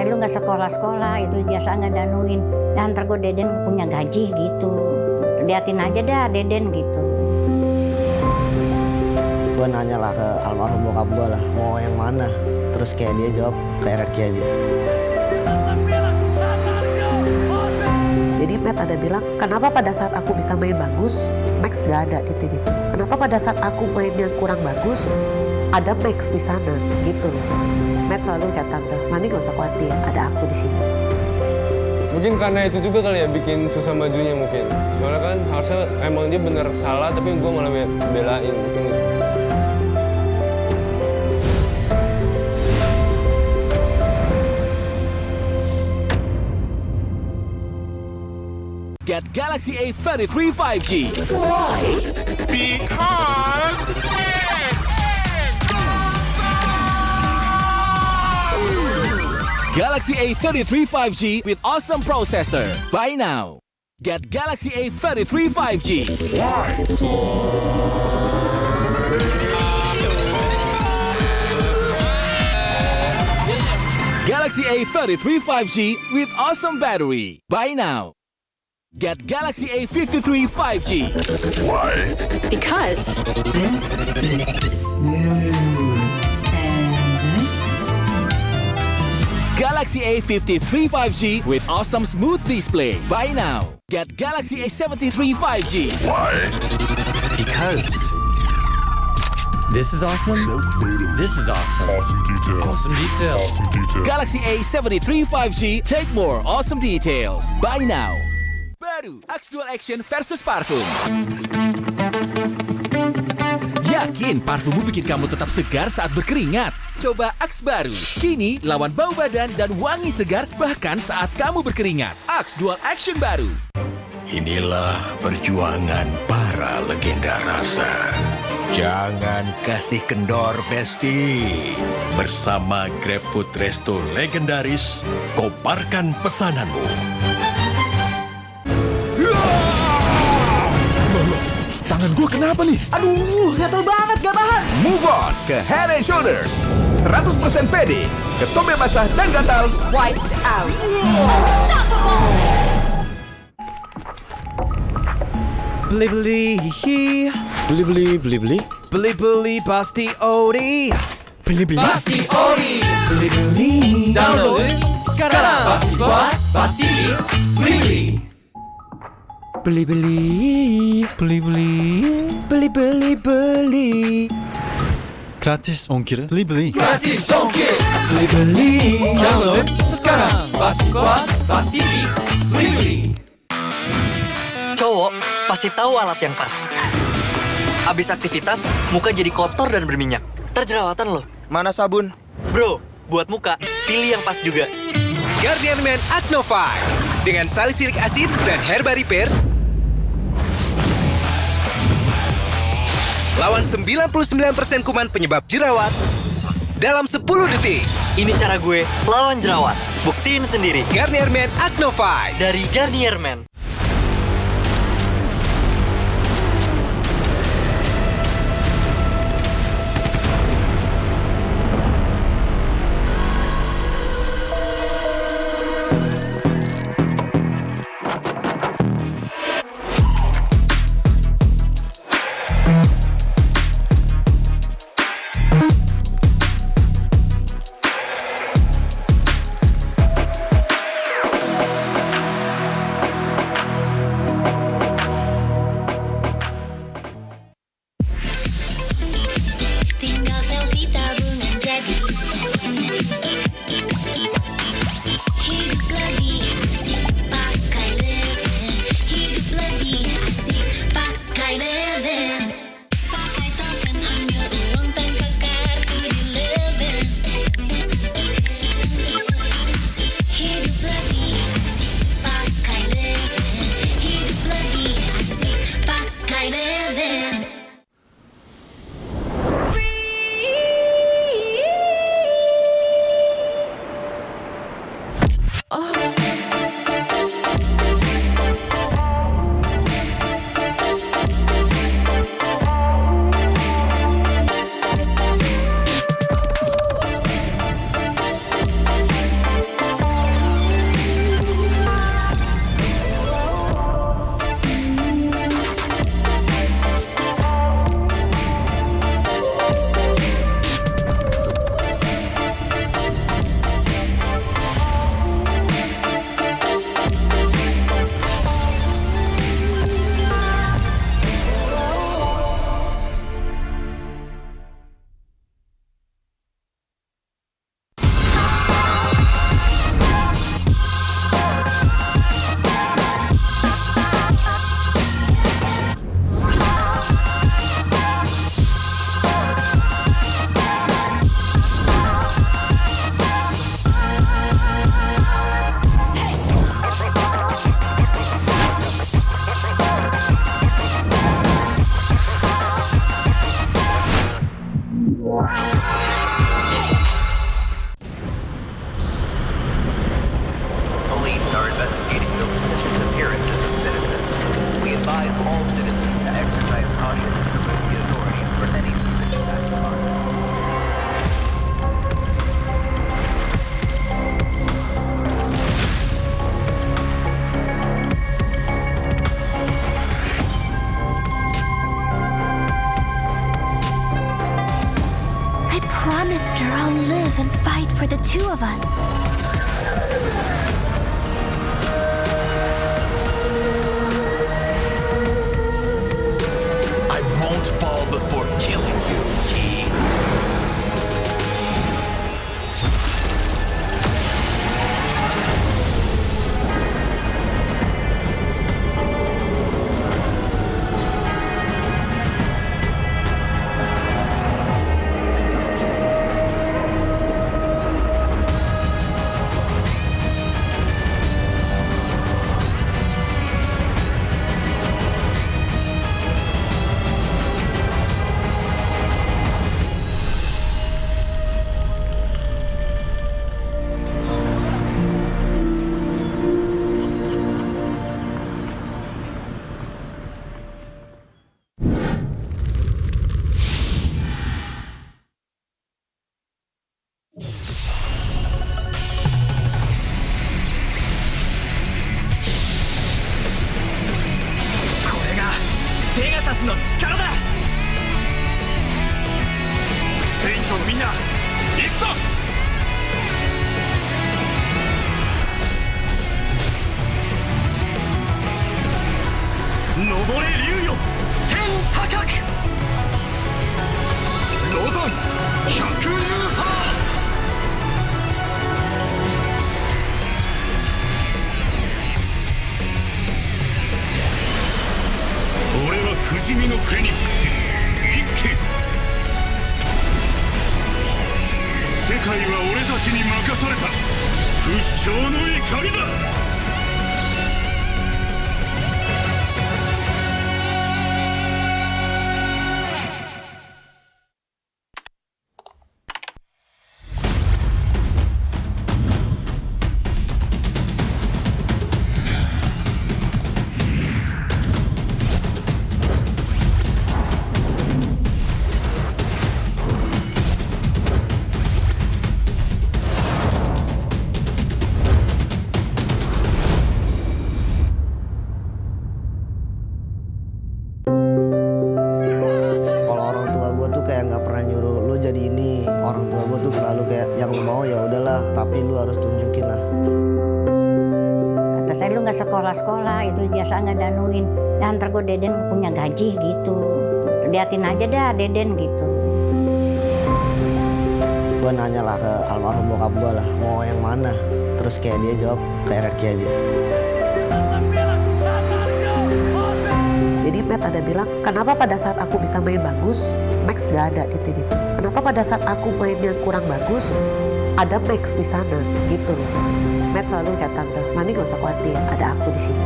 Lu nggak sekolah-sekolah itu biasa nggak danuin. Nah, ntar gue Deden punya gaji gitu. Liatin aja dah Deden gitu. Gue nanya lah ke almarhum bokap gue lah, mau yang mana? Terus kayak dia jawab ke RRQ aja. Jadi Matt ada bilang, kenapa pada saat aku bisa main bagus, Max nggak ada di tim itu? Kenapa pada saat aku main yang kurang bagus, ada Max di sana gitu loh. Matt selalu ucap tante, Mami gak usah khawatir, ada aku di sini. Mungkin karena itu juga kali ya bikin susah majunya mungkin. Soalnya kan harusnya emang dia bener salah tapi gue malah belain mungkin. Get Galaxy A33 5G. Why? Because Galaxy A33 5G with awesome processor. Buy now. Get Galaxy A33 5G. Galaxy A33 5G with awesome battery. Buy now. Get Galaxy A53 5G. Why? Because Galaxy A53 5G with awesome smooth display. Buy now. Get Galaxy A73 5G. Why? Because this is awesome. This is awesome. Awesome detail. Awesome detail. Awesome detail. Galaxy A73 5G. Take more awesome details. Buy now. Baru Axe Dual Action versus parfum. Yakin parfummu bikin kamu tetap segar saat berkeringat? Coba Axe baru. Kini lawan bau badan dan wangi segar bahkan saat kamu berkeringat. Axe Dual Action baru. Inilah perjuangan para legenda rasa. Jangan kasih kendor, Besti. Bersama GrabFood Resto legendaris, koparkan pesananmu. Tangan gue kenapa nih? Aduh, gatel banget, gak tahan. Move on ke Head & Shoulders. 100% pede, ketombe basah dan gatal. wiped out. Beli-beli, Beli. beli-beli pasti ori. Beli. Pasti ori. Beli-beli, download sekarang. Pasti puas, pasti beli-beli. Beli-beli. Gratis ongkir. Beli. Gratis ongkir. Beli-beli, download sekarang. Pasti puas, pasti beli-beli. Cowok pasti tahu alat yang pas. Habis aktivitas, muka jadi kotor dan berminyak. Terjerawatan loh. Mana sabun? Bro, buat muka, pilih yang pas juga. Guardian Man Acno 5 dengan salisilik asid dan herba repair. Lawan 99% kuman penyebab jerawat dalam 10 detik. Ini cara gue lawan jerawat. Buktiin sendiri. Guardian Man Acno 5 dari Guardian Man. live and fight for the two of us. I won't fall before killing you, Key. Pegasus の力だ。セイントみんな、行くぞ。登れ竜よ、天高く。ロザン百竜派。俺は不死身のフェニックス一騎。世界は俺たちに任された。不死鳥の怒りだ。Kata saya, lu nggak sekolah-sekolah, itu biasa nggak danuin. Dan ntar gue Deden punya gaji gitu. Liatin aja dah Deden gitu. Gue nanya lah ke almarhum bokap gue lah, mau yang mana? Terus kayak dia jawab kayak Redki aja. Jadi Matt ada bilang, kenapa pada saat aku bisa main bagus, Max gak ada di tim itu? Kenapa pada saat aku main yang kurang bagus, ada Max di sana, gitu loh. Matt selalu ucap tante, Mami gak usah khawatir, ada aku di sini.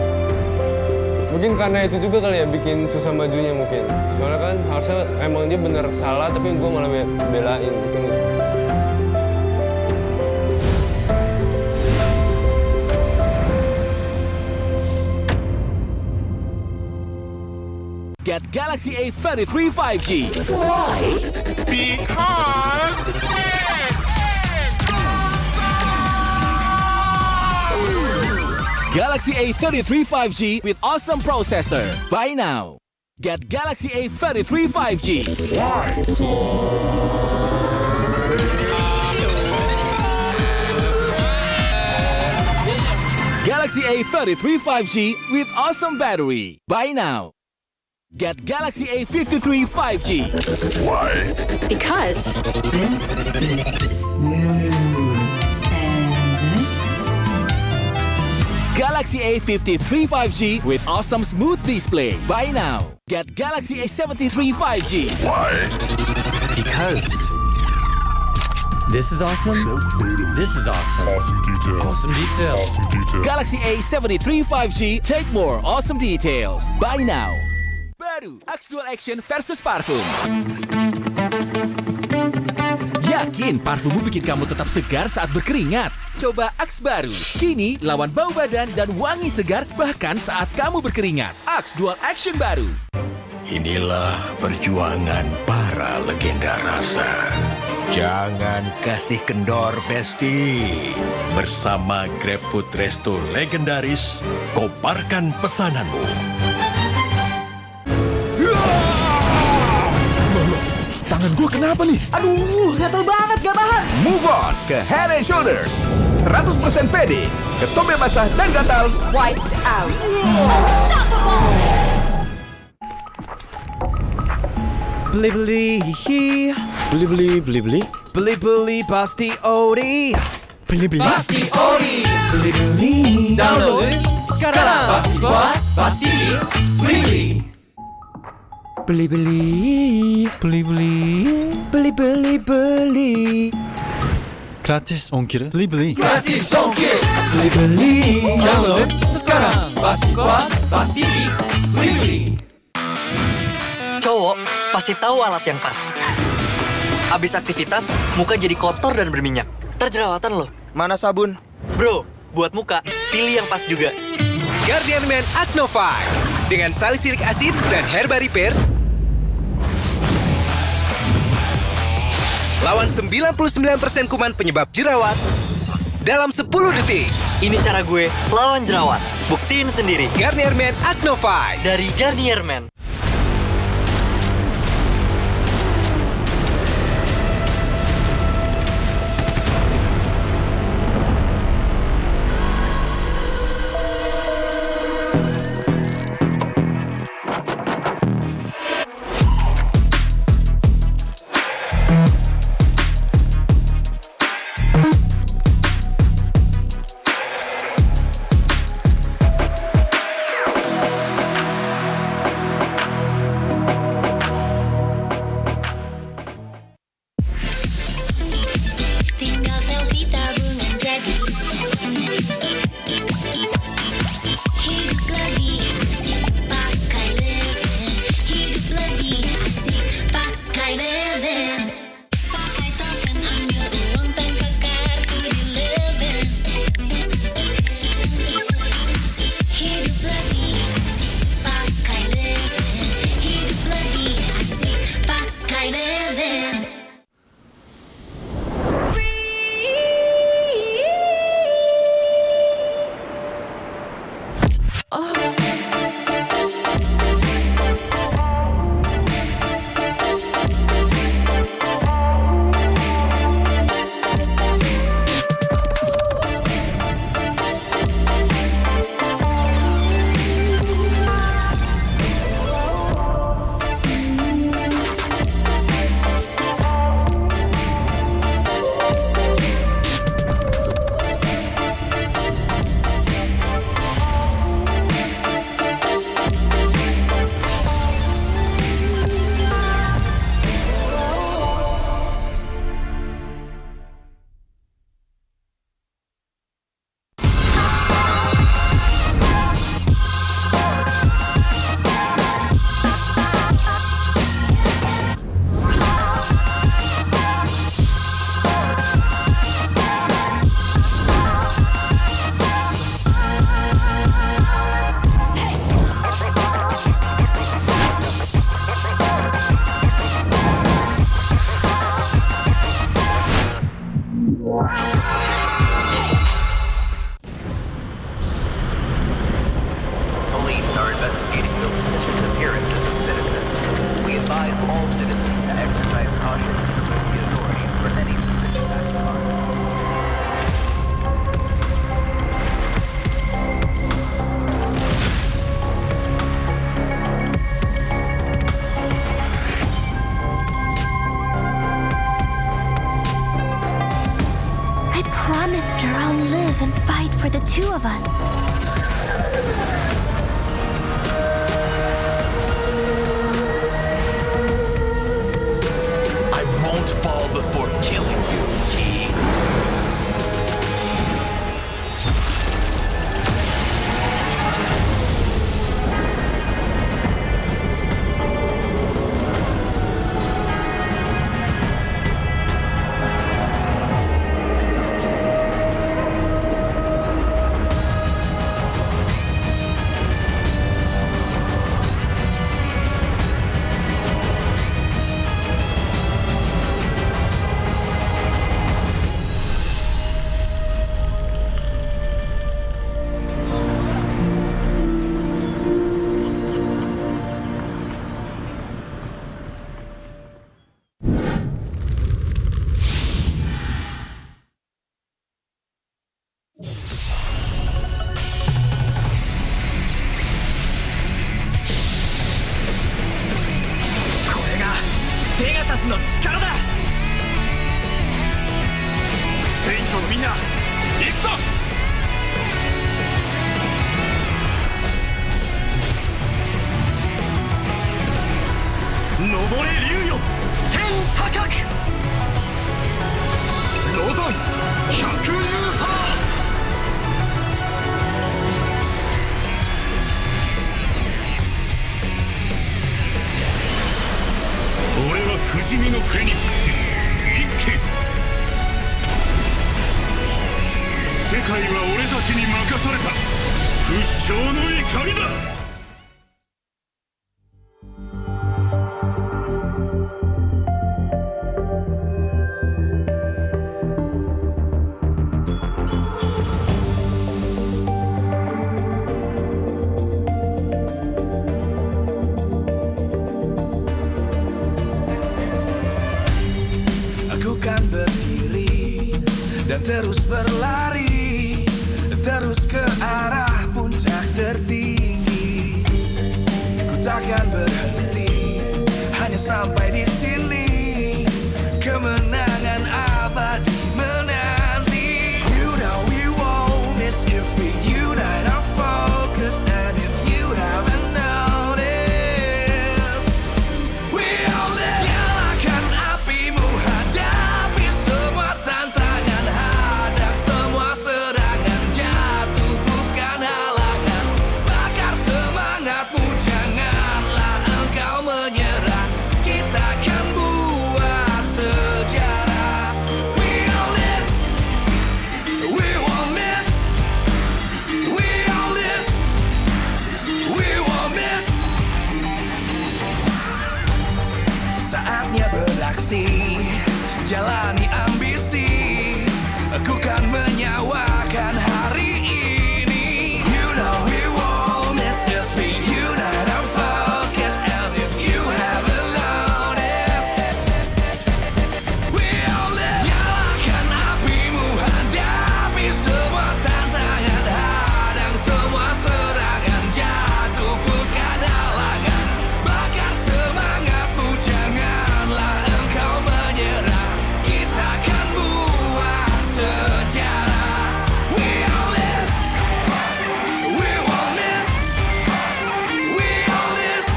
Mungkin karena itu juga kali ya bikin susah majunya mungkin. Soalnya kan harusnya emang dia bener salah, tapi gue malah belain gitu. Get Galaxy A33 5G. Why? Because this is Galaxy A33 5G with awesome processor. Buy now. Get Galaxy A33 5G. Why? Galaxy A33 5G with awesome battery. Buy now. Get Galaxy A53 5G. Why? Because this is smooth. And this? Galaxy A53 5G with awesome smooth display. Buy now. Get Galaxy A73 5G. Why? Because this is awesome. This is awesome. Awesome detail. Awesome detail. Awesome detail. Galaxy A73 5G. Take more awesome details. Buy now. Baru Axe Dual Action versus parfum. Yakin parfummu bikin kamu tetap segar saat berkeringat? Coba Axe baru. Kini lawan bau badan dan wangi segar bahkan saat kamu berkeringat. Axe Dual Action baru. Inilah perjuangan para legenda rasa. Jangan kasih kendor, Besti. Bersama GrabFood Resto legendaris, koparkan pesananmu. Tangan gue kenapa nih? Aduh, gatel banget, gak tahan. Move on! ke Head and Shoulders. 100% pede, ketombe basah dan gatal. Wiped out. Beli beli hihi. Beli beli beli beli. Beli beli pasti ori. Beli beli pasti ori. Beli beli. Download sekarang. Pasti puas, pasti beli beli. Beli beli. Beli beli. Beli beli beli. Gratis ongkir. Beli beli. Gratis ongkir. Beli beli. Download sekarang. Pasti puas, pasti beli beli. Cowok pasti tahu alat yang pas. Habis aktivitas, muka jadi kotor dan berminyak. Terjerawatan loh. Mana sabun? Bro, buat muka, pilih yang pas juga. Guardian Man Acno 5 dengan salisilik asid dan herba repair. Lawan 99% kuman penyebab jerawat dalam 10 detik. Ini cara gue lawan jerawat. Buktiin sendiri. Guardian Man Acno 5 dari Guardian Man. And fight for the two of us. I won't fall before killing you, Key. 界は俺たちに任された。不死鳥の怒りだ。Aku kan berdiri dan terus berlari, terus ke arah puncak tertinggi. Ku takkan berhenti, hanya sampai di sini. Kemenangan abadi menanti. You know we won't miss if we unite our focus. And if you haven't noticed, we all live. Nyalakan apimu, hadapi semua tantangan, hadang semua serangan, jatuh bukan halangan. Bakar semangatmu, janganlah engkau menyerah. Kita akan buat sejarah. We all this, we won't miss. We all this, we won't miss. Saatnya beraksi, jalani ambisi. Aku kan menyawakan hari ini. You know we won't miss if we unite our focus. And if you haven't noticed, we all live. Nyalakan apimu, hadapi semua tantangan, hadang semua serangan, jatuh bukan halangan. Bakar semangatmu, janganlah engkau menyerah. Kita akan buat sejarah. We all this, we won't miss. We all this,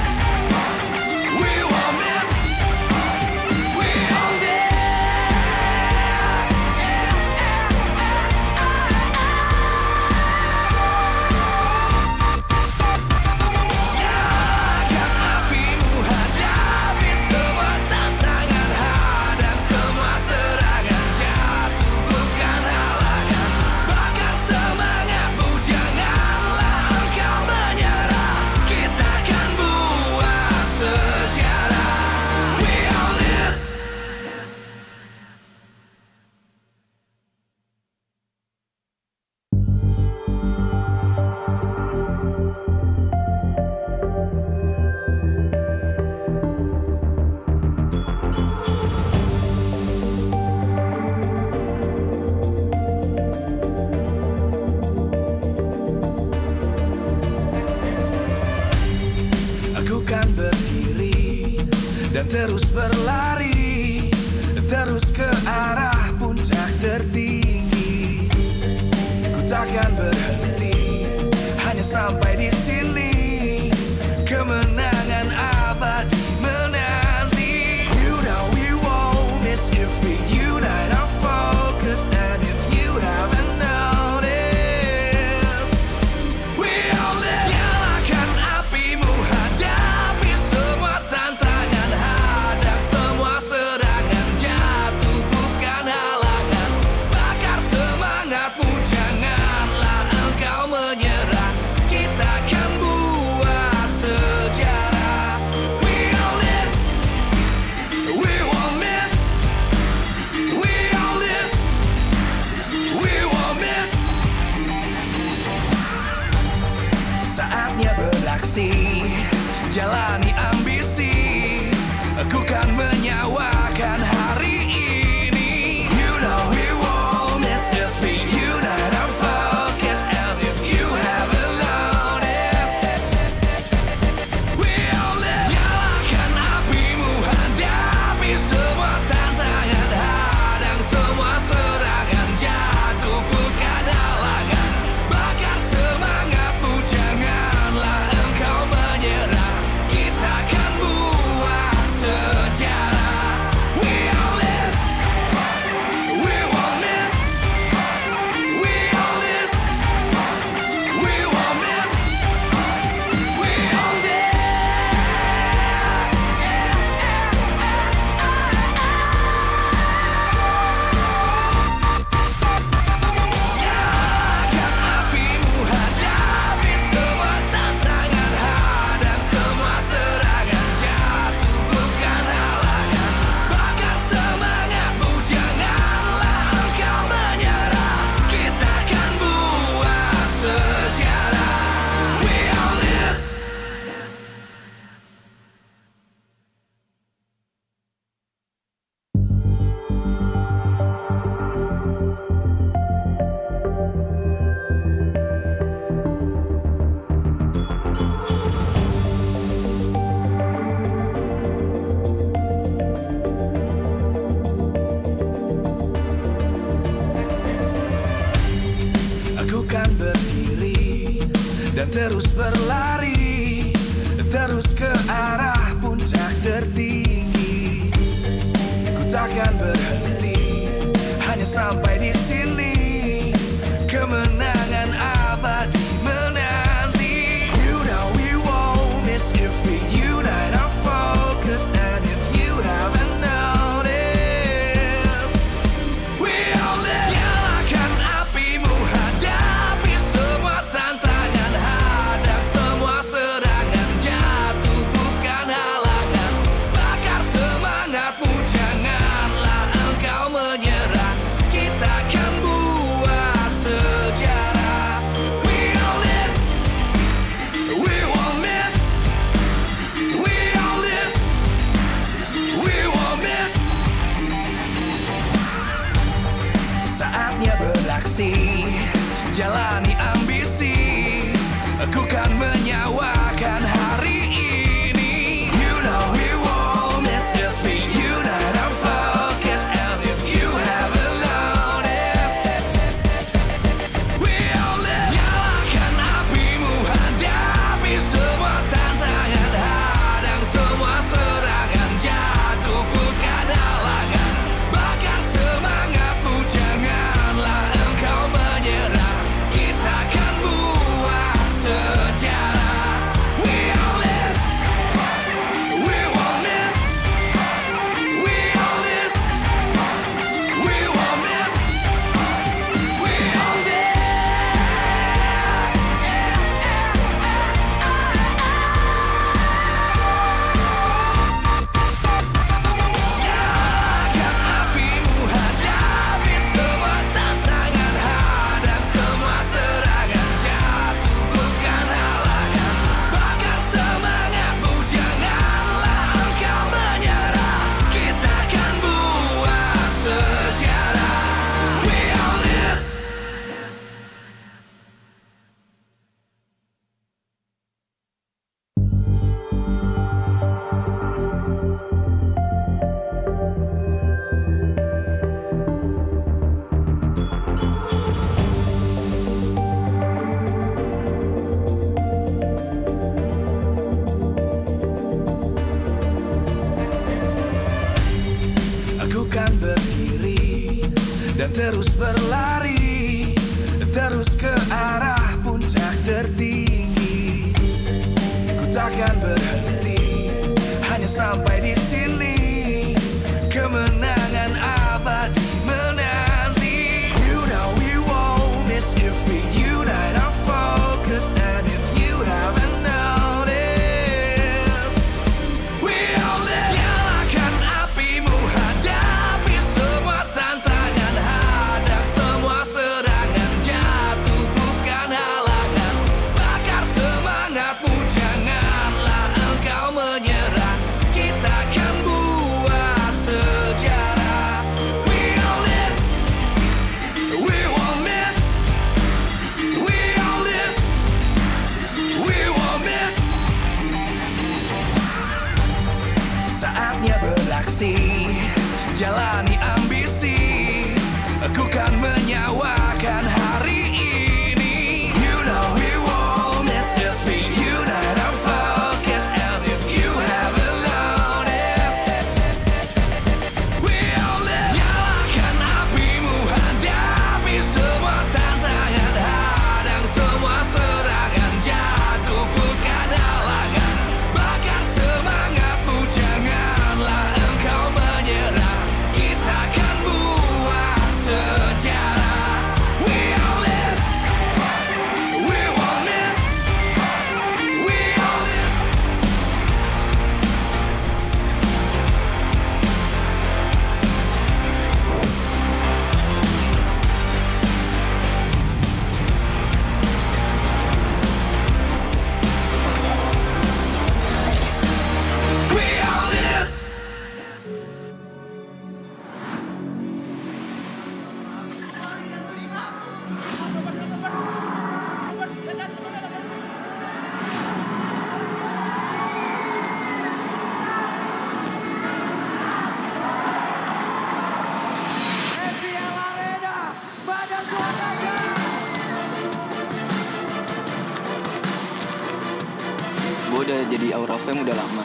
we won't miss. We all this. Nyalakan apimu, hadapi semua tantangan, hadang semua serangan, jatuh bukan halangan. Bakar semangatmu, janganlah engkau menyerah. Kita akan buat sejarah. We all this. Aku kan berdiri dan terus berlari, terus ke arah puncak tertinggi. Ku takkan berhenti, hanya sampai di sini. Kemenangan abadi menanti. You know we won't miss if we unite our focus. And if you haven't noticed, we all live. Nyalakan apimu, hadapi semua tantangan, hadang semua serangan, jatuh bukan halangan. Bakar semangatmu, janganlah engkau menyerah. Kita akan dan terus berlari, terus ke arah puncak tertinggi. Ku takkan berhenti, hanya sampai di sini. Kemenangan abadi menanti. You know we won't miss if we unite our focus. And if you haven't noticed, we all live. Nyalakan apimu, hadapi semua tantangan, hadang semua serangan, jatuh bukan halangan. Bakar semangatmu, janganlah engkau menyerah. Kita akan buat sejarah. We all this, we won't miss. We all this, we won't miss. Saatnya beraksi, jalani ambisi. Aku kan menyawakan hari ini. You know we won't miss if we unite our focus. And if you haven't noticed, we all live. Nyalakan apimu, hadapi semua tantangan, hadang semua serangan, jatuh bukan halangan. Bakar semangatmu, janganlah engkau menyerah. Kita akan buat sejarah. We all this, we won't miss. We all this, we won't miss. We all this. Nyalakan apimu, hadapi semua tantangan, hadang semua serangan, jatuh bukan halangan. Bakar semangatmu, janganlah engkau menyerah. Kita akan buat sejarah. We all this. Aku kan berdiri dan terus berlari, terus ke arah puncak tertinggi. Ku takkan berhenti, hanya sampai di sini. Kemenangan abadi menanti. You know we won't miss if we unite our focus. And if you haven't noticed, we all live. Nyalakan apimu, hadapi semua tantangan, hadang semua serangan, jatuh bukan halangan. Bakar semangatmu, janganlah engkau menyerah. Kita akan buat sejarah. We all this, we won't miss. We all this, we won't miss. Saatnya beraksi, jalani ambisi. Aku kan menyawakan hari ini. You know we won't miss if we unite our focus. And if you haven't noticed, we all live. Nyalakan apimu, hadapi semua tantangan, hadang semua serangan, jatuh bukan halangan. Bakar semangatmu, janganlah engkau menyerah. Kita akan buat sejarah. gue udah jadi Aura Fam udah lama.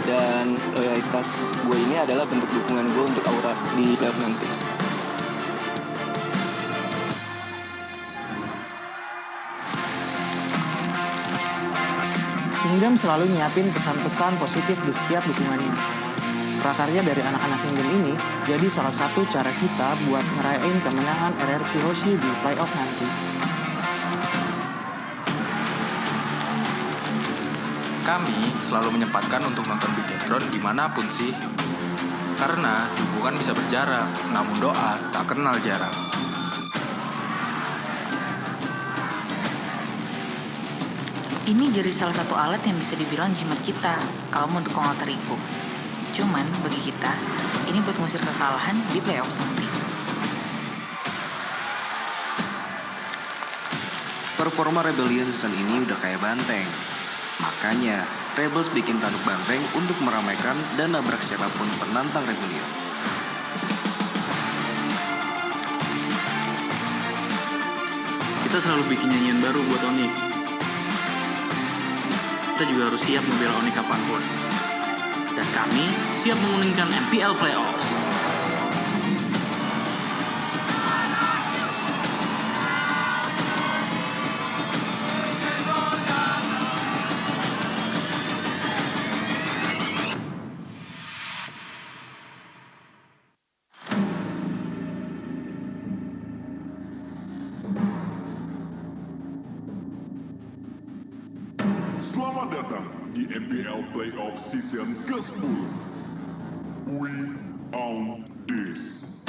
Dan loyalitas gue ini adalah bentuk dukungan gue untuk Aura di playoff nanti. Kingdom selalu nyiapin pesan-pesan positif di setiap dukungannya. Prakarya dari anak-anak Kingdom ini jadi salah satu cara kita buat ngerayain kemenangan RRQ Hoshi di playoff nanti. Kami selalu menyempatkan untuk nonton Bigetron dimanapun sih. Karena dukungan bisa berjarak, namun doa tak kenal jarak. Ini jadi salah satu alat yang bisa dibilang jimat kita kalau mau dukung alter ego. Cuman bagi kita, ini buat ngusir kekalahan di playoffs nanti. Performa Rebellion season ini udah kayak banteng. Makanya, Rebels bikin tanduk banteng untuk meramaikan dan nabrak siapapun penantang Rebellion. Kita selalu bikin nyanyian baru buat Oni. Kita juga harus siap membela Oni kapanpun. Dan kami siap menguningkan MPL Playoffs. Selamat datang di MPL Playoffs Season ke-10. We own this.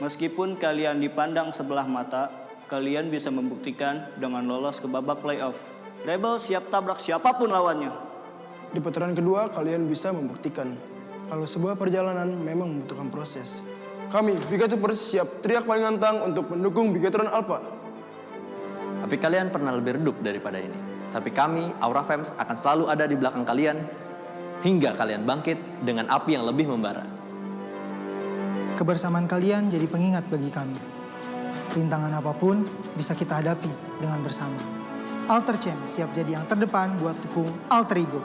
Meskipun kalian dipandang sebelah mata, kalian bisa membuktikan dengan lolos ke babak playoff. Rebel siap tabrak siapapun lawannya. Di putaran kedua, kalian bisa membuktikan kalau sebuah perjalanan memang membutuhkan proses. Kami, Bigetupers, siap teriak paling antang untuk mendukung Bigetron Alpha. Tapi kalian pernah lebih redup daripada ini. Tapi kami, Aura Fams, akan selalu ada di belakang kalian hingga kalian bangkit dengan api yang lebih membara. Kebersamaan kalian jadi pengingat bagi kami. Rintangan apapun bisa kita hadapi dengan bersama. Alter Champ siap jadi yang terdepan buat dukung alter ego.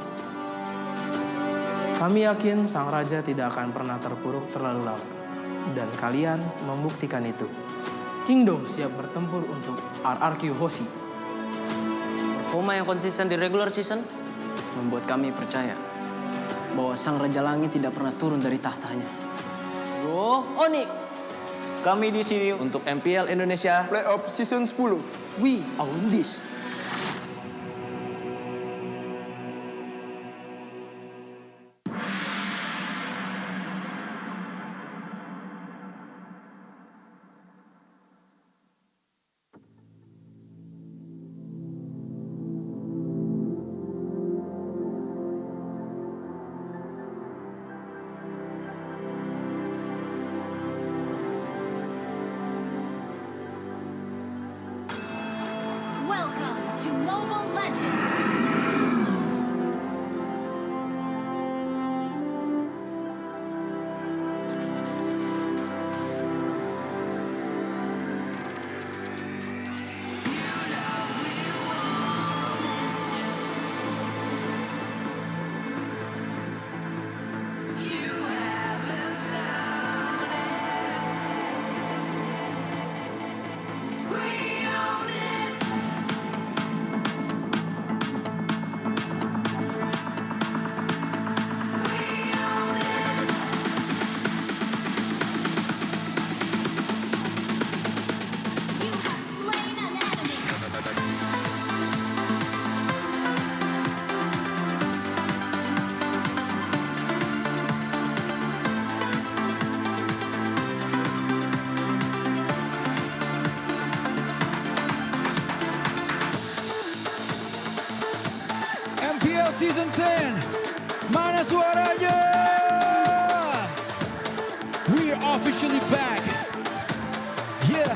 Kami yakin sang raja tidak akan pernah terpuruk terlalu lama. Dan kalian membuktikan itu. Kingdom siap bertempur untuk RRQ Hoshi. Performa yang konsisten di regular season membuat kami percaya bahwa sang Raja Langit tidak pernah turun dari tahtanya. Bro, Oni. Kami di sini untuk MPL Indonesia Playoff Season 10. We own this. Welcome to Mobile Legends! MPL Season 10. Mana suaranya? We are officially back. Yeah.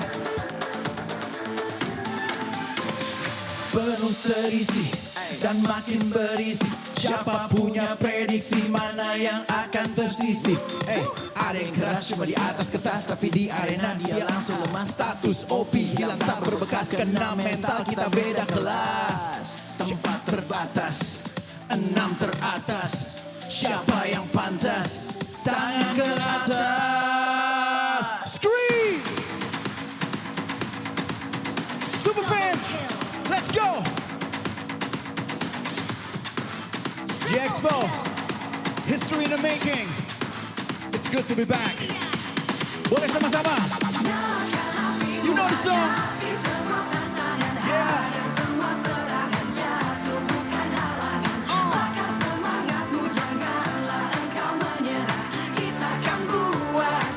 Penuh terisi dan makin berisi. Siapa punya prediksi mana yang akan tersisih? Ada yang keras cuma di atas kertas, tapi di arena dia langsung lemah. Status OP hilang tak berbekas, kena mental kita beda kelas. Tempat terbatas, 6 teratas. Siapa yang pantas? Tangan ke atas. Scream! Super fans, let's go! G-Expo, history in the making. It's good to be back. Boleh sama-sama? You know the song? Yeah.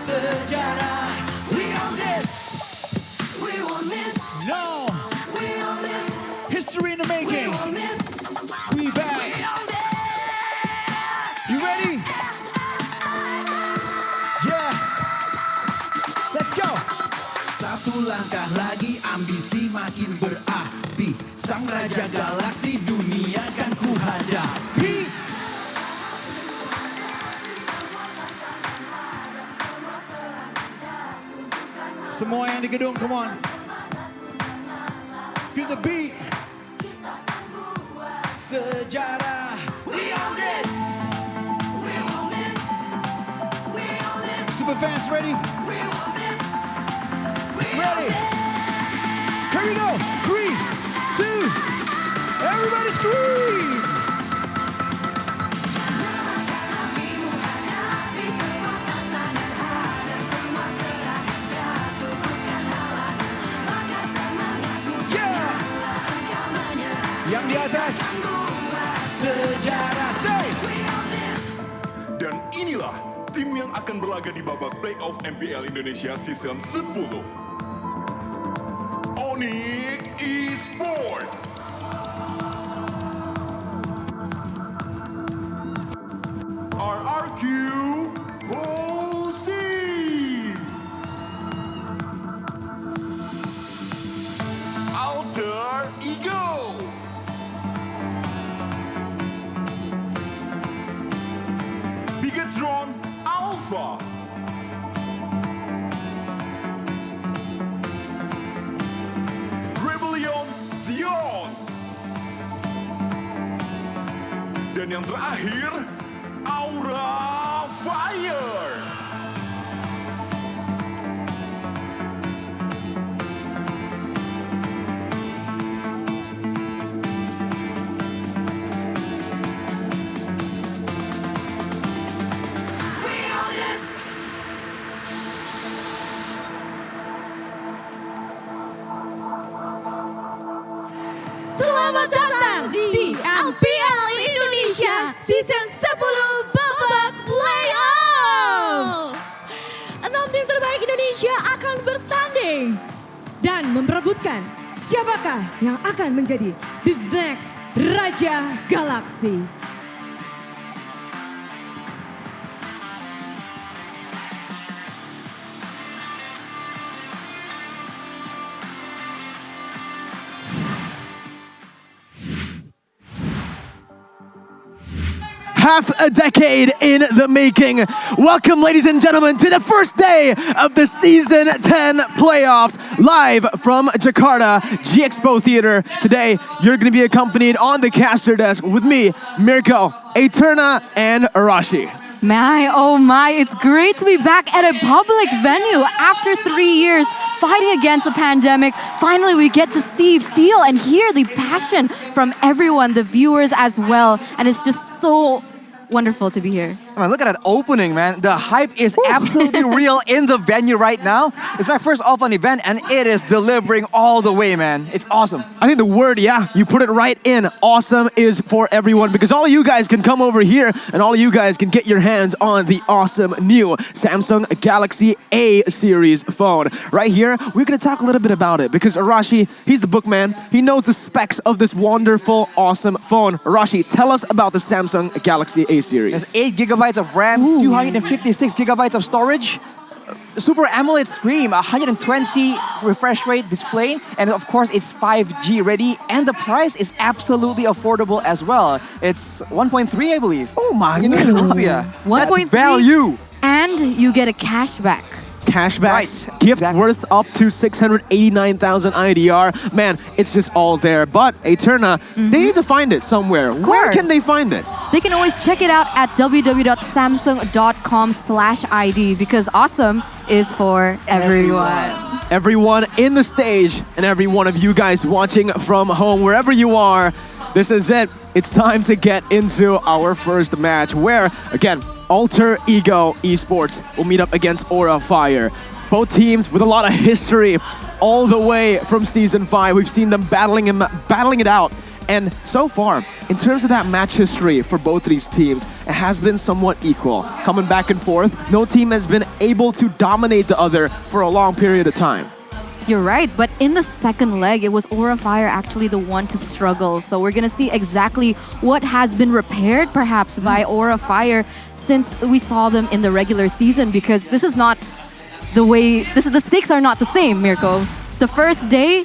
Sejarah. We own this. We won't miss. No. We own this. History in the making. We won't miss. We back. We own this. You ready? Yeah. Let's go. Satu langkah lagi ambisi makin berapi. Sang raja galaksi dunia kan ku hadapi. Semua yang di gedung, come on. Feel the beat. Sejarah. We own this. We own this. We own this. Super fans ready? We own this. Ready? Here we go. 3, 2, everybody scream. Yang di atas sejarah, say. Dan inilah tim yang akan berlaga di babak playoff MPL Indonesia season 10. Onyx Esports. RRQ Hosi. Alter Ego. Bigetron Alpha. Rebellion Zion. Dan yang terakhir, Aura Fire. Selamat datang di MPL Indonesia Season 10 babak playoff. 6 tim terbaik Indonesia akan bertanding dan memperebutkan siapakah yang akan menjadi the next Raja Galaksi. Half a decade in the making. Welcome, ladies and gentlemen, to the first day of the Season 10 Playoffs, live from Jakarta, G-Expo Theater. Today, you're going to be accompanied on the caster desk with me, Mirko, Eterna, and Arashi. My, oh my, it's great to be back at a public venue after 3 years fighting against the pandemic. Finally, we get to see, feel, and hear the passion from everyone, the viewers as well. And it's just so wonderful to be here. Man, look at that opening, man. The hype is absolutely real in the venue right now. It's my first offline event, and it is delivering all the way, man. It's awesome. I think the word, yeah, you put it right in. Awesome is for everyone, because all of you guys can come over here and all of you guys can get your hands on the awesome new Samsung Galaxy A series phone. Right here, we're going to talk a little bit about it because Arashi, he's the bookman. He knows the specs of this wonderful, awesome phone. Arashi, tell us about the Samsung Galaxy A series. There's 8 gigabytes of RAM, 256 gigabytes of storage, Super AMOLED screen, 120 refresh rate display, and of course it's 5G ready, and the price is absolutely affordable as well. It's 1.3, I believe. Oh my god. Yeah. 1.3 value. And you get a cashback. Cashbacks, gift worth up to 689,000 IDR. Man, it's just all there. But Eterna, they need to find it somewhere. Where can they find it? They can always check it out at www.samsung.com/ID because awesome is for everyone. Everyone in the stage and every one of you guys watching from home, wherever you are, this is it. It's time to get into our first match where, again, Alter Ego Esports will meet up against Aura Fire. Both teams with a lot of history all the way from Season 5. We've seen them battling it out. And so far, in terms of that match history for both of these teams, it has been somewhat equal. Coming back and forth, no team has been able to dominate the other for a long period of time. You're right, but in the second leg, it was Aura Fire actually the one to struggle. So we're gonna see exactly what has been repaired perhaps by Aura Fire since we saw them in the regular season, because this is not the way, the stakes are not the same, Mirko. The first day,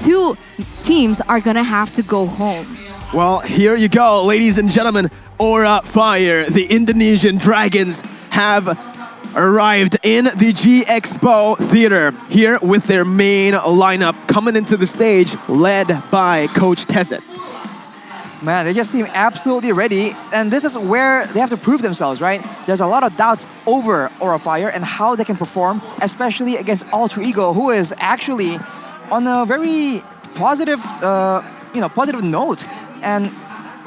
2 teams are gonna have to go home. Well, here you go, ladies and gentlemen. Aura Fire, the Indonesian Dragons, have arrived in the G-Expo Theater here with their main lineup coming into the stage, led by Coach Tezet. Man, they just seem absolutely ready, and this is where they have to prove themselves, right? There's a lot of doubts over Aura Fire and how they can perform, especially against Alter Ego, who is actually on a very positive, positive note. And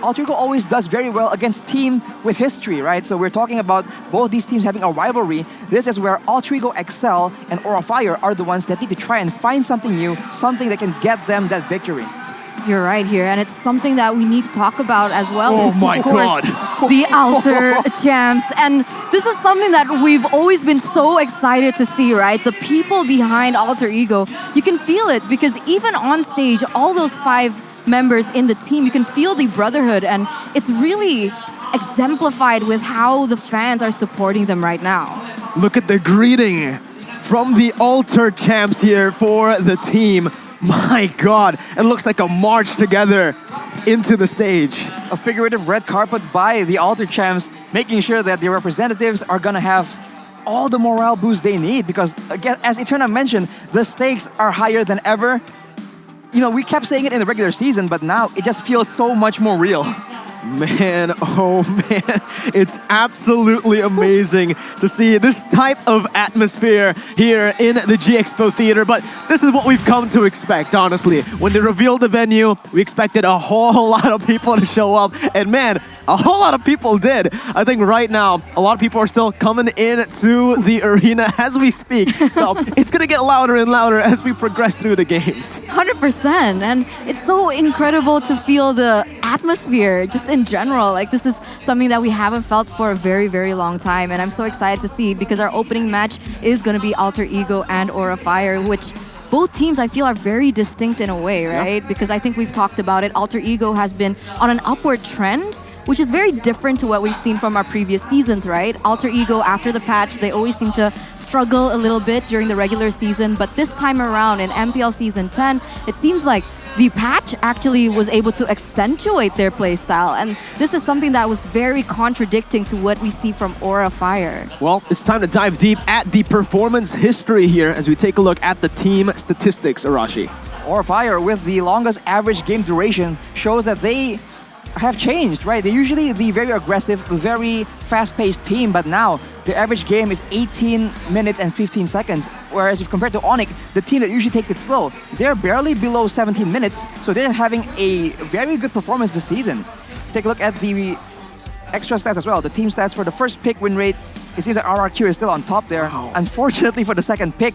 Alter Ego always does very well against team with history, right? So we're talking about both these teams having a rivalry. This is where Alter Ego Excel and Aura Fire are the ones that need to try and find something new, something that can get them that victory. You're right here, and it's something that we need to talk about as well. Oh is, my of course, God. The Alter Champs. And this is something that we've always been so excited to see, right? The people behind Alter Ego, you can feel it because even on stage, all those 5 members in the team, you can feel the brotherhood, and it's really exemplified with how the fans are supporting them right now. Look at the greeting from the Alter Champs here for the team. My God, it looks like a march together into the stage. A figurative red carpet by the Alter Champs, making sure that the representatives are gonna have all the morale boost they need because, again, as Eterna mentioned, the stakes are higher than ever. You know, we kept saying it in the regular season, but now it just feels so much more real. Man, oh man, it's absolutely amazing to see this type of atmosphere here in the G-Expo Theater, but this is what we've come to expect, honestly. When they revealed the venue, we expected a whole lot of people to show up, and man, a whole lot of people did. I think right now, a lot of people are still coming in to the arena as we speak, so it's gonna get louder and louder as we progress through the games. 100%, and it's so incredible to feel the atmosphere just in general. Like, this is something that we haven't felt for a very, very long time, and I'm so excited to see because our opening match is going to be Alter Ego and Aura Fire, which both teams I feel are very distinct in a way, right? Yeah. Because I think we've talked about it. Alter Ego has been on an upward trend, which is very different to what we've seen from our previous seasons, right? Alter Ego, after the patch, they always seem to struggle a little bit during the regular season, but this time around in MPL Season 10, it seems like the patch actually was able to accentuate their playstyle, and this is something that was very contradicting to what we see from Aura Fire. Well, it's time to dive deep at the performance history here as we take a look at the team statistics, Arashi. Aura Fire, with the longest average game duration, shows that they have changed, right? They're usually the very aggressive, very fast-paced team, but now the average game is 18 minutes and 15 seconds. Whereas if compared to Onyx, the team that usually takes it slow, they're barely below 17 minutes, so they're having a very good performance this season. Take a look at the extra stats as well. The team stats for the first pick win rate, it seems that RRQ is still on top there. Unfortunately for the second pick,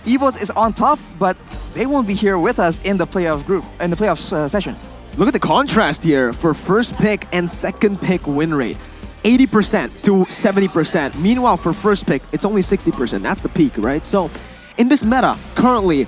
EVOS is on top, but they won't be here with us in the playoffs session. Look at the contrast here for first pick and second pick win rate. 80% to 70%. Meanwhile, for first pick, it's only 60%. That's the peak, right? So in this meta, currently,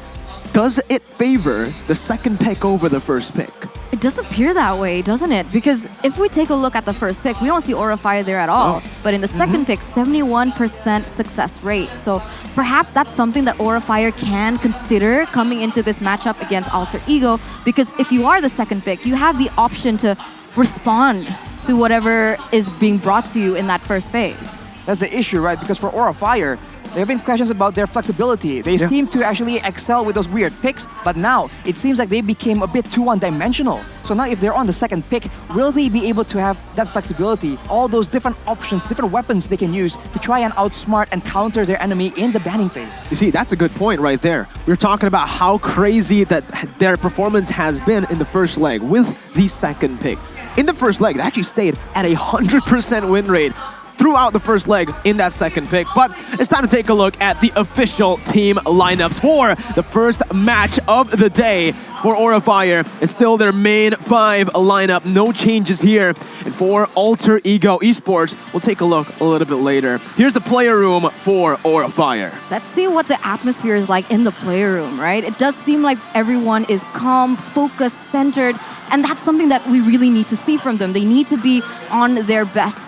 does it favor the second pick over the first pick? It does appear that way, doesn't it? Because if we take a look at the first pick, we don't see Aura Fire there at all. But in the second pick, 71% success rate. So perhaps that's something that Aura Fire can consider coming into this matchup against Alter Ego. Because if you are the second pick, you have the option to respond to whatever is being brought to you in that first phase. That's the issue, right? Because for Aura Fire, there have been questions about their flexibility. They seem to actually excel with those weird picks, but now it seems like they became a bit too one-dimensional. So now if they're on the second pick, will they be able to have that flexibility, all those different options, different weapons they can use to try and outsmart and counter their enemy in the banning phase? You see, that's a good point right there. We're talking about how crazy that their performance has been in the first leg with the second pick. In the first leg, they actually stayed at 100% win rate throughout the first leg in that second pick. But it's time to take a look at the official team lineups for the first match of the day for Aura Fire. It's still their main 5 lineup, no changes here. And for Alter Ego Esports, we'll take a look a little bit later. Here's the player room for Aura Fire. Let's see what the atmosphere is like in the player room, right? It does seem like everyone is calm, focused, centered, and that's something that we really need to see from them. They need to be on their best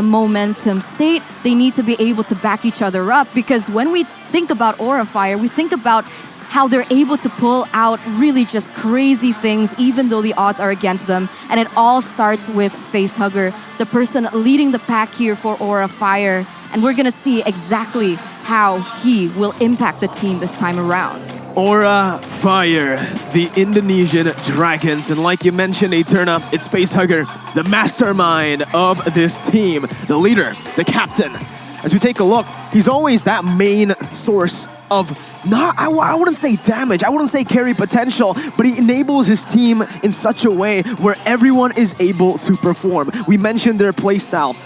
momentum state. They need to be able to back each other up, because when we think about Aura Fire, we think about how they're able to pull out really just crazy things even though the odds are against them. And it all starts with Facehugger, the person leading the pack here for Aura Fire. And we're gonna see exactly how he will impact the team this time around. Aura Fire, the Indonesian Dragons. And like you mentioned, Eterna, it's Facehugger, the mastermind of this team, the leader, the captain. As we take a look, he's always that main source of I wouldn't say damage, I wouldn't say carry potential, but he enables his team in such a way where everyone is able to perform. We mentioned their playstyle.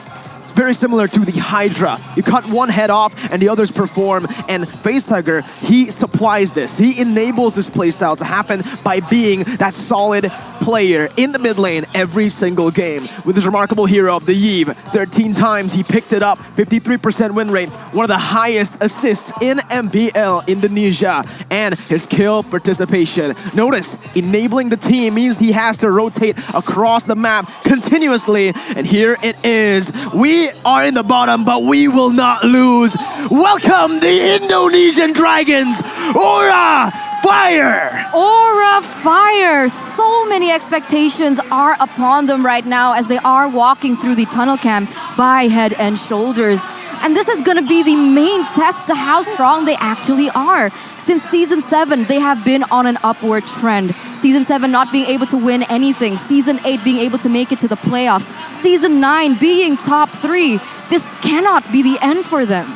It's very similar to the Hydra. You cut one head off and the others perform, and Facehugger, he supplies this. He enables this playstyle to happen by being that solid player in the mid lane every single game. With his remarkable hero, the Yves, 13 times he picked it up, 53% win rate, one of the highest assists in MPL Indonesia, and his kill participation. Notice, enabling the team means he has to rotate across the map continuously, and here it is. We are in the bottom, but we will not lose. Welcome the Indonesian Dragons, Aura Fire! Aura Fire! So many expectations are upon them right now as they are walking through the tunnel camp by Head and Shoulders. And this is gonna be the main test to how strong they actually are. Since Season 7, they have been on an upward trend. Season 7 not being able to win anything. Season 8 being able to make it to the playoffs. Season 9 being top 3. This cannot be the end for them.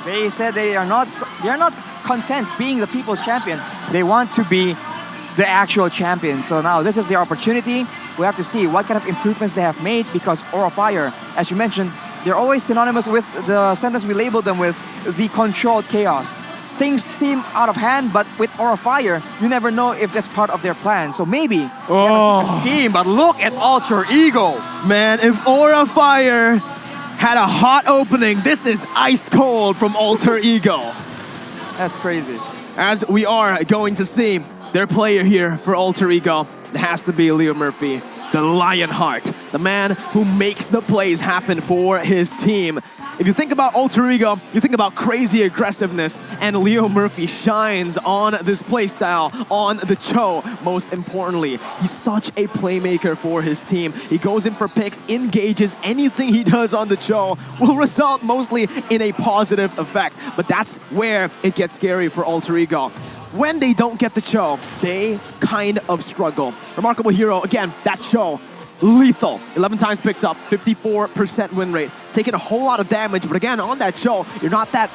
They said they are not content being the people's champion. They want to be the actual champion. So now this is their opportunity. We have to see what kind of improvements they have made, because Aura Fire, as you mentioned, they're always synonymous with the sentence we labeled them with, the controlled chaos. Things seem out of hand, but with Aura Fire, you never know if that's part of their plan. So maybe they have a scheme, but look at Alter Ego. Man, if Aura Fire had a hot opening, this is ice cold from Alter Ego. That's crazy. As we are going to see their player here for Alter Ego, it has to be Leo Murphy, the Lionheart, the man who makes the plays happen for his team. If you think about Alter Ego, you think about crazy aggressiveness, and Leo Murphy shines on this playstyle, on the Cho. Most importantly, he's such a playmaker for his team. He goes in for picks, engages. Anything he does on the Cho will result mostly in a positive effect. But that's where it gets scary for Alter Ego. When they don't get the Cho, they kind of struggle. Remarkable hero, again, that Cho. Lethal, 11 times picked up, 54% win rate. Taking a whole lot of damage, but again, on that Cho, you're not that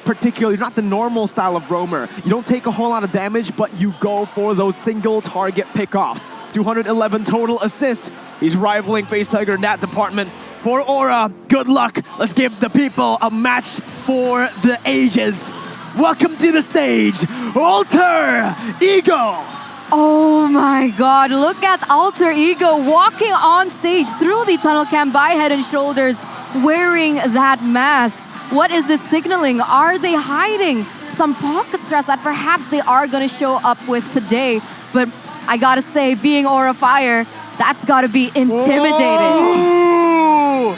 particular, you're not the normal style of roamer. You don't take a whole lot of damage, but you go for those single target pickoffs. 211 total assists. He's rivaling Face Tiger in that department. For Aura, good luck. Let's give the people a match for the ages. Welcome to the stage, Alter Ego. Oh my God, look at Alter Ego walking on stage through the tunnel cam by Head and Shoulders, wearing that mask. What is this signaling? Are they hiding some pocket stress that perhaps they are gonna show up with today? But I gotta say, being Aura Fire, that's gotta be intimidating. Whoa!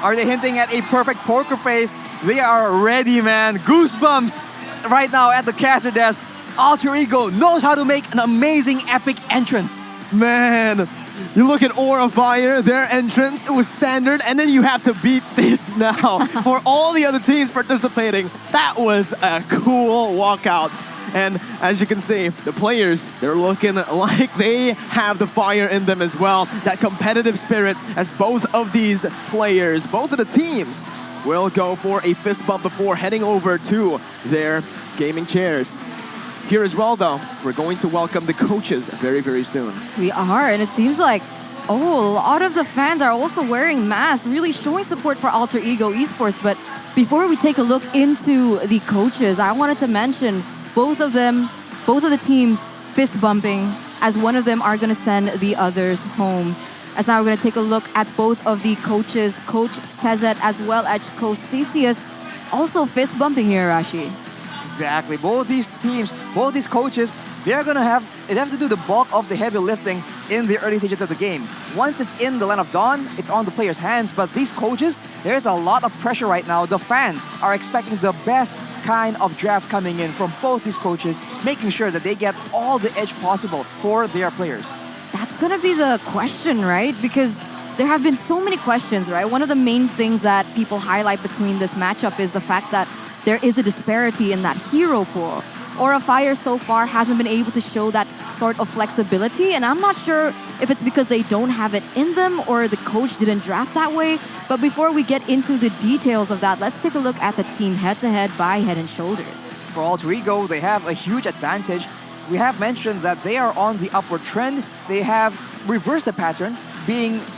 Are they hinting at a perfect poker face? They are ready, man. Goosebumps right now at the caster desk. Alter Ego knows how to make an amazing epic entrance. Man, you look at Aura Fire, their entrance, it was standard, and then you have to beat this now. For all the other teams participating, that was a cool walkout. And as you can see, the players, they're looking like they have the fire in them as well. That competitive spirit, as both of these players, both of the teams, will go for a fist bump before heading over to their gaming chairs. Here as well, though, we're going to welcome the coaches very, very soon. We are, and it seems like, a lot of the fans are also wearing masks, really showing support for Alter Ego Esports. But before we take a look into the coaches, I wanted to mention both of the teams fist bumping, as one of them are going to send the others home. As now we're going to take a look at both of the coaches, Coach Tezet as well as Coach Cesius, also fist bumping here, Rashi. Exactly. Both these teams, both these coaches, they have to do the bulk of the heavy lifting in the early stages of the game. Once it's in the Land of Dawn, it's on the players' hands. But these coaches, there's a lot of pressure right now. The fans are expecting the best kind of draft coming in from both these coaches, making sure that they get all the edge possible for their players. That's going to be the question, right? Because there have been so many questions, right? One of the main things that people highlight between this matchup is the fact that there is a disparity in that hero pool. Aura Fire so far hasn't been able to show that sort of flexibility, and I'm not sure if it's because they don't have it in them or the coach didn't draft that way. But before we get into the details of that, let's take a look at the team head-to-head by Head and Shoulders. For Alter Ego, they have a huge advantage. We have mentioned that they are on the upward trend. They have reversed the pattern,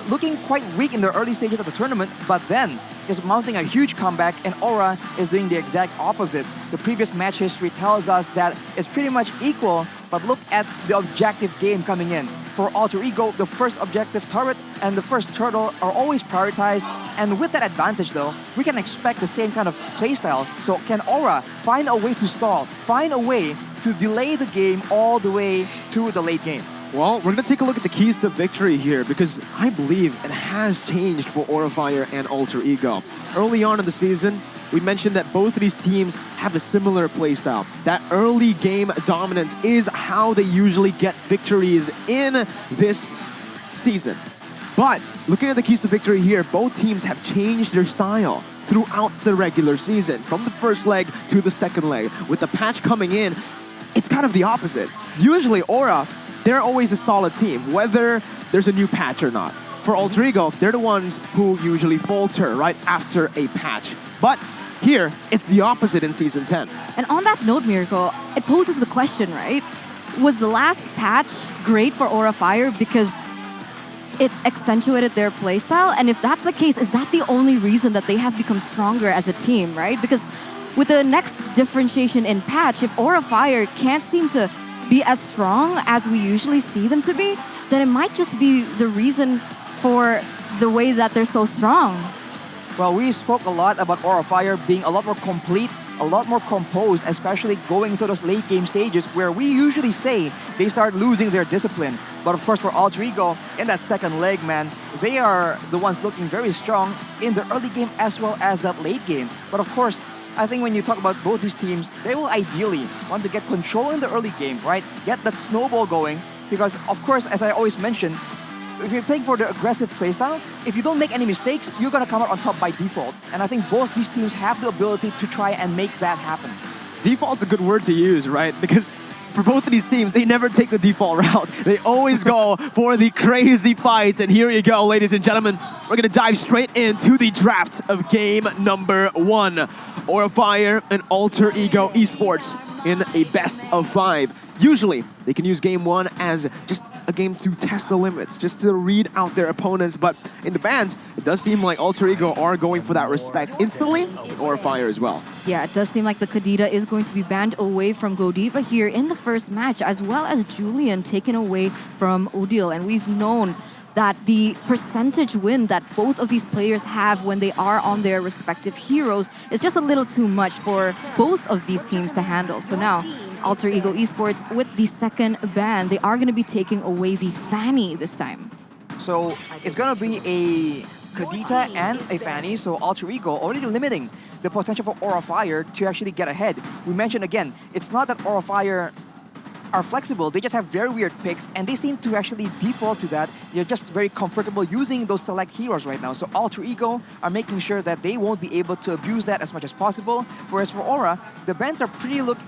looking quite weak in the early stages of the tournament, but then is mounting a huge comeback, and Aura is doing the exact opposite. The previous match history tells us that it's pretty much equal, but look at the objective game coming in. For Alter Ego, the first objective turret and the first turtle are always prioritized, and with that advantage though, we can expect the same kind of playstyle. So can Aura find a way to stall, find a way to delay the game all the way to the late game? Well, we're going to take a look at the keys to victory here, because I believe it has changed for Aura Fire and Alter Ego. Early on in the season, we mentioned that both of these teams have a similar playstyle. That early game dominance is how they usually get victories in this season. But looking at the keys to victory here, both teams have changed their style throughout the regular season, from the first leg to the second leg. With the patch coming in, it's kind of the opposite. Usually Aura, they're always a solid team, whether there's a new patch or not. For Alter Ego, they're the ones who usually falter right after a patch. But here, it's the opposite in Season 10. And on that note, Miracle, it poses the question, right? Was the last patch great for Aura Fire because it accentuated their playstyle? And if that's the case, is that the only reason that they have become stronger as a team, right? Because with the next differentiation in patch, if Aura Fire can't seem to be as strong as we usually see them to be, then it might just be the reason for the way that they're so strong. Well, we spoke a lot about Aura Fire being a lot more complete, a lot more composed, especially going into those late game stages where we usually say they start losing their discipline. But of course for Alter Ego, in that second leg, man, they are the ones looking very strong in the early game as well as that late game. But of course, I think when you talk about both these teams, they will ideally want to get control in the early game, right? Get that snowball going, because of course, as I always mention, if you're playing for the aggressive playstyle, if you don't make any mistakes, you're going to come out on top by default. And I think both these teams have the ability to try and make that happen. Default's a good word to use, right? Because for both of these teams, they never take the default route. They always go for the crazy fights. And here you go, ladies and gentlemen. We're going to dive straight into the draft of game number 1. Aura Fire and Alter Ego Esports in a best of 5. Usually, they can use game 1 as just a game to test the limits, just to read out their opponents. But in the bans, it does seem like Alter Ego are going for that respect instantly, or Fire as well. Yeah, it does seem like the Kadita is going to be banned away from Godiva here in the first match, as well as Julian taken away from Udil. And we've known that the percentage win that both of these players have when they are on their respective heroes is just a little too much for both of these teams to handle. So now, Alter Ego Esports, with the second ban, they are going to be taking away the Fanny this time. So it's going to be a Kadita and a Fanny, so Alter Ego already limiting the potential for Aura Fire to actually get ahead. We mentioned again, it's not that Aura Fire are flexible, they just have very weird picks, and they seem to actually default to that. They're just very comfortable using those select heroes right now. So Alter Ego are making sure that they won't be able to abuse that as much as possible. Whereas for Aura, the bans are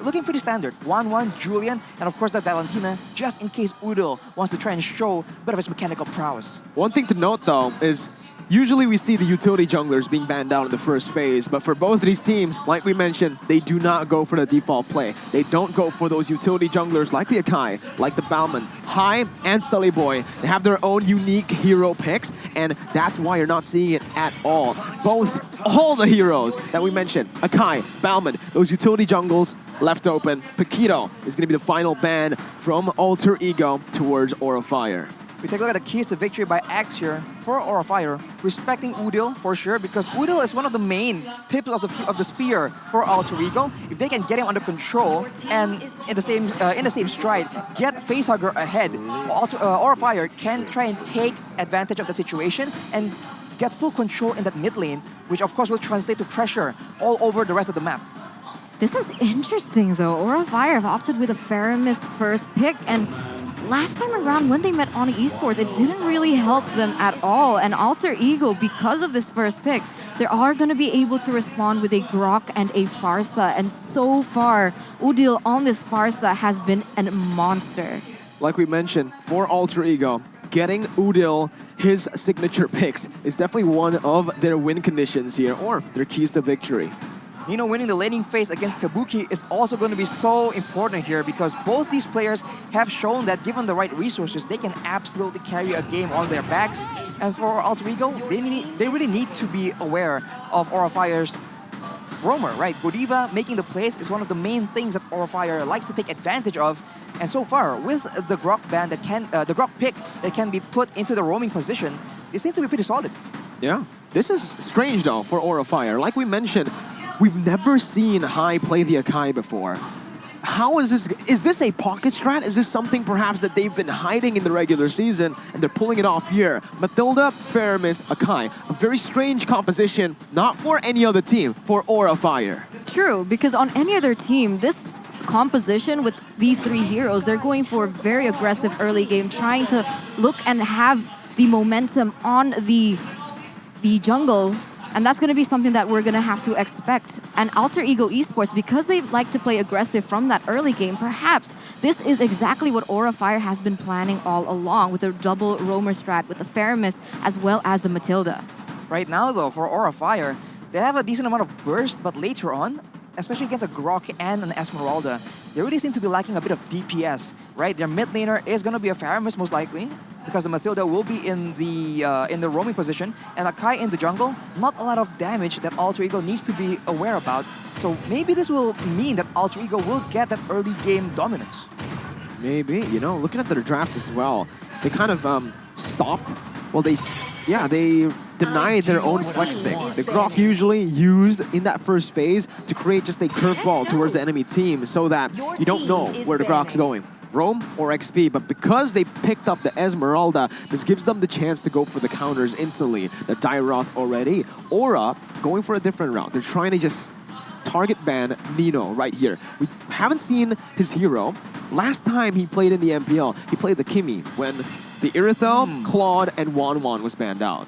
looking pretty standard. 1-1, Julian, and of course that Valentina, just in case Udil wants to try and show a bit of his mechanical prowess. One thing to note though is, usually we see the utility junglers being banned out in the first phase, but for both of these teams, like we mentioned, they do not go for the default play. They don't go for those utility junglers like the Akai, like the Bauman, Hai, and Sully Boy. They have their own unique hero picks, and that's why you're not seeing it at all. All the heroes that we mentioned, Akai, Bauman, those utility jungles left open. Paquito is going to be the final ban from Alter Ego towards Aura Fire. We take a look at the keys to victory by Axe here for Aura Fire, respecting Udil for sure, because Udil is one of the main tips of the spear for Alter Ego. If they can get him under control and in the same stride, get Facehugger ahead, Aura Fire can try and take advantage of the situation and get full control in that mid lane, which of course will translate to pressure all over the rest of the map. This is interesting though. Aura Fire have opted with a Faramis first pick, and last time around when they met on Esports, it didn't really help them at all. And Alter Ego, because of this first pick, they are going to be able to respond with a Grok and a Farsa. And so far, Udil on this Farsa has been a monster. Like we mentioned, for Alter Ego, getting Udil his signature picks is definitely one of their win conditions here, or their keys to victory. You know, winning the laning phase against Kabuki is also going to be so important here, because both these players have shown that given the right resources, they can absolutely carry a game on their backs. And for Alter Ego, they really need to be aware of Aura Fire's roamer, right? Godiva making the plays is one of the main things that Aura Fire likes to take advantage of. And so far, with the Grok ban the Grok pick that can be put into the roaming position, it seems to be pretty solid. Yeah, this is strange though for Aura Fire. Like we mentioned, we've never seen Hai play the Akai before. How is this? Is this a pocket strat? Is this something perhaps that they've been hiding in the regular season and they're pulling it off here? Matilda, Faramis, Akai. A very strange composition, not for any other team, for Aura Fire. True, because on any other team, this composition with these three heroes, they're going for a very aggressive early game, trying to look and have the momentum on the jungle. And that's going to be something that we're going to have to expect. And Alter Ego Esports, because they like to play aggressive from that early game, perhaps this is exactly what Aura Fire has been planning all along, with a double roamer strat, with the Faramis as well as the Matilda. Right now though, for Aura Fire, they have a decent amount of burst, but later on, especially against a Grok and an Esmeralda, they really seem to be lacking a bit of DPS, right? Their mid laner is going to be a Faramis most likely, because the Matilda will be in the roaming position, and Akai in the jungle. Not a lot of damage that Alter Ego needs to be aware about. So maybe this will mean that Alter Ego will get that early game dominance. Maybe, you know, looking at their draft as well, they kind of stopped. Well, they denied their own flex pick. The Grok usually used in that first phase to create just a curveball towards the enemy team, so that you don't know where the Grok's going. Roam or XP, but because they picked up the Esmeralda, this gives them the chance to go for the counters instantly. The Dairoth already. Aura going for a different route. They're trying to just target ban Nino right here. We haven't seen his hero. Last time he played in the MPL, he played the Kimi when the Irithel, Claude, and Wanwan was banned out.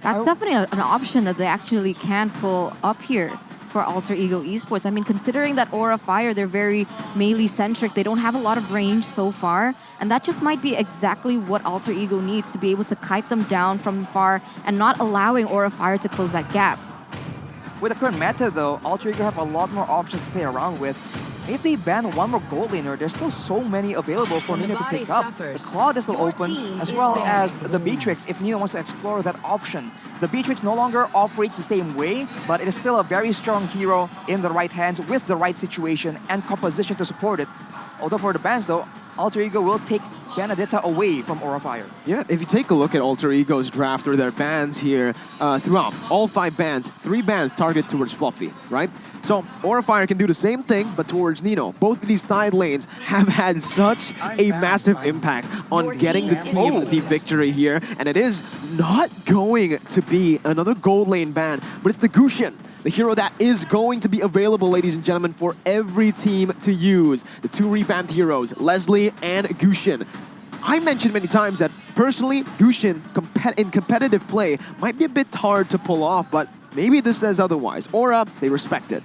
That's definitely an option that they actually can pull up here for Alter Ego Esports. I mean, considering that Aura Fire, they're very melee-centric, they don't have a lot of range so far, and that just might be exactly what Alter Ego needs to be able to kite them down from far and not allowing Aura Fire to close that gap. With the current meta though, Alter Ego have a lot more options to play around with. if they ban one more gold laner, there's still so many available for Nino to pick up. The Claude is still open, as well as the Beatrix if Nino wants to explore that option. The Beatrix no longer operates the same way, but it is still a very strong hero in the right hands with the right situation and composition to support it. Although for the bans though, Alter Ego will take Benedetta away from Aura Fire. Yeah, if you take a look at Alter Ego's draft or their bans here throughout, all 5 bans, 3 bans targeted towards Fluffy, right? So Aura Fire can do the same thing, but towards Nino. Both of these side lanes have had such a massive impact on getting the team the victory here, and it is not going to be another gold lane ban, but it's the Gusion, the hero that is going to be available, ladies and gentlemen, for every team to use. The 2 revamped heroes, Leslie and Gusion. I mentioned many times that personally, Gusion in competitive play might be a bit hard to pull off, but maybe this says otherwise. Aura, they respect it.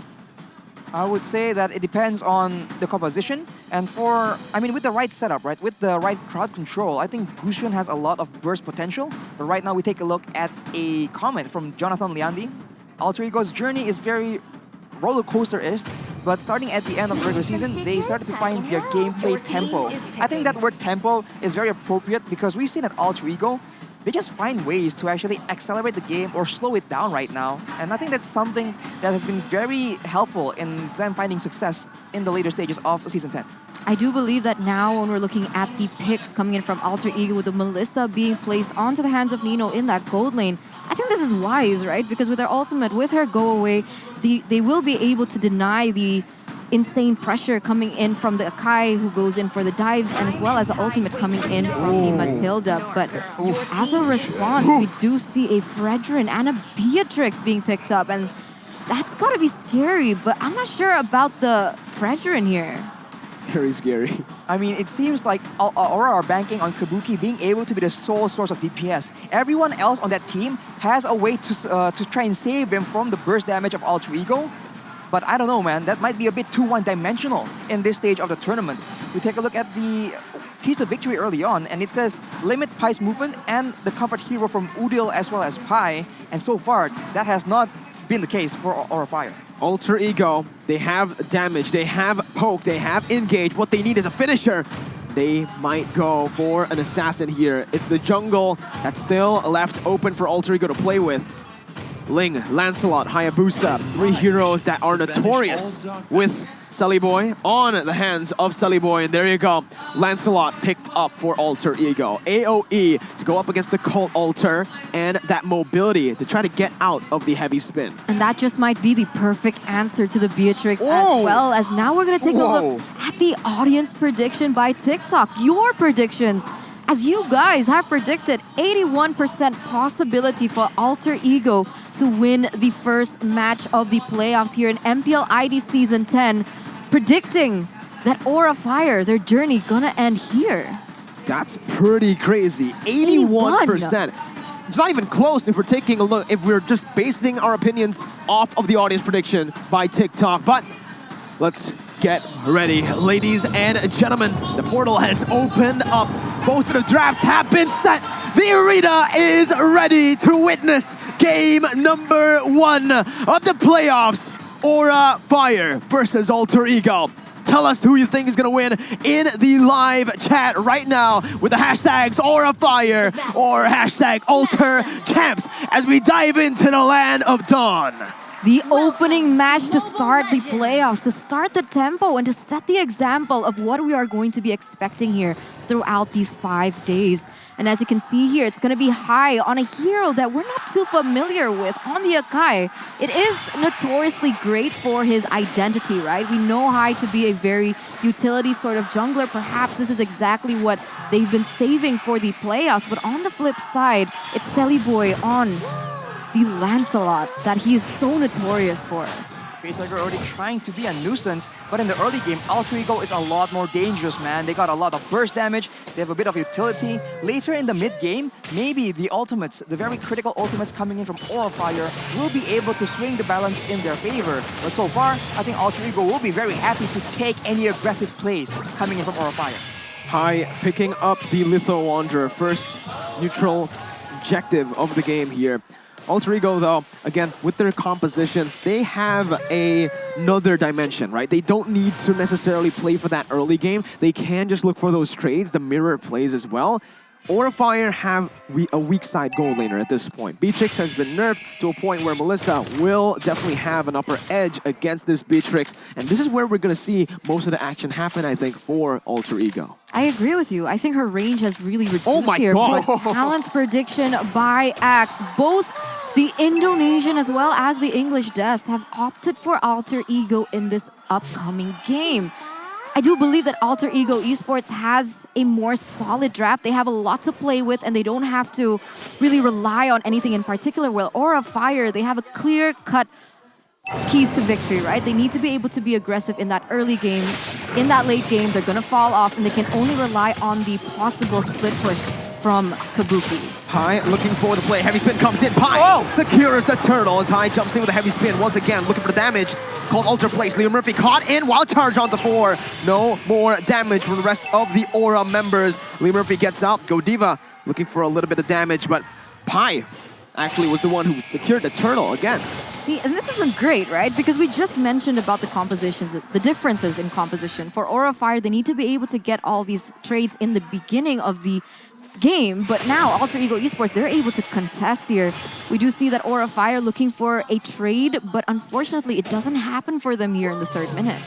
I would say that it depends on the composition, and with the right setup, right, with the right crowd control, I think Gusion has a lot of burst potential. But right now we take a look at a comment from Jonathan Liandi. Alter Ego's journey is very roller coaster-ish, but starting at the end of the regular season, they started to find their gameplay tempo. I think that word tempo is very appropriate because we've seen at Alter Ego, they just find ways to actually accelerate the game or slow it down right now. And I think that's something that has been very helpful in them finding success in the later stages of Season 10. I do believe that now when we're looking at the picks coming in from Alter Ego with the Melissa being placed onto the hands of Nino in that gold lane, I think this is wise, right? Because with their ultimate, with her go away, they will be able to deny the insane pressure coming in from the Akai who goes in for the dives, and as well as the ultimate coming in from the Matilda. But as a response, we do see a Fredrin and a Beatrix being picked up, and that's gotta be scary, but I'm not sure about the Fredrin here. Very scary. I mean, it seems like Aura are banking on Kabuki being able to be the sole source of DPS. Everyone else on that team has a way to try and save them from the burst damage of Alter Ego. But I don't know, man. That might be a bit too one-dimensional in this stage of the tournament. We take a look at the keys of victory early on, and it says limit Pai's movement and the comfort hero from Udil as well as Pai. And so far, that has not been the case for Aura Fire. Alter Ego, they have damage, they have poke, they have engage. What they need is a finisher. They might go for an assassin here. It's the jungle that's still left open for Alter Ego to play with. Ling, Lancelot, Hayabusa, 3 heroes that are notorious with Sully Boy on the hands of Sully Boy. And there you go. Lancelot picked up for Alter Ego. AoE to go up against the Cult Alter and that mobility to try to get out of the heavy spin. And that just might be the perfect answer to the Beatrix, as well as now we're going to take a look at the audience prediction by TikTok. Your predictions. As you guys have predicted, 81% possibility for Alter Ego to win the first match of the playoffs here in MPL ID Season 10, predicting that Aura Fire, their journey gonna end here. That's pretty crazy. 81%. It's not even close if we're taking a look, if we're just basing our opinions off of the audience prediction by TikTok. But let's get ready, ladies and gentlemen. The portal has opened up. Both of the drafts have been set. The arena is ready to witness game number 1 of the playoffs. Aura Fire versus Alter Ego. Tell us who you think is gonna win in the live chat right now with the hashtags Aura Fire or hashtag Alter Champs as we dive into the land of dawn. The opening match to start the playoffs, to start the tempo and to set the example of what we are going to be expecting here throughout these 5 days. And as you can see here, it's going to be high on a hero that we're not too familiar with, on the Akai. It is notoriously great for his identity, right? We know High to be a very utility sort of jungler. Perhaps this is exactly what they've been saving for the playoffs. But on the flip side, it's Telly Boy on the Lancelot that he is so notorious for. Facelager already trying to be a nuisance, but in the early game, Alter Ego is a lot more dangerous, man. They got a lot of burst damage, they have a bit of utility. Later in the mid-game, maybe the ultimates, the very critical ultimates coming in from Aura Fire will be able to swing the balance in their favor. But so far, I think Alter Ego will be very happy to take any aggressive plays coming in from Aura Fire. High picking up the Litho Wanderer, first neutral objective of the game here. Alter Ego, though, again, with their composition, they have another dimension, right? They don't need to necessarily play for that early game. They can just look for those trades, the mirror plays as well. Aura Fire have a weak side gold laner at this point. Beatrix has been nerfed to a point where Melissa will definitely have an upper edge against this Beatrix. And this is where we're going to see most of the action happen, I think, for Alter Ego. I agree with you. I think her range has really reduced God. here. But Talent's prediction by Axe. Both the Indonesian as well as the English Des have opted for Alter Ego in this upcoming game. I do believe that Alter Ego Esports has a more solid draft. They have a lot to play with and they don't have to really rely on anything in particular. Well, Aura Fire, they have a clear-cut keys to victory, right? They need to be able to be aggressive in that early game. In that late game, they're gonna fall off and they can only rely on the possible split push from Kabuki. Pi looking for the play. Heavy spin comes in. Pi secures the turtle as High jumps in with a heavy spin. Once again, looking for the damage. Called Ultra Place. Leo Murphy caught in. Wild charge onto 4. No more damage from the rest of the Aura members. Leo Murphy gets out. Godiva looking for a little bit of damage, but Pi actually was the one who secured the turtle again. See, and this isn't great, right? Because we just mentioned about the compositions, the differences in composition. For Aura Fire, they need to be able to get all these trades in the beginning of the game, but now Alter Ego Esports, they're able to contest here. We do see that Aura Fire looking for a trade, but unfortunately it doesn't happen for them here in the 3rd minute.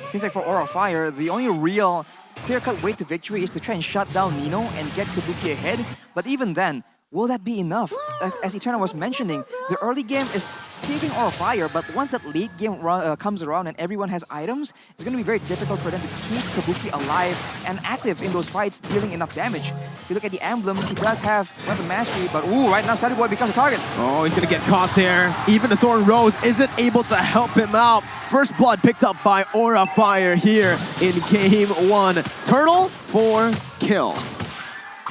Seems like for Aura Fire, the only real clear-cut way to victory is to try and shut down Nino and get Kabuki ahead, but even then, will that be enough? As Eternal was mentioning, the early game is keeping Aura Fire, but once that late game comes around and everyone has items, it's going to be very difficult for them to keep Kabuki alive and active in those fights, dealing enough damage. If you look at the emblems, he does have weapon mastery, but ooh, right now Steady Boy becomes a target. Oh, he's going to get caught there. Even the Thorn Rose isn't able to help him out. First blood picked up by Aura Fire here in Game 1. Turtle for kill.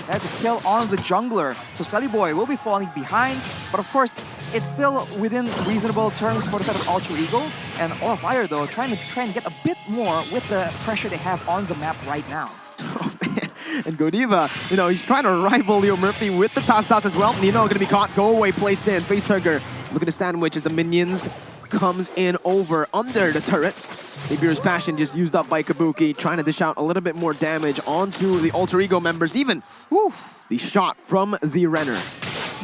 That's a kill on the jungler. So Steady Boy will be falling behind, but of course, it's still within reasonable terms for the side of Alter Ego. And Aura Fire, though, trying to get a bit more with the pressure they have on the map right now. And Godiva, you know, he's trying to rival Leo Murphy with the Toss as well. Nino going to be caught. Go away, placed in. Face Hugger. Look at the sandwich as the minions comes in over under the turret. Ibir's Passion just used up by Kabuki, trying to dish out a little bit more damage onto the Alter Ego members. Even the shot from the Renner.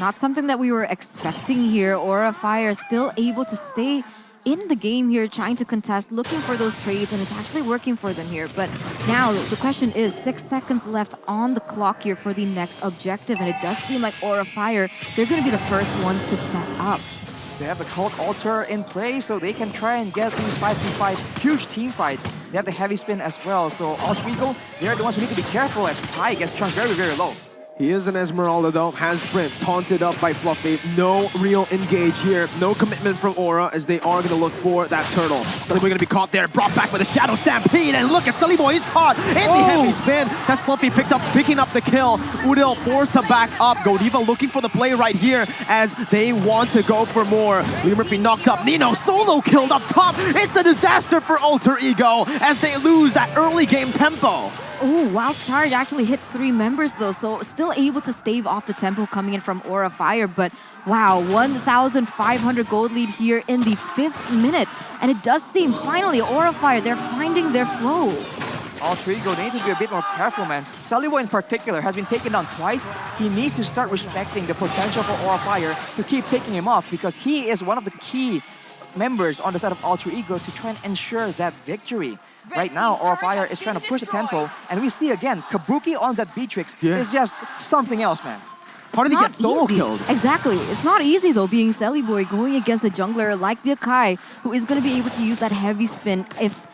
Not something that we were expecting here. Aura Fire still able to stay in the game here, trying to contest, looking for those trades, and it's actually working for them here. But now the question is, 6 seconds left on the clock here for the next objective, and it does seem like Aura Fire, they're going to be the first ones to set up. They have the Cult Altar in play, so they can try and get these 5v5 huge team fights. They have the heavy spin as well, so Alter Ego, they're the ones who need to be careful as Pi gets chunked very, very low. He is an Esmeralda though, has sprint, taunted up by Fluffy. No real engage here, no commitment from Aura as they are going to look for that turtle. Sully Boy going to be caught there, brought back with a Shadow Stampede, and look at Sully Boy, he's caught in the heavy spin. That's Fluffy picking up the kill. Udil forced to back up. Godiva looking for the play right here as they want to go for more. Leo Murphy knocked up. Nino solo killed up top. It's a disaster for Alter Ego as they lose that early game tempo. Ooh, Wild Charge actually hits 3 members though, so still able to stave off the tempo coming in from Aura Fire. But wow, 1,500 gold lead here in the 5th minute. And it does seem, finally, Aura Fire, they're finding their flow. Alter Ego, they need to be a bit more careful, man. Salibo in particular has been taken down twice. He needs to start respecting the potential for Aura Fire to keep taking him off, because he is one of the key members on the side of Alter Ego to try and ensure that victory. Right now, Aura Fire is trying to push the tempo, and we see again, Kabuki on that Beatrix is just something else, man. How did he get solo killed? Exactly. It's not easy though, being Sally Boy going against a jungler like the Akai, who is going to be able to use that heavy spin if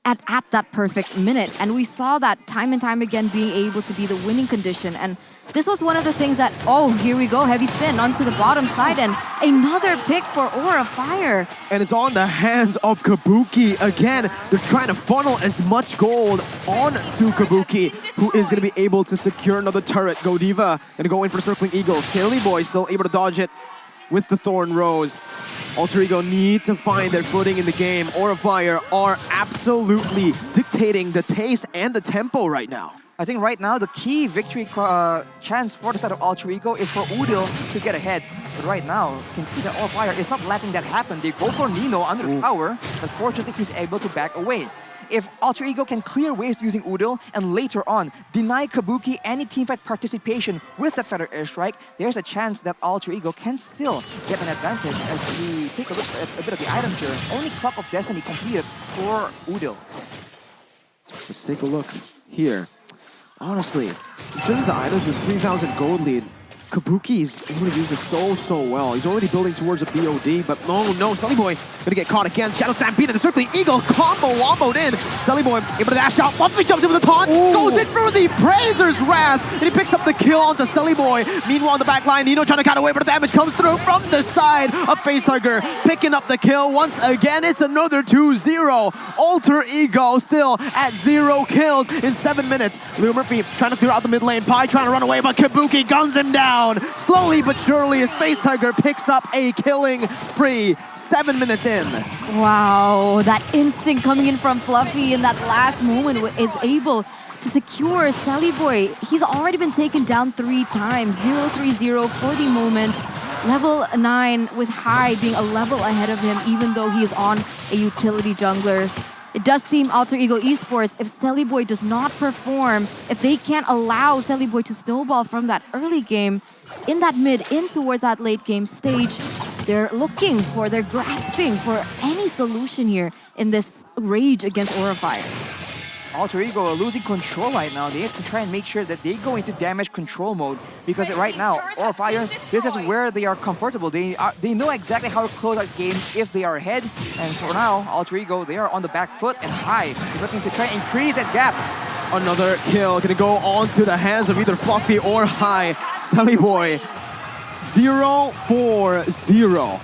at that perfect minute. And we saw that time and time again being able to be the winning condition. And this was one of the things that, oh, here we go, heavy spin onto the bottom side, and another pick for Aura Fire. And it's on the hands of Kabuki again. They're trying to funnel as much gold onto Kabuki, who is going to be able to secure another turret. Godiva going to go in for Circling Eagles. Kelly Boy still able to dodge it with the Thorn Rose. Alter Ego need to find their footing in the game. Aura Fire are absolutely dictating the pace and the tempo right now. I think right now the key victory chance for the side of Alter Ego is for Udil to get ahead. But right now, you can see that Aura Fire is not letting that happen. They go for Nino under the tower, but fortunately he's able to back away. If Alter Ego can clear waves using Udil and later on deny Kabuki any teamfight participation with that Feather Airstrike, there's a chance that Alter Ego can still get an advantage. As we take a look at a bit of the item here, only Clock of Destiny completed for Udil. Let's take a look here. Honestly, in terms of the items with 3,000 gold lead, Kabuki is able to use this so well. He's already building towards a BOD, but no, Sully Boy gonna get caught again. Shadow Stampede and the Circling Eagle combo womboed in. Sully Boy able to dash out. Buffy jumps in with a taunt, goes in for the Brazer's Wrath, and he picks up the kill onto Sully Boy. Meanwhile, on the back line, Nino trying to cut away, but the damage comes through from the side of Facehugger, picking up the kill once again. It's another 2-0. Alter Ego still at 0 kills in 7 minutes. Leo Murphy trying to clear out the mid lane. Pi trying to run away, but Kabuki guns him down. Slowly but surely, as Facehugger picks up a killing spree 7 minutes in. Wow, that instinct coming in from Fluffy in that last moment is able to secure Sally Boy. He's already been taken down 3 times. 0-3-0 for the moment. Level 9 with High being a level ahead of him, even though he is on a utility jungler. It does seem Alter Ego Esports, if Sally Boy does not perform, if they can't allow Sally Boy to snowball from that early game, in that mid, in towards that late game stage, they're grasping for any solution here in this rage against Aura Fire. Alter Ego are losing control right now. They have to try and make sure that they go into damage control mode, because right now, Aura Fire, this is where they are comfortable. They know exactly how to close that game if they are ahead. And for now, Alter Ego, they are on the back foot, and High is looking to try and increase that gap. Another kill gonna go onto the hands of either Fluffy or High. Sally Boy, 0-4-0.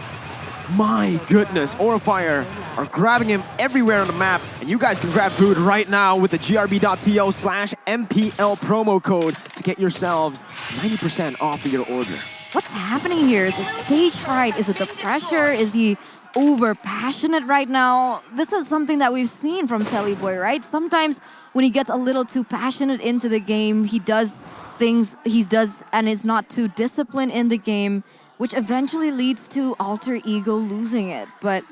My goodness, Aura Fire are grabbing him everywhere on the map, and you guys can grab food right now with the grb.to/MPL promo code to get yourselves 90% off of your order. What's happening here? Is it stage fright? Is it the pressure? Is he over passionate right now? This is something that we've seen from Sally Boy, right? Sometimes when he gets a little too passionate into the game, he does things and is not too disciplined in the game, which eventually leads to Alter Ego losing it. But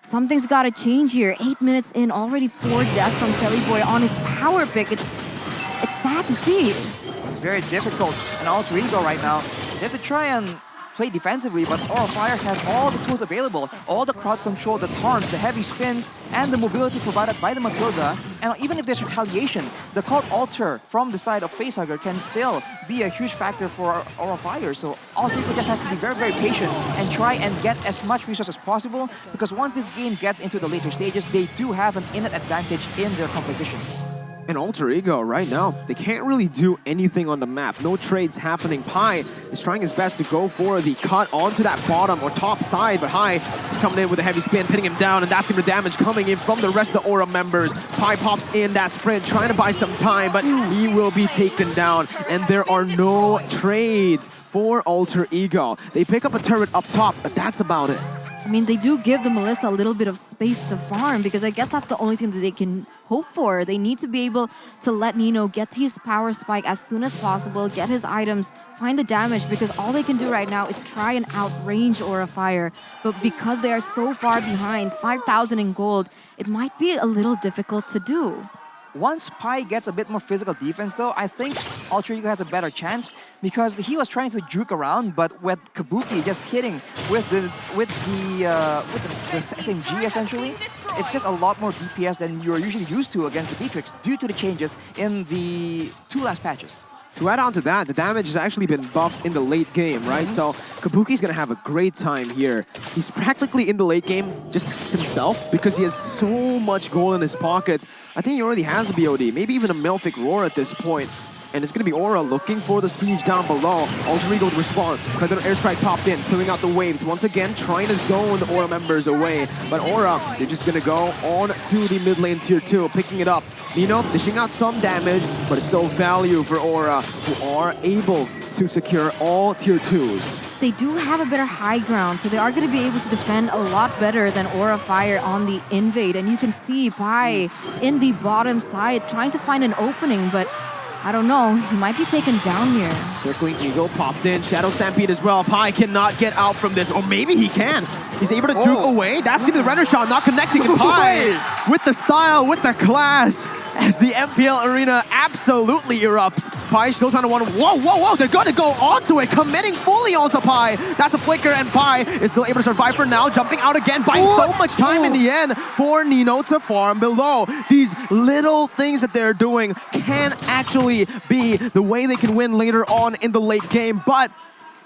something's got to change here. 8 minutes in, already 4 deaths from Sally Boy on his power pick. It's sad to see. It's very difficult. And Alter Ego right now, they have to try and play defensively, but Aura Fire has all the tools available. All the crowd control, the taunts, the heavy spins, and the mobility provided by the Matilda. And even if there's retaliation, the called Alter from the side of Facehugger can still be a huge factor for Aura Fire. So Alter Ego just has to be very patient and try and get as much resources as possible, because once this game gets into the later stages, they do have an innate advantage in their composition. And Alter Ego right now, they can't really do anything on the map. No trades happening. Pi is trying his best to go for the cut onto that bottom or top side, but High is coming in with a heavy spin, pinning him down, and that's going to damage coming in from the rest of the Aura members. Pi pops in that sprint, trying to buy some time, but he will be taken down, and there are no trades for Alter Ego. They pick up a turret up top, but that's about it. I mean, they do give the Melissa a little bit of space to farm, because I guess that's the only thing that they can hope for. They need to be able to let Nino get his power spike as soon as possible, get his items, find the damage, because all they can do right now is try and outrange Aura Fire. But because they are so far behind, 5,000 in gold, it might be a little difficult to do. Once Pi gets a bit more physical defense though, I think Alter Ego has a better chance, because he was trying to juke around, but with Kabuki just hitting with the SMG essentially, it's just a lot more DPS than you're usually used to against the Beatrix due to the changes in the 2 last patches. To add on to that, the damage has actually been buffed in the late game, right? So Kabuki's gonna have a great time here. He's practically in the late game just himself, because he has so much gold in his pockets. I think he already has a BOD, maybe even a Melphic Roar at this point. And it's going to be Aura looking for the siege down below. Alter Ego response. Feather Airstrike popped in, clearing out the waves. Once again, trying to zone the Aura members away. But Aura, they're just going to go on to the mid lane tier 2, picking it up. Nino dishing out some damage, but it's still value for Aura, who are able to secure all tier 2s. They do have a better high ground, so they are going to be able to defend a lot better than Aura Fire on the invade. And you can see Pi in the bottom side trying to find an opening, but I don't know. He might be taken down here. Circling Eagle popped in. Shadow Stampede as well. Pi cannot get out from this. Or maybe he can. He's able to juke away. That's going to be the render shot, not connecting. And Pi with the style, with the class. As the MPL arena absolutely erupts. Pi still trying to whoa, whoa, whoa. They're going to go onto it. Committing fully onto Pi. That's a flicker, and Pi is still able to survive for now. Jumping out again. Buying so much time in the end for Nino to farm below. These little things that they're doing can actually be the way they can win later on in the late game. But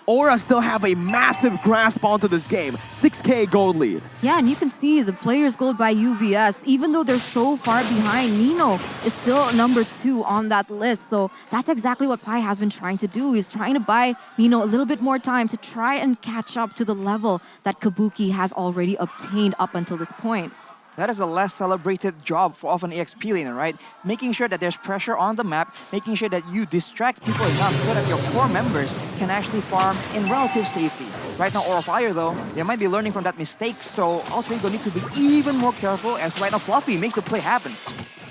Aura still have a massive grasp onto this game. 6K gold lead. Yeah, and you can see the players gold by UBS. Even though they're so far behind, Nino is still number 2 on that list. So that's exactly what Pi has been trying to do. He's trying to buy Nino a little bit more time to try and catch up to the level that Kabuki has already obtained up until this point. That is the less celebrated job of an EXP laner, right? Making sure that there's pressure on the map, making sure that you distract people enough so that your core members can actually farm in relative safety. Right now, Aura Fire, though, they might be learning from that mistake, so Alter Ego need to be even more careful as right now Fluffy makes the play happen.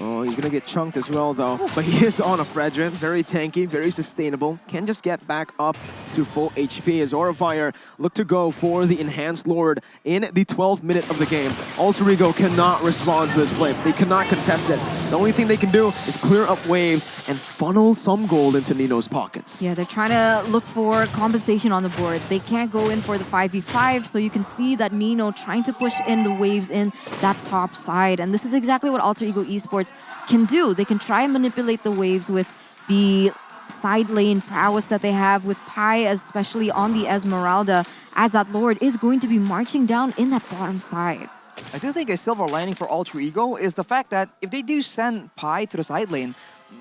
Oh, he's gonna get chunked as well, though. But he is on a Fredrin, very tanky, very sustainable. Can just get back up to full HP as Aura Fire look to go for the Enhanced Lord in the 12th minute of the game. Alter Ego cannot respond to this play. They cannot contest it. The only thing they can do is clear up waves and funnel some gold into Nino's pockets. Yeah, they're trying to look for compensation on the board. They can't go in for the 5v5, so you can see that Nino trying to push in the waves in that top side. And this is exactly what Alter Ego Esports can do. They can try and manipulate the waves with the side lane prowess that they have with Pi, especially on the Esmeralda, as that Lord is going to be marching down in that bottom side. I do think a silver lining for Alter Ego is the fact that if they do send Pi to the side lane,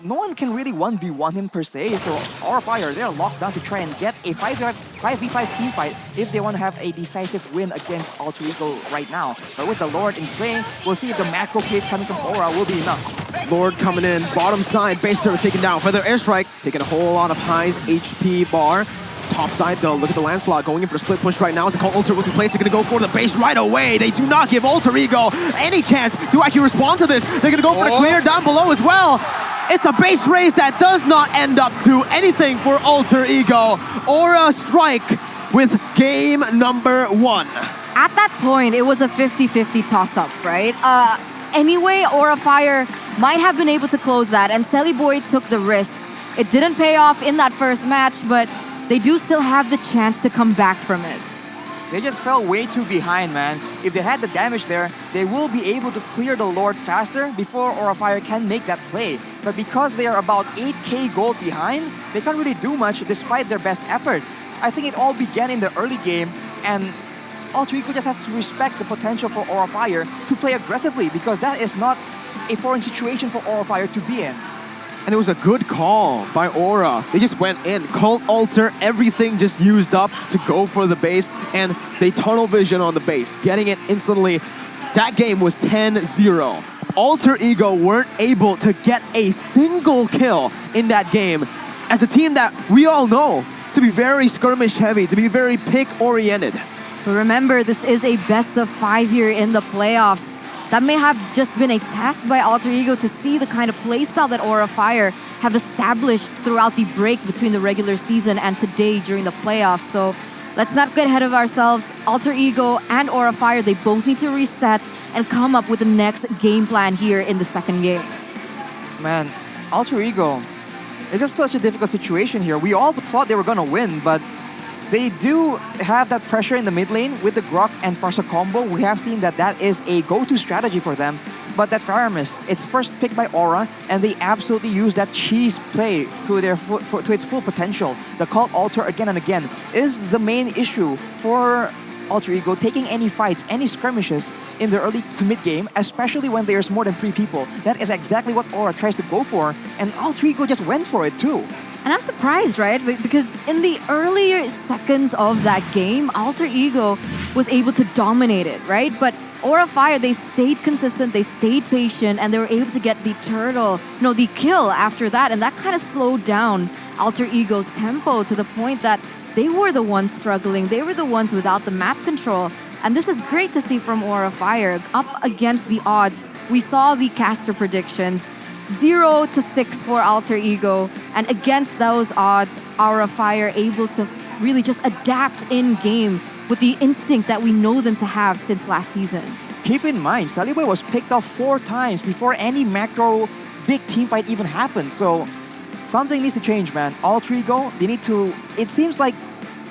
no one can really 1v1 him per se, so Aura Fire, they're locked down to try and get a 5v5 team fight if they want to have a decisive win against Alter Ego right now. But with the Lord in play, we'll see if the macro case coming from Aura will be enough. Lord coming in, bottom side, base turret taken down. Feather Airstrike, taking a whole lot of Pi's HP bar. Top side though, look at the Lancelot going in for a split push right now. As the call Alter will be placed, they're gonna go for the base right away. They do not give Alter Ego any chance to actually respond to this. They're gonna go for the clear down below as well. It's a base raise that does not end up to anything for Alter Ego. Aura Strike with game number 1. At that point, it was a 50-50 toss-up, right? Anyway, Aura Fire might have been able to close that, and Selly Boy took the risk. It didn't pay off in that first match, but they do still have the chance to come back from it. They just fell way too behind, man. If they had the damage there, they will be able to clear the Lord faster before Aura Fire can make that play. But because they are about 8k gold behind, they can't really do much despite their best efforts. I think it all began in the early game, and Alter Ego just has to respect the potential for Aura Fire to play aggressively, because that is not a foreign situation for Aura Fire to be in. And it was a good call by Aura. They just went in, cult alter, everything just used up to go for the base, and they tunnel vision on the base, getting it instantly. That game was 10-0. Alter Ego weren't able to get a single kill in that game as a team that we all know to be very skirmish heavy, to be very pick oriented. But remember, this is a best of 5 year in the playoffs. That may have just been a test by Alter Ego to see the kind of playstyle that Aura Fire have established throughout the break between the regular season and today during the playoffs. So let's not get ahead of ourselves. Alter Ego and Aura Fire, they both need to reset and come up with the next game plan here in the second game. Man, Alter Ego, it's just such a difficult situation here. We all thought they were going to win, but they do have that pressure in the mid lane with the Grok and Farsa combo. We have seen that that is a go-to strategy for them. But that Faramis, it's first picked by Aura, and they absolutely use that cheese play to its full potential. The cult alter again and again is the main issue for Alter Ego taking any fights, any skirmishes in the early to mid game, especially when there's more than 3 people. That is exactly what Aura tries to go for, and Alter Ego just went for it too. And I'm surprised, right? Because in the earlier seconds of that game, Alter Ego was able to dominate it, right? But Aura Fire, they stayed consistent, they stayed patient, and they were able to get the turtle, the kill after that. And that kind of slowed down Alter Ego's tempo to the point that they were the ones struggling. They were the ones without the map control. And this is great to see from Aura Fire. Up against the odds, we saw the caster predictions. 0-6 for Alter Ego. And against those odds, Aura Fire able to really just adapt in game with the instinct that we know them to have since last season. Keep in mind, Saliboy was picked off 4 times before any macro big team fight even happened. So something needs to change, man. Alter Ego, they need to, it seems like,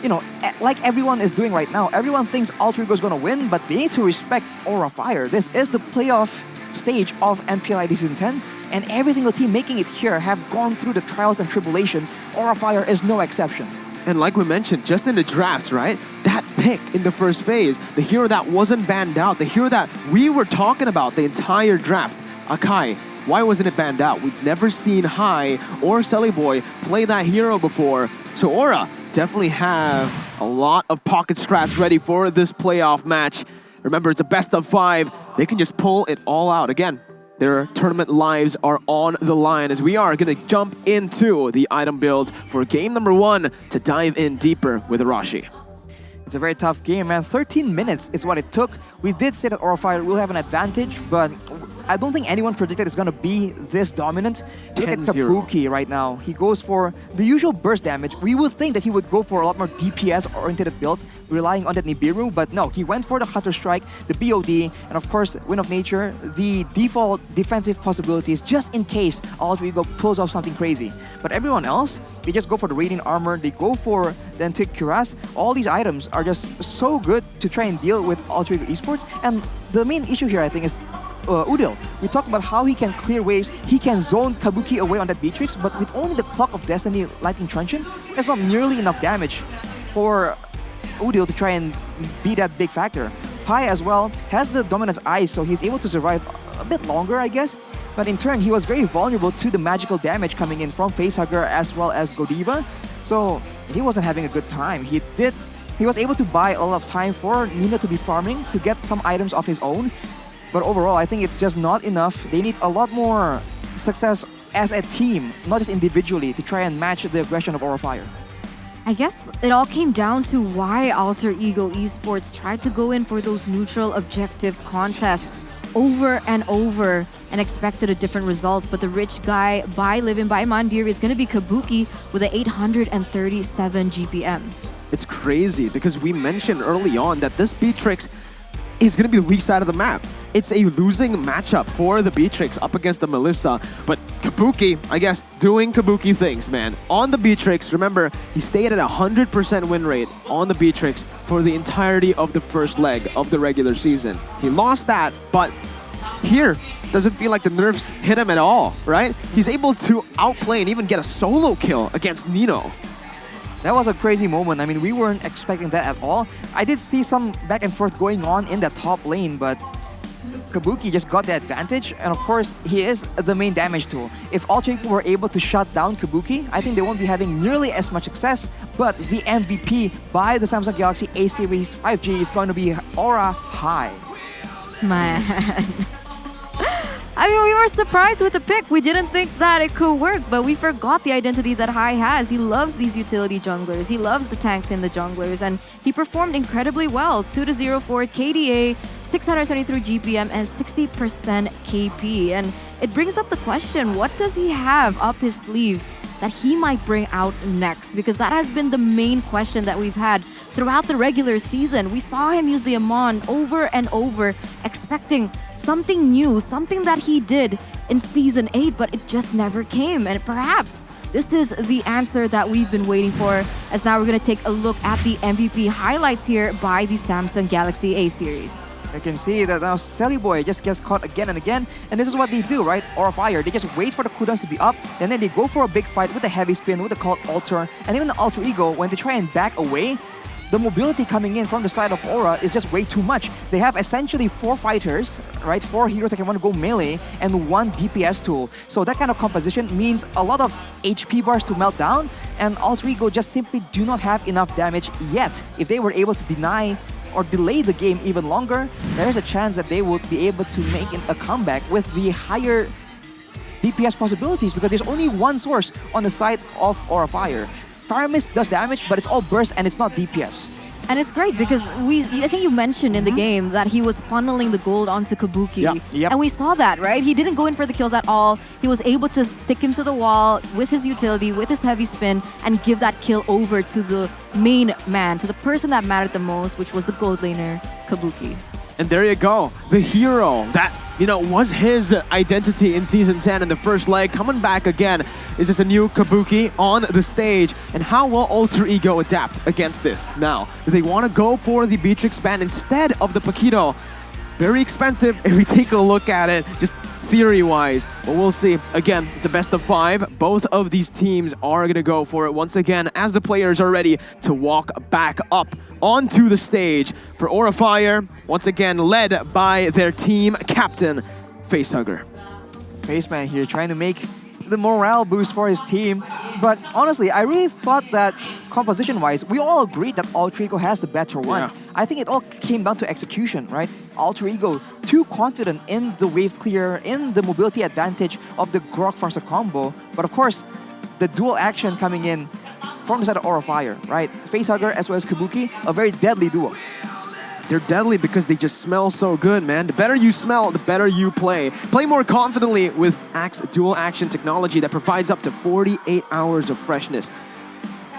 you know, like everyone is doing right now, everyone thinks Alter Ego is going to win, but they need to respect Aura Fire. This is the playoff stage of MPL ID Season 10, and every single team making it here have gone through the trials and tribulations. Aura Fire is no exception. And like we mentioned, just in the drafts, right? That pick in the first phase, the hero that wasn't banned out, the hero that we were talking about the entire draft, Akai. Why wasn't it banned out? We've never seen Hai or Saliboy play that hero before. So Aura definitely have a lot of pocket strats ready for this playoff match. Remember, it's a best of 5. They can just pull it all out. Again, their tournament lives are on the line as we are going to jump into the item builds for game number 1 to dive in deeper with Arashi. It's a very tough game, man. 13 minutes is what it took. We did say that Aura Fire will have an advantage, but I don't think anyone predicted it's going to be this dominant. Look at Kabuki right now. He goes for the usual burst damage. We would think that he would go for a lot more DPS-oriented build, relying on that Nibiru, but no, he went for the Cutter Strike, the BOD, and of course, Wind of Nature, the default defensive possibilities, just in case Alter Ego pulls off something crazy. But everyone else, they just go for the Radiant Armor, they go for the Antique Cuirass. All these items are just so good to try and deal with Alter Ego Esports, and the main issue here, I think, is Udil. We talked about how he can clear waves, he can zone Kabuki away on that Beatrix, but with only the Clock of Destiny Lightning Truncheon, that's not nearly enough damage for Udil to try and be that big factor. Pai as well has the Dominance Eyes, so he's able to survive a bit longer, I guess. But in turn, he was very vulnerable to the magical damage coming in from Facehugger as well as Godiva. So he wasn't having a good time. He was able to buy a lot of time for Nina to be farming, to get some items of his own. But overall, I think it's just not enough. They need a lot more success as a team, not just individually, to try and match the aggression of Aura Fire. I guess it all came down to why Alter Ego Esports tried to go in for those neutral objective contests over and over and expected a different result. But the rich guy by Living by Mandir is going to be Kabuki with an 837 GPM. It's crazy because we mentioned early on that this Beatrix is going to be the weak side of the map. It's a losing matchup for the Beatrix up against the Melissa, but Kabuki, I guess, doing Kabuki things, man. On the Beatrix, remember, he stayed at 100% win rate on the Beatrix for the entirety of the first leg of the regular season. He lost that, but here, doesn't feel like the nerfs hit him at all, right? He's able to outplay and even get a solo kill against Nino. That was a crazy moment. I mean, we weren't expecting that at all. I did see some back and forth going on in that top lane, but Kabuki just got the advantage, and of course, he is the main damage tool. If Alter Ego were able to shut down Kabuki, I think they won't be having nearly as much success, but the MVP by the Samsung Galaxy A Series 5G is going to be Aura Hai. Man. I mean, we were surprised with the pick. We didn't think that it could work, but we forgot the identity that Hai has. He loves these utility junglers. He loves the tanks in the junglers, and he performed incredibly well. 2-0 for KDA, 623 GPM, and 60% KP. And it brings up the question, what does he have up his sleeve that he might bring out next? Because that has been the main question that we've had throughout the regular season. We saw him use the Amon over and over, expecting something new, something that he did in Season 8, but it just never came. And perhaps this is the answer that we've been waiting for, as now we're going to take a look at the MVP highlights here by the Samsung Galaxy A Series. You can see that now Saliboy just gets caught again and again, and this is what they do, right? Aura Fire, they just wait for the cooldowns to be up, and then they go for a big fight with the heavy spin, with the called alter, and even the Alter Ego. When they try and back away, the mobility coming in from the side of Aura is just way too much. They have essentially 4 fighters, right? 4 heroes that can want to go melee, and 1 DPS tool. So that kind of composition means a lot of HP bars to melt down, and Alter Ego just simply do not have enough damage yet. If they were able to deny or delay the game even longer, there's a chance that they would be able to make a comeback with the higher DPS possibilities, because there's only one source on the side of Aura Fire. Fire Mist does damage, but it's all burst and it's not DPS. And it's great because I think you mentioned in the game that he was funneling the gold onto Kabuki. Yep. And we saw that, right? He didn't go in for the kills at all. He was able to stick him to the wall with his utility, with his heavy spin, and give that kill over to the main man, to the person that mattered the most, which was the gold laner, Kabuki. And there you go, the hero that, was his identity in Season 10 in the first leg, coming back again. Is this a new Kabuki on the stage? And how will Alter Ego adapt against this now? Do they want to go for the Beatrix ban instead of the Paquito? Very expensive if we take a look at it, just theory-wise. But we'll see. Again, it's a best of 5. Both of these teams are going to go for it once again as the players are ready to walk back up onto the stage for Aura Fire, once again led by their team captain, Facehugger. Faceman here trying to make the morale boost for his team. But honestly, I really thought that composition-wise, we all agreed that Alter Ego has the better one. Yeah. I think it all came down to execution, right? Alter Ego too confident in the wave clear, in the mobility advantage of the Grok Farsa combo. But of course, the dual action coming in from the side of Aura Fire, right? Facehugger as well as Kabuki, a very deadly duo. They're deadly because they just smell so good, man. The better you smell, the better you play. Play more confidently with Axe dual action technology that provides up to 48 hours of freshness.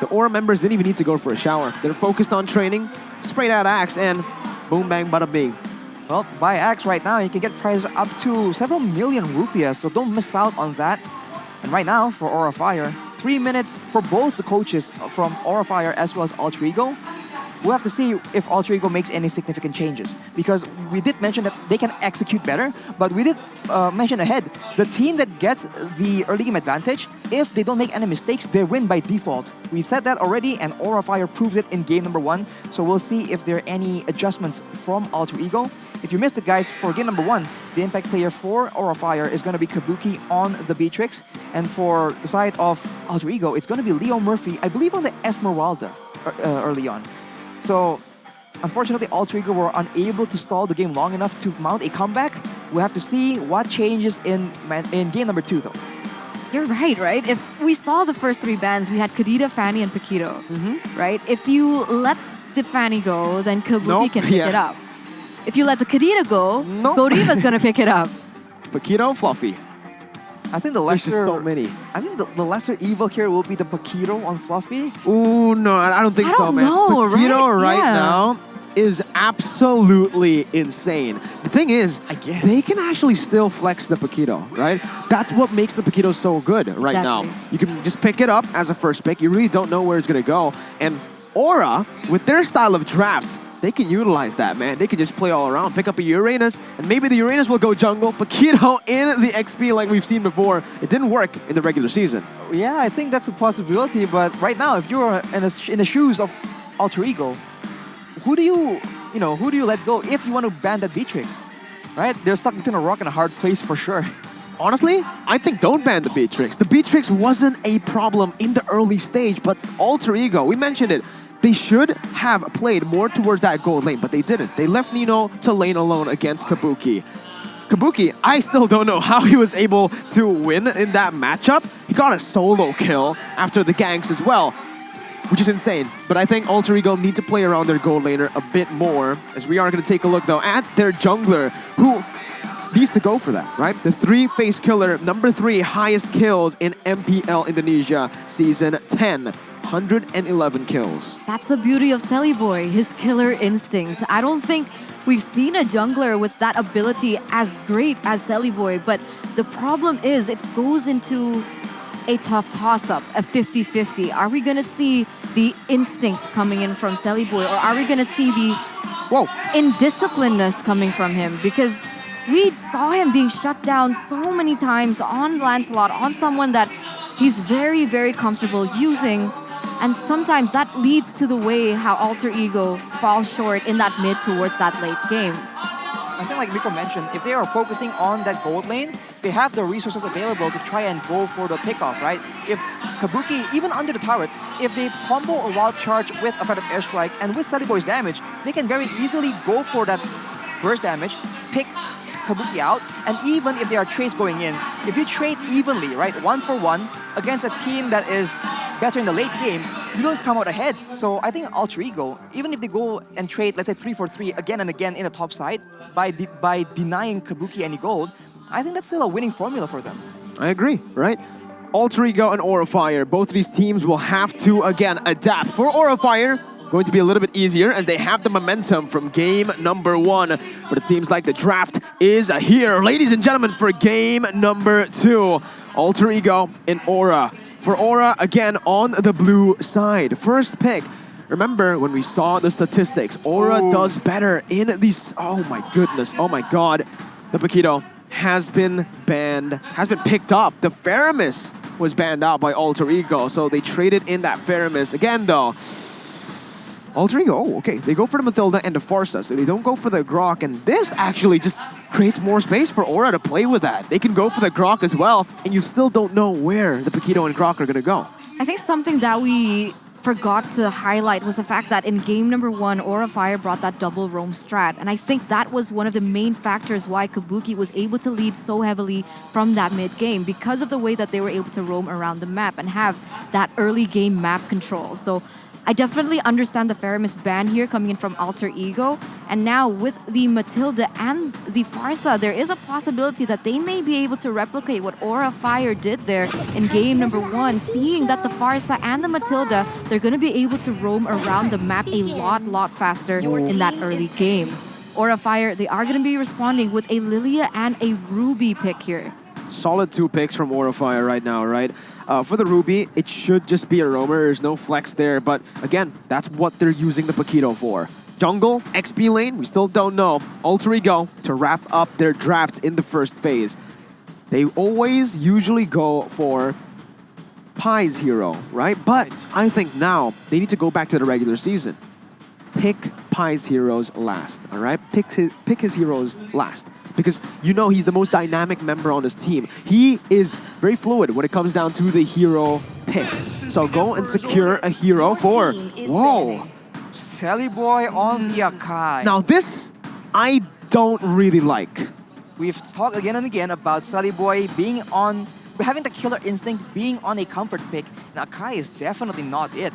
The Aura members didn't even need to go for a shower. They're focused on training, sprayed out Axe, and boom, bang, bada bing. Well, buy Axe right now, you can get prizes up to several million rupiahs, so don't miss out on that. And right now, for Aura Fire, 3 minutes for both the coaches from Aura Fire as well as Alter Ego. We'll have to see if Alter Ego makes any significant changes, because we did mention that they can execute better, but we did mention ahead, the team that gets the early game advantage, if they don't make any mistakes, they win by default. We said that already, and Aura Fire proved it in game number 1, so we'll see if there are any adjustments from Alter Ego. If you missed it, guys, for game number 1, the impact player for Aura Fire is going to be Kabuki on the Beatrix, and for the side of Alter Ego, it's going to be Leo Murphy, I believe on the Esmeralda early on. So, unfortunately, Alter Ego were unable to stall the game long enough to mount a comeback. We'll have to see what changes in game number 2, though. You're right? If we saw the first 3 bans, we had Kadita, Fanny, and Paquito, right? If you let the Fanny go, then Kabuki can pick it up. If you let the Kadita go, Godiva's gonna pick it up. Paquito, Fluffy. I think the lesser, There's just so many. I think the lesser evil here will be the Paquito on Fluffy. Ooh, no, I don't think so, man. Paquito right now is absolutely insane. The thing is, they can actually still flex the Paquito, right? That's what makes the Paquito so good right now. You can just pick it up as a first pick. You really don't know where it's going to go. And Aura, with their style of drafts, they can utilize that, man. They can just play all around, pick up a Uranus, and maybe the Uranus will go jungle. Paquito in the XP like we've seen before. It didn't work in the regular season. Yeah, I think that's a possibility, but right now, if you're in the shoes of Alter Ego, who do you let go if you want to ban that Beatrix? Right? They're stuck between a rock and a hard place for sure. Honestly, I think don't ban the Beatrix. The Beatrix wasn't a problem in the early stage, but Alter Ego, we mentioned it, they should have played more towards that gold lane, but they didn't. They left Nino to lane alone against Kabuki. Kabuki, I still don't know how he was able to win in that matchup. He got a solo kill after the ganks as well, which is insane. But I think Alter Ego need to play around their gold laner a bit more, as we are going to take a look, though, at their jungler, who needs to go for that, right? The 3-face killer, number 3 highest kills in MPL Indonesia Season 10. 111 kills. That's the beauty of Selly Boy, his killer instinct. I don't think we've seen a jungler with that ability as great as Selly Boy, but the problem is it goes into a tough toss-up, a 50-50. Are we gonna see the instinct coming in from Selly Boy, or are we gonna see the indisciplinedness coming from him? Because we saw him being shut down so many times on Lancelot, on someone that he's very, very comfortable using. And sometimes that leads to the way how Alter Ego falls short in that mid towards that late game. I think like Rico mentioned, if they are focusing on that gold lane, they have the resources available to try and go for the pickoff, right? If Kabuki, even under the turret, if they combo a wild charge with effective airstrike and with Selly Boy's damage, they can very easily go for that burst damage, pick Kabuki out, and even if there are trades going in, if you trade evenly, right, 1 for 1 against a team that is better in the late game, you don't come out ahead. So I think Alter Ego, even if they go and trade, let's say 3-4-3 again and again in the top side by denying Kabuki any gold, I think that's still a winning formula for them. I agree, right? Alter Ego and Aura Fire, both of these teams will have to, again, adapt. For Aura Fire, going to be a little bit easier as they have the momentum from game number 1. But it seems like the draft is here. Ladies and gentlemen, for game number 2, Alter Ego and Aura. For Aura, again, on the blue side. First pick. Remember when we saw the statistics, Aura does better in these... Oh my goodness, oh my god. The Paquito has been banned, has been picked up. The Faramis was banned out by Alter Ego, so they traded in that Faramis. Again though, Alter Ego, oh, okay, they go for the Matilda and the Farsa, so they don't go for the Grok, and this actually just creates more space for Aura to play with that. They can go for the Grok as well, and you still don't know where the Paquito and Grok are gonna go. I think something that we forgot to highlight was the fact that in game number 1, Aura Fire brought that double roam strat. And I think that was one of the main factors why Kabuki was able to lead so heavily from that mid game, because of the way that they were able to roam around the map and have that early game map control. So I definitely understand the Faramis ban here coming in from Alter Ego. And now with the Matilda and the Farsa, there is a possibility that they may be able to replicate what Aura Fire did there in game number 1, seeing that the Farsa and the Matilda, they're going to be able to roam around the map a lot faster in that early game. Aura Fire, they are going to be responding with a Lilia and a Ruby pick here. Solid 2 picks from Aura Fire right now, right? For the Ruby, it should just be a roamer. There's no flex there, but again, that's what they're using the Paquito for. Jungle, XP lane, we still don't know. Alter Ego to wrap up their draft in the first phase. They always usually go for Pai's hero, right? But I think now they need to go back to the regular season. Pick Pai's heroes last, all right? Pick his heroes last. Because you know he's the most dynamic member on this team. He is very fluid when it comes down to the hero picks. So go and secure a hero for... Whoa! Sally Boy on the Akai. Now this, I don't really like. We've talked again and again about Sally Boy being on... having the killer instinct, being on a comfort pick. Now Akai is definitely not it.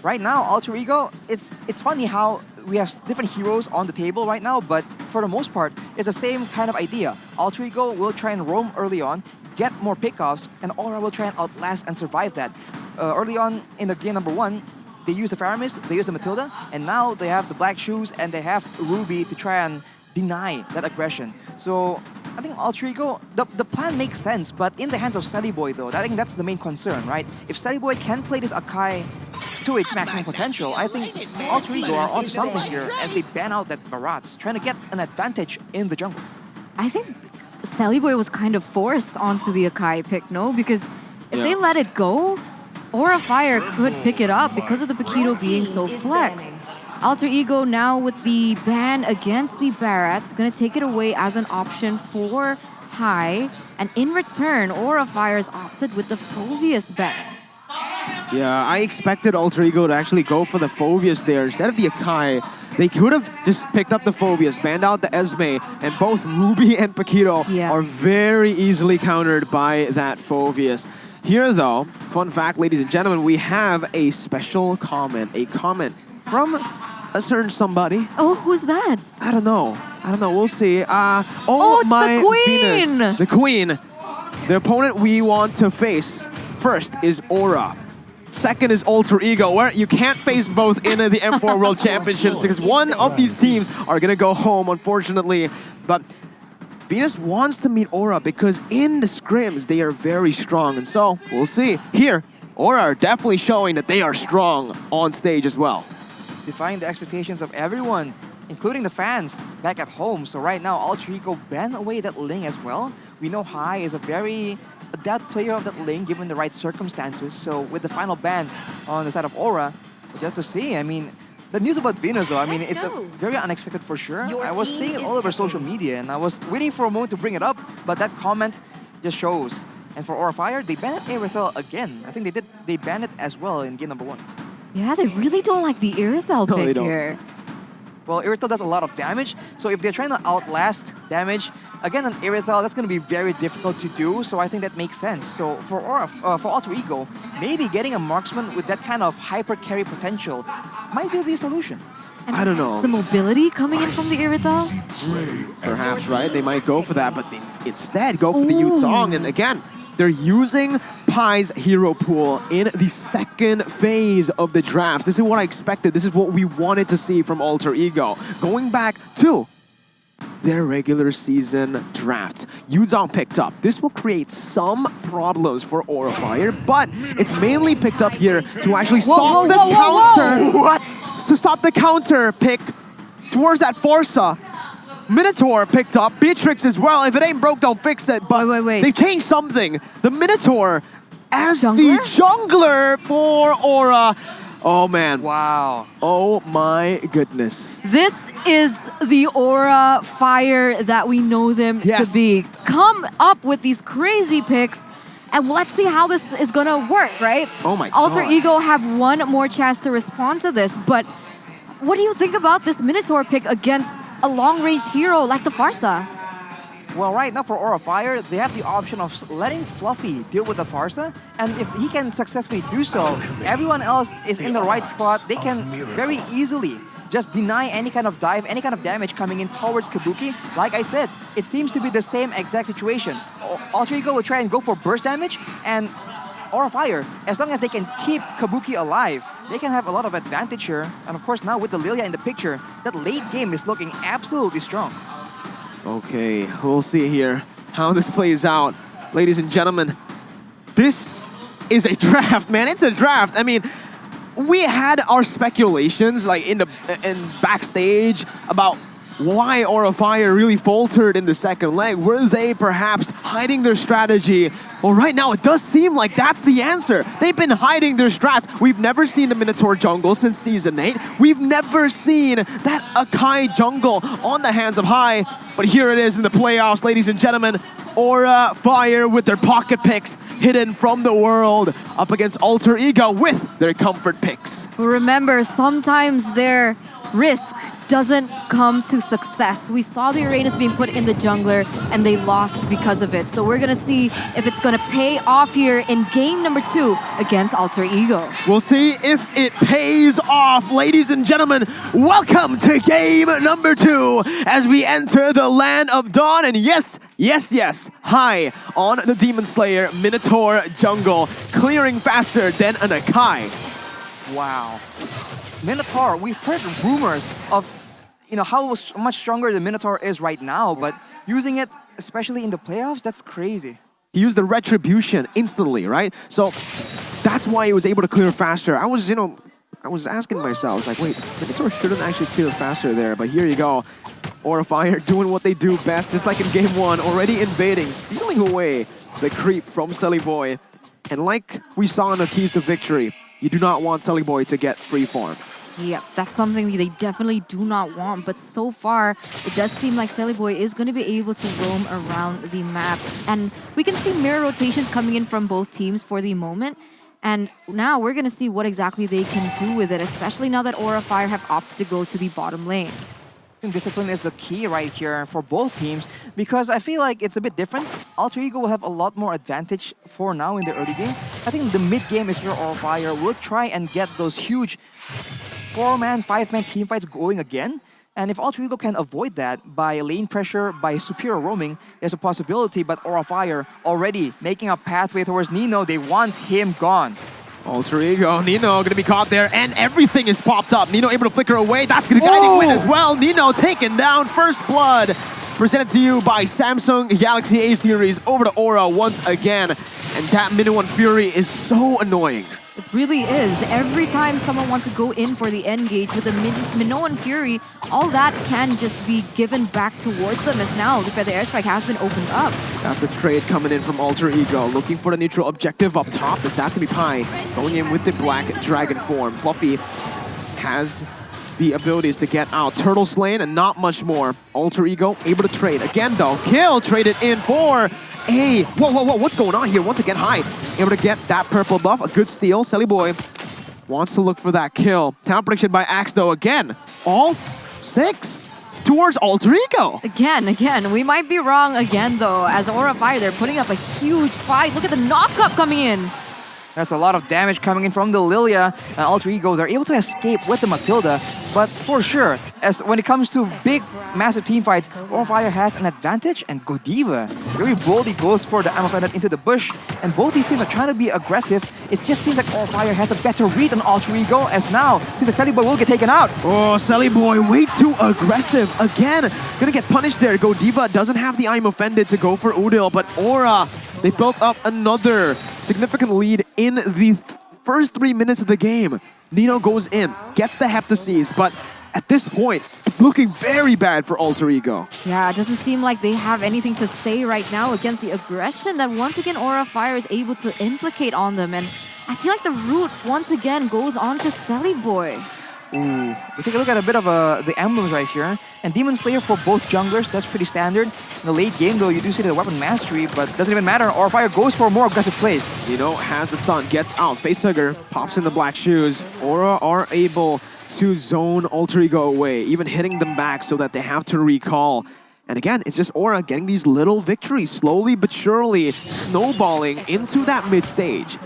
Right now, Alter Ego, it's funny how we have different heroes on the table right now, but for the most part, it's the same kind of idea. Alter Ego will try and roam early on, get more pickoffs, and Aura will try and outlast and survive that. Early on in the game number 1, they use the Faramis, they use the Matilda, and now they have the Black Shoes and they have Ruby to try and deny that aggression. So I think Alter Ego, the plan makes sense, but in the hands of Sally Boy though, I think that's the main concern, right? If Sally Boy can play this Akai to its maximum potential, I think Alter Ego are onto something here as they ban out that Barats, trying to get an advantage in the jungle. I think Sally Boy was kind of forced onto the Akai pick, no? Because if they let it go, Aura Fire could pick it up because of the Paquito being so flex. Alter Ego now with the ban against the Barats, gonna take it away as an option for High. And in return, Aura Fire's opted with the Phoveus ban. Yeah, I expected Alter Ego to actually go for the Phoveus there instead of the Akai. They could have just picked up the Phoveus, banned out the Esme, and both Ruby and Paquito are very easily countered by that Phoveus. Here though, fun fact, ladies and gentlemen, we have a special comment, from a certain somebody. Oh, who's that? I don't know, we'll see. Oh, it's my the Queen! Venus. The Queen. The opponent we want to face first is Aura. Second is Alter Ego, where you can't face both in the M4 World Championships because one of these teams are going to go home, unfortunately. But Venus wants to meet Aura because in the scrims, they are very strong. And so, we'll see. Here, Aura are definitely showing that they are strong on stage as well. Defying the expectations of everyone, including the fans back at home. So right now, Alter Ego ban away that Ling as well. We know High is a very adept player of that lane given the right circumstances. So with the final ban on the side of Aura, we'll have to see. I mean, the news about Venus though, I mean, it's very unexpected for sure. I was seeing it all over social media and I was waiting for a moment to bring it up, but that comment just shows. And for Aura Fire, they banned Aerithel again. I think they banned it as well in game number 1. Yeah, they really don't like the Aerithel pick here. Well, Aerithel does a lot of damage, so if they're trying to outlast damage. Again, an Irithel, that's going to be very difficult to do, so I think that makes sense. So for Alter Ego, maybe getting a marksman with that kind of hyper carry potential might be the solution. And I don't know. The mobility coming in from the Irithel? Perhaps, right? They might go for that, but they instead go for the Yuzong. And again, they're using Pai's hero pool in the second phase of the drafts. This is what I expected. This is what we wanted to see from Alter Ego. Going back to their regular season drafts. Yuzong picked up. This will create some problems for Aura Fire, but it's mainly picked up here to actually stop the counter. What? To stop the counter pick towards that Forza. Minotaur picked up, Beatrix as well. If it ain't broke, don't fix it. But wait. They've changed something. The Minotaur as the jungler for Aura. Oh man. Wow. Oh my goodness. This is the Aura Fire that we know them to be. Come up with these crazy picks, and let's see how this is gonna work, right? Oh my Alter God. Ego have one more chance to respond to this, but what do you think about this Minotaur pick against a long-range hero like the Farsa? Well, right now for Aura Fire, they have the option of letting Fluffy deal with the Farsa, and if he can successfully do so, everyone else is in the right spot. They can very easily just deny any kind of dive, any kind of damage coming in towards Kabuki. Like I said, it seems to be the same exact situation. Alter Ego will try and go for burst damage, and Aura Fire, as long as they can keep Kabuki alive, they can have a lot of advantage here. And of course now with the Lilia in the picture, that late game is looking absolutely strong. Okay, we'll see here how this plays out. Ladies and gentlemen, this is a draft, man. It's a draft. I mean, we had our speculations like in backstage about why Aura Fire really faltered in the second leg. Were they perhaps hiding their strategy? Well, right now it does seem like that's the answer. They've been hiding their strats. We've never seen the Minotaur jungle since Season 8. We've never seen that Akai jungle on the hands of Hai. But here it is in the playoffs, ladies and gentlemen. Aura Fire with their pocket picks hidden from the world up against Alter Ego with their comfort picks. Remember, sometimes their risk doesn't come to success. We saw the Uranus being put in the jungler and they lost because of it. So we're gonna see if it's gonna pay off here in game number 2 against Alter Ego. We'll see if it pays off. Ladies and gentlemen, welcome to game number 2 as we enter the land of dawn. And yes, Hai on the Demon Slayer Minotaur jungle, clearing faster than an Akai. Wow. Minotaur, we've heard rumors of how much stronger the Minotaur is right now, but using it, especially in the playoffs, that's crazy. He used the Retribution instantly, right? So that's why he was able to clear faster. I was asking myself, I was like, wait, Minotaur shouldn't actually clear faster there, but here you go. Aura Fire doing what they do best, just like in game 1, already invading, stealing away the creep from Sully Boy. And like we saw in the keys to victory, you do not want Sully Boy to get free farm. Yep, that's something they definitely do not want. But so far, it does seem like Sully Boy is going to be able to roam around the map. And we can see mirror rotations coming in from both teams for the moment. And now we're going to see what exactly they can do with it, especially now that Aura Fire have opted to go to the bottom lane. Discipline is the key right here for both teams because I feel like it's a bit different. Alter Ego will have a lot more advantage for now in the early game. I think the mid game is where Aura Fire will try and get those huge 4-man, 5-man teamfights going again. And if Alter Ego can avoid that by lane pressure, by superior roaming, there's a possibility. But Aura Fire already making a pathway towards Nino. They want him gone. Alter Ego, Nino gonna be caught there, and everything is popped up. Nino able to flicker away. That's the guiding win as well. Nino taken down, first blood. Presented to you by Samsung Galaxy A series over to Aura once again. And that Minoan Fury is so annoying. It really is. Every time someone wants to go in for the engage with the Minoan Fury, all that can just be given back towards them as now the Feather Airstrike has been opened up. That's the trade coming in from Alter Ego, looking for the neutral objective up top, as that's gonna be Pai going in with the Black Dragon form. Fluffy has the abilities to get out. Turtle slain and not much more. Alter Ego able to trade. Again though, kill traded in for a... Whoa, what's going on here? Once again, Hai able to get that purple buff. A good steal. Sully Boy wants to look for that kill. Town prediction by Axe though again. All 6 towards Alter Ego. Again, we might be wrong again though. As Aura Fire, they're putting up a huge fight. Look at the knock-up coming in. That's a lot of damage coming in from the Lilia. And Alter Ego, they're able to escape with the Matilda. But for sure, as when it comes to big, massive team fights, Aura Fire has an advantage. And Godiva very boldly goes for the Ammo Pendant into the bush. And both these teams are trying to be aggressive. It just seems like Aura Fire has a better read on Alter Ego. As now, since the Sally Boy will get taken out. Oh, Sally Boy, way too aggressive. Again, gonna get punished there. Godiva doesn't have the I'm Offended to go for Udil. But Aura, they built up another significant lead in the first 3 minutes of the game. Nino goes in, gets the Heptases, but at this point, it's looking very bad for Alter Ego. Yeah, it doesn't seem like they have anything to say right now against the aggression that once again Aura Fire is able to implicate on them. And I feel like the root once again goes on to Sally Boy. Ooh, we take a look at a bit of the emblems right here. And Demon Slayer for both junglers, that's pretty standard. In the late game though, you do see the weapon mastery, but doesn't even matter. Aura Fire goes for more aggressive plays. Nino has the stun, gets out, facehugger, pops in the black shoes. Aura are able to zone Alter Ego away, even hitting them back so that they have to recall. And again, it's just Aura getting these little victories, slowly but surely snowballing into that mid stage.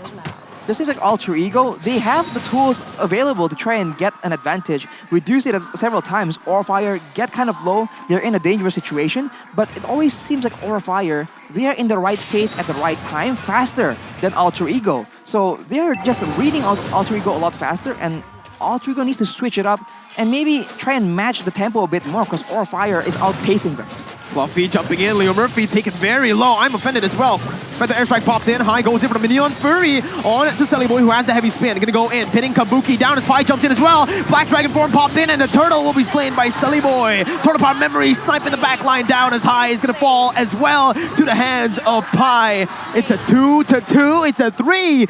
It seems like Alter Ego, they have the tools available to try and get an advantage. We do see that several times. Aura Fire get kind of low, they're in a dangerous situation, but it always seems like Aura Fire, they are in the right place at the right time, faster than Alter Ego. So they're just reading Alter Ego a lot faster, and Alter Ego needs to switch it up and maybe try and match the tempo a bit more because Aura Fire is outpacing them. Fluffy jumping in, Leo Murphy taken very low. I'm Offended as well. But the airstrike popped in, high goes in for the Minion. Furry on to Sally Boy who has the heavy spin. Gonna go in, pinning Kabuki down as Pi jumps in as well. Black Dragon form popped in and the turtle will be slain by Sally Boy. Tornapart Memory sniping the back line down as high is gonna fall as well to the hands of Pi. It's a 2-2, it's a 3-2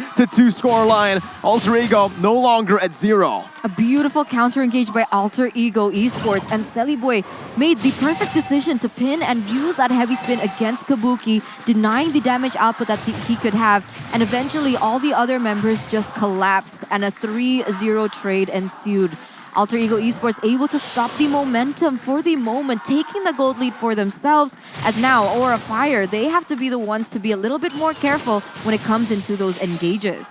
scoreline. Alter Ego no longer at 0. A beautiful counter engage by Alter Ego Esports, and Sally Boy made the perfect decision to pin and use that heavy spin against Kabuki, denying the damage output that he could have, and eventually all the other members just collapsed and a 3-0 trade ensued. Alter Ego Esports able to stop the momentum for the moment, taking the gold lead for themselves, as now Aura Fire, they have to be the ones to be a little bit more careful when it comes into those engages.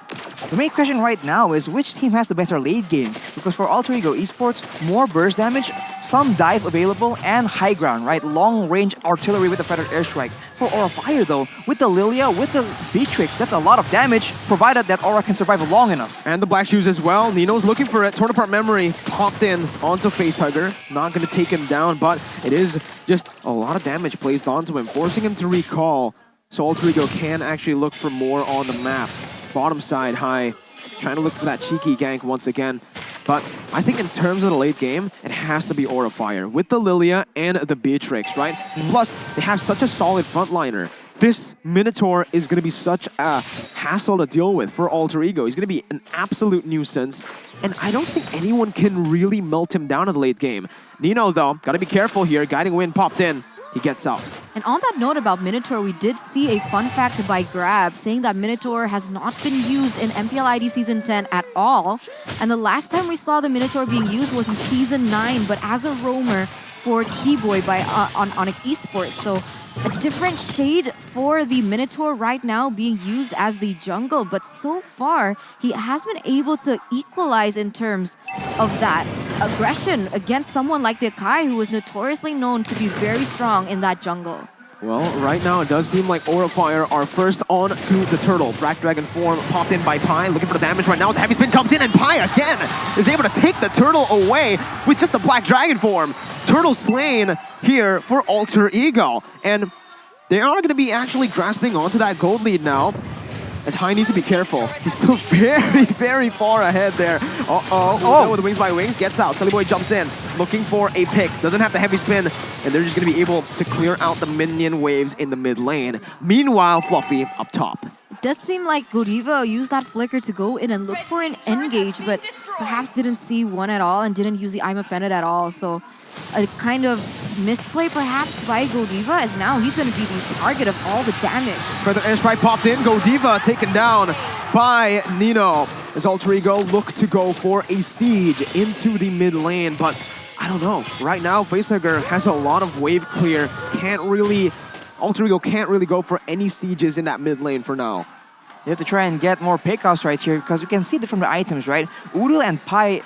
The main question right now is which team has the better late game? Because for Alter Ego Esports, more burst damage, some dive available, and high ground, right? Long-range artillery with the Feathered Airstrike. For Aura Fire though, with the Lilia, with the Beatrix, that's a lot of damage, provided that Aura can survive long enough. And the black shoes as well. Nino's looking for it. Torn apart memory popped in onto Facehugger. Not going to take him down, but it is just a lot of damage placed onto him, forcing him to recall. So Alter Ego can actually look for more on the map. Bottom side high, trying to look for that cheeky gank once again. But I think in terms of the late game, it has to be Aura Fire with the Lilia and the Beatrix, right? Plus, they have such a solid frontliner. This Minotaur is going to be such a hassle to deal with for Alter Ego. He's going to be an absolute nuisance. And I don't think anyone can really melt him down in the late game. Nino, though, got to be careful here. Guiding Wind popped in. He gets out. And on that note about Minotaur, we did see a fun fact by Grab saying that Minotaur has not been used in MPL ID Season 10 at all. And the last time we saw the Minotaur being used was in Season 9, but as a roamer for T-Boy by Onyx Esports. So a different shade for the Minotaur right now being used as the jungle. But so far, he has been able to equalize in terms of that aggression against someone like the Akai, who is notoriously known to be very strong in that jungle. Well, right now it does seem like Aura Fire are first on to the turtle. Black Dragon form popped in by Pi, looking for the damage right now. The heavy spin comes in and Pi again is able to take the turtle away with just the Black Dragon form. Turtle slain here for Alter Ego. And they are going to be actually grasping onto that gold lead now. As High needs to be careful. He's still very, very far ahead there. Oh, with the wings by wings, gets out. Sally Boy jumps in, looking for a pick. Doesn't have the heavy spin, and they're just going to be able to clear out the minion waves in the mid lane. Meanwhile, Fluffy up top. It does seem like Godiva used that flicker to go in and look for an engage, but perhaps didn't see one at all and didn't use the I'm Offended at all. So a kind of misplay perhaps by Godiva, as now he's going to be the target of all the damage. Further airstrike popped in. Godiva taken down by Nino. As Alter Ego look to go for a siege into the mid lane, but I don't know. Right now, Facehugger has a lot of wave clear. Alter Ego can't really go for any sieges in that mid lane for now. You have to try and get more pickoffs right here because you can see it from the items, right? Udil and Pai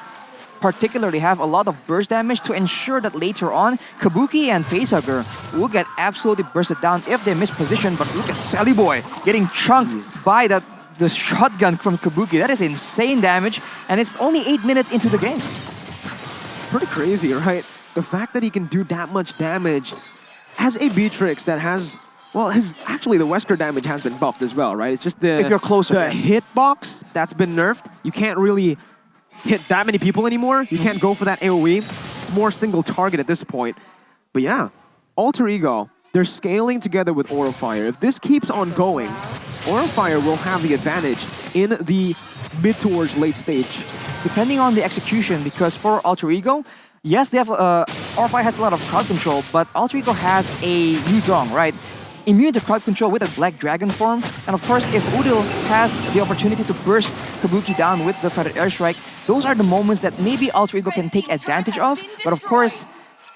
particularly have a lot of burst damage to ensure that later on, Kabuki and Facehugger will get absolutely bursted down if they miss position. But look at Sally Boy getting chunked by the shotgun from Kabuki. That is insane damage, and it's only 8 minutes into the game. It's pretty crazy, right? The fact that he can do that much damage as a Beatrix that has, well, actually the Wesker damage has been buffed as well, right? It's just if you're closer, the hitbox that's been nerfed. You can't really hit that many people anymore. You can't go for that AoE. It's more single target at this point. But yeah, Alter Ego, they're scaling together with Aura Fire. If this keeps on going, Aura Fire will have the advantage in the mid towards late stage. Depending on the execution, because for Alter Ego, yes, they have Aura Fire has a lot of crowd control, but Alter Ego has a Yuzong, right? Immune to crowd control with a Black Dragon form. And of course, if Udil has the opportunity to burst Kabuki down with the Feathered Airstrike, those are the moments that maybe Alter Ego can take advantage of. But of course,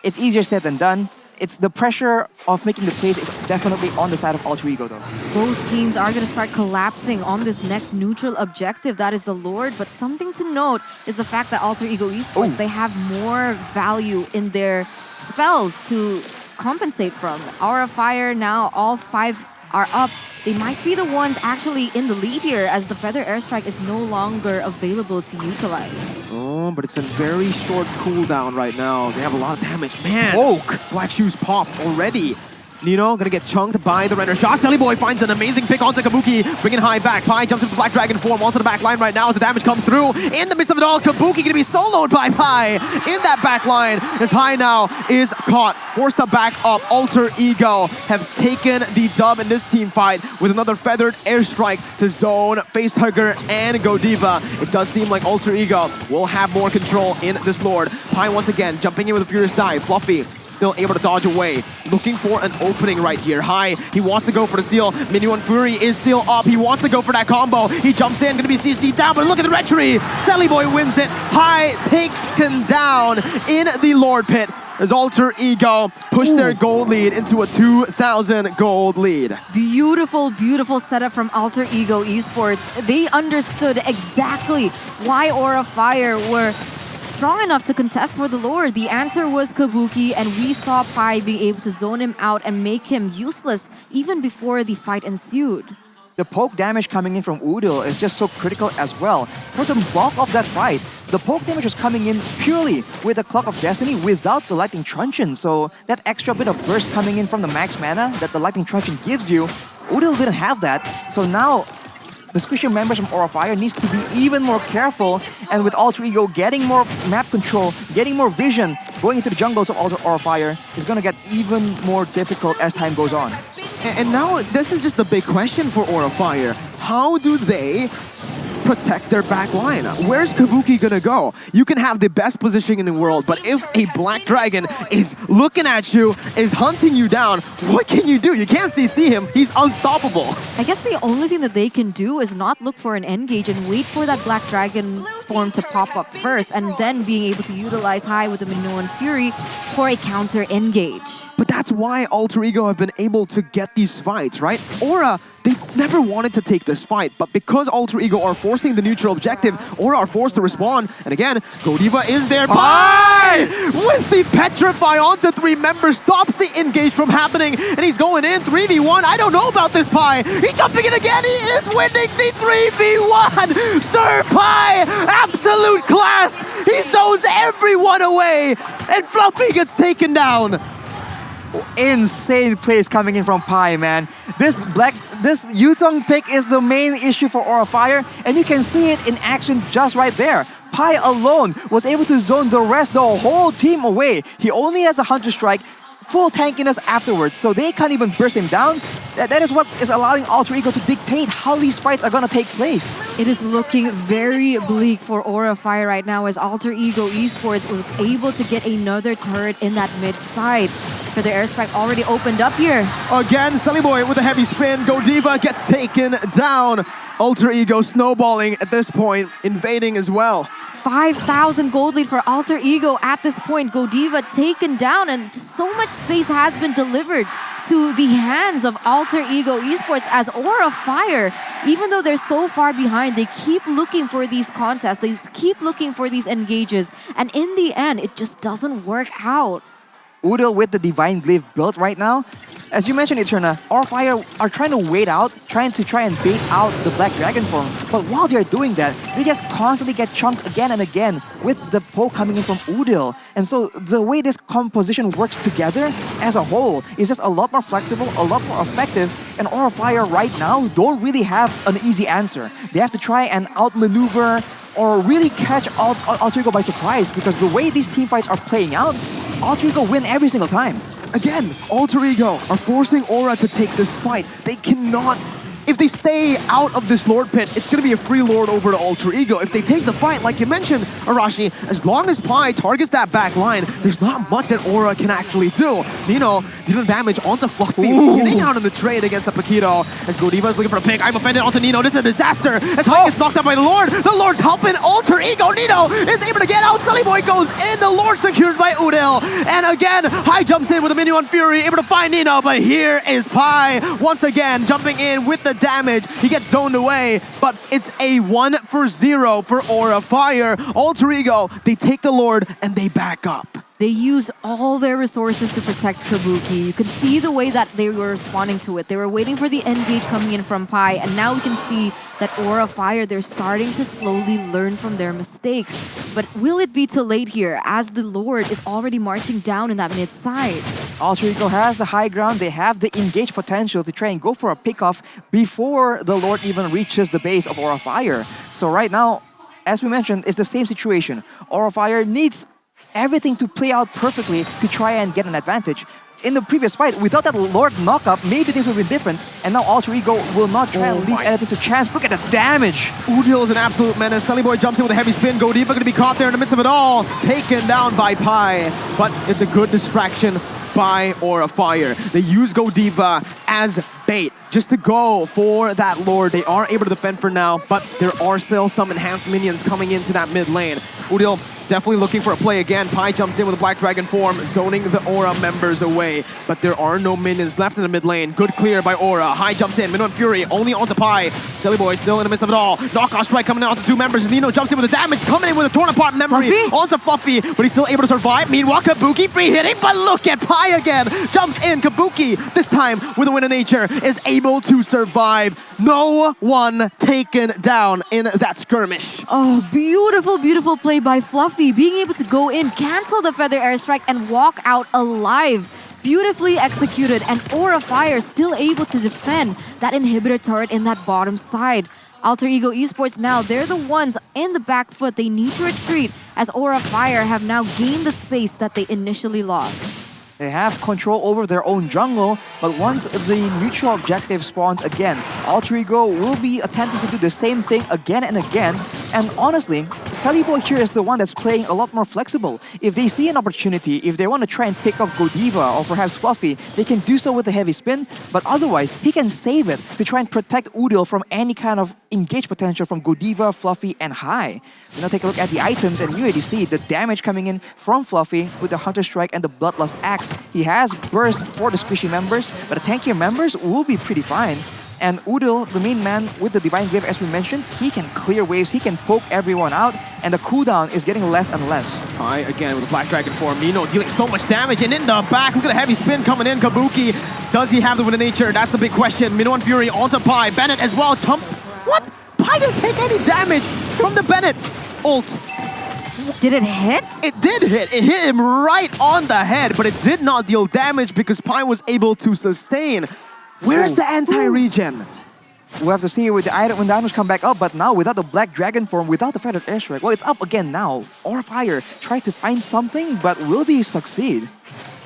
it's easier said than done. It's the pressure of making the plays is definitely on the side of Alter Ego though. Both teams are going to start collapsing on this next neutral objective, that is the Lord. But something to note is the fact that Alter Ego Esports, they have more value in their spells to compensate from. Aura Fire now, all 5 are up. They might be the ones actually in the lead here as the Feather Airstrike is no longer available to utilize. Oh, but it's a very short cooldown right now. They have a lot of damage. Man, Oak! Black Shoes popped already. Nino gonna get chunked by the render shot. Sally Boy finds an amazing pick onto Kabuki, bringing high back. Pai jumps into Black Dragon form onto the back line right now as the damage comes through. In the midst of it all, Kabuki gonna be soloed by Pai in that back line. As High now is caught, forced to back up. Alter Ego have taken the dub in this team fight with another Feathered Airstrike to zone Facehugger and Godiva. It does seem like Alter Ego will have more control in this Lord. Pai once again jumping in with a Furious Dive. Fluffy still able to dodge away. Looking for an opening right here. High, he wants to go for the steal. Minuan Fury is still up. He wants to go for that combo. He jumps in, gonna be CC'd down, but look at the retry. Sally Boy wins it. High taken down in the Lord Pit as Alter Ego push their gold lead into a 2,000 gold lead. Beautiful, beautiful setup from Alter Ego Esports. They understood exactly why Aura Fire were strong enough to contest for the Lord. The answer was Kabuki, and we saw Pai being able to zone him out and make him useless even before the fight ensued. The poke damage coming in from Udil is just so critical as well. For the bulk of that fight, the poke damage was coming in purely with the Clock of Destiny without the Lightning Truncheon. So that extra bit of burst coming in from the max mana that the Lightning Truncheon gives you, Udil didn't have that. So now the Squisher members from Aura Fire needs to be even more careful, and with Alter Ego getting more map control, getting more vision, going into the jungles of Aura Fire is going to get even more difficult as time goes on. And now this is just the big question for Aura Fire. How do they protect their back line? Where's Kabuki gonna go? You can have the best positioning in the world, but if a Black Dragon is looking at you, is hunting you down, what can you do? You can't CC him. He's unstoppable. I guess the only thing that they can do is not look for an engage and wait for that Black Dragon form to pop up first, and then being able to utilize High with the Minoan Fury for a counter engage. But that's why Alter Ego have been able to get these fights, right? Aura, they never wanted to take this fight, but because Alter Ego are forcing the neutral objective, Aura are forced to respond. And again, Godiva is there. Pai! With the Petrify onto 3 members, stops the engage from happening, and he's going in 3v1. I don't know about this Pai. He's jumping in again. He is winning the 3v1. Sir Pai, absolute class. He zones everyone away, and Fluffy gets taken down. Insane plays coming in from Pai, man. This Yuzong pick is the main issue for Aura Fire, and you can see it in action just right there. Pai alone was able to zone the whole team away. He only has a Hunter Strike, full tankiness afterwards, so they can't even burst him down. That is what is allowing Alter Ego to dictate how these fights are gonna take place. It is looking very bleak for Aura Fire right now as Alter Ego Esports was able to get another turret in that mid side. For the airstrike already opened up here. Again, Sully Boy with a heavy spin. Godiva gets taken down. Alter Ego snowballing at this point, invading as well. 5,000 gold lead for Alter Ego at this point. Godiva taken down, and just so much space has been delivered to the hands of Alter Ego Esports as Aura Fire, even though they're so far behind, they keep looking for these contests, they keep looking for these engages, and in the end, it just doesn't work out. Udil with the Divine Glyph built right now. As you mentioned, Eterna, Aura Fire are trying to wait out, trying and bait out the Black Dragon form. But while they're doing that, they just constantly get chunked again and again with the poke coming in from Udil. And so the way this composition works together as a whole is just a lot more flexible, a lot more effective. And Aura Fire right now don't really have an easy answer. They have to try and outmaneuver or really catch Alter Ego by surprise, because the way these team fights are playing out, Alter Ego win every single time. Again, Alter Ego are forcing Aura to take this fight. They cannot... If they stay out of this Lord Pit, it's going to be a free Lord over to Alter Ego. If they take the fight, like you mentioned, Arashi, as long as Pi targets that back line, there's not much that Aura can actually do. Nino dealing damage onto Fluffy, getting out in the trade against the Paquito. As Godiva is looking for a pick, I'm offended onto Nino. This is a disaster. As Pi gets knocked out by the Lord's helping Alter Ego. Nino is able to get out. Sully Boy goes in. The Lord secured by Udil. And again, High jumps in with a minion on Fury, able to find Nino. But here is Pi once again jumping in with the damage. He gets zoned away, but it's a 1-for-0 for Aura Fire. Alter Ego, they take the Lord and they back up. They used all their resources to protect Kabuki. You can see the way that they were responding to it. They were waiting for the engage coming in from Pi, and now we can see that Aura Fire, they're starting to slowly learn from their mistakes. But will it be too late here, as the Lord is already marching down in that mid side? Alter Ego has the high ground. They have the engage potential to try and go for a pickoff before the Lord even reaches the base of Aura Fire. So right now, as we mentioned, it's the same situation. Aura Fire needs everything to play out perfectly to try and get an advantage. In the previous fight, without that Lord knockup, maybe things would be different. And now Alter Ego will not try and leave anything to chance. Look at the damage! Udil is an absolute menace. Sunny Boy jumps in with a heavy spin. Godiva going to be caught there in the midst of it all. Taken down by Pi. But it's a good distraction by Aura Fire. They use Godiva as bait just to go for that Lord. They are able to defend for now, but there are still some enhanced minions coming into that mid lane. Udil definitely looking for a play again. Pi jumps in with a Black Dragon form, zoning the Aura members away. But there are no minions left in the mid lane. Good clear by Aura. High jumps in, Minnow and Fury only onto Pi. Silly Boy still in the midst of it all. Knockoff strike coming out to two members. Nino jumps in with the damage, coming in with a torn apart memory onto Fluffy, but he's still able to survive. Meanwhile, Kabuki free hitting, but look at Pi again. Jumps in, Kabuki, this time with a win of nature, is able to survive. No one taken down in that skirmish. Oh, beautiful, beautiful play by Fluffy. Being able to go in, cancel the Feather Airstrike, and walk out alive. Beautifully executed, and Aura Fire still able to defend that inhibitor turret in that bottom side. Alter Ego Esports now, they're the ones in the back foot. They need to retreat as Aura Fire have now gained the space that they initially lost. They have control over their own jungle, but once the mutual objective spawns again, Alter Ego will be attempting to do the same thing again and again. And honestly, Sully Boy here is the one that's playing a lot more flexible. If they see an opportunity, if they want to try and pick off Godiva or perhaps Fluffy, they can do so with a heavy spin, but otherwise, he can save it to try and protect Udil from any kind of engage potential from Godiva, Fluffy, and High. Now take a look at the items, and you already see the damage coming in from Fluffy with the Hunter Strike and the Bloodlust Axe. He has burst for the squishy members, but the tankier members will be pretty fine. And Udil, the main man with the Divine Glyph, as we mentioned, he can clear waves, he can poke everyone out, and the cooldown is getting less and less. Pi again with the Black Dragon form. Nino dealing so much damage, and in the back, look at the heavy spin coming in. Kabuki, does he have the win of nature? That's the big question. Minnow and Fury onto Pi. Bennett as well. Jump. What? Pi didn't take any damage from the Bennett ult. Did it hit? It did hit. It hit him right on the head, but it did not deal damage because Pi was able to sustain. Where's the anti-regen? We'll have to see with the item when the items come back up, but now without the Black Dragon form, without the Feathered Airstrike, well, it's up again now. Aura Fire tried to find something, but will they succeed?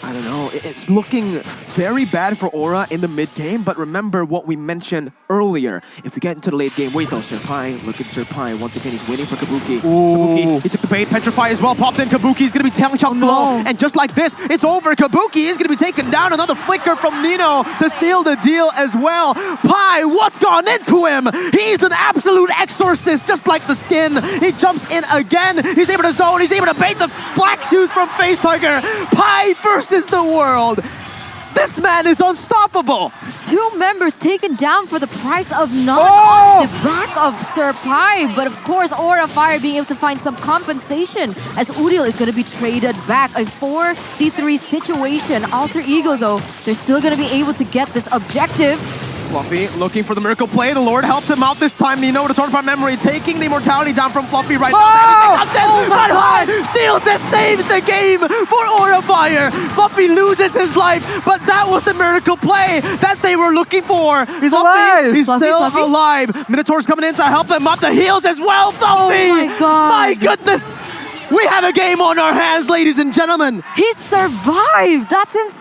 I don't know, it's looking very bad for Aura in the mid game, but remember what we mentioned earlier. If we get into the late game, wait though, Serpai, look at Serpai. Once again, he's waiting for Kabuki. Kabuki, he took the bait, Petrify as well, popped in. Kabuki's gonna be tailing Chunk below, and just like this, it's over. Kabuki is gonna be taken down. Another flicker from Nino to seal the deal as well. Pi, what's gone into him? He's an absolute exorcist, just like the skin. He jumps in again. He's able to zone, he's able to bait the black shoes from Facehugger. Pi versus the world. This man is unstoppable. 2 members taken down for the price of none on the back of Serpai. But of course, Aura Fire being able to find some compensation as Udil is going to be traded back. A 4v3 situation. Alter Ego, though, they're still going to be able to get this objective. Fluffy looking for the miracle play. The Lord helped him out this time. Nino with a torn apart memory, taking the immortality down from Fluffy right now. But High steals it, saves the game for Aura Fire. Fluffy loses his life, but that was the miracle play that they were looking for. He's alive. He's still alive. Minotaur's coming in to help him up the heels as well. Fluffy! Oh my God. My goodness! We have a game on our hands, ladies and gentlemen. He survived. That's insane.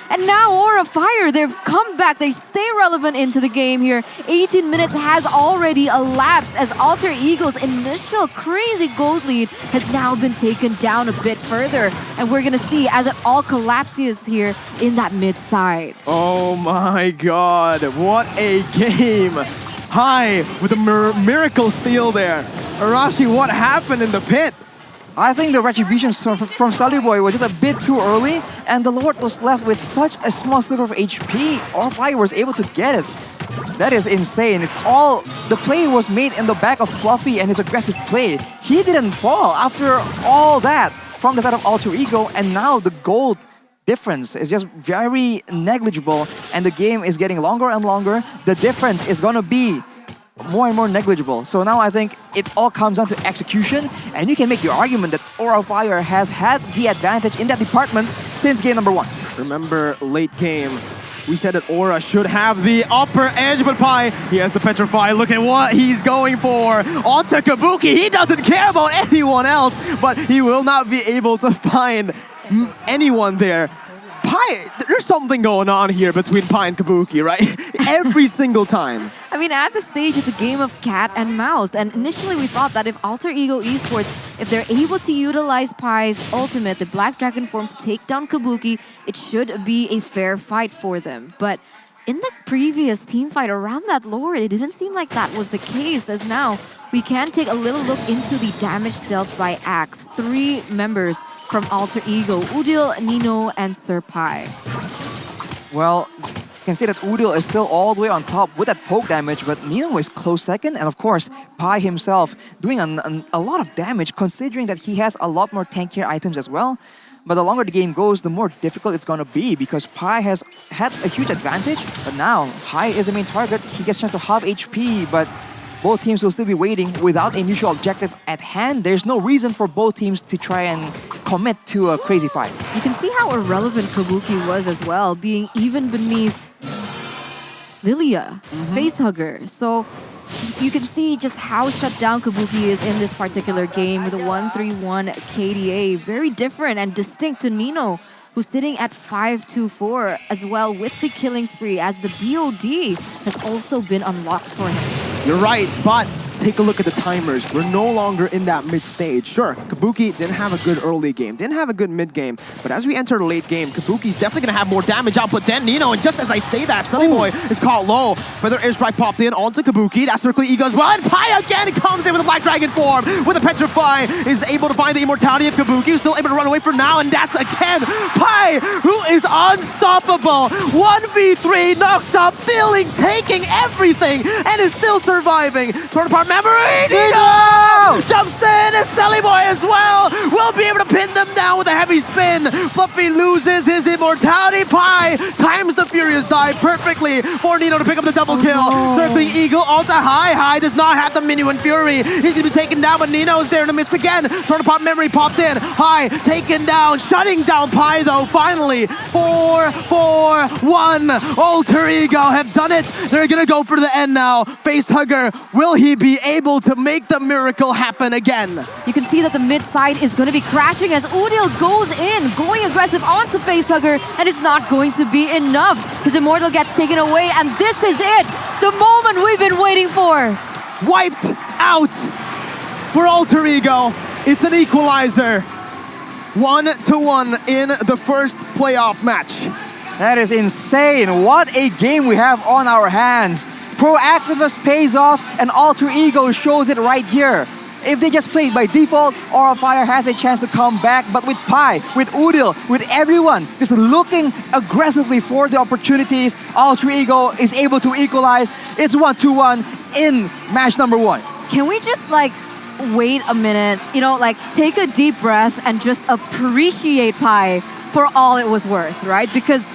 And now Aura Fire, they've come back. They stay relevant into the game here. 18 minutes has already elapsed as Alter Ego's initial crazy gold lead has now been taken down a bit further. And we're going to see as it all collapses here in that mid side. Oh my God, what a game. High with a miracle steal there. Arashi, what happened in the pit? I think the retribution from Sully Boy was just a bit too early, and the Lord was left with such a small sliver of HP. Aura Fire was able to get it. That is insane. It's all, the play was made in the back of Fluffy and his aggressive play. He didn't fall after all that from the side of Alter Ego, and now the gold difference is just very negligible, and the game is getting longer and longer. The difference is gonna be more and more negligible. So now I think it all comes down to execution, and you can make the argument that Aura Fire has had the advantage in that department since game number 1. Remember, late game, we said that Aura should have the upper edge, but Pi, he has the Petrify. Look at what he's going for. Onto Kabuki, he doesn't care about anyone else, but he will not be able to find anyone there. Pi, there's something going on here between Pi and Kabuki, right? Every single time. I mean, at this stage, it's a game of cat and mouse. And initially, we thought that if Alter Ego Esports, if they're able to utilize Pi's ultimate, the Black Dragon form, to take down Kabuki, it should be a fair fight for them. But in the previous team fight around that Lord, it didn't seem like that was the case, as now we can take a little look into the damage dealt by Axe. 3 members from Alter Ego, Udil, Nino, and Serpai. Well, you can see that Udil is still all the way on top with that poke damage, but Nino is close second, and of course, Pi himself doing a lot of damage, considering that he has a lot more tankier items as well. But the longer the game goes, the more difficult it's going to be, because Pi has had a huge advantage, but now Pi is the main target. He gets a chance to halve HP, but both teams will still be waiting without a mutual objective at hand. There's no reason for both teams to try and commit to a crazy fight. You can see how irrelevant Kabuki was as well, being even beneath Lilia, Facehugger. So you can see just how shut down Kabuki is in this particular game with a 1-3-1 KDA. Very different and distinct to Nino, who's sitting at 5-2-4 as well with the killing spree, as the BOD has also been unlocked for him. You're right, but take a look at the timers. We're no longer in that mid stage. Sure, Kabuki didn't have a good early game, didn't have a good mid game, but as we enter the late game, Kabuki's definitely going to have more damage output than Nino, and just as I say that, Sully Boy is caught low. Further airstrike popped in onto Kabuki. That's circling Ego as well, and Pi again comes in with a Black Dragon form, with a Petrify, is able to find the immortality of Kabuki, who's still able to run away for now, and that's again Pi, who is unstoppable. 1v3, knocks up, feeling, taking everything, and is still surviving. Torn apart memory, Nino! Jumps in, and Sully Boy as well will be able to pin them down with a heavy spin. Fluffy loses his immortality. Pi times the Furious Die perfectly for Nino to pick up the double kill. Circling Eagle onto High. High does not have the Minuan Fury. He's gonna be taken down, but Nino's there in the midst again. Torn apart memory popped in. High taken down, shutting down Pi though, finally. 4-4-1. Alter Ego have done it. They're gonna go for the end now. Facehugger, will he be be able to make the miracle happen again. You can see that the mid side is going to be crashing as Udil goes in, going aggressive onto Facehugger, and it's not going to be enough because Immortal gets taken away, and this is it, the moment we've been waiting for. Wiped out for Alter Ego. It's an equalizer. 1-1 in the first playoff match. That is insane. What a game we have on our hands. Proactiveness pays off, and Alter Ego shows it right here. If they just played by default, Aura Fire has a chance to come back, but with Pi, with Udil, with everyone just looking aggressively for the opportunities, Alter Ego is able to equalize. It's 1-1 in match number 1. Can we just wait a minute, take a deep breath and just appreciate Pi for all it was worth, right? Because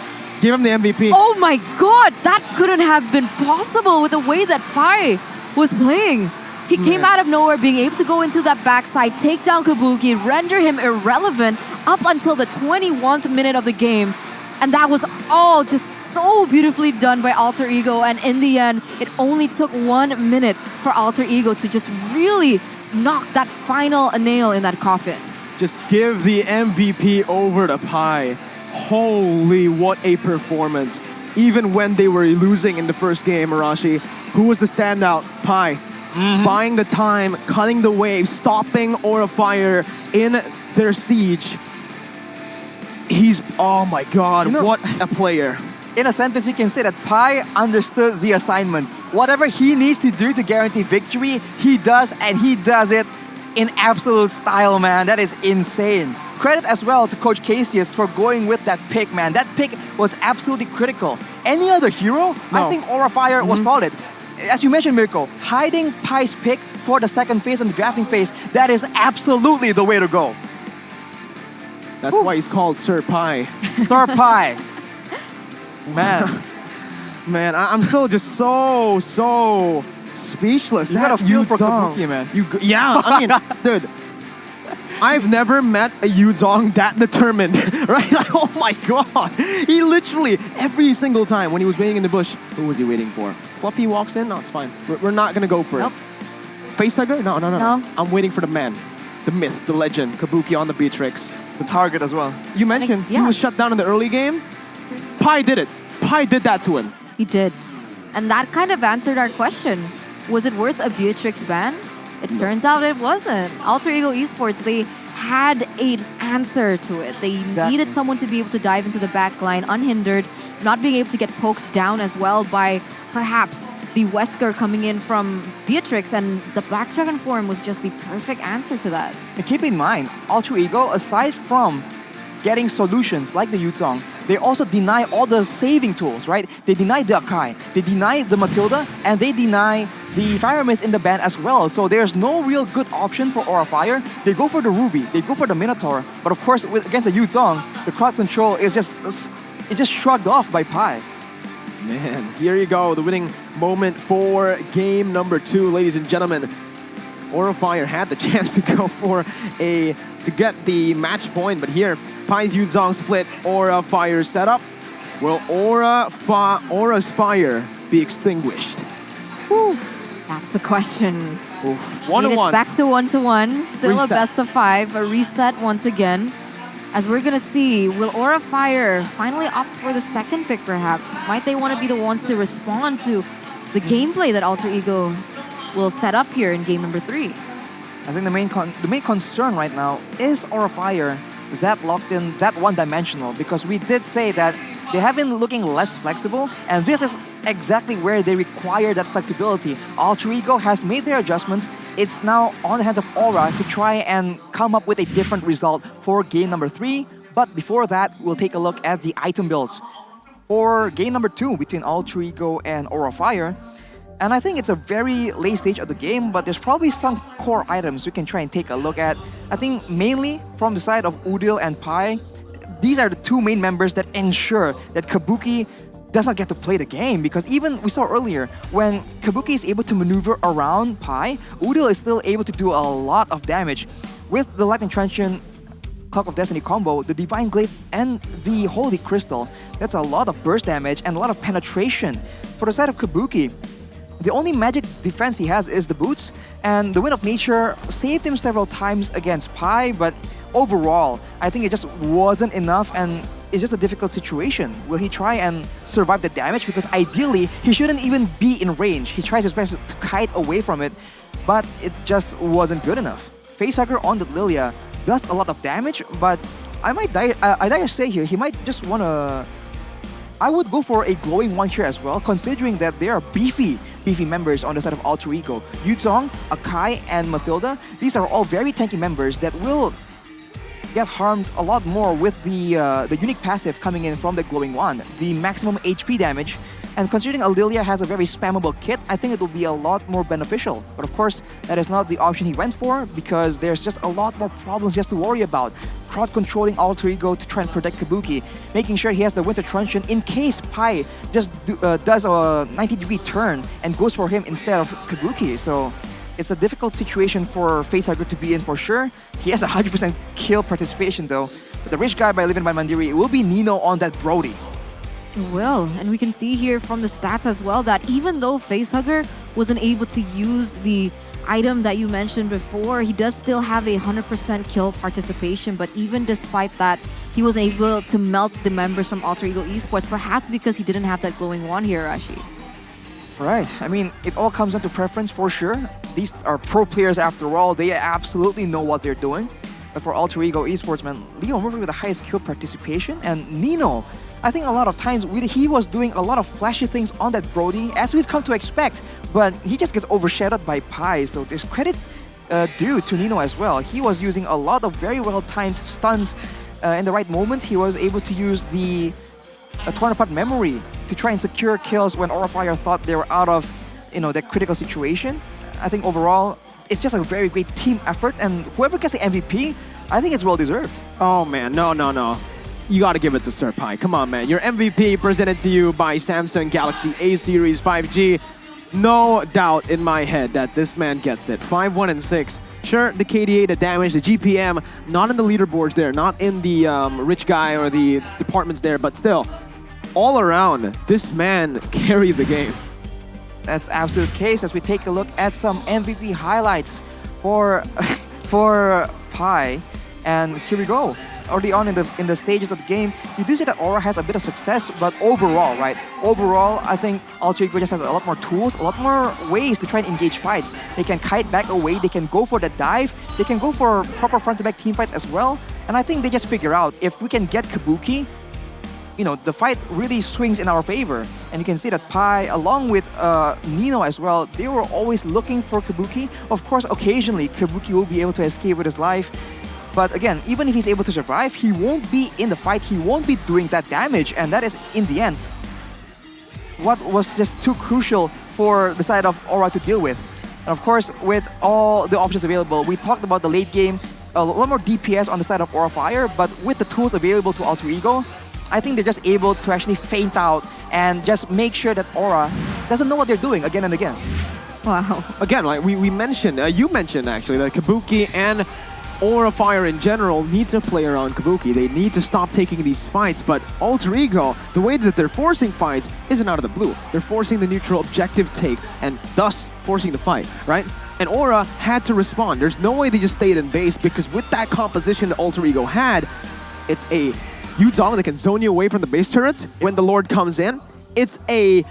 give him the MVP. Oh my God, that couldn't have been possible with the way that Pi was playing. He came out of nowhere, being able to go into that backside, take down Kabuki, render him irrelevant up until the 21st minute of the game. And that was all just so beautifully done by Alter Ego. And in the end, it only took 1 minute for Alter Ego to just really knock that final nail in that coffin. Just give the MVP over to Pi. Holy, what a performance. Even when they were losing in the first game, Arashi, who was the standout? Pi. Buying the time, cutting the wave, stopping Aura Fire in their siege. He's, oh my God, what a player. In a sentence, you can say that Pi understood the assignment. Whatever he needs to do to guarantee victory, he does, and he does it in absolute style, man. That is insane. Credit as well to Coach Casius for going with that pick, man. That pick was absolutely critical. Any other hero, I think Aura Fire was solid. As you mentioned, Mirko, hiding Pi's pick for the second phase and the drafting phase, that is absolutely the way to go. That's why he's called Sir Pi. Sir Pi. Man. Man, I'm still just so speechless. You got a feel for Kabuki, man. Yeah, I mean, dude, I've never met a Yuzong that determined, right? Like, oh my God. He literally, every single time when he was waiting in the bush, who was he waiting for? Fluffy walks in? No, it's fine. We're not going to go for it. Facehugger? No. I'm waiting for the man, the myth, the legend, Kabuki on the Beatrix. The target as well. You mentioned he was shut down in the early game. Pi did it. Pi did that to him. He did. And that kind of answered our question. Was it worth a Beatrix ban? It turns out it wasn't. Alter Ego Esports, they had an answer to it. They needed someone to be able to dive into the back line unhindered, not being able to get poked down as well by perhaps the Wesker coming in from Beatrix, and the Black Dragon form was just the perfect answer to that. And keep in mind, Alter Ego, aside from getting solutions like the Yuzong, they also deny all the saving tools, right? They deny the Akai, they deny the Matilda, and they deny the Fire Mist in the ban as well. So there's no real good option for Aura Fire. They go for the Ruby, they go for the Minotaur, but of course, against the Yuzong, the crowd control is just shrugged off by Pi. Man, here you go, the winning moment for game number 2, ladies and gentlemen. Aura Fire had the chance to go for to get the match point, but here, Pi's Yuzong split, Aura Fire setup. Will Aura's fire be extinguished? Whew, that's the question. 1-1. Back to 1-1, still Reset. a best of 5, a reset once again. As we're gonna see, will Aura Fire finally opt for the second pick perhaps? Might they want to be the ones to respond to the gameplay that Alter Ego will set up here in game number 3? I think the main concern right now is Aura Fire that locked in, that one-dimensional, because we did say that they have been looking less flexible, and this is exactly where they require that flexibility. Alter Ego has made their adjustments. It's now on the hands of Aura to try and come up with a different result for game number 3. But before that, we'll take a look at the item builds for game number 2 between Alter Ego and Aura Fire. And I think it's a very late stage of the game, but there's probably some core items we can try and take a look at. I think mainly from the side of Udil and Pi, these are the two main members that ensure that Kabuki does not get to play the game, because even we saw earlier when Kabuki is able to maneuver around Pi, Udil is still able to do a lot of damage. With the Lightning Transient Clock of Destiny combo, the Divine Glaive and the Holy Crystal, that's a lot of burst damage and a lot of penetration. For the side of Kabuki, the only magic defense he has is the boots, and the Wind of Nature saved him several times against Pi, but overall, I think it just wasn't enough, and it's just a difficult situation. Will he try and survive the damage? Because ideally, he shouldn't even be in range. He tries his best to kite away from it, but it just wasn't good enough. Facehugger on the Lilia does a lot of damage, but I dare say here, he might just want to... I would go for a glowing one here as well, considering that there are beefy members on the side of Alter Ego. Yuzong, Akai, and Mathilda, these are all very tanky members that will get harmed a lot more with the unique passive coming in from the glowing wand, the maximum HP damage. And considering Lilia has a very spammable kit, I think it will be a lot more beneficial. But of course, that is not the option he went for, because there's just a lot more problems just to worry about. Crowd controlling Alter Ego to try and protect Kabuki, making sure he has the Winter Truncheon in case Pi just does a 90-degree turn and goes for him instead of Kabuki. So it's a difficult situation for Facehugger to be in for sure. He has 100% kill participation though. But the rich guy by Living by Mandiri, it will be Nino on that Brody. Well, and we can see here from the stats as well that even though Facehugger wasn't able to use the item that you mentioned before, he does still have a 100% kill participation. But even despite that, he was able to melt the members from Alter Ego Esports, perhaps because he didn't have that glowing wand here, Rashi. Right. I mean, it all comes down to preference for sure. These are pro players after all. They absolutely know what they're doing. But for Alter Ego Esports, man, Leo Murphy with the highest kill participation, and Nino, I think a lot of times he was doing a lot of flashy things on that Brody, as we've come to expect, but he just gets overshadowed by Pi, so there's credit due to Nino as well. He was using a lot of very well-timed stuns in the right moment. He was able to use the torn apart memory to try and secure kills when Aura Fire thought they were out of, that critical situation. I think overall, it's just a very great team effort, and whoever gets the MVP, I think it's well-deserved. Oh man, no. You gotta give it to Sir Pi. Come on, man. Your MVP presented to you by Samsung Galaxy A Series 5G. No doubt in my head that this man gets it. 5-1 and 6. Sure, the KDA, the damage, the GPM, not in the leaderboards there, not in the rich guy or the departments there, but still, all around, this man carried the game. That's absolute case as we take a look at some MVP highlights for Pi. And here we go. Early on in the stages of the game, you do see that Aura has a bit of success, but overall, right? Overall, I think Alter Ego just has a lot more tools, a lot more ways to try and engage fights. They can kite back away, they can go for the dive, they can go for proper front-to-back team fights as well. And I think they just figure out, if we can get Kabuki, the fight really swings in our favor. And you can see that Pi, along with Nino as well, they were always looking for Kabuki. Of course, occasionally, Kabuki will be able to escape with his life. But again, even if he's able to survive, he won't be in the fight, he won't be doing that damage, and that is, in the end, what was just too crucial for the side of Aura to deal with. And of course, with all the options available, we talked about the late game, a lot more DPS on the side of Aura Fire, but with the tools available to Alter Ego, I think they're just able to actually feint out and just make sure that Aura doesn't know what they're doing again and again. Wow. Again, like we mentioned, you mentioned actually, that Kabuki and Aura Fire in general need to play around Kabuki. They need to stop taking these fights, but Alter Ego, the way that they're forcing fights isn't out of the blue. They're forcing the neutral objective take and thus forcing the fight, right? And Aura had to respond. There's no way they just stayed in base, because with that composition that Alter Ego had, it's a Yuzong that can zone you away from the base turrets when the Lord comes in. It's a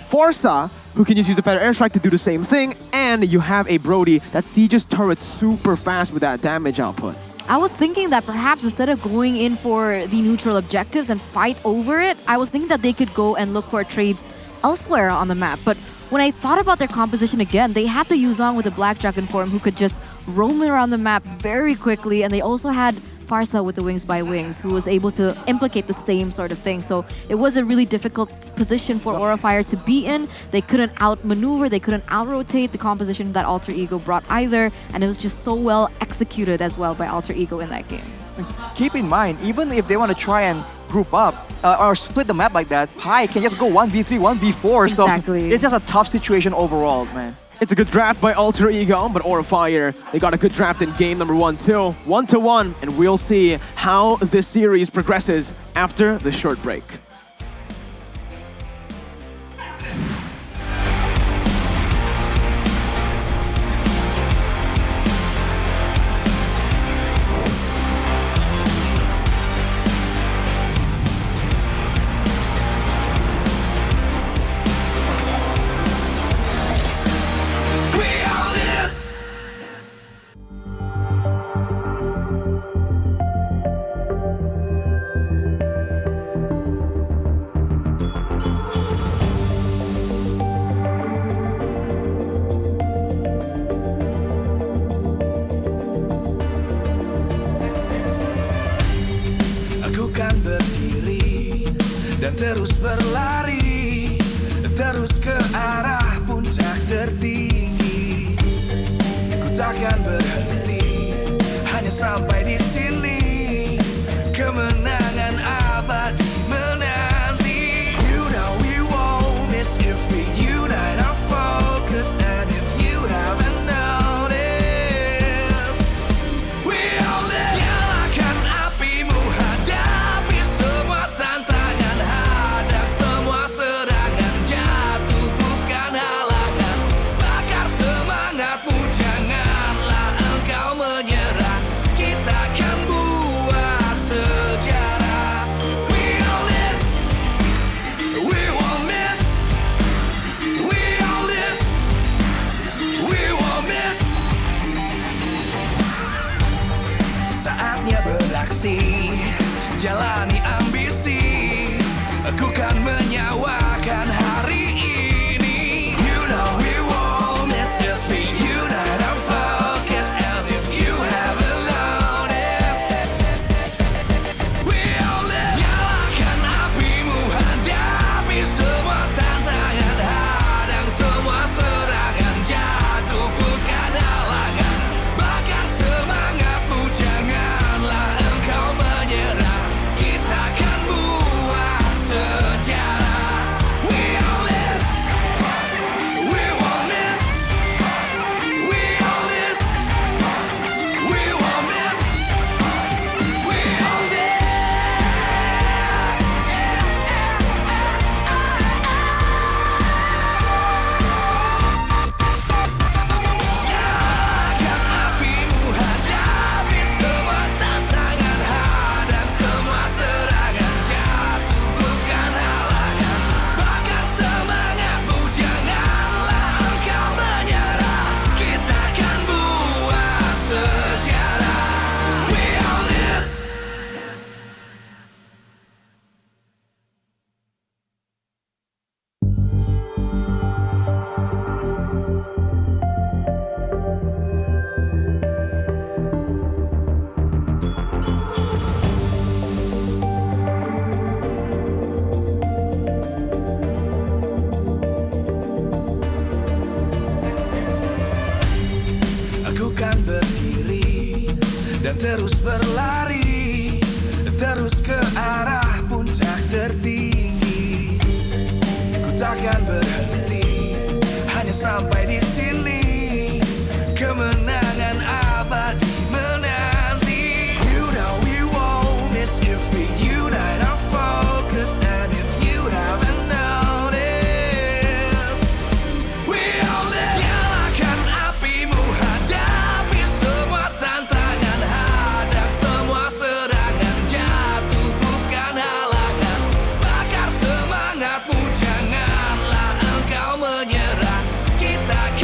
Forza who can just use the Feather Airstrike to do the same thing, and you have a Brody that sieges turrets super fast with that damage output. I was thinking that perhaps instead of going in for the neutral objectives and fight over it, I was thinking that they could go and look for trades elsewhere on the map. But when I thought about their composition again, they had the Yuzong with the Black Dragon form who could just roam around the map very quickly, and they also had Farsa with the Wings by Wings, who was able to implicate the same sort of thing. So it was a really difficult position for Aura Fire to be in. They couldn't outmaneuver, they couldn't out-rotate the composition that Alter Ego brought either, and it was just so well executed as well by Alter Ego in that game. Keep in mind, even if they want to try and group up or split the map like that, Pi can just go 1v3, 1v4. Exactly. So it's just a tough situation overall, man. It's a good draft by Alter Ego, but Aura Fire, they got a good draft in game number 1-2. 1-1, and we'll see how this series progresses after the short break. dan terus berlari, terus ke arah puncak tertinggi. Ku takkan berhenti, hanya sampai di sini. Kemenangan abadi menanti. You know we won't miss if we unite our focus. And if you haven't noticed, we all live. Nyalakan apimu, hadapi semua tantangan, hadang semua serangan, jatuh bukan halangan. Bakar semangatmu, janganlah engkau menyerah. Kita akan buat sejarah. We all this, we won't miss. We all this, we won't miss. Saatnya beraksi, jalani ambisi. Aku kan menyawakan hari ini. You know we won't miss if we unite our focus. And if you haven't noticed, we all live. Nyalakan apimu, hadapi semua tantangan, hadang semua serangan, jatuh bukan halangan. Bakar semangatmu, janganlah engkau menyerah. Kita akan buat sejarah. We all this, we won't miss. We all this, we won't miss. We all this. Nyalakan apimu, hadapi semua tantangan, hadang semua serangan, jatuh bukan halangan. Bakar semangatmu, janganlah engkau menyerah. Kita akan buat sejarah. We all this. Aku kan berdiri dan terus berlari, terus ke arah puncak tertinggi. Ku takkan berhenti, hanya sampai di sini. Kemenangan abadi menanti. You know we won't miss if we unite our focus. And if you haven't noticed, we all live. Nyalakan apimu, hadapi semua tantangan, hadang semua serangan, jatuh bukan halangan. Bakar semangatmu, janganlah engkau menyerah. Kita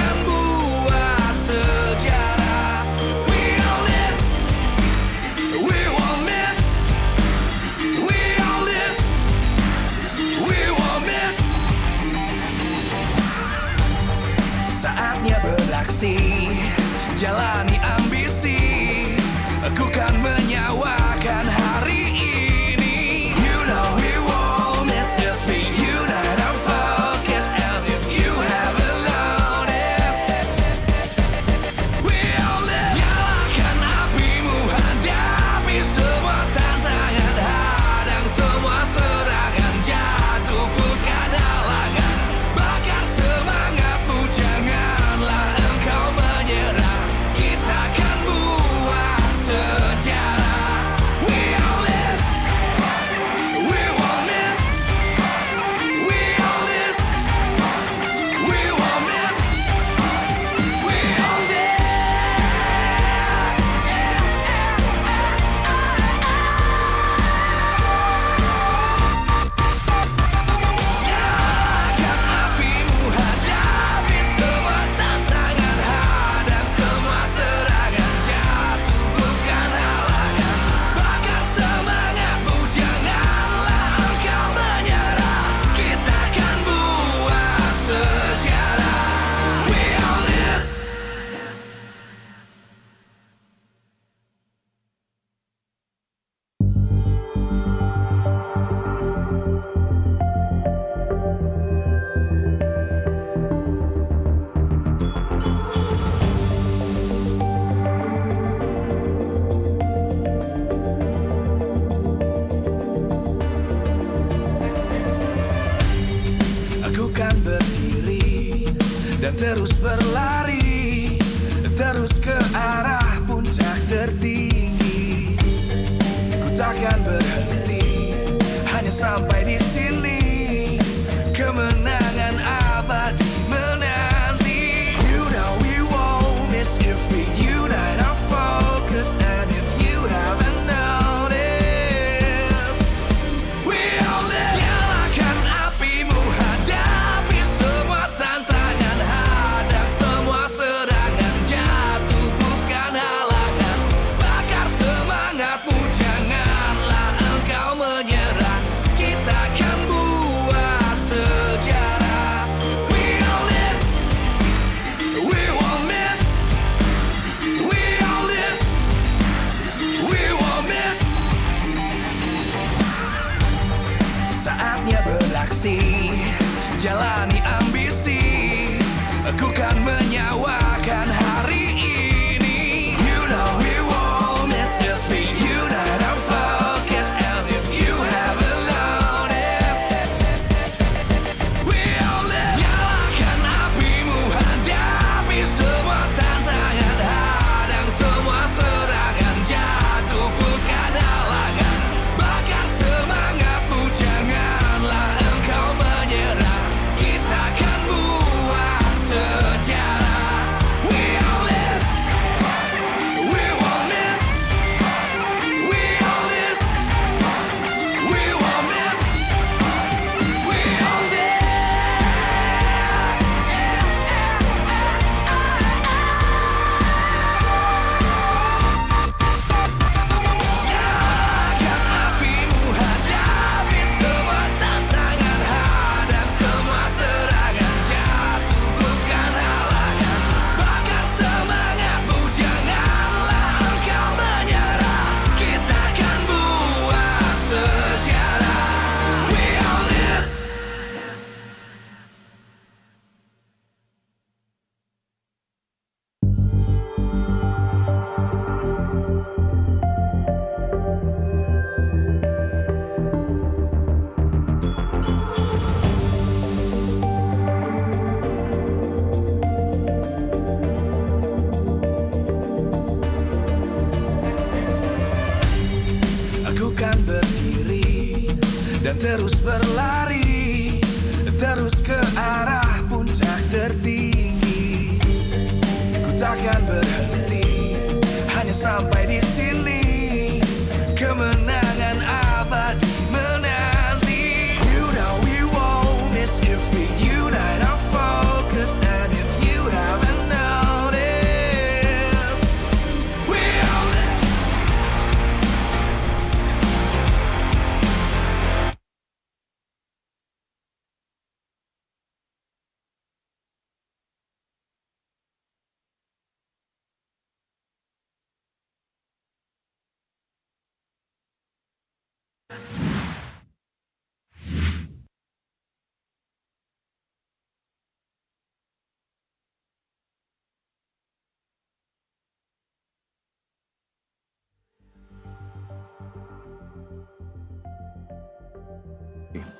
terus berlari, terus ke arah puncak tertinggi. Ku takkan berhenti, hanya sampai di sini. Kemenangan abadi menanti. You know we won't miss if we unite our focus. And if you haven't noticed, we all live. Nyalakan apimu, hadapi semua tantangan, hadang semua serangan, jatuh bukan halangan. Bakar semangatmu, janganlah engkau menyerah. Kita akan buat sejarah. We all this, we won't miss. We all this, we won't miss. Saatnya beraksi, jalani ambisi. Aku kan menyawakan hari ini. You know we won't miss if we unite our focus. And if you haven't noticed, we all live. Nyalakan apimu, hadapi semua tantangan, hadang semua serangan, jatuh bukan halangan. Bakar semangatmu, janganlah engkau menyerah. Kita akan buat sejarah. We all this, we won't miss. We all this, we won't miss. We all this. Nyalakan apimu, hadapi semua tantangan, hadang semua serangan, jatuh bukan halangan. Bakar semangatmu, janganlah engkau menyerah. Kita akan buat sejarah. We all this. Aku kan berdiri dan terus berlari, terus ke arah puncak tertinggi. Ku takkan berhenti, hanya sampai di sini. Kemenangan abadi menanti. You know we won't miss if we unite our focus. And if you haven't noticed, we all live.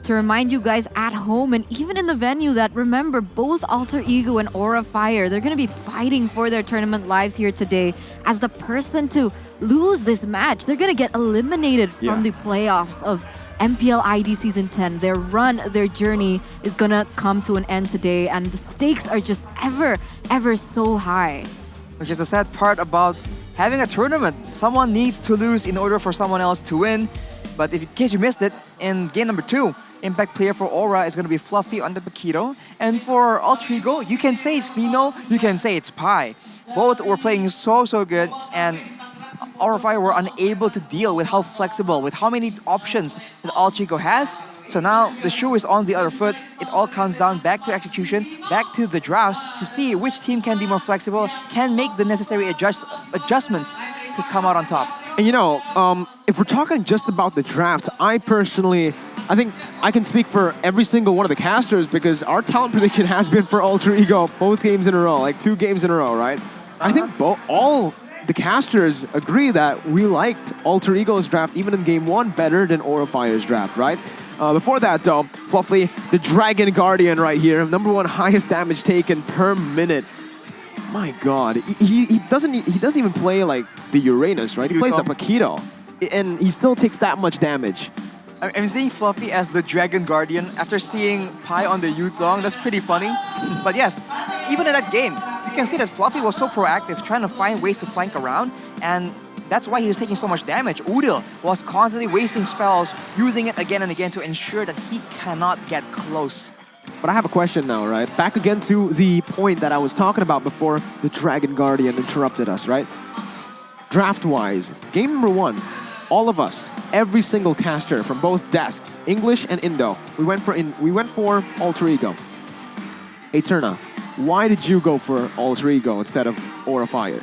To remind you guys at home and even in the venue that remember both Alter Ego and Aura Fire, they're going to be fighting for their tournament lives here today. As the person to lose this match, they're going to get eliminated from the playoffs of MPL ID Season 10. Their run, their journey is going to come to an end today, and the stakes are just ever so high. Which is the sad part about having a tournament. Someone needs to lose in order for someone else to win. But if in case you missed it, in game number 2, impact player for Aura is going to be Fluffy on the Bigetron. And for Alter Ego, you can say it's Nino, you can say it's Pi. Both were playing so good, and Aura Fire were unable to deal with how flexible, with how many options that Alter Ego has. So now the shoe is on the other foot. It all comes down back to execution, back to the drafts to see which team can be more flexible, can make the necessary adjustments to come out on top. And you know, if we're talking just about the draft, I think I can speak for every single one of the casters because our talent prediction has been for Alter Ego both games in a row, like 2 games in a row, right? I think all the casters agree that we liked Alter Ego's draft even in game 1 better than Aura Fire's draft, right? Before that, though, Fluffy, the Dragon Guardian right here, #1 highest damage taken per minute. My God, he doesn't even play like the Uranus, right? He plays a Paquito, and he still takes that much damage. I'm seeing Fluffy as the Dragon Guardian after seeing Pi on the Youth song. That's pretty funny. But yes, even in that game, you can see that Fluffy was so proactive, trying to find ways to flank around, and that's why he was taking so much damage. Udil was constantly wasting spells, using it again and again to ensure that he cannot get close. But I have a question now, right? Back again to the point that I was talking about before the Dragon Guardian interrupted us, right? Draft-wise, game #1, all of us, every single caster from both desks, English and Indo, we went for Alter Ego. Eterna, why did you go for Alter Ego instead of Aura Fire?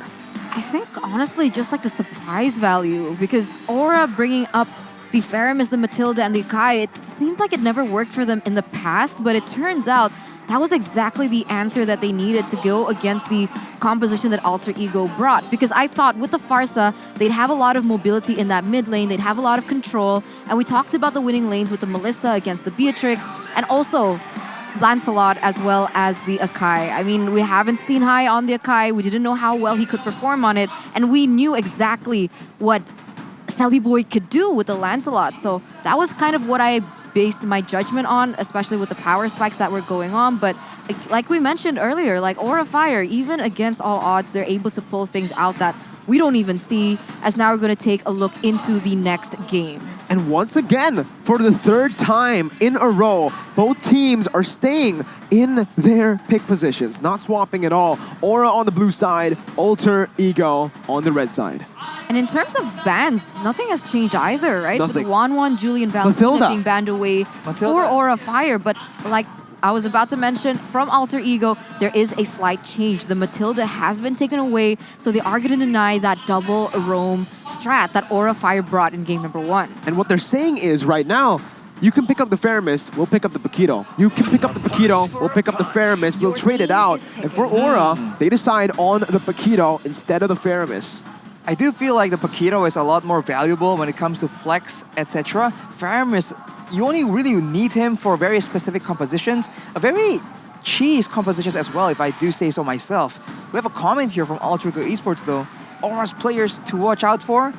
I think, honestly, just like the surprise value, because Aura bringing up the Faramis, the Matilda, and the Akai, it seemed like it never worked for them in the past, but it turns out that was exactly the answer that they needed to go against the composition that Alter Ego brought. Because I thought with the Farsa, they'd have a lot of mobility in that mid lane, they'd have a lot of control, and we talked about the winning lanes with the Melissa against the Beatrix, and also Lancelot as well as the Akai. I mean, we haven't seen high on the Akai, we didn't know how well he could perform on it, and we knew exactly what Sally Boy could do with the Lancelot. So that was kind of what I based my judgment on, especially with the power spikes that were going on. But like we mentioned earlier, like Aura Fire, even against all odds, they're able to pull things out that we don't even see, as now we're going to take a look into the next game. And once again, for the 3rd time in a row, both teams are staying in their pick positions, not swapping at all. Aura on the blue side, Alter Ego on the red side. And in terms of bans, nothing has changed either, right? Nothing. With Juan, Julian, Valentina being banned away for Aura Fire. But like I was about to mention, from Alter Ego, there is a slight change. The Matilda has been taken away, so they are going to deny that double roam strat that Aura Fire brought in game #1. And what they're saying is, right now, you can pick up the Faramis, we'll pick up the Paquito. You can pick up the Paquito, we'll pick up the Faramis, we'll trade it out. And for Aura, they decide on the Paquito instead of the Faramis. I do feel like the Paquito is a lot more valuable when it comes to flex, etc. Faramis, you only really need him for very specific compositions, a very cheese compositions as well, if I do say so myself. We have a comment here from Alter Ego Esports though. Aura's players to watch out for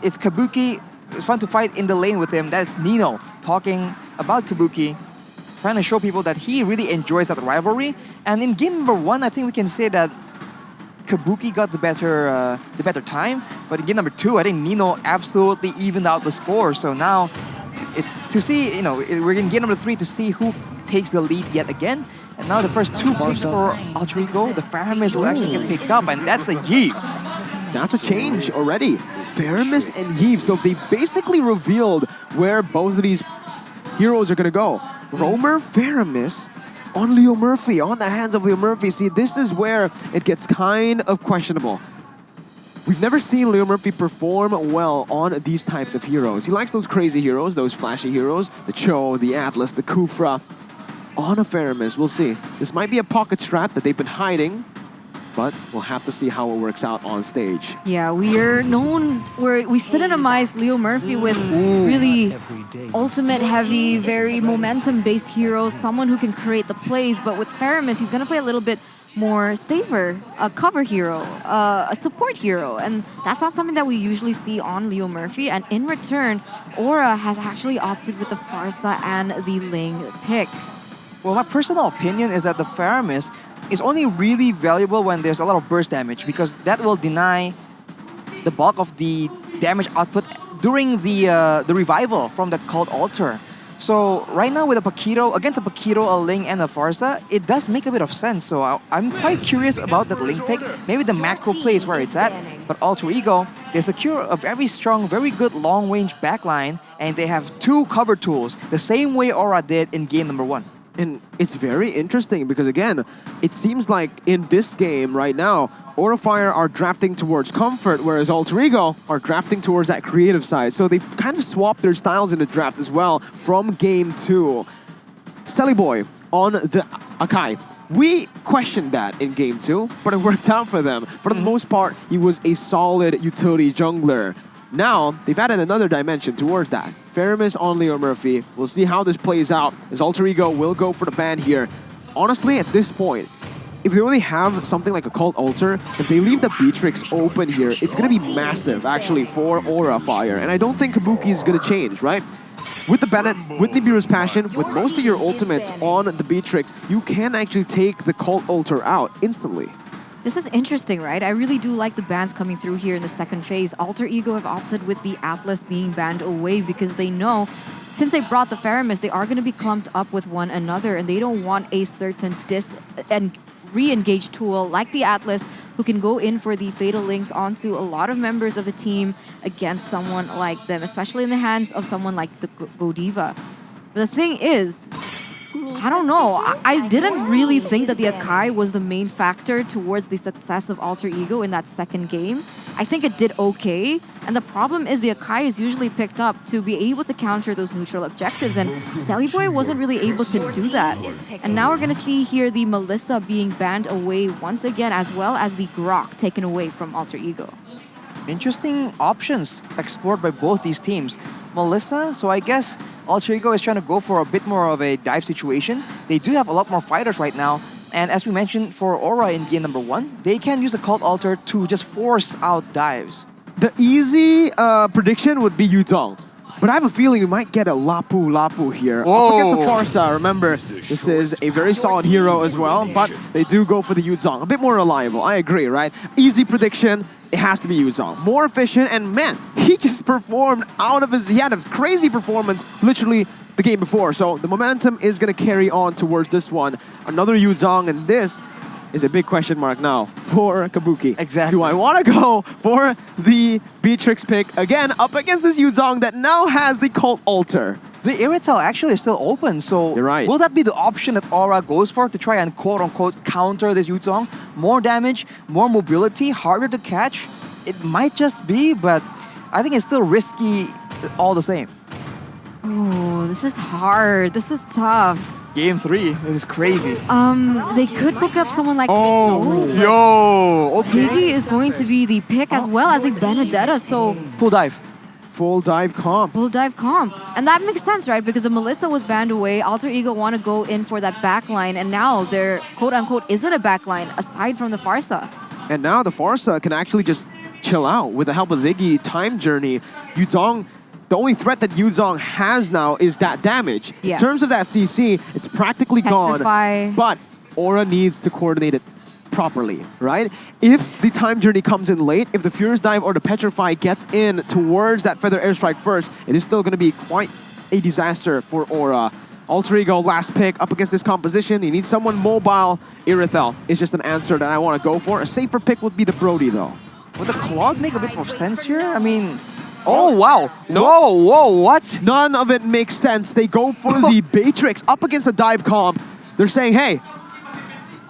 is Kabuki. It's fun to fight in the lane with him. That's Nino talking about Kabuki, trying to show people that he really enjoys that rivalry. And in game #1, I think we can say that Kabuki got the better time, but in game #2, I think Nino absolutely evened out the score. So now it's to see, you know, we're in game #3 to see who takes the lead yet again. And now the first 2 picks for Alter Ego, the Faramis will actually get picked up, and that's a Yeeve. That's a change already. Faramis and Yeeve, so they basically revealed where both of these heroes are gonna go. Roamer, Faramis, on Leo Murphy, on the hands of Leo Murphy. See, this is where it gets kind of questionable. We've never seen Leo Murphy perform well on these types of heroes. He likes those crazy heroes, those flashy heroes, the Cho, the Atlas, the Kufra. On a Faramis, we'll see. This might be a pocket strat that they've been hiding, but we'll have to see how it works out on stage. Yeah, we are known, we cinemaze Leo Murphy with really ultimate heavy, very momentum-based heroes, someone who can create the plays, but with Faramis, he's going to play a little bit more safer, a cover hero, a support hero, and that's not something that we usually see on Leo Murphy. And in return, Aura has actually opted with the Farsa and the Ling pick. Well, my personal opinion is that the Faramis is only really valuable when there's a lot of burst damage, because that will deny the bulk of the damage output during the revival from that called altar. So right now with a Paquito, against a Paquito, a Ling, and a Farsa, it does make a bit of sense. So I'm quite curious about that Ling pick. Maybe the macro play is where it's at, but Alter Ego, they secure a very strong, very good long-range backline, and they have 2 cover tools, the same way Aura did in game #1. And it's very interesting because, again, it seems like in this game right now, Aura Fire are drafting towards comfort, whereas Alter Ego are drafting towards that creative side. So they've kind of swapped their styles in the draft as well from game 2. Sally Boy on the Akai. We questioned that in game 2, but it worked out for them. For the most part, he was a solid utility jungler. Now, they've added another dimension towards that. Faramis on Leo Murphy. We'll see how this plays out, as Alter Ego will go for the ban here. Honestly, at this point, if they only have something like a Cult Alter, if they leave the Beatrix open here, it's going to be massive, actually, for Aura Fire. And I don't think Kabuki is going to change, right? With the Bennett, with Nibiru's Passion, with most of your ultimates on the Beatrix, you can actually take the Cult Alter out instantly. This is interesting, right? I really do like the bans coming through here in the second phase. Alter Ego have opted with the Atlas being banned away because they know since they brought the Faramis, they are going to be clumped up with one another and they don't want a certain re-engage tool like the Atlas who can go in for the Fatal Links onto a lot of members of the team against someone like them, especially in the hands of someone like the Godiva. But the thing is, I don't know. I didn't really think that the Akai was the main factor towards the success of Alter Ego in that second game. I think it did okay. And the problem is the Akai is usually picked up to be able to counter those neutral objectives. And Sally Boy wasn't really able to do that. And now we're going to see here the Melissa being banned away once again, as well as the Grok taken away from Alter Ego. Interesting options explored by both these teams. Melissa, so I guess Alter Ego is trying to go for a bit more of a dive situation. They do have a lot more fighters right now. And as we mentioned for Aura in game number 1, they can use a Cult Alter to just force out dives. The easy prediction would be Yuzong. But I have a feeling we might get a Lapu here. Up against the Farsa, remember, this is a very solid hero as well, but they do go for the Yuzong. A bit more reliable, I agree, right? Easy prediction, it has to be Yuzong. More efficient, and man, he just performed out of his... He had a crazy performance, literally, the game before. So the momentum is going to carry on towards this one. Another Yuzong, and this is a big question mark now for Kabuki. Exactly. Do I want to go for the Beatrix pick again up against this Yuzong that now has the Cult Alter? The Iritel actually is still open, so you're right. Will that be the option that Aura goes for to try and quote-unquote counter this Yuzong? More damage, more mobility, harder to catch? It might just be, but I think it's still risky all the same. Oh, this is hard. This is tough. Game 3, this is crazy. They could pick up someone like... Okay. Tiggy is going to be the pick as well as a Benedetta, so... Full dive. Full dive comp. Full dive comp. And that makes sense, right? Because the Melissa was banned away, Alter Ego want to go in for that backline, and now there, quote-unquote, isn't a backline aside from the Farsa. And now the Farsa can actually just chill out with the help of Ziggy Time Journey. Yuzong, the only threat that Yuzong has now is that damage. Yeah. In terms of that CC, it's practically Petrify. gone. But Aura needs to coordinate it properly, right? If the Time Journey comes in late, if the Furious Dive or the Petrify gets in towards that Feather Airstrike first, it is still going to be quite a disaster for Aura. Alter Ego, last pick up against this composition. You need someone mobile. Irithel is just an answer that I want to go for. A safer pick would be the Brody, though. Would the Clog make a bit more sense here? I mean... Oh, wow. No. Whoa, what? None of it makes sense. They go for the Beatrix up against the dive comp. They're saying, hey,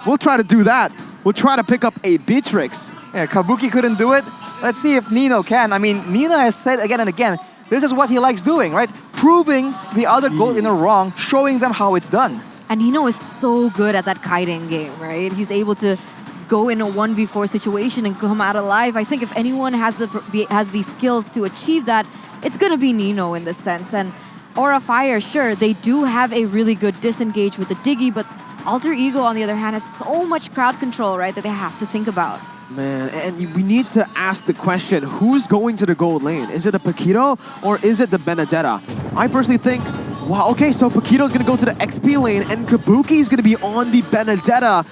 we'll try to do that. We'll try to pick up a Beatrix. Yeah, Kabuki couldn't do it. Let's see if Nino can. I mean, Nino has said again and again, this is what he likes doing, right? Proving the other goal in a wrong, showing them how it's done. And Nino is so good at that kiting game, right? He's able to go in a 1v4 situation and come out alive. I think if anyone has the skills to achieve that, it's going to be Nino in this sense. And Aura Fire, sure, they do have a really good disengage with the Diggy, but Alter Ego, on the other hand, has so much crowd control, right, that they have to think about. Man, and we need to ask the question, who's going to the gold lane? Is it a Paquito or is it the Benedetta? I personally think, wow, okay, so Paquito's going to go to the XP lane and Kabuki's going to be on the Benedetta.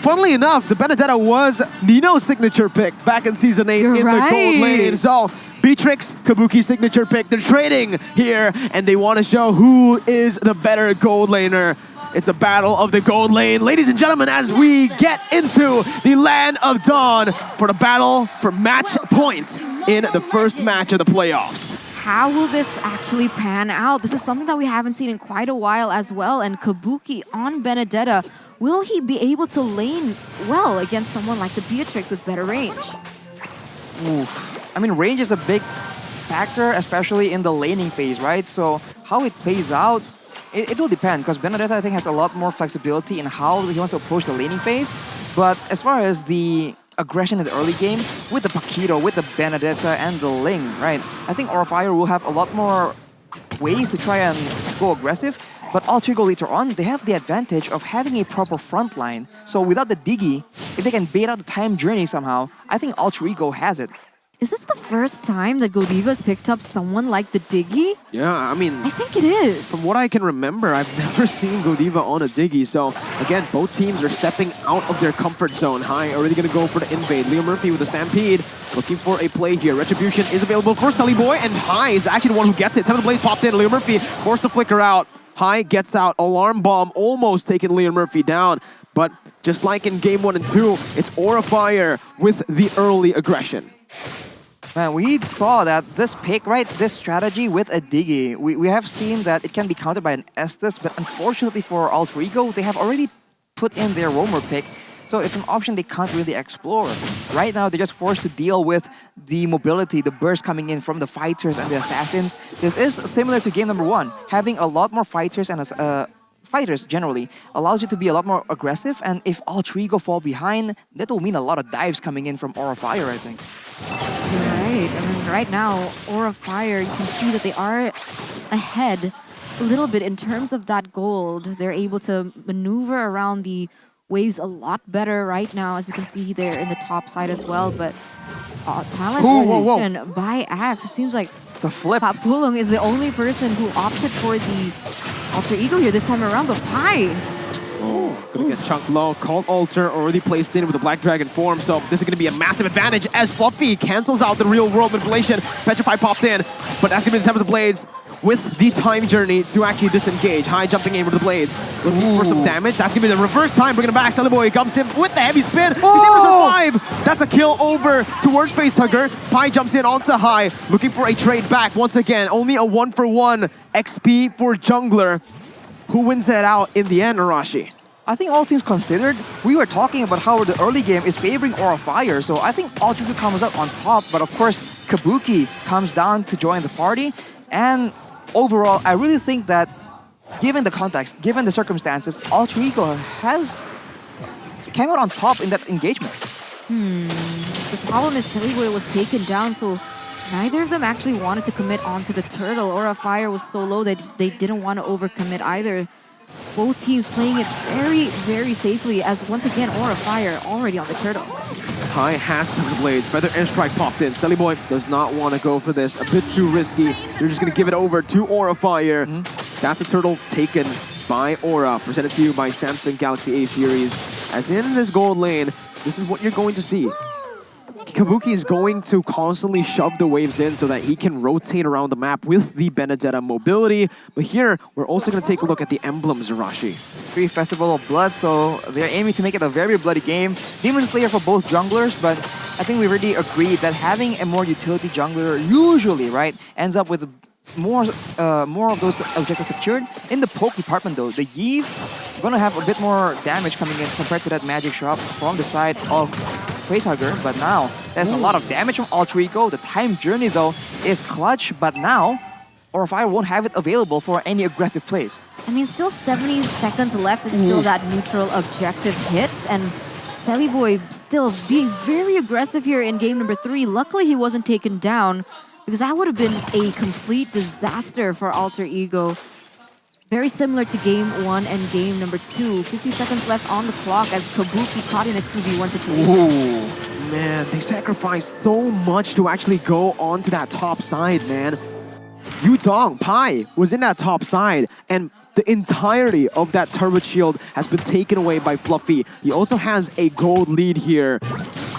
Funnily enough, the Benedetta was Nino's signature pick back in Season 8 the gold lane. So, Beatrix, Kabuki's signature pick. They're trading here, and they want to show who is the better gold laner. It's a battle of the gold lane. Ladies and gentlemen, as we get into the Land of Dawn for the battle for match points in the first match of the playoffs. How will this actually pan out? This is something that we haven't seen in quite a while as well. And Kabuki on Benedetta, will he be able to lane well against someone like the Beatrix with better range? Oof. I mean, range is a big factor, especially in the laning phase, right? So how it plays out, it will depend, because Benedetta, I think, has a lot more flexibility in how he wants to approach the laning phase. But as far as the aggression in the early game, with the Paquito, with the Benedetta, and the Ling, right? I think Aura Fire will have a lot more ways to try and go aggressive. But Alter Ego later on, they have the advantage of having a proper front line. So without the Diggy, if they can bait out the time journey somehow, I think Alter Ego has it. Is this the first time that Godiva's picked up someone like the Diggy? Yeah, I mean... I think it is. From what I can remember, I've never seen Godiva on a Diggy. So, again, both teams are stepping out of their comfort zone. High already going to go for the invade. Leo Murphy with a Stampede, looking for a play here. Retribution is available for Sully Boy, and High is actually the one who gets it. 10 of the Blaze popped in. Leo Murphy forced to flicker out. High gets out. Alarm Bomb almost taking Leo Murphy down. But just like in Game 1 and 2, it's Aura Fire with the early aggression. Man, we saw that this pick, right, this strategy with a Diggy, we have seen that it can be countered by an Estes, but unfortunately for Alter Ego, they have already put in their Roamer pick, so it's an option they can't really explore. Right now, they're just forced to deal with the mobility, the burst coming in from the fighters and the assassins. This is similar to game number 1, having a lot more fighters and fighters generally allows you to be a lot more aggressive, and if Alter Ego fall behind, that will mean a lot of dives coming in from Aura Fire, I think. You're right. I mean, right now, Aura Fire, you can see that they are ahead a little bit in terms of that gold. They're able to maneuver around the waves a lot better right now, as we can see there in the top side as well. But talent creation by Axe, it seems like it's a flip. Papulong is the only person who opted for the Alter Ego here this time around, but Pai. Oh, gonna get chunked low. Called Alter already placed in with the Black Dragon form, so this is gonna be a massive advantage as Fluffy cancels out the real world manipulation. Petrify popped in, but that's gonna be the Tempest of Blades with the time journey to actually disengage. High jumping in with the Blades, looking for some damage. That's gonna be the reverse time, bringing it back. Stellar Boy comes in with the heavy spin. He's able to survive. That's a kill over towards Facehugger. Pai jumps in onto High, looking for a trade back once again. Only a 1-for-1 XP for Jungler. Who wins that out in the end, Arashi? I think all things considered, we were talking about how the early game is favoring Aura Fire, so I think Alter Ego comes out on top, but of course, Kabuki comes down to join the party, and overall, I really think that given the context, given the circumstances, Alter Ego came out on top in that engagement. The problem is Teleboy was taken down, so neither of them actually wanted to commit onto the turtle. Aura Fire was so low that they didn't want to overcommit either. Both teams playing it very, very safely, as once again, Aura Fire already on the turtle. High has the Blades. Feather Airstrike popped in. Stelly Boy does not want to go for this. A bit too risky. They're just going to give it over to Aura Fire. That's the turtle taken by Aura. Presented to you by Samsung Galaxy A series. As in this gold lane, this is what you're going to see. Kabuki is going to constantly shove the waves in so that he can rotate around the map with the Benedetta mobility. But here, we're also going to take a look at the emblems, Arashi. Free Festival of Blood, so they're aiming to make it a very bloody game. Demon Slayer for both junglers, but I think we already agreed that having a more utility jungler usually, right, ends up with more of those objectives secured. In the poke department though, the Yve gonna have a bit more damage coming in compared to that magic shop from the side of Facehugger, but now there's a lot of damage from Alter Ego. The time journey though is clutch, but now Aura Fire won't have it available for any aggressive plays. I mean, still 70 seconds left until that neutral objective hits, and Teleboy still being very aggressive here in game number 3. Luckily, he wasn't taken down, because that would have been a complete disaster for Alter Ego. Very similar to game 1 and game number 2. 50 seconds left on the clock as Kabuki caught in a 2v1 situation. Ooh, man, they sacrificed so much to actually go onto that top side, man. Yutong, Pai was in that top side, and the entirety of that turret shield has been taken away by Fluffy. He also has a gold lead here,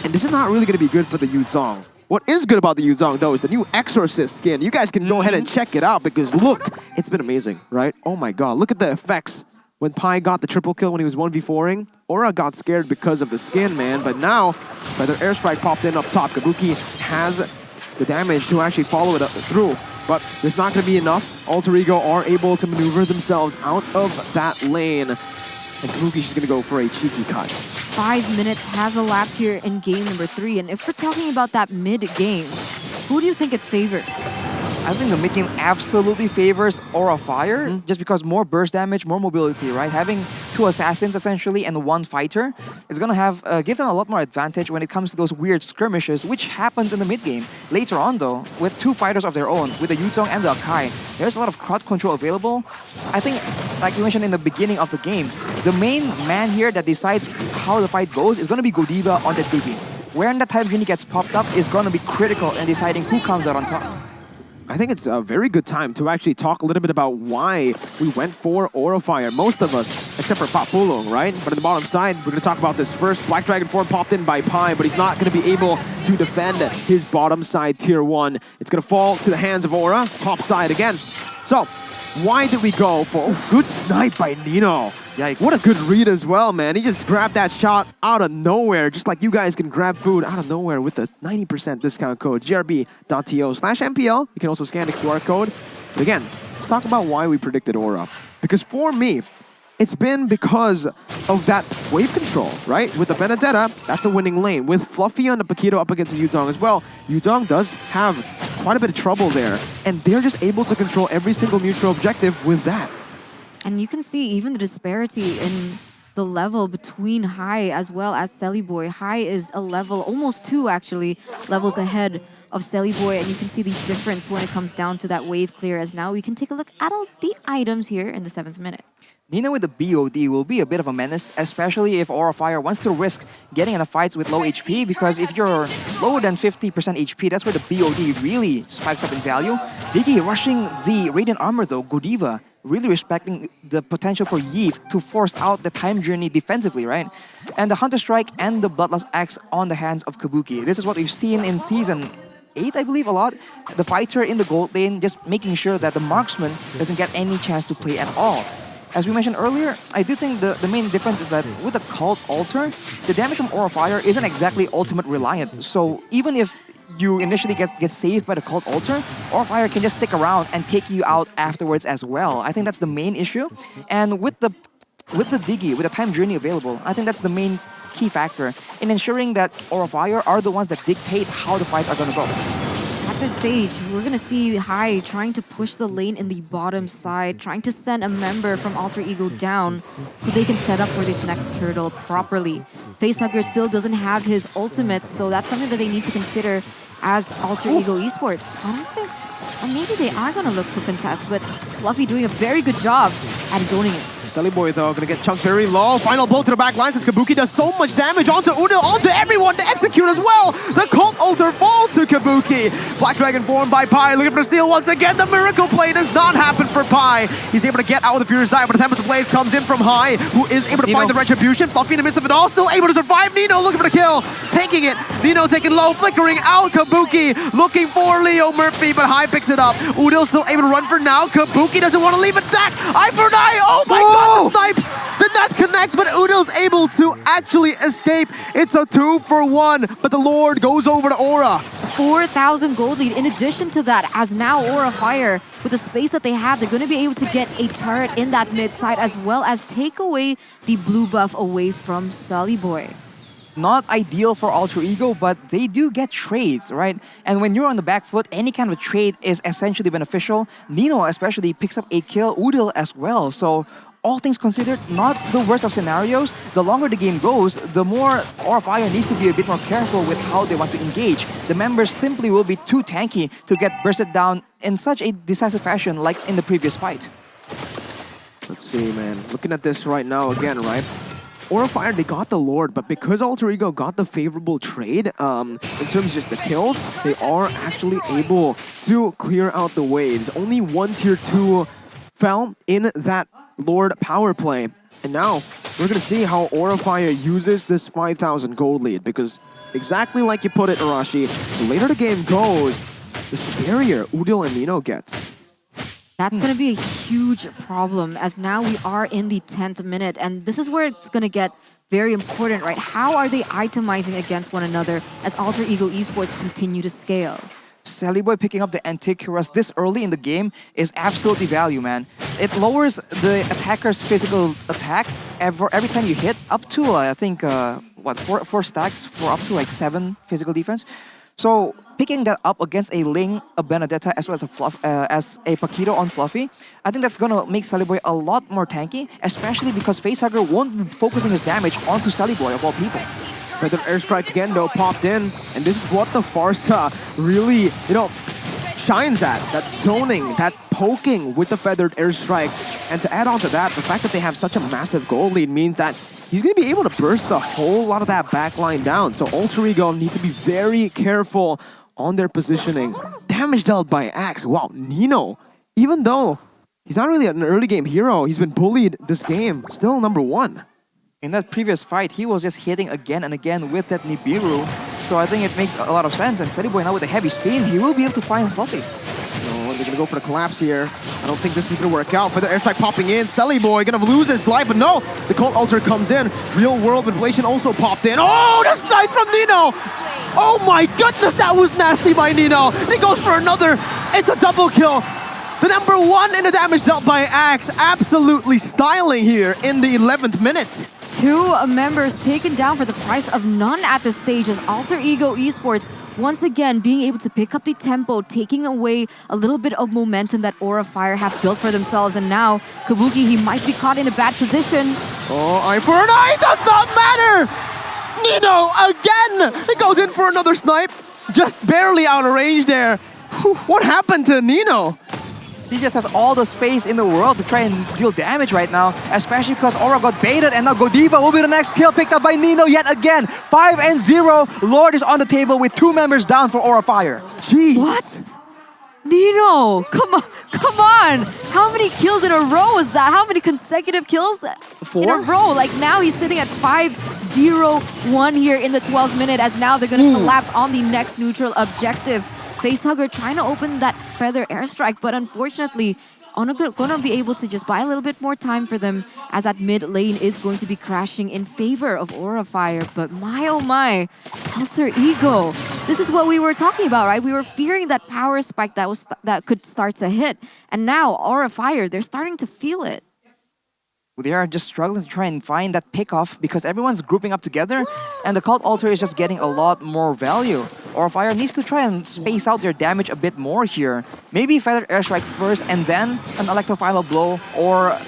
and this is not really going to be good for the Yuzong. What is good about the Yuzong, though, is the new Exorcist skin. You guys can go ahead and check it out, because look, it's been amazing, right? Oh my god, look at the effects. When Pai got the triple kill when he was 1v4ing, Aura got scared because of the skin, man. But now, Feather Airstrike popped in up top. Kabuki has the damage to actually follow it through. But there's not going to be enough. Alter Ego are able to maneuver themselves out of that lane. And Kabuki's just going to go for a cheeky cut. 5 minutes has elapsed here in game number 3. And if we're talking about that mid-game, who do you think it favors? I think the mid-game absolutely favors Aura Fire, just because more burst damage, more mobility, right? Having 2 assassins essentially and 1 fighter, is going to have give them a lot more advantage when it comes to those weird skirmishes, which happens in the mid game. Later on though, with 2 fighters of their own, with the Yutong and the Akai, there's a lot of crowd control available. I think, like you mentioned in the beginning of the game, the main man here that decides how the fight goes is going to be Godiva on the digging. When that time journey gets popped up is going to be critical in deciding who comes out on top. I think it's a very good time to actually talk a little bit about why we went for Aura Fire. Most of us, except for Papulung, right? But on the bottom side, we're going to talk about this first. Black Dragon form popped in by Pi, but he's not going to be able to defend his bottom side tier 1. It's going to fall to the hands of Aura, top side again. So, why did we go for good snipe by Nino? Yikes. What a good read as well, man. He just grabbed that shot out of nowhere, just like you guys can grab food out of nowhere with the 90% discount code grb.to/MPL. You can also scan the QR code. But again, let's talk about why we predicted Aura. Because for me, it's been because of that wave control, right? With the Benedetta, that's a winning lane. With Fluffy on the Paquito up against the Yutong as well, Yutong does have quite a bit of trouble there. And they're just able to control every single neutral objective with that. And you can see even the disparity in the level between Hai as well as Celiboy. Hai is a level, almost 2 actually, levels ahead of Celiboy, and you can see the difference when it comes down to that wave clear, as now we can take a look at all the items here in the 7th minute. Nino with the BOD will be a bit of a menace, especially if Aura Fire wants to risk getting in the fights with low HP, because if you're lower than 50% HP, that's where the BOD really spikes up in value. Diggy rushing the Radiant Armor though, Godiva really respecting the potential for Yves to force out the time journey defensively, right? And the Hunter Strike and the Bloodlust Axe on the hands of Kabuki. This is what we've seen in Season 8, I believe, a lot. The fighter in the gold lane just making sure that the marksman doesn't get any chance to play at all. As we mentioned earlier, I do think the main difference is that with the Cult Altar, the damage from Aura Fire isn't exactly ultimate reliant. So even if you initially get saved by the Cult Altar, Aura Fire can just stick around and take you out afterwards as well. I think that's the main issue. And with the Diggy, with the time journey available, I think that's the main key factor in ensuring that Aura Fire are the ones that dictate how the fights are going to go. At this stage, we're going to see Hai trying to push the lane in the bottom side, trying to send a member from Alter Ego down so they can set up for this next turtle properly. Facehugger still doesn't have his ultimate, so that's something that they need to consider as Alter Ego Esports. I don't think... Or maybe they are going to look to contest, but Fluffy doing a very good job at zoning it. Celiboy though, gonna get chunked very low. Final blow to the back line since Kabuki does so much damage onto Udil, onto everyone to execute as well. The Cult Altar falls to Kabuki. Black Dragon formed by Pi, looking for the steal once again. The Miracle Play does not happen for Pi. He's able to get out of the Furious Dive, but the Tempest Blaze comes in from Hai, who is able to find the Retribution. Fluffy in the midst of it all, still able to survive. Nino looking for the kill, taking it. Nino taking low, flickering out. Kabuki looking for Leo Murphy, but Hai picks it up. Udil still able to run for now. Kabuki doesn't want to leave it back. Eye for an eye. Oh my god, the snipes did not connect, but Udil's able to actually escape. It's a 2-for-1, but the Lord goes over to Aura. 4,000 gold lead. In addition to that, as now Aura Fire, with the space that they have, they're going to be able to get a turret in that mid side, as well as take away the blue buff away from Celiboy. Not ideal for Alter Ego, but they do get trades, right? And when you're on the back foot, any kind of trade is essentially beneficial. Nino especially picks up a kill, Udil as well. So all things considered, not the worst of scenarios. The longer the game goes, the more Aura Fire needs to be a bit more careful with how they want to engage. The members simply will be too tanky to get bursted down in such a decisive fashion like in the previous fight. Let's see, man. Looking at this right now again, right? Aura Fire, they got the Lord, but because Alter Ego got the favorable trade, in terms of just the kills, they are actually able to clear out the waves. Only one tier 2 fell in that Lord power play. And now, we're going to see how Aura Fire uses this 5,000 gold lead, because exactly like you put it, Arashi, the later the game goes, the superior Udil and Nino gets. That's going to be a huge problem, as now we are in the 10th minute, and this is where it's going to get very important, right? How are they itemizing against one another as Alter Ego Esports continue to scale? Celiboy picking up the Antiquirus this early in the game is absolutely value, man. It lowers the attacker's physical attack every time you hit up to, I think, 4 stacks for up to like 7 physical defense. So picking that up against a Ling, a Benedetta, as well as a Paquito on Fluffy, I think that's gonna make Boy a lot more tanky, especially because Facehugger won't be focusing his damage onto Boy of all people. Feather airstrike again though popped in, and this is what the Farsa really, shines at. That zoning, that poking with the feathered airstrike. And to add on to that, the fact that they have such a massive goal lead means that he's going to be able to burst a whole lot of that backline down. So Alter Ego need to be very careful on their positioning. Damage dealt by Axe. Wow, Nino, even though he's not really an early game hero, he's been bullied this game, still #1. In that previous fight, he was just hitting again and again with that Nibiru. So I think it makes a lot of sense. And Boy now with a heavy spin, he will be able to find Fluffy. No, they're gonna go for the collapse here. I don't think this is gonna work out. For the airstrike popping in, Boy gonna lose his life, but no! The Cold Alter comes in. Real World Manipulation also popped in. Oh, the snipe from Nino! Oh my goodness, that was nasty by Nino! And he goes for another. It's a double kill. The #1 in the damage dealt by Axe, absolutely styling here in the 11th minute. 2 members taken down for the price of none at this stage as Alter Ego Esports once again being able to pick up the tempo, taking away a little bit of momentum that Aura Fire have built for themselves. And now Kabuki, he might be caught in a bad position. Oh, eye for an eye, does not matter! Nino again! He goes in for another snipe, just barely out of range there. What happened to Nino? He just has all the space in the world to try and deal damage right now, especially because Aura got baited, and now Godiva will be the next kill picked up by Nino yet again. 5-0. Lord is on the table with 2 members down for Aura Fire. Jeez. What? Nino, come on. How many kills in a row was that? How many consecutive kills 4 in a row? Like now he's sitting at 5-0-1 here in the 12th minute as now they're gonna collapse on the next neutral objective. Facehugger trying to open that feather airstrike, but unfortunately, gonna be able to just buy a little bit more time for them as that mid lane is going to be crashing in favor of Aura Fire. But my oh my, Alter Ego. This is what we were talking about, right? We were fearing that power spike that could start to hit. And now Aura Fire, they're starting to feel it. They are just struggling to try and find that pick-off because everyone's grouping up together and the Cult Alter is just getting a lot more value. Aura Fire needs to try and space out their damage a bit more here. Maybe Feather Airstrike first and then an Electrophylo Blow or a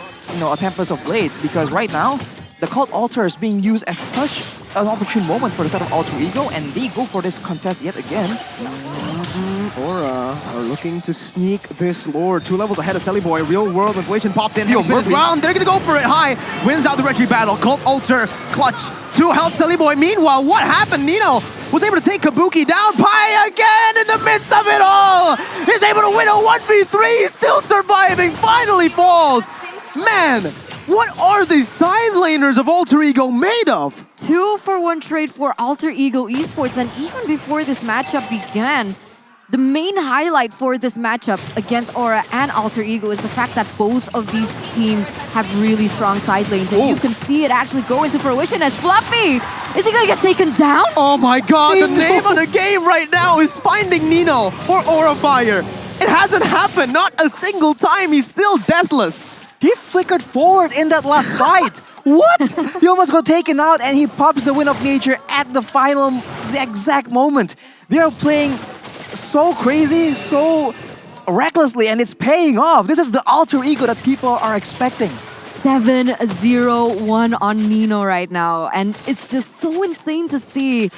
Tempest of Blades, because right now the Cult Alter is being used as such an opportune moment for the side of Alter Ego, and they go for this contest yet again. Aura are looking to sneak this Lord 2 levels ahead of Boy. Real World Manipulation popped in. This round, they're gonna go for it high. Wins out the retry battle. Cult Alter clutch to help Boy. Meanwhile, what happened? Nino was able to take Kabuki down. Pai again in the midst of it all. He's able to win a 1v3. Still surviving. Finally falls. Man, what are these side laners of Alter Ego made of? 2-for-1 trade for Alter Ego Esports, and even before this matchup began, the main highlight for this matchup against Aura and Alter Ego is the fact that both of these teams have really strong side lanes. And you can see it actually go into fruition as Fluffy! Is he gonna get taken down? Oh my god, the name of the game right now is finding Nino for Aura Fire. It hasn't happened, not a single time. He's still deathless. He flickered forward in that last fight. What? He almost got taken out and he pops the Wind of Nature at the exact moment. They are playing so crazy, so recklessly, and it's paying off. This is the Alter Ego that people are expecting. 7-0-1 on Nino right now, and it's just so insane to see.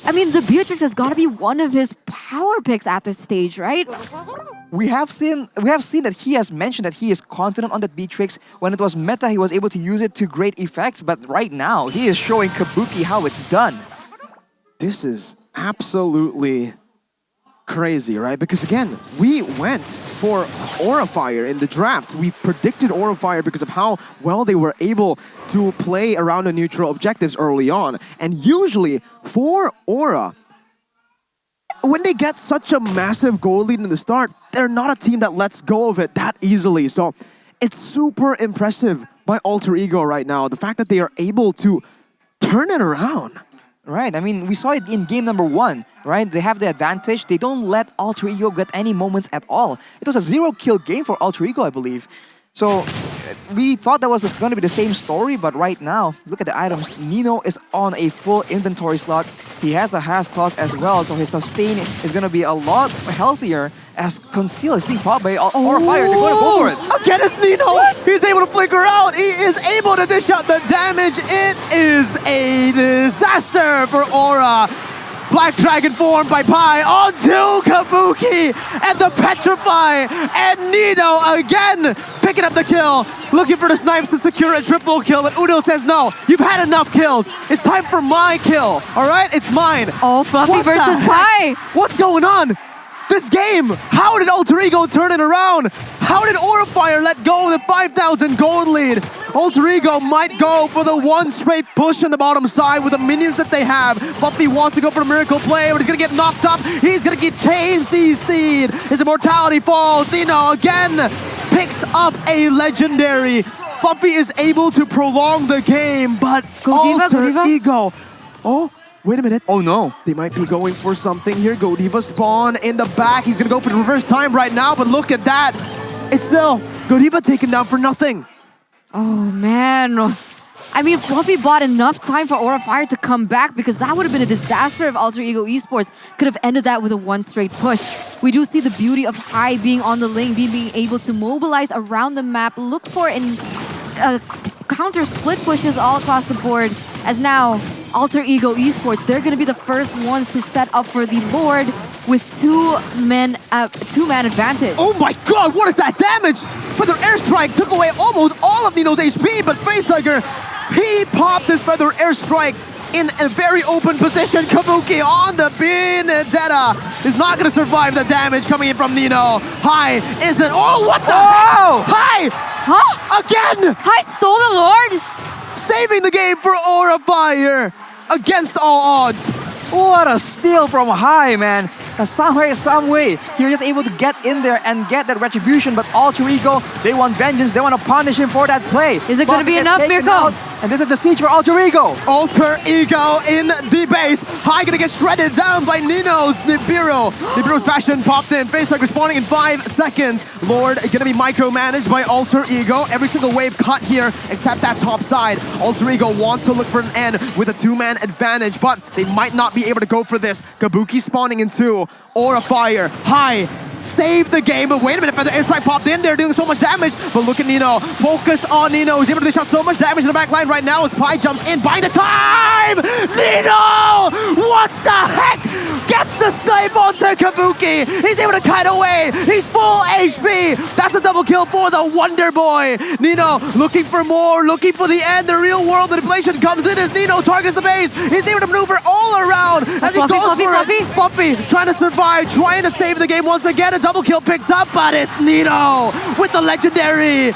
I mean, the Beatrix has got to be one of his power picks at this stage, right? We have seen that he has mentioned that he is confident on that Beatrix. When it was meta, he was able to use it to great effect, but right now, he is showing Kabuki how it's done. This is absolutely crazy, right? Because again, we went for Aura Fire in the draft. We predicted Aura Fire because of how well they were able to play around the neutral objectives early on. And usually for Aura, when they get such a massive goal lead in the start, they're not a team that lets go of it that easily. So it's super impressive by Alter Ego right now. The fact that they are able to turn it around. Right, I mean, we saw it in game number 1, right? They have the advantage. They don't let Alter Ego get any moments at all. It was a 0-kill game for Alter Ego, I believe. So we thought that was going to be the same story, but right now, look at the items. Nino is on a full inventory slot. He has the Has Claws as well, so his sustain is going to be a lot healthier as Conceal is being popped by Aura Fire. They're going to go for it. Again, it's Nino. What? He's able to flicker out. He is able to dish out the damage. It is a disaster for Aura. Black Dragon formed by Pi onto Kabuki and the Petrify, and Nino again picking up the kill, looking for the snipes to secure a triple kill, but Uno says no, you've had enough kills. It's time for my kill, all right? It's mine. Oh, Fluffy versus Pi. What's going on? This game, how did Alter Ego turn it around? How did Aura Fire let go of the 5,000 gold lead? Alter Ego might go for the one straight push on the bottom side with the minions that they have. Buffy wants to go for a miracle play, but he's gonna get knocked up. He's gonna get chain CC'd. His immortality falls. Nino again picks up a legendary. Buffy is able to prolong the game, but Alter Ego. Oh. Wait a minute. Oh no. They might be going for something here. Godiva spawn in the back. He's gonna go for the reverse time right now, but look at that. It's still Godiva taken down for nothing. Oh man. I mean, Fluffy bought enough time for Aura Fire to come back because that would have been a disaster if Alter Ego Esports could have ended that with a one straight push. We do see the beauty of High being on the lane, being able to mobilize around the map, look for counter split pushes all across the board, as now Alter Ego Esports, they're going to be the first ones to set up for the Lord with two-man advantage. Oh my god, what is that damage? Feather Airstrike took away almost all of Nino's HP, but Facehugger, he popped his Feather Airstrike in a very open position. Kabuki on the Benedetta is not going to survive the damage coming in from Nino. High isn't. Oh, what the heck? High! Huh? Again! High stole the Lord? Saving the game for Aura Fire against all odds. What a steal from High, man. Some way, he was just able to get in there and get that retribution, but Alter Ego, they want vengeance, they want to punish him for that play. Is it going to be enough, Mirko? And this is the siege for Alter Ego. Alter Ego in the base. High gonna get shredded down by Nino's Nibiru. Nibiru's passion popped in. Facehugger responding in 5 seconds. Lord gonna be micromanaged by Alter Ego. Every single wave cut here except that top side. Alter Ego wants to look for an end with a two-man advantage, but they might not be able to go for this. Kabuki spawning in 2. Aura Fire. High saved the game, but wait a minute, Feather Airstrike popped in there doing so much damage, but look at Nino, focus on Nino, he's able to dish out so much damage in the back line right now as Pi jumps in, by the time! Nino! What the heck? Gets the snipe onto Kabuki, he's able to cut away, he's full HP, that's a double kill for the Wonder Boy. Nino looking for more, looking for the end, the real world manipulation comes in as Nino targets the base, he's able to maneuver all around as he goes for it. Fluffy trying to survive, trying to save the game once again. A double kill picked up, but it's Nino with the legendary.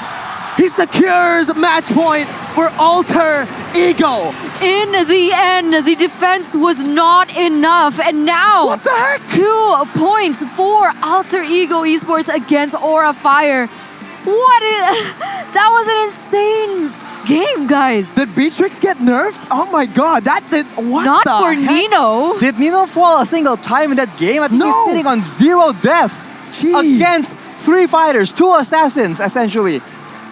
He secures match point for Alter Ego. In the end, the defense was not enough, and now what the heck? 2 points for Alter Ego Esports against Aura Fire. That was an insane game, guys. Did Beatrix get nerfed? Oh my god, that did what? Not the for heck? Nino. Did Nino fall a single time in that game? I think he's sitting on 0 deaths against 3 fighters, 2 assassins, essentially.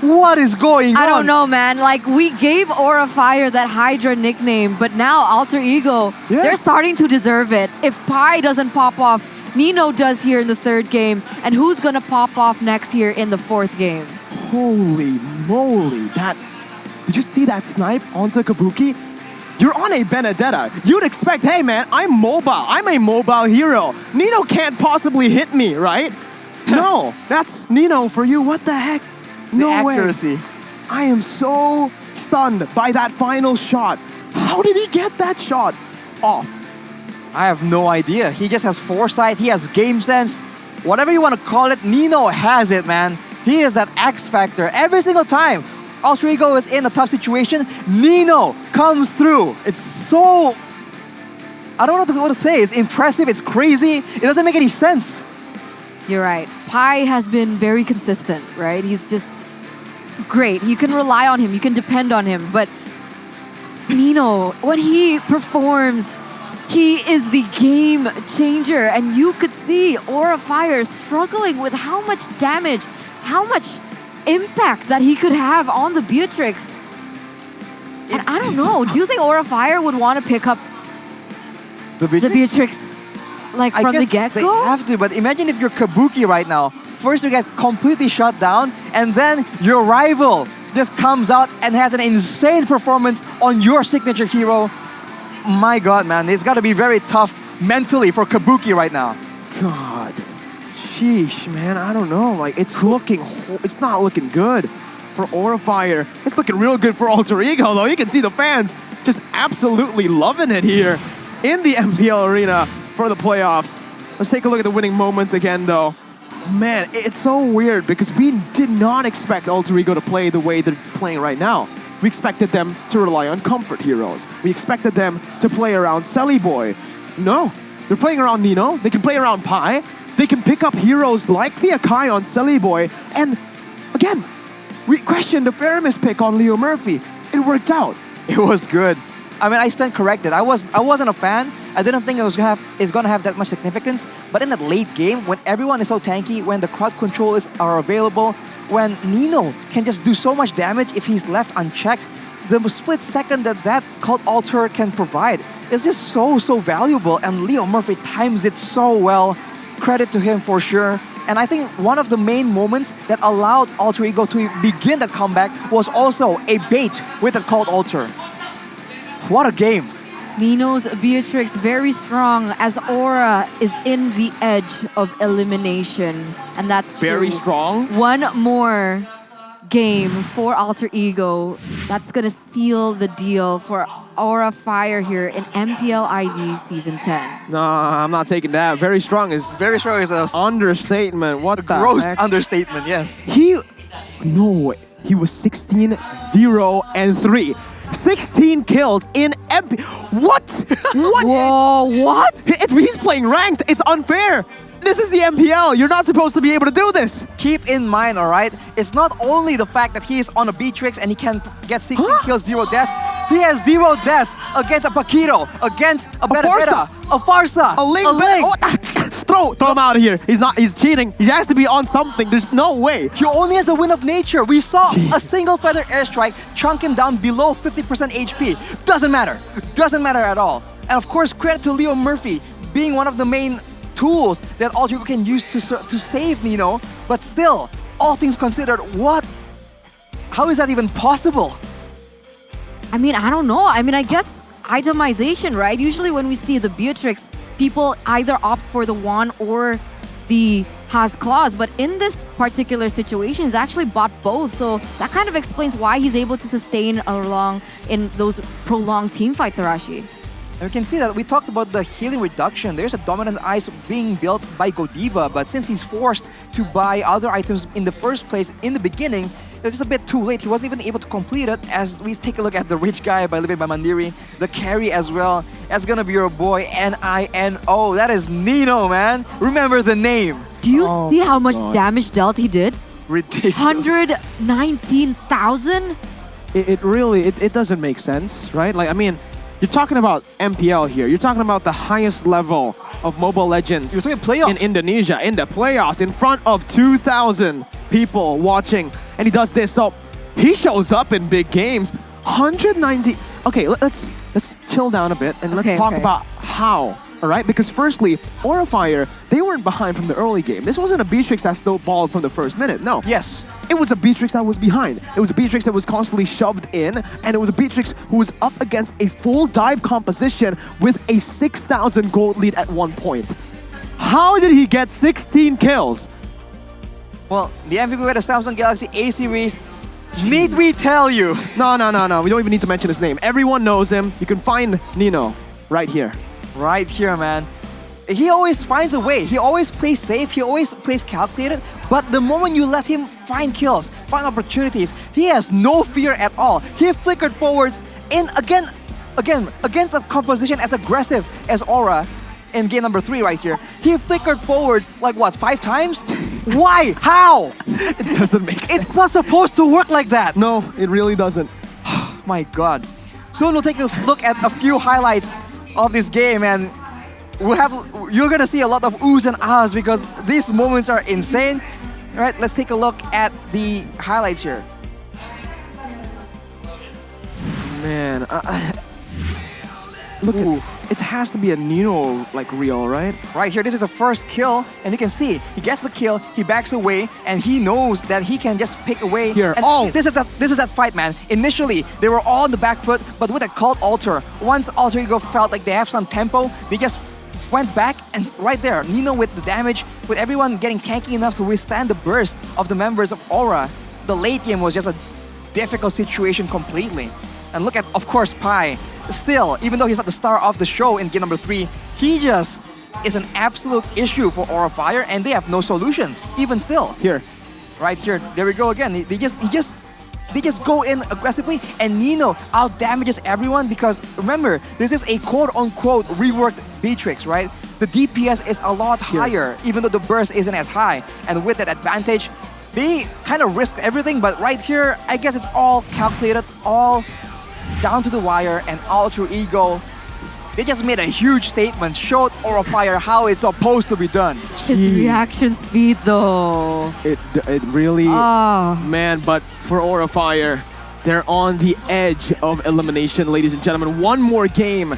What is going on? I don't know, man. Like, we gave Aura Fire that Hydra nickname, but now Alter Ego, they're starting to deserve it. If Pi doesn't pop off, Nino does here in the 3rd game, and who's gonna pop off next here in the 4th game? Holy moly, did you see that snipe onto Kabuki? You're on a Benedetta. You'd expect, hey man, I'm mobile. I'm a mobile hero. Nino can't possibly hit me, right? No, that's Nino for you. What the heck? No way. Accuracy. I am so stunned by that final shot. How did he get that shot off? I have no idea. He just has foresight. He has game sense. Whatever you want to call it, Nino has it, man. He is that X factor every single time. Alter Ego is in a tough situation. Nino comes through. It's so... I don't know what to say. It's impressive. It's crazy. It doesn't make any sense. You're right. Pi has been very consistent, right? He's just great. You can rely on him. You can depend on him. But Nino, when he performs, he is the game changer. And you could see Aura Fire struggling with how much damage, how much impact that he could have on the Beatrix. And I don't know, do you think Aura Fire would want to pick up The Beatrix like I from the guess get-go? They have to, but imagine if you're Kabuki right now. First you get completely shut down, and then your rival just comes out and has an insane performance on your signature hero. My God, man, it's got to be very tough mentally for Kabuki right now. God, sheesh, man, I don't know. Like, it's not looking good for Aura Fire. It's looking real good for Alter Ego, though. You can see the fans just absolutely loving it here in the MPL arena for the playoffs. Let's take a look at the winning moments again, though. Man, it's so weird because we did not expect Alter Ego to play the way they're playing right now. We expected them to rely on comfort heroes. We expected them to play around Selly Boy. No, they're playing around Nino. They can play around Pi. They can pick up heroes like the Akai on Selly Boy. And again, we questioned the Faramis pick on Leo Murphy. It worked out. It was good. I mean, I stand corrected. I wasn't a fan. I didn't think it's gonna have that much significance. But in that late game, when everyone is so tanky, when the crowd controls are available, when Nino can just do so much damage if he's left unchecked, the split second that Cult Alter can provide is just so valuable. And Leo Murphy times it so well. Credit to him for sure. And I think one of the main moments that allowed Alter Ego to begin that comeback was also a bait with the Cult Alter. What a game. Nino's Beatrix very strong as Aura is in the edge of elimination. And that's very true. Strong. One more game for Alter Ego. That's going to seal the deal for Aura Fire here in MPL ID Season 10. Nah, I'm not taking that. Very strong is a understatement. What the gross heck? understatement, yes. No way. He was 16-0-3. 16 kills in MP. What? What? Whoa, what? If he's playing ranked, it's unfair. This is the MPL. You're not supposed to be able to do this. Keep in mind, all right, it's not only the fact that he is on a Beatrix and he can get 16 kills, 0 deaths. He has 0 deaths against a Paquito, against a Beta, a Farsa, a Link. Throw him out of here. He's cheating. He has to be on something. There's no way. He only has the Wind of Nature. We saw a single feather airstrike chunk him down below 50% HP. Doesn't matter. Doesn't matter at all. And of course, credit to Leo Murphy being one of the main tools that Alter Ego can use to save Nino. But still, all things considered, how is that even possible? I mean, I don't know. I mean, I guess itemization, right? Usually when we see the Beatrix, people either opt for the wand or the Has Claws. But in this particular situation, he's actually bought both. So that kind of explains why he's able to sustain along in those prolonged team fights, Arashi. And we can see that we talked about the healing reduction. There's a dominant ice being built by Godiva, but since he's forced to buy other items in the first place in the beginning, it's just a bit too late. He wasn't even able to complete it. As we take a look at the Rich Guy by Living by Mandiri, the carry as well. That's gonna be your boy, Nino. That is Nino, man. Remember the name. Do you see how much damage dealt he did? Ridiculous. 119,000? It doesn't make sense, right? Like, I mean, you're talking about MPL here. You're talking about the highest level of Mobile Legends. You're talking playoffs. In Indonesia, in the playoffs, in front of 2,000 people watching. And he does this. So he shows up in big games. 190. Okay, let's chill down a bit and let's talk about how. All right, because firstly, Aura Fire, they weren't behind from the early game. This wasn't a Beatrix that snowballed from the first minute. No. Yes. It was a Beatrix that was behind. It was a Beatrix that was constantly shoved in, and it was a Beatrix who was up against a full dive composition with a 6,000 gold lead at one point. How did he get 16 kills? Well, the MVP with the Samsung Galaxy A series, need we tell you? No. We don't even need to mention his name. Everyone knows him. You can find Nino right here. Right here, man. He always finds a way. He always plays safe. He always plays calculated. But the moment you let him find kills, find opportunities, he has no fear at all. He flickered forwards in against a composition as aggressive as Aura in game number 3 right here. He flickered forwards like what, 5 times? Why? How? It doesn't make sense. It's not supposed to work like that. No, it really doesn't. My God. Soon we'll take a look at a few highlights of this game, and you're gonna see a lot of oohs and ahs because these moments are insane. All right, let's take a look at the highlights here. Man, look, it has to be a Nino like reel, right? Right here, this is the first kill, and you can see he gets the kill, he backs away, and he knows that he can just pick away. Here, and this is that fight, man. Initially, they were all on the back foot, but with a cult alter, once Alter Ego felt like they have some tempo, they just went back, and right there, Nino with the damage, with everyone getting tanky enough to withstand the burst of the members of Aura. The late game was just a difficult situation completely. And look at, of course, Pi. Still, even though he's not the star of the show in game number 3, he just is an absolute issue for Aura Fire, and they have no solution, even still. Here. Right here, there we go again. They just go in aggressively, and Nino out damages everyone because remember, this is a quote-unquote reworked Beatrix, right? The DPS is a lot higher, even though the burst isn't as high. And with that advantage, they kind of risk everything, but right here, I guess it's all calculated, all down to the wire, and Alter Ego, they just made a huge statement, showed Aura Fire how it's supposed to be done. His reaction speed though. It really, man, but for Aura Fire, they're on the edge of elimination, ladies and gentlemen. One more game.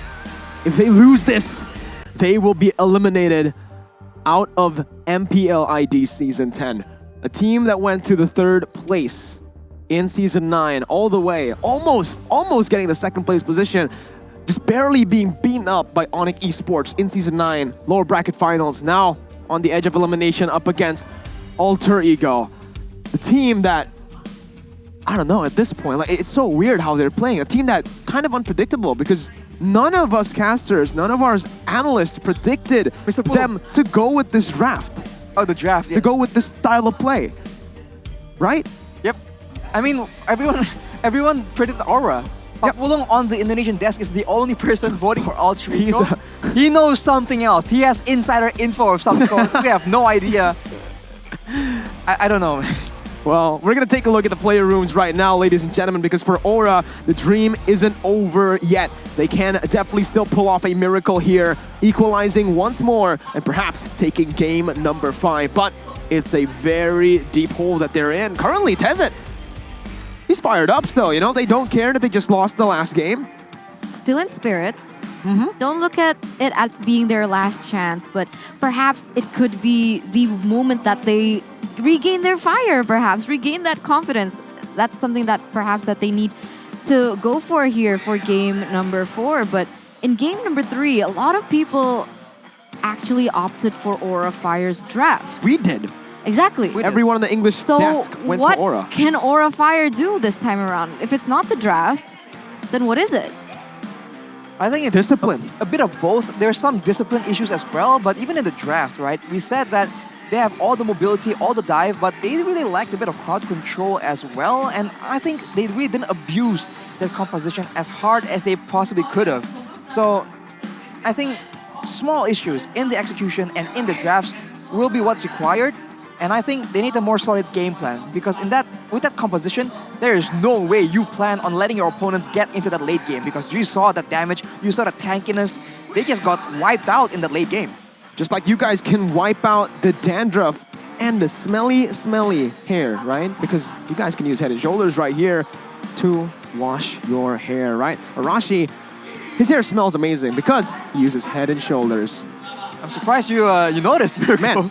If they lose this, they will be eliminated out of MPL ID Season 10. A team that went to the 3rd place in Season 9 all the way, almost getting the 2nd place position, just barely being beaten up by Onyx Esports in Season 9, lower bracket finals, now on the edge of elimination up against Alter Ego. The team that, I don't know, at this point, like it's so weird how they're playing. A team that's kind of unpredictable because none of us casters, none of our analysts predicted them to go with this draft. Oh, the draft, yeah. To go with this style of play, right? Yep. I mean, everyone predicted Aura. Pak Wulung on the Indonesian desk is the only person voting for Alter Ego. He knows something else. He has insider info of some sort. We have no idea. I don't know. Well, we're going to take a look at the player rooms right now, ladies and gentlemen, because for Aura, the dream isn't over yet. They can definitely still pull off a miracle here, equalizing once more and perhaps taking game number 5. But it's a very deep hole that they're in. Currently, Tezet, he's fired up still, you know? They don't care that they just lost the last game. Still in spirits. Don't look at it as being their last chance, but perhaps it could be the moment that they regain their fire, perhaps regain that confidence. That's something that perhaps that they need to go for here for game number 4. But in game number 3, a lot of people actually opted for Aura Fire's draft. We did. Exactly. Everyone on the English desk went for Aura. What can Aura Fire do this time around? If it's not the draft, then what is it? I think it's discipline. A bit of both. There's some discipline issues as well, but even in the draft, right? We said that they have all the mobility, all the dive, but they really lacked a bit of crowd control as well. And I think they really didn't abuse their composition as hard as they possibly could have. So I think small issues in the execution and in the drafts will be what's required. And I think they need a more solid game plan because with that composition, there is no way you plan on letting your opponents get into that late game because you saw that damage, you saw the tankiness. They just got wiped out in the late game. Just like you guys can wipe out the dandruff and the smelly hair, right? Because you guys can use Head and Shoulders right here to wash your hair, right? Arashi, his hair smells amazing because he uses Head and Shoulders. I'm surprised you noticed, Miracle. Man,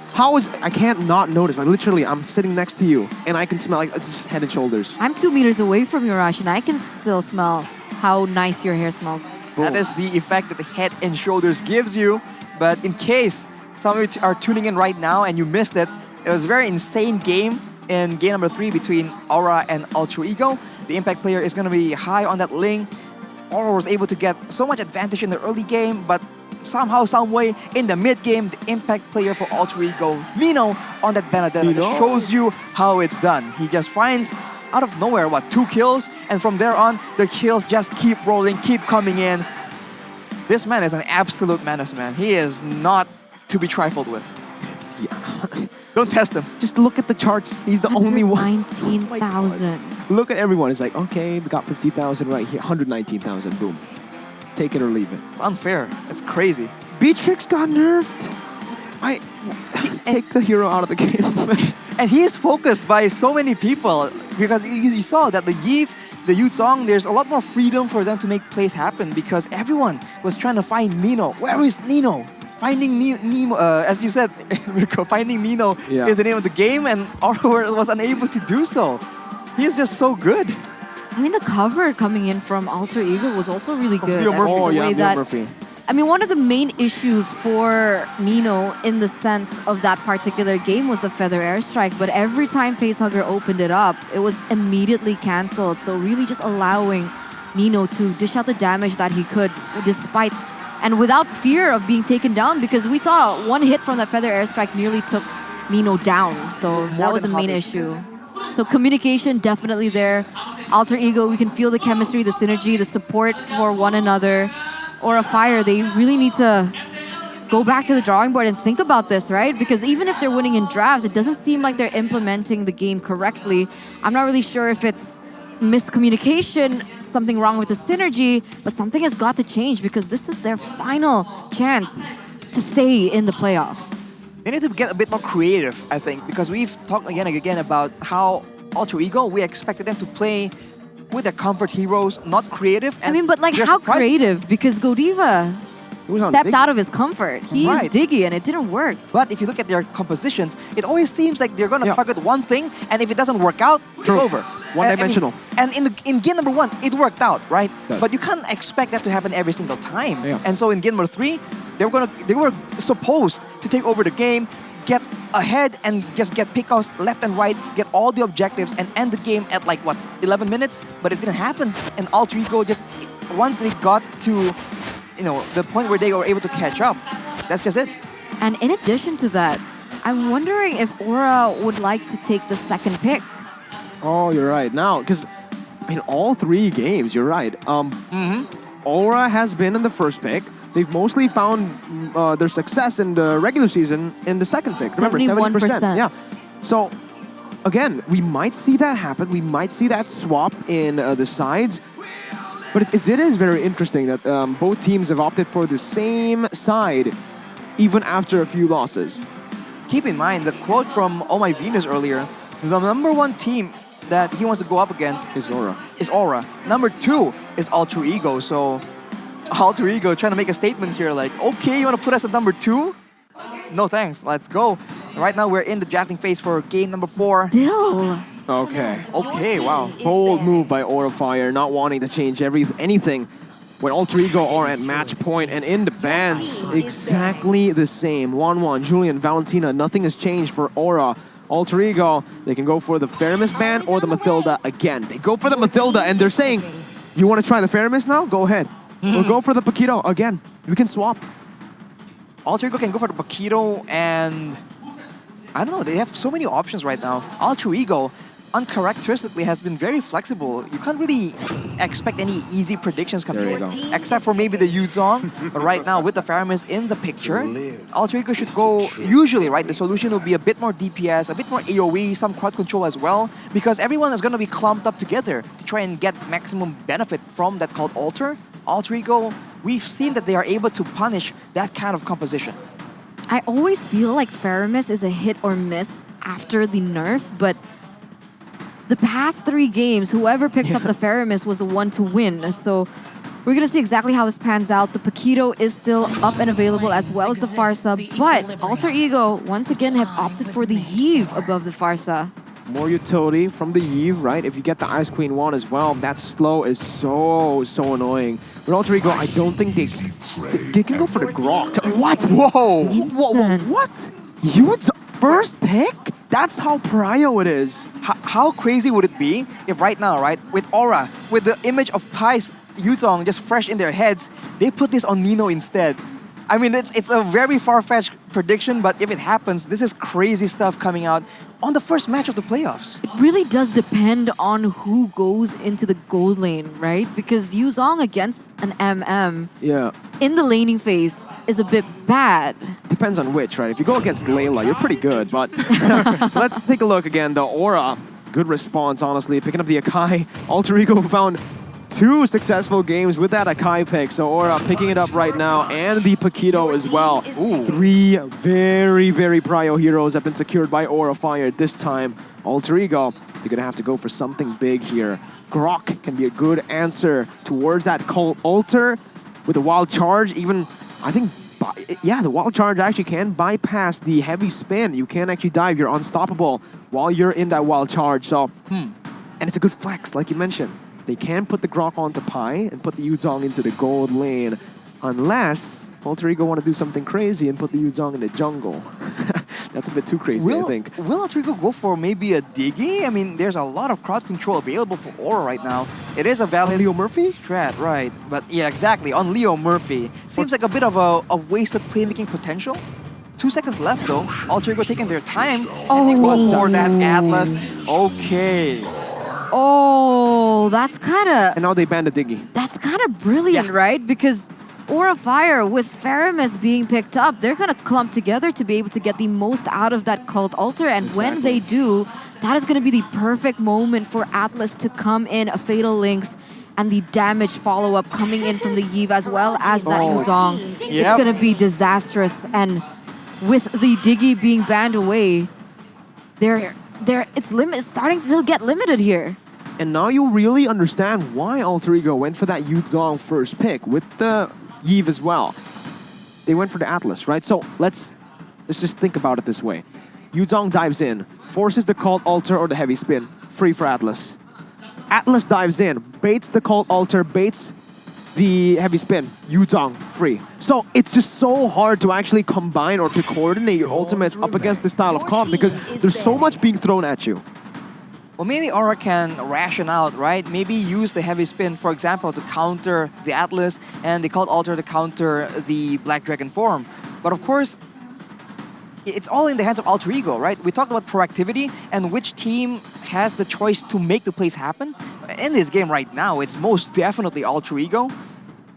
I can't not notice. Like literally, I'm sitting next to you and I can smell like it's just Head and Shoulders. I'm 2 meters away from you, Rash, and I can still smell how nice your hair smells. That is the effect that the Head and Shoulders gives you. But in case some of you are tuning in right now and you missed it, it was a very insane game in game number 3 between Aura and Alter Ego. The Impact player is going to be high on that link. Aura was able to get so much advantage in the early game, but somehow, some way, in the mid game, the Impact player for Alter Ego, Nino, on that Benedetta, just shows you how it's done. He just finds, out of nowhere, 2 kills, and from there on, the kills just keep rolling, keep coming in. This man is an absolute menace, man. He is not to be trifled with. Yeah. Don't test him. Just look at the charts. He's the only one. 19,000. Look at everyone. It's like, okay, we got 50,000 right here. 119,000, boom. Take it or leave it. It's unfair. It's crazy. Beatrix got nerfed. Take the hero out of the game. And he's focused by so many people because you saw that the Yu Zhong, there's a lot more freedom for them to make plays happen because everyone was trying to find Nino. Where is Nino? Finding Nemo, as you said, Mirko, finding Nino is the name of the game, and Aura was unable to do so. He's just so good. I mean, the cover coming in from Alter Ego was also really good. Leo Murphy. Leo Murphy. I mean, one of the main issues for Nino in the sense of that particular game was the feather airstrike, but every time Facehugger opened it up, it was immediately cancelled. So really just allowing Nino to dish out the damage that he could despite and without fear of being taken down, because we saw one hit from that feather airstrike nearly took Nino down. So that was the main issue. So communication definitely there. Alter Ego, we can feel the chemistry, the synergy, the support for one another. Aura Fire, they really need to go back to the drawing board and think about this, right? Because even if they're winning in drafts, it doesn't seem like they're implementing the game correctly. I'm not really sure if it's miscommunication, something wrong with the synergy, but something has got to change because this is their final chance to stay in the playoffs. They need to get a bit more creative, I think, because we've talked again and again about how Alter Ego, we expected them to play with their comfort heroes, not creative. I mean, but like how creative? Because Godiva stepped out of his comfort. He used Diggy and it didn't work. But if you look at their compositions, it always seems like they're going to target one thing, and if it doesn't work out, it's over. One-dimensional. And in game number 1, it worked out, right? But you can't expect that to happen every single time. And so in game number 3, they were supposed to take over the game, get ahead and just get pickoffs left and right, get all the objectives and end the game at like, what, 11 minutes? But it didn't happen. And Alter Ego just, once they got to, the point where they were able to catch up, that's just it. And in addition to that, I'm wondering if Aura would like to take the second pick. Oh, you're right. Now, because in all 3 games, you're right. Aura has been in the first pick. They've mostly found their success in the regular season in the second pick. Remember, 70%. Yeah. So, again, we might see that happen. We might see that swap in the sides. But it is very interesting that both teams have opted for the same side even after a few losses. Keep in mind the quote from Oh My Venus earlier, the number 1 team that he wants to go up against is Aura. Number 2 is Alter Ego. So Alter Ego trying to make a statement here like, okay, you want to put us at number 2? No thanks, let's go. Right now we're in the drafting phase for game number 4. Still. Okay, wow. Bold move by Aura Fire, not wanting to change anything. When Alter Ego are at match point and in the bans, exactly the same. 1-1, Julian, Valentina, nothing has changed for Aura. Alter Ego, they can go for the Faramis ban or the Mathilda again. They go for the Mathilda and they're saying, you want to try the Faramis now? Go ahead. We'll go for the Paquito again. We can swap. Alter Ego can go for the Paquito and I don't know, they have so many options right now. Alter Ego, uncharacteristically, has been very flexible. You can't really expect any easy predictions coming in, except for maybe the Yu Zhong. But right now, with the Faramis in the picture, Alter Ego should go, usually, right, the solution will be a bit more DPS, a bit more AoE, some crowd control as well, because everyone is going to be clumped up together to try and get maximum benefit from that called Alter. Alter Ego, we've seen that they are able to punish that kind of composition. I always feel like Faramis is a hit or miss after the nerf, but the past 3 games, whoever picked up the Faramis was the one to win. So we're going to see exactly how this pans out. The Paquito is still up and available as well as the Farsa, but Alter Ego once again have opted for the Yve above the Farsa. More utility from the Yve, right? If you get the Ice Queen 1 as well, that slow is so annoying. But Alter Ego, I don't think they can go for the Grok. What? Whoa! What? Yu's first pick? That's how prio it is. How crazy would it be if right now, right, with Aura, with the image of Pai's Yu Zhong just fresh in their heads, they put this on Nino instead? I mean, it's a very far-fetched prediction, but if it happens, this is crazy stuff coming out on the first match of the playoffs. It really does depend on who goes into the gold lane, right? Because Yu Zhong against an MM in the laning phase is a bit bad. Depends on which, right? If you go against Layla, you're pretty good, but let's take a look again. The Aura, good response, honestly. Picking up the Akai. Alter Ego found 2 successful games with that Akai pick. So Aura picking it up right now, and the Paquito as well. 3 very, very prio heroes have been secured by Aura Fire. This time, Alter Ego, they're gonna have to go for something big here. Grok can be a good answer towards that Cult Alter with a Wild Charge. Even, I think, yeah, the Wild Charge actually can bypass the heavy spin. You can actually dive, you're unstoppable while you're in that Wild Charge. So, and it's a good flex, like you mentioned. They can put the Grok onto Pi and put the Yuzong into the gold lane, unless Alter Ego want to do something crazy and put the Yuzong in the jungle. That's a bit too crazy, I think. Will Alter Ego go for maybe a Diggy? I mean, there's a lot of crowd control available for Aura right now. It is a valid Leo Murphy strat, right? But yeah, exactly, on Leo Murphy. Seems like a bit of wasted playmaking potential. 2 seconds left though. Alter Ego taking their time. And they go for that Atlas. Okay. Oh, that's kind of... And now they banned the Diggy. That's kind of brilliant, right? Because Aura Fire, with Faramis being picked up, they're going to clump together to be able to get the most out of that Cult Alter. And when they do, that is going to be the perfect moment for Atlas to come in, a Fatal Links, and the damage follow-up coming in from the Yves as well as that Yuzong. It's going to be disastrous. And with the Diggy being banned away, it's starting to get limited here. And now you really understand why Alter Ego went for that Yuzong first pick with the Yves as well. They went for the Atlas, right? So let's just think about it this way. Yuzong dives in, forces the Cult Alter or the heavy spin, free for Atlas. Atlas dives in, baits the Cult Alter, baits the heavy spin, Yuzong, free. So it's just so hard to actually combine or to coordinate your ultimates up against this style of comp because there's so much being thrown at you. Well, maybe Aura can ration out, right? Maybe use the heavy spin, for example, to counter the Atlas, and the Cult Alter to counter the Black Dragon form. But of course, it's all in the hands of Alter Ego, right? We talked about proactivity and which team has the choice to make the plays happen. In this game right now, it's most definitely Alter Ego.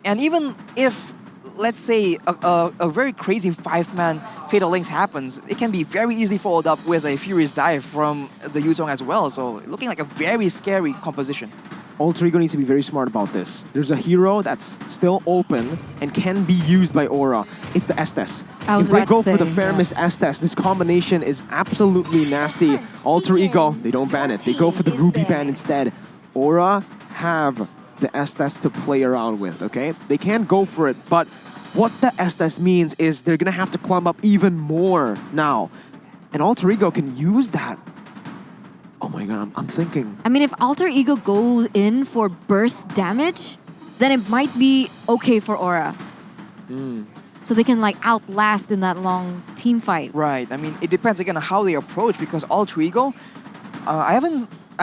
And even if, let's say, a very crazy 5-man Fatal Links happens, it can be very easily followed up with a Furious Dive from the Yuzong as well. So looking like a very scary composition. Alter Ego needs to be very smart about this. There's a hero that's still open and can be used by Aura. It's the Estes. If they go for the Faramis Estes, this combination is absolutely nasty. Alter Ego, they don't ban it. They go for the Ruby ban instead. Aura have the Estes to play around with, okay? They can go for it, but what the Estes means is they're gonna have to climb up even more now. And Alter Ego can use that. Oh my god, I'm thinking. I mean, if Alter Ego goes in for burst damage, then it might be okay for Aura. So they can like outlast in that long team fight. Right, I mean, it depends again on how they approach because Alter Ego, I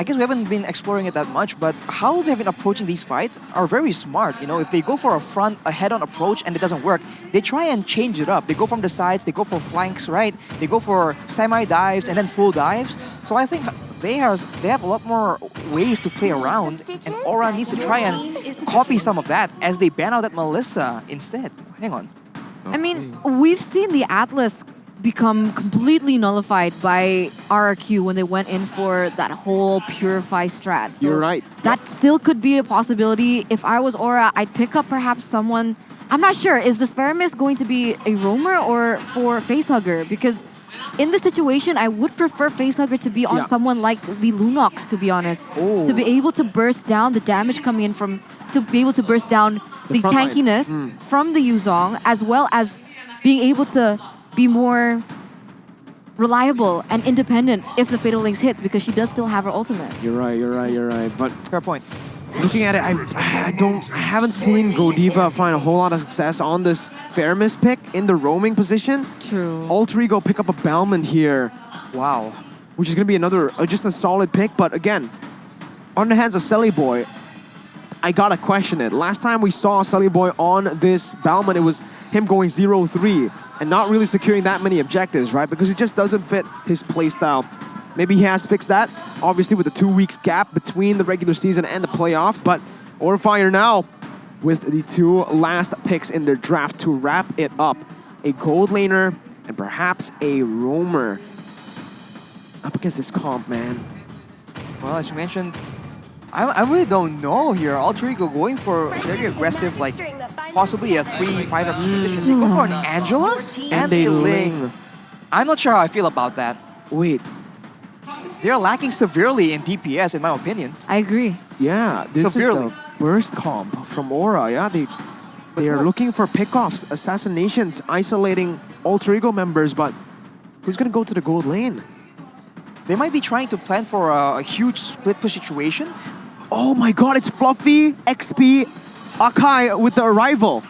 guess we haven't been exploring it that much, but how they've been approaching these fights are very smart. You know, if they go for a head-on approach and it doesn't work, they try and change it up. They go from the sides, they go for flanks, right? They go for semi-dives and then full dives. So I think they have a lot more ways to play around, and Aura needs to try and copy some of that as they ban out that Melissa instead. Hang on. I mean, we've seen the Atlas become completely nullified by RRQ when they went in for that whole Purify strat. So you're right. That still could be a possibility. If I was Aura, I'd pick up perhaps someone... I'm not sure. Is this Faramis going to be a roamer or for Facehugger? Because in this situation, I would prefer Facehugger to be on someone like the Lunox, to be honest. To be able to burst down the damage coming in from... To be able to burst down the tankiness from the Yuzong, as well as being able to be more reliable and independent if the Fatal Links hits, because she does still have her ultimate. You're right. But fair point. Looking at it, I haven't seen Godiva find a whole lot of success on this Faramis pick in the roaming position. True. Alter Ego pick up a Bellman here. Wow. Which is going to be another, just a solid pick. But again, on the hands of Selly Boy, I gotta question it. Last time we saw Selly Boy on this Bellman, it was him going 0-3 and not really securing that many objectives, right? Because it just doesn't fit his playstyle. Maybe he has fixed that, obviously with the 2 weeks gap between the regular season and the playoff. But Aura Fire now with the 2 last picks in their draft to wrap it up. A gold laner and perhaps a roamer up against this comp, man. Well, as you mentioned, I really don't know here. Alter Ego going for very aggressive, like possibly a 3-fighter. Did they go for an Angela and a Ling? I'm not sure how I feel about that. Wait. They're lacking severely in DPS, in my opinion. I agree. Yeah, this is the burst comp from Aura. Yeah, they are looking for pickoffs, assassinations, isolating Alter Ego members, but who's gonna go to the gold lane? They might be trying to plan for a huge split push situation. Oh my god, it's Fluffy, XP, Akai with the arrival.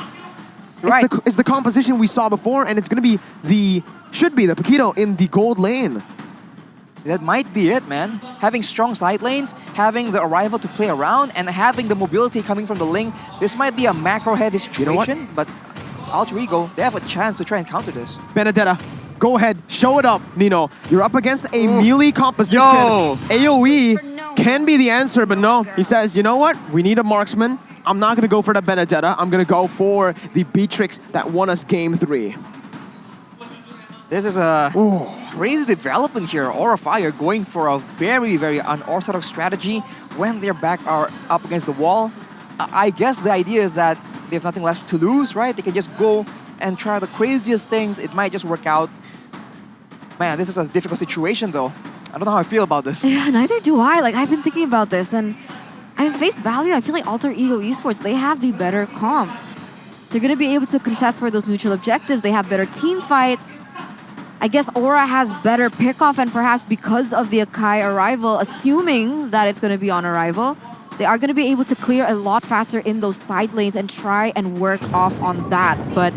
Right. It's the composition we saw before, and it's gonna be should be the Paquito in the gold lane. That might be it, man. Having strong side lanes, having the arrival to play around, and having the mobility coming from the Ling. This might be a macro-heavy situation, but Alter Ego, they have a chance to try and counter this. Benedetta, go ahead, show it up, Nino. You're up against a melee composition. Yo! AoE can be the answer, but no. He says, you know what? We need a marksman. I'm not going to go for the Benedetta. I'm going to go for the Beatrix that won us Game 3. This is a crazy development here. Aura Fire going for a very, very unorthodox strategy when their back are up against the wall. I guess the idea is that they have nothing left to lose, right? They can just go and try the craziest things. It might just work out. Man, this is a difficult situation, though. I don't know how I feel about this. Yeah, neither do I. Like, I've been thinking about this, and I mean, face value, I feel like Alter Ego Esports, they have the better comp. They're going to be able to contest for those neutral objectives. They have better team fight. I guess Aura has better pickoff, and perhaps because of the Akai arrival, assuming that it's going to be on arrival, they are going to be able to clear a lot faster in those side lanes and try and work off on that. But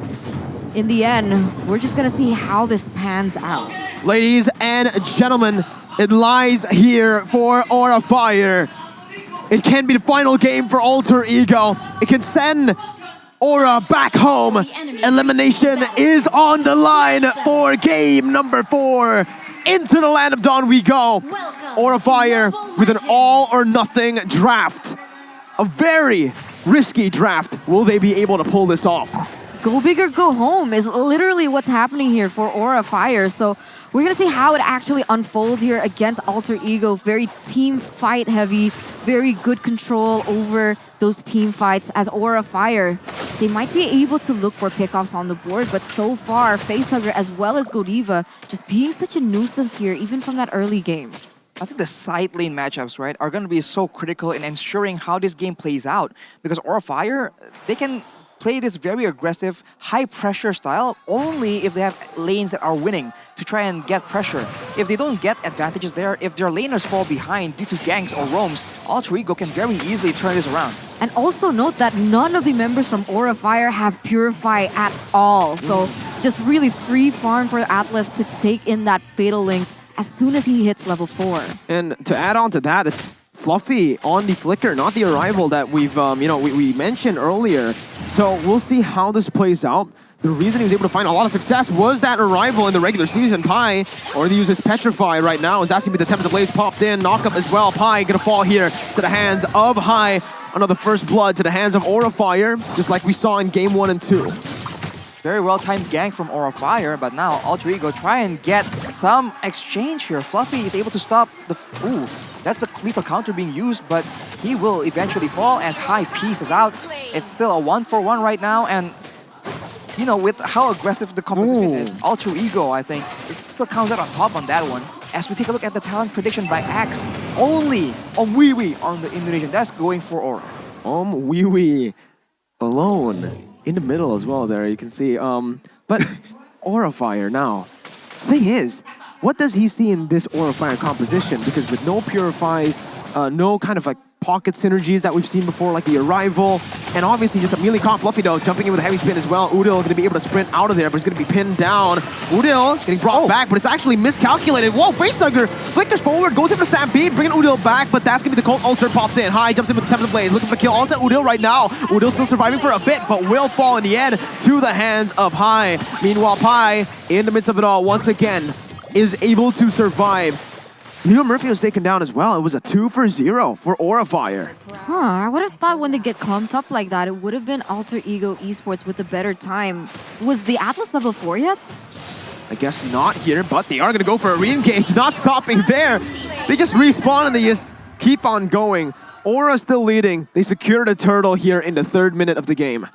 in the end, we're just going to see how this pans out. Ladies and gentlemen, it lies here for Aura Fire. It can be the final game for Alter Ego. It can send Aura back home. Elimination is on the line for game number 4. Into the land of Dawn we go. Aura Fire with an all-or-nothing draft. A very risky draft. Will they be able to pull this off? Go big or go home is literally what's happening here for Aura Fire. So we're going to see how it actually unfolds here against Alter Ego. Very team fight heavy, very good control over those team fights as Aura Fire. They might be able to look for pickoffs on the board, but so far, Facehugger as well as Godiva just being such a nuisance here, even from that early game. I think the side lane matchups, right, are going to be so critical in ensuring how this game plays out. Because Aura Fire, they can play this very aggressive, high-pressure style only if they have lanes that are winning to try and get pressure. If they don't get advantages there, if their laners fall behind due to ganks or roams, Alter Ego can very easily turn this around. And also note that none of the members from Aura Fire have Purify at all. So just really free farm for Atlas to take in that Fatal Links as soon as he hits level 4. And to add on to that, it's Fluffy on the Flicker, not the arrival that we've, we mentioned earlier. So we'll see how this plays out. The reason he was able to find a lot of success was that arrival in the regular season. Pi, or he uses Petrify right now, is asking me the Tempest Blaze popped in, knock up as well. Pi gonna fall here to the hands of Hai. Another first blood to the hands of Aura Fire, just like we saw in game 1 and 2. Very well-timed gank from Aura Fire, but now Alter Ego try and get some exchange here. Fluffy is able to stop the... Ooh, that's the lethal counter being used, but he will eventually fall as Hai pieces out. It's still a 1-for-1 right now, and you know, with how aggressive the composition is, Alter Ego, I think, it still comes out on top on that one. As we take a look at the talent prediction by Axe, only Wee on the Indonesian desk going for Aura. Wee alone in the middle as well there, you can see. But Aura Fire now. Thing is, what does he see in this Aura Fire composition? Because with no Purifies, no kind of like pocket synergies that we've seen before, like the arrival, and obviously just a melee comp. Fluffy though, jumping in with a heavy spin as well. Udil going to be able to sprint out of there, but he's going to be pinned down. Udil getting brought back, but it's actually miscalculated. Whoa, Facehugger flickers forward, goes in for Stampede, bringing Udil back, but that's going to be the Cold Ulcer popped in. Hai jumps in with the Tempest Blaze, looking for kill onto Udil right now. Udil still surviving for a bit, but will fall in the end to the hands of Hai. Meanwhile, Pi, in the midst of it all, once again, is able to survive. Leo Murphy was taken down as well. It was a 2-for-0 for Aura Fire. I would have thought when they get clumped up like that, it would have been Alter Ego Esports with a better time. Was the Atlas level 4 yet? I guess not here, but they are going to go for a re-engage, not stopping there. They just respawn and they just keep on going. Aura still leading. They secured a turtle here in the 3rd minute of the game.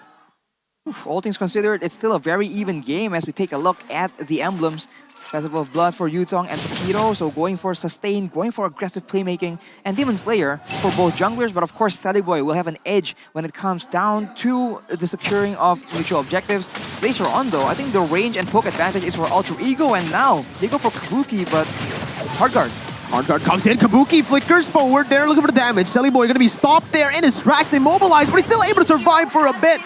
Oof, all things considered, it's still a very even game as we take a look at the emblems. Festival of Blood for Yutong and Takedo, so going for sustain, going for aggressive playmaking, and Demon Slayer for both junglers, but of course Boy will have an edge when it comes down to the securing of mutual objectives. Later on though, I think the range and poke advantage is for Alter Ego, and now they go for Kabuki, but hard guard. Hard guard comes in, Kabuki flickers forward there, looking for the damage. Boy gonna be stopped there in his tracks, immobilized, but he's still able to survive for a bit.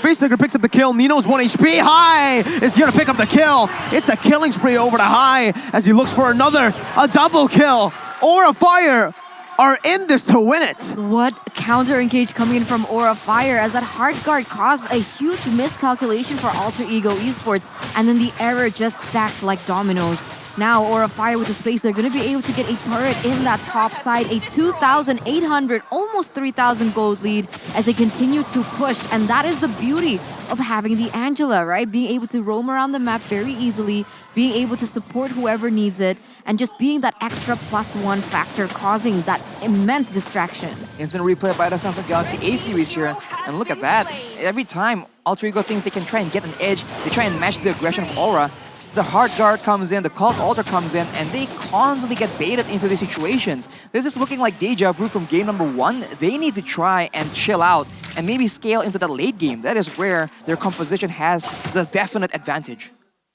Facehugger picks up the kill, Nino's 1 HP, High is here to pick up the kill. It's a killing spree over to High as he looks for a double kill. Aura Fire are in this to win it. What counter engage coming in from Aura Fire as that hard guard caused a huge miscalculation for Alter Ego Esports, and then the error just stacked like dominoes. Now Aura Fire with the space, they're going to be able to get a turret in that top side, a 2,800, almost 3,000 gold lead as they continue to push. And that is the beauty of having the Angela, right? Being able to roam around the map very easily, being able to support whoever needs it, and just being that extra +1 factor causing that immense distraction. Instant replay by the Samsung Galaxy A series here, and look at that. Every time Alter Ego thinks they can try and get an edge, they try and match the aggression of Aura. The hard guard comes in, the Cult Altar comes in, and they constantly get baited into these situations. This is looking like deja vu from game number 1. They need to try and chill out and maybe scale into the late game. That is where their composition has the definite advantage.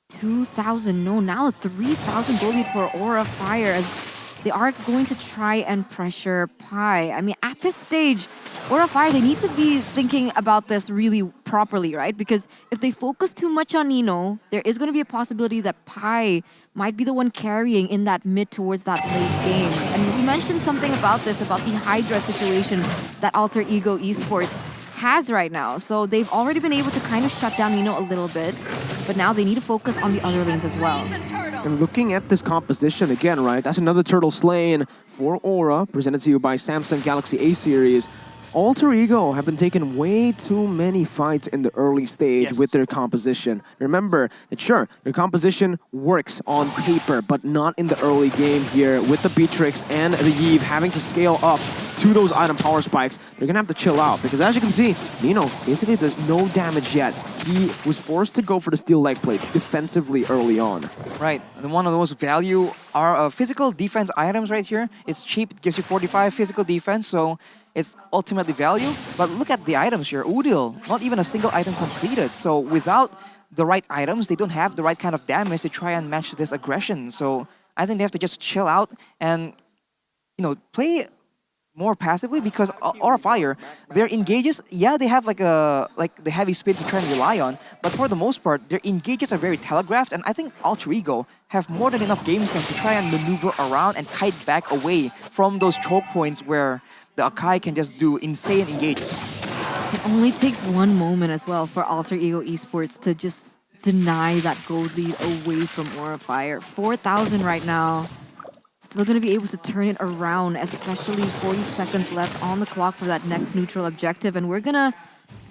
2,000, no, now 3,000 gold lead for Aura Fire as they are going to try and pressure Pi. I mean, at this stage, Aura Fire, they need to be thinking about this really properly, right? Because if they focus too much on Nino, there is going to be a possibility that Pi might be the one carrying in that mid towards that late game. And we mentioned something about this, about the Hydra situation that Alter Ego Esports has right now. So they've already been able to kind of shut down Nino a little bit, but now they need to focus on the other lanes as well. And looking at this composition again, right, that's another turtle slain for Aura, presented to you by Samsung Galaxy A series. Alter Ego have been taking way too many fights in the early stage with their composition. Remember that sure, their composition works on paper, but not in the early game here with the Beatrix and the Yve having to scale up to those item power spikes. They're gonna have to chill out because as you can see, Nino basically does no damage yet. He was forced to go for the steel leg plates defensively early on. Right, and one of the most value are physical defense items right here. It's cheap, it gives you 45 physical defense, so it's ultimately value. But look at the items here. Udil, not even a single item completed. So without the right items, they don't have the right kind of damage to try and match this aggression. So I think they have to just chill out and, you know, play more passively because Aura Fire, their engages, yeah, they have like the heavy speed to try and rely on, but for the most part, their engages are very telegraphed, and I think Alter Ego have more than enough game sense to try and maneuver around and kite back away from those choke points where the Akai can just do insane engages. It only takes one moment as well for Alter Ego Esports to just deny that gold lead away from Aura Fire. 4,000 right now. Still going to be able to turn it around, especially 40 seconds left on the clock for that next neutral objective. And we're going to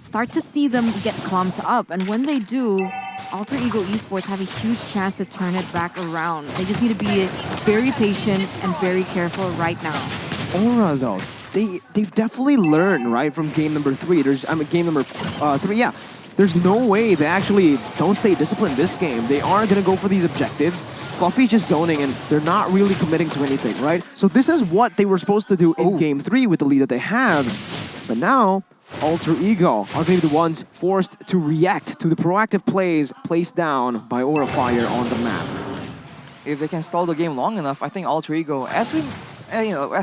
start to see them get clumped up. And when they do, Alter Ego Esports have a huge chance to turn it back around. They just need to be very patient and very careful right now. Aura, though, they've definitely learned, right, from game number 3. Game number 3, yeah. There's no way they actually don't stay disciplined this game. They are going to go for these objectives. Fluffy's just zoning and they're not really committing to anything, right? So this is what they were supposed to do in game 3 with the lead that they have. But now, Alter Ego are going to be the ones forced to react to the proactive plays placed down by Aura Fire on the map. If they can stall the game long enough, I think Alter Ego, as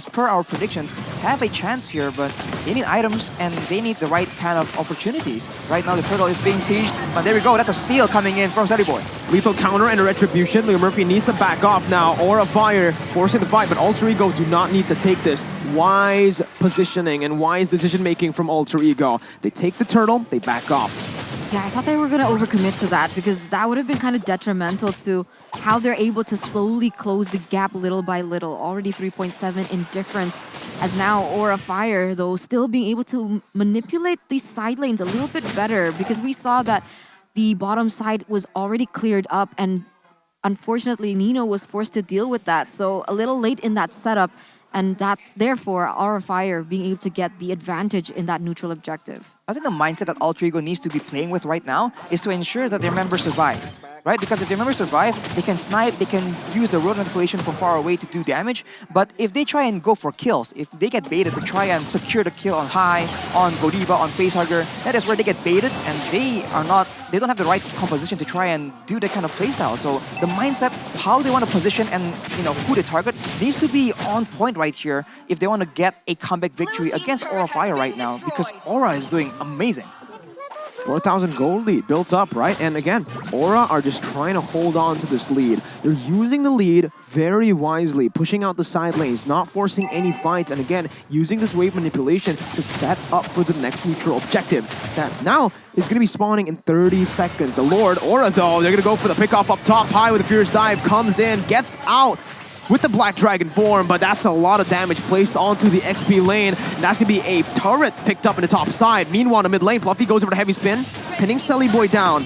per our predictions, have a chance here, but they need items and they need the right kind of opportunities. Right now, the turtle is being sieged, but there we go. That's a steal coming in from Boy. Lethal counter and a retribution. Leo Murphy needs to back off now. Aura Fire forcing the fight, but Alter Ego do not need to take this. Wise positioning and wise decision-making from Alter Ego. They take the turtle, they back off. Yeah, I thought they were going to overcommit to that because that would have been kind of detrimental to how they're able to slowly close the gap little by little. Already 3.7 in difference, as now Aura Fire, though, still being able to manipulate these side lanes a little bit better because we saw that the bottom side was already cleared up and unfortunately Nino was forced to deal with that. So a little late in that setup. and that therefore Aura Fire being able to get the advantage in that neutral objective. I think the mindset that Alter Ego needs to be playing with right now is to ensure that their members survive, right? Because if their members survive, they can snipe, they can use the road manipulation from far away to do damage. But if they try and go for kills, if they get baited to try and secure the kill on High, on Godiva, on Facehugger, that is where they get baited, and they don't have the right composition to try and do that kind of playstyle. So the mindset, how they want to position and who they target needs to be on point right here if they want to get a comeback victory against Aura Fire right now, because Aura is doing amazing. 4,000 gold lead built up, right? And again, Aura are just trying to hold on to this lead. They're using the lead very wisely, pushing out the side lanes, not forcing any fights, and again, using this wave manipulation to set up for the next neutral objective that now is going to be spawning in 30 seconds. The Lord, Aura though, they're going to go for the pickoff up top. High with a fierce dive, comes in, gets out with the Black Dragon form, but that's a lot of damage placed onto the XP lane. And that's going to be a turret picked up in the top side. Meanwhile, in the mid lane, Fluffy goes over the heavy spin, pinning Selly Boy down,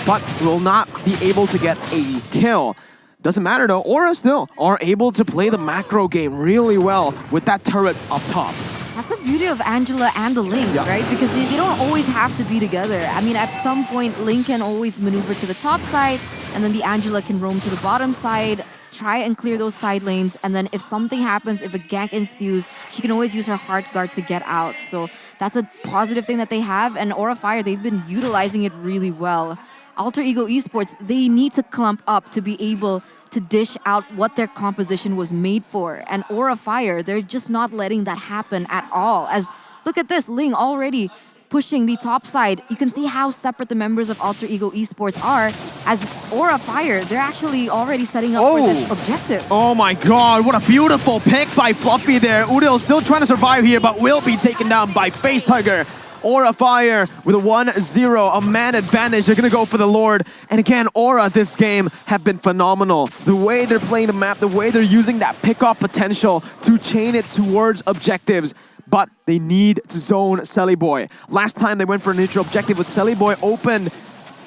but will not be able to get a kill. Doesn't matter though, Aura still are able to play the macro game really well with that turret up top. That's the beauty of Angela and the Link, right? Because they don't always have to be together. I mean, at some point, Link can always maneuver to the top side, and then the Angela can roam to the bottom side, try and clear those side lanes, and then if something happens, if a gank ensues, she can always use her Heart Guard to get out. So that's a positive thing that they have, and Aura Fire, they've been utilizing it really well. Alter Ego Esports, they need to clump up to be able to dish out what their composition was made for. And Aura Fire, they're just not letting that happen at all. As look at this, Ling already pushing the top side. You can see how separate the members of Alter Ego Esports are. As Aura Fire, they're actually already setting up for this objective. Oh my god, what a beautiful pick by Fluffy there. Udil still trying to survive here, but will be taken down by Facehugger. Aura Fire with a 1-0, a man advantage. They're going to go for the Lord. And again, Aura this game have been phenomenal. The way they're playing the map, the way they're using that pick-off potential to chain it towards objectives. But they need to zone Selly Boy. Last time they went for a neutral objective with Selly Boy open,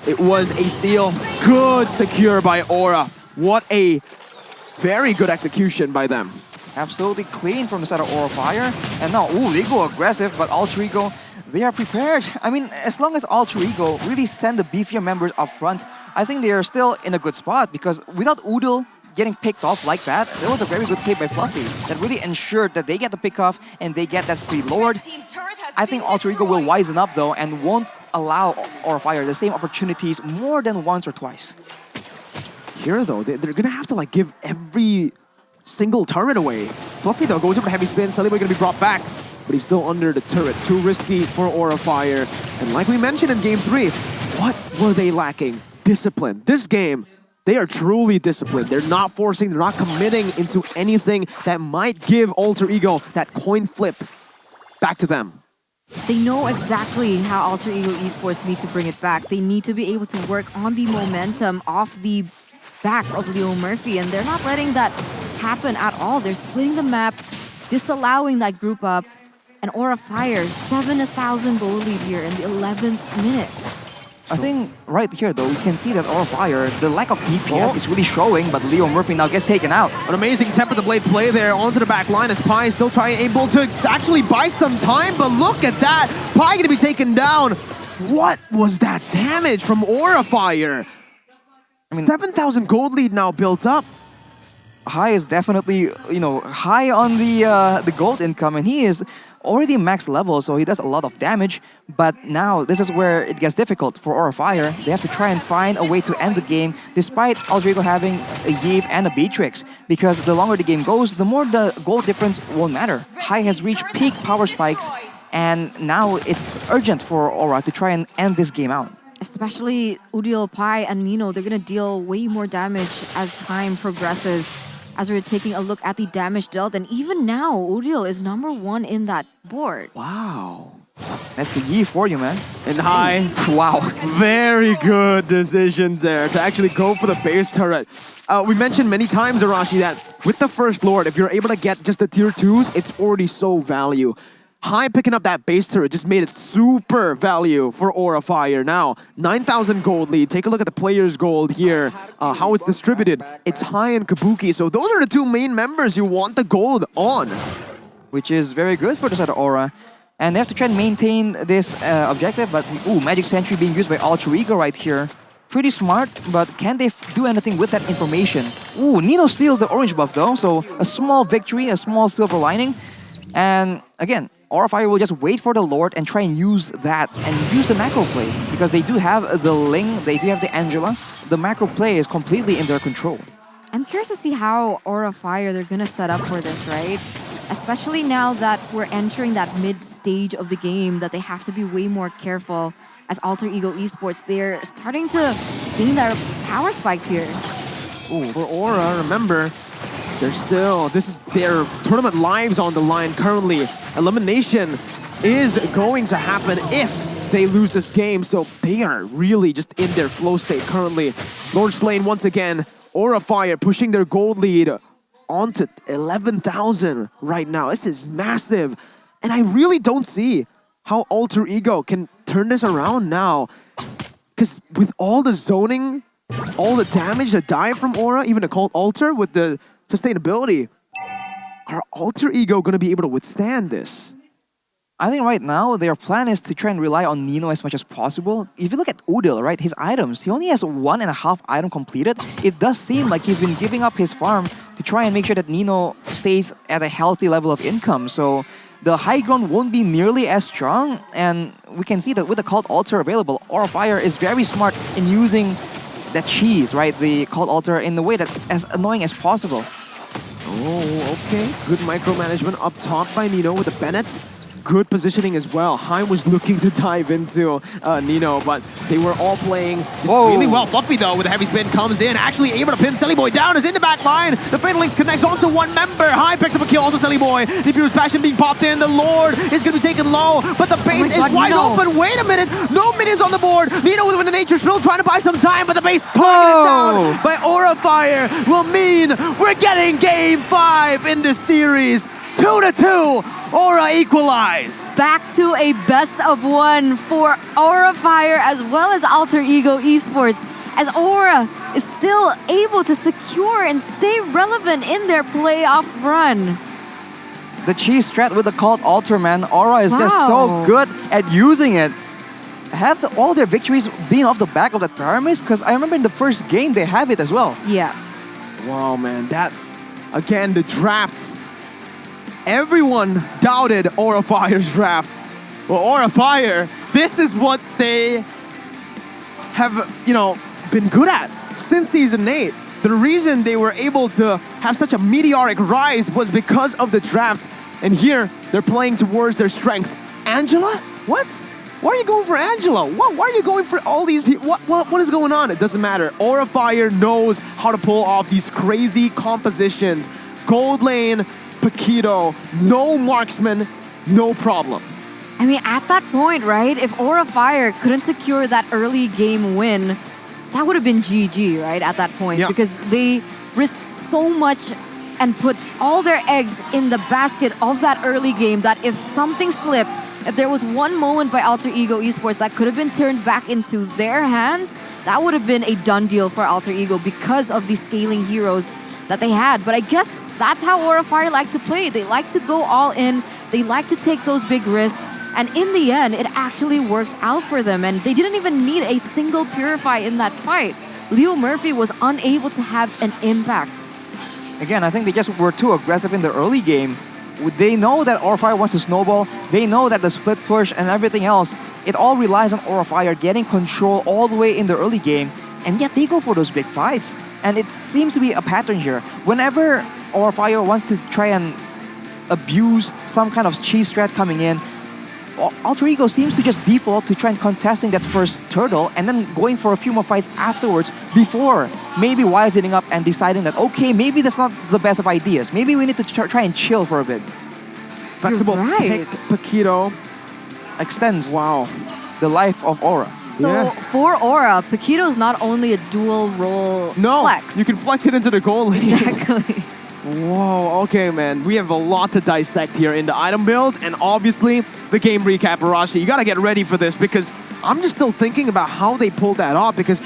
it was a steal. Good secure by Aura. What a very good execution by them. Absolutely clean from the side of Aura Fire. And now, they go aggressive, but Alter Ego, they are prepared. I mean, as long as Alter Ego really send the beefier members up front, I think they are still in a good spot, because without Udil getting picked off like that, there was a very good play by Fluffy that really ensured that they get the pick off and they get that free Lord. I think Alter Ego will wisen up though and won't allow Aura Fire the same opportunities more than once or twice. Here though, they're gonna have to give every single turret away. Fluffy though goes over the heavy spin, Selly Boy gonna be brought back, but he's still under the turret. Too risky for Aura Fire. And like we mentioned in Game 3, what were they lacking? Discipline. This game, they are truly disciplined. They're not forcing, they're not committing into anything that might give Alter Ego that coin flip back to them. They know exactly how Alter Ego Esports need to bring it back. They need to be able to work on the momentum off the back of Leo Murphy, and they're not letting that happen at all. They're splitting the map, disallowing that group up, and Aura Fire, 7,000 gold lead here in the 11th minute. I think right here though, we can see that Aura Fire, the lack of DPS is really showing, but Leo Murphy now gets taken out. An amazing Temper the Blade play there onto the back line as Pi is still able to actually buy some time, but look at that! Pi gonna be taken down. What was that damage from Aura Fire? I mean, 7,000 gold lead now built up. High is definitely, high on the gold income, and he is already max level, so he does a lot of damage. But now this is where it gets difficult for Aura Fire. They have to try and find a way to end the game, despite Alter Ego having a Yave and a Beatrix, because the longer the game goes, the more the gold difference won't matter. High has reached peak power spikes, and now it's urgent for Aura to try and end this game out. Especially Udil, Pi, and Nino, they're going to deal way more damage as time progresses. As we're taking a look at the damage dealt, and even now, Udil is #1 in that board. Wow. That's the Yi for you, man. And High. Wow. Very good decision there to actually go for the base turret. We mentioned many times, Arashi, that with the first Lord, if you're able to get just the tier 2s, it's already so value. High picking up that base turret just made it super value for Aura Fire. Now, 9,000 gold lead. Take a look at the players' gold here, how it's distributed. It's High and Kabuki, so those are the two main members you want the gold on. Which is very good for the side of Aura. And they have to try and maintain this objective, but ooh, Magic Sentry being used by Alter Ego right here. Pretty smart, but can they do anything with that information? Ooh, Nino steals the orange buff though, so a small victory, a small silver lining. And again, Aura Fire will just wait for the Lord and try and use that and use the macro play. Because they do have the Ling, they do have the Angela. The macro play is completely in their control. I'm curious to see how Aura Fire they're gonna set up for this, right? Especially now that we're entering that mid-stage of the game, that they have to be way more careful. As Alter Ego Esports, they're starting to gain their power spikes here. Ooh, for Aura, remember, this is their tournament lives on the line currently. Elimination is going to happen if they lose this game, so they are really just in their flow state currently. Lord Slane once again, Aura Fire pushing their gold lead onto 11,000 right now. This is massive. And I really don't see how Alter Ego can turn this around now. Because with all the zoning, all the damage that died from Aura, even the called Alter with the sustainability, are Alter Ego going to be able to withstand this? I think right now their plan is to try and rely on Nino as much as possible. If you look at Udil, right, his items, he only has 1.5 item completed. It does seem like he's been giving up his farm to try and make sure that Nino stays at a healthy level of income. So the high ground won't be nearly as strong, and we can see that with the Cult Altar available, Aura Fire is very smart in using that cheese, right, the Cult Altar, in a way that's as annoying as possible. Oh, okay. Good micromanagement up top by Nino with the Bennett. Good positioning as well. Hein was looking to dive into Nino, but they were all playing just really well. Fluffy, though, with a heavy spin, comes in, actually able to pin Selly Boy down, is in the back line. The Fatal Links connects onto one member. Hein picks up a kill onto Selly Boy. Diffuse Passion being popped in. The Lord is going to be taken low, but the base is wide open. Wait a minute. No minions on the board. Nino with the nature still trying to buy some time, but the base targeted down by Aura Fire will mean we're getting Game 5 in this series. 2-2. Aura equalize. Back to a best of one for Aura Fire as well as Alter Ego Esports, as Aura is still able to secure and stay relevant in their playoff run. The cheese strat with the Cult Altar, man. Aura is just so good at using it. Have all their victories been off the back of the Theramis? Because I remember in the first game they have it as well. Yeah. Wow, man. That, again, the drafts. Everyone doubted Aura Fire's draft. Well, Aura Fire, this is what they have, been good at since Season 8. The reason they were able to have such a meteoric rise was because of the draft. And here, they're playing towards their strength. Angela? What? Why are you going for Angela? Why are you going for all these? What is going on? It doesn't matter. Aura Fire knows how to pull off these crazy compositions. Gold lane, Paquito, no marksman, no problem. I mean, at that point, right, if Aura Fire couldn't secure that early game win, that would have been GG, right, at that point. Yeah. Because they risked so much and put all their eggs in the basket of that early game that if something slipped, if there was one moment by Alter Ego Esports that could have been turned back into their hands, that would have been a done deal for Alter Ego because of the scaling heroes that they had. But I guess that's how Aura Fire like to play. They like to go all in. They like to take those big risks. And in the end, it actually works out for them. And they didn't even need a single Purify in that fight. Leo Murphy was unable to have an impact. Again, I think they just were too aggressive in the early game. They know that Aura Fire wants to snowball. They know that the split push and everything else, it all relies on Aura Fire getting control all the way in the early game. And yet they go for those big fights. And it seems to be a pattern here. Whenever Aura Fire wants to try and abuse some kind of cheese strat coming in, Alter Ego seems to just default to try and contesting that first turtle and then going for a few more fights afterwards before maybe wising up and deciding that, okay, maybe that's not the best of ideas. Maybe we need to try and chill for a bit. Flexible pick, Paquito extends the life of Aura. So for Aura, Paquito's not only a dual role flex. You can flex it into the goal lane. Exactly. Whoa, okay, man. We have a lot to dissect here in the item builds and obviously the game recap, Arashi. You gotta get ready for this because I'm just still thinking about how they pulled that off because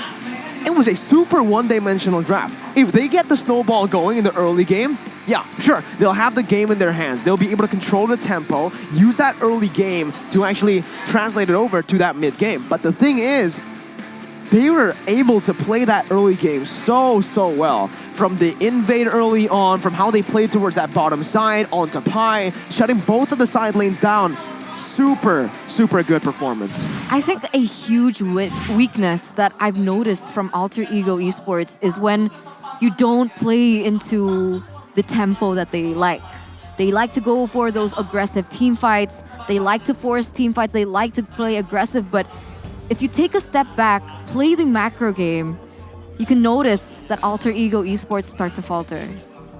it was a super one-dimensional draft. If they get the snowball going in the early game, yeah, sure, they'll have the game in their hands. They'll be able to control the tempo, use that early game to actually translate it over to that mid-game. But the thing is, they were able to play that early game so well. From the invade early on, from how they played towards that bottom side, onto Pi, shutting both of the side lanes down. Super good performance. I think a huge weakness that I've noticed from Alter Ego Esports is when you don't play into the tempo that they like. They like to go for those aggressive team fights. They like to force team fights. They like to play aggressive. But if you take a step back, play the macro game, you can notice that Alter Ego Esports start to falter.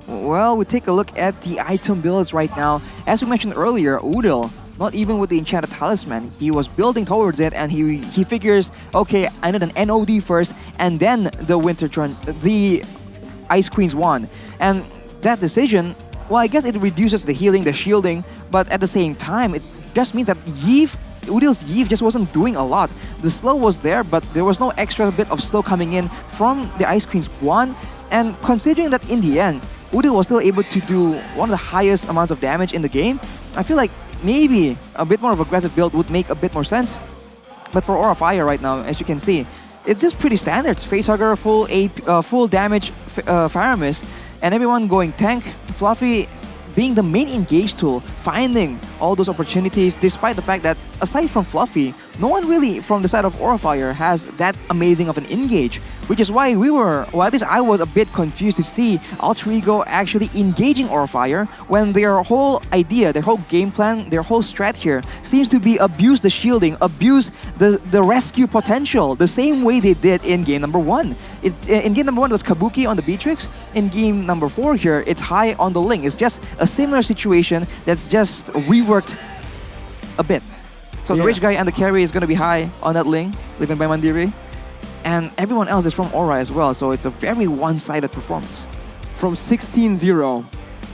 Well, we take a look at the item builds right now. As we mentioned earlier, Udil, not even with the Enchanted Talisman, he was building towards it and he figures, okay, I need an NOD first and then the Ice Queen's wand. And that decision, well, I guess it reduces the healing, the shielding, but at the same time, it just means that Udil's Yve just wasn't doing a lot. The slow was there, but there was no extra bit of slow coming in from the Ice Queen's wand. And considering that in the end, Udil was still able to do one of the highest amounts of damage in the game, I feel like maybe a bit more of aggressive build would make a bit more sense. But for Aura Fire right now, as you can see, it's just pretty standard. Facehugger, full damage Fire Mist, and everyone going tank. Fluffy being the main engage tool, finding all those opportunities, despite the fact that aside from Fluffy, no one really from the side of Aura Fire has that amazing of an engage, which is why at least I was a bit confused to see Alter Ego actually engaging Aura Fire when their whole idea, their whole game plan, their whole strat here seems to be abuse the shielding, abuse the rescue potential, the same way they did in game number 1. In game number 1 it was Kabuki on the Beatrix. In game number 4 here, it's High on the Ling. It's just a similar situation that's just reworked a bit. So the rich guy and the carry is going to be High on that Ling, living by Mandiri. And everyone else is from Aura as well, so it's a very one-sided performance. From 16-0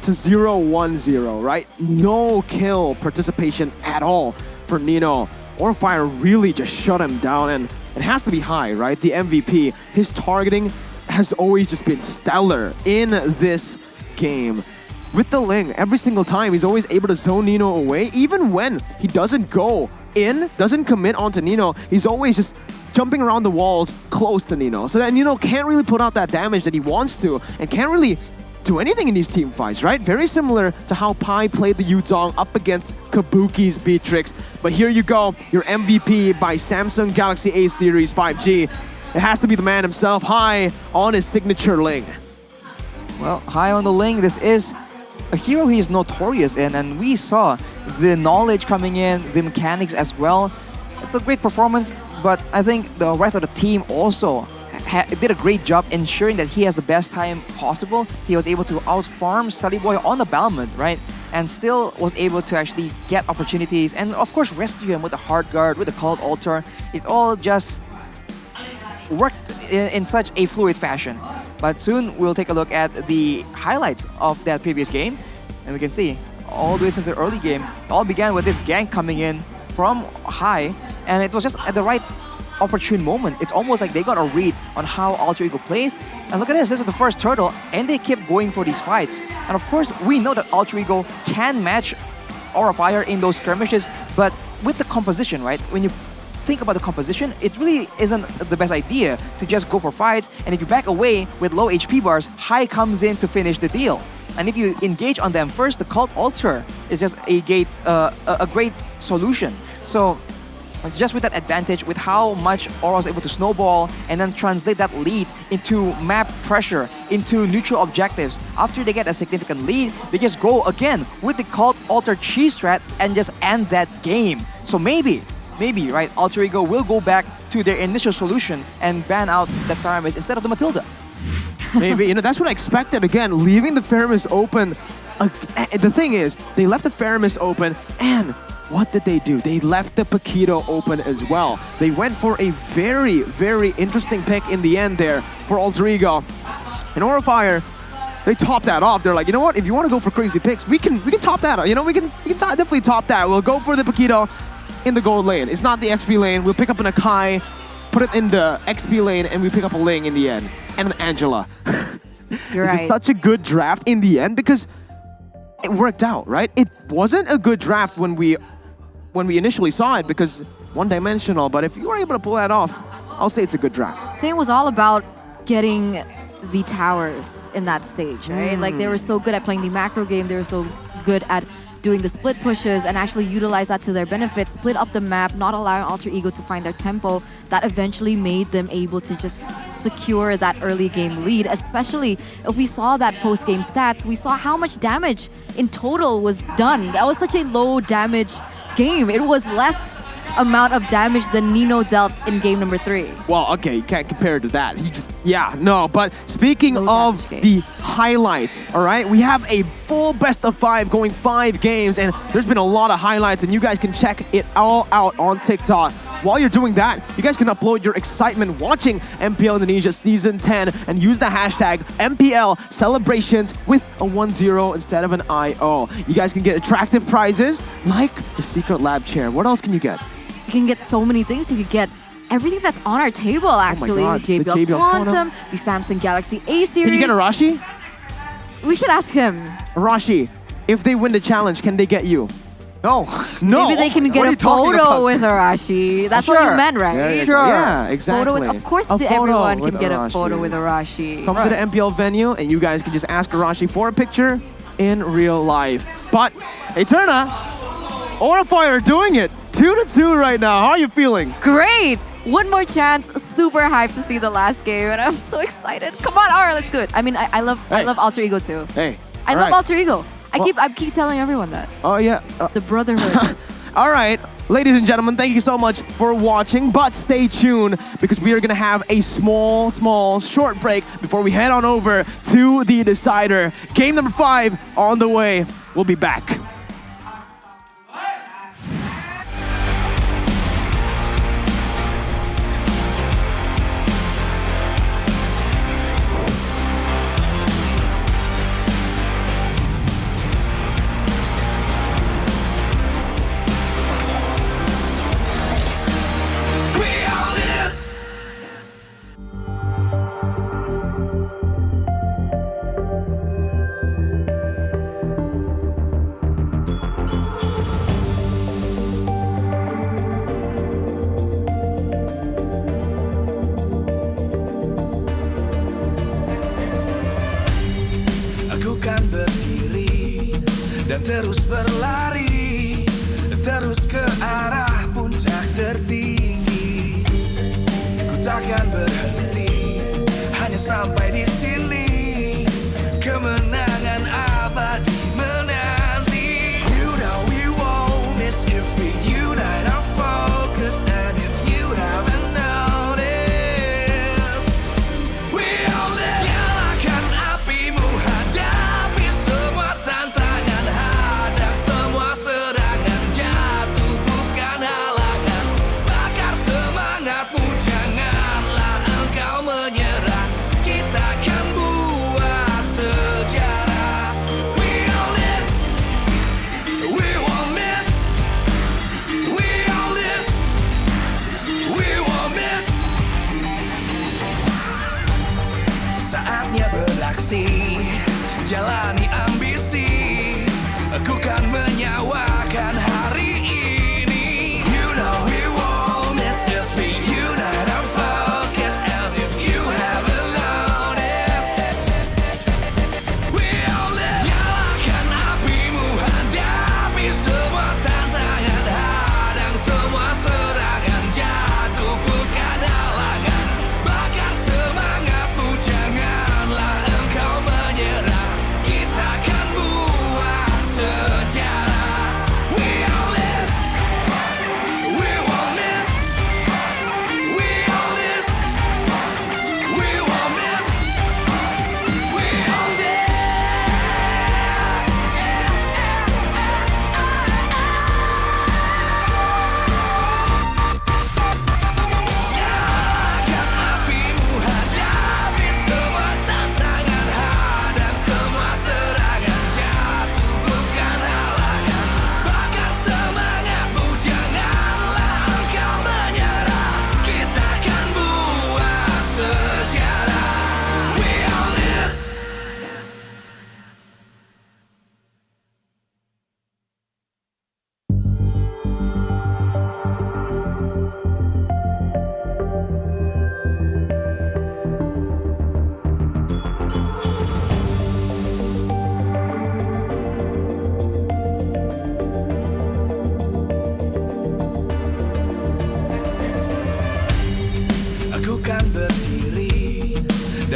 to 0-1-0, right? No kill participation at all for Nino. Aura Fire really just shut him down, and it has to be High, right? The MVP. His targeting has always just been stellar in this game. With the Ling, every single time, he's always able to zone Nino away. Even when he doesn't go in, doesn't commit onto Nino, he's always just jumping around the walls close to Nino. So that Nino can't really put out that damage that he wants to and can't really do anything in these team fights, right? Very similar to how Pi played the Yuzong up against Kabuki's Beatrix. But here you go, your MVP by Samsung Galaxy A Series 5G. It has to be the man himself, High on his signature Ling. Well, High on the Ling, this is a hero he is notorious in, and we saw the knowledge coming in, the mechanics as well. It's a great performance, but I think the rest of the team also did a great job ensuring that he has the best time possible. He was able to out-farm Sully Boy on the Balmond, right? And still was able to actually get opportunities and of course rescue him with the Hard Guard, with the Cult Altar. It all just worked in such a fluid fashion. But soon we'll take a look at the highlights of that previous game, and we can see all the way since the early game, it all began with this gank coming in from High, and it was just at the right opportune moment. It's almost like they got a read on how Alter Ego plays. And look at this is the first turtle, and they kept going for these fights. And of course, we know that Alter Ego can match Aura Fire in those skirmishes, but with the composition, right? When you think about the composition, it really isn't the best idea to just go for fights, and if you back away with low HP bars, High comes in to finish the deal. And if you engage on them first, the Cult Altar is just a great solution. So just with that advantage, with how much Aura was able to snowball and then translate that lead into map pressure, into neutral objectives. After they get a significant lead, they just go again with the Cult Altar cheese strat and just end that game. So maybe, right, Alter Ego will go back to their initial solution and ban out that Faramis instead of the Matilda. Maybe, that's what I expected. Again, leaving the Faramis open. The thing is, they left the Faramis open, and what did they do? They left the Paquito open as well. They went for a very, very interesting pick in the end there for Alter Ego. And Aura Fire, they top that off. They're like, you know what? If you want to go for crazy picks, we can top that. You know, we can definitely top that. We'll go for the Paquito in the gold lane. It's not the XP lane. We'll pick up an Akai, put it in the XP lane, and we pick up a Ling in the end, and an Angela. You're It's right. such a good draft in the end because it worked out, right? It wasn't a good draft when we initially saw it because one-dimensional, but if you were able to pull that off, I'll say it's a good draft. I think it was all about getting the towers in that stage, right? Like they were so good at playing the macro game, they were so good at doing the split pushes and actually utilize that to their benefit, split up the map, not allowing Alter Ego to find their tempo. That eventually made them able to just secure that early game lead, especially if we saw that post-game stats, we saw how much damage in total was done. That was such a low damage game. It was less amount of damage than Nino dealt in game number 3. Well, okay, you can't compare it to that. He just, but speaking of the highlights, all right, we have a full best of 5 going 5 games, and there's been a lot of highlights, and you guys can check it all out on TikTok. While you're doing that, you guys can upload your excitement watching MPL Indonesia Season 10 and use the hashtag MPL Celebrations with a 10 instead of an IO. You guys can get attractive prizes like the Secret Lab chair. What else can you get? You can get so many things. You can get everything that's on our table, actually. God, The the JBL JBL Quantum, the Samsung Galaxy A series. Can you get Arashi? We should ask him. Arashi, if they win the challenge, can they get you? No. Maybe they can get a photo with Arashi. That's what you meant, right? Yeah, exactly. Photo with, of course, everyone can get a photo with Arashi. Come to the MPL venue, and you guys can just ask Arashi for a picture in real life. But Eterna, Aura Fire doing it 2-2 right now. How are you feeling? Great. One more chance. Super hyped to see the last game, and I'm so excited. Come on, Aura, let's do it. I mean, I love Alter Ego too. Hey, I love Alter Ego. I keep telling everyone that. Oh yeah. The brotherhood. All right, ladies and gentlemen, thank you so much for watching, but stay tuned because we are gonna have a small, short break before we head on over to the decider. Game number 5 on the way. We'll be back. Dan terus berlari, terus ke arah puncak tertinggi. Ku takkan berhenti, hanya sampai di sini. Kemenangan abadi menanti. You know we won't miss if we unite our focus. And if you haven't noticed, we all live. Nyalakan apimu, hadapi semua tantangan, hadang semua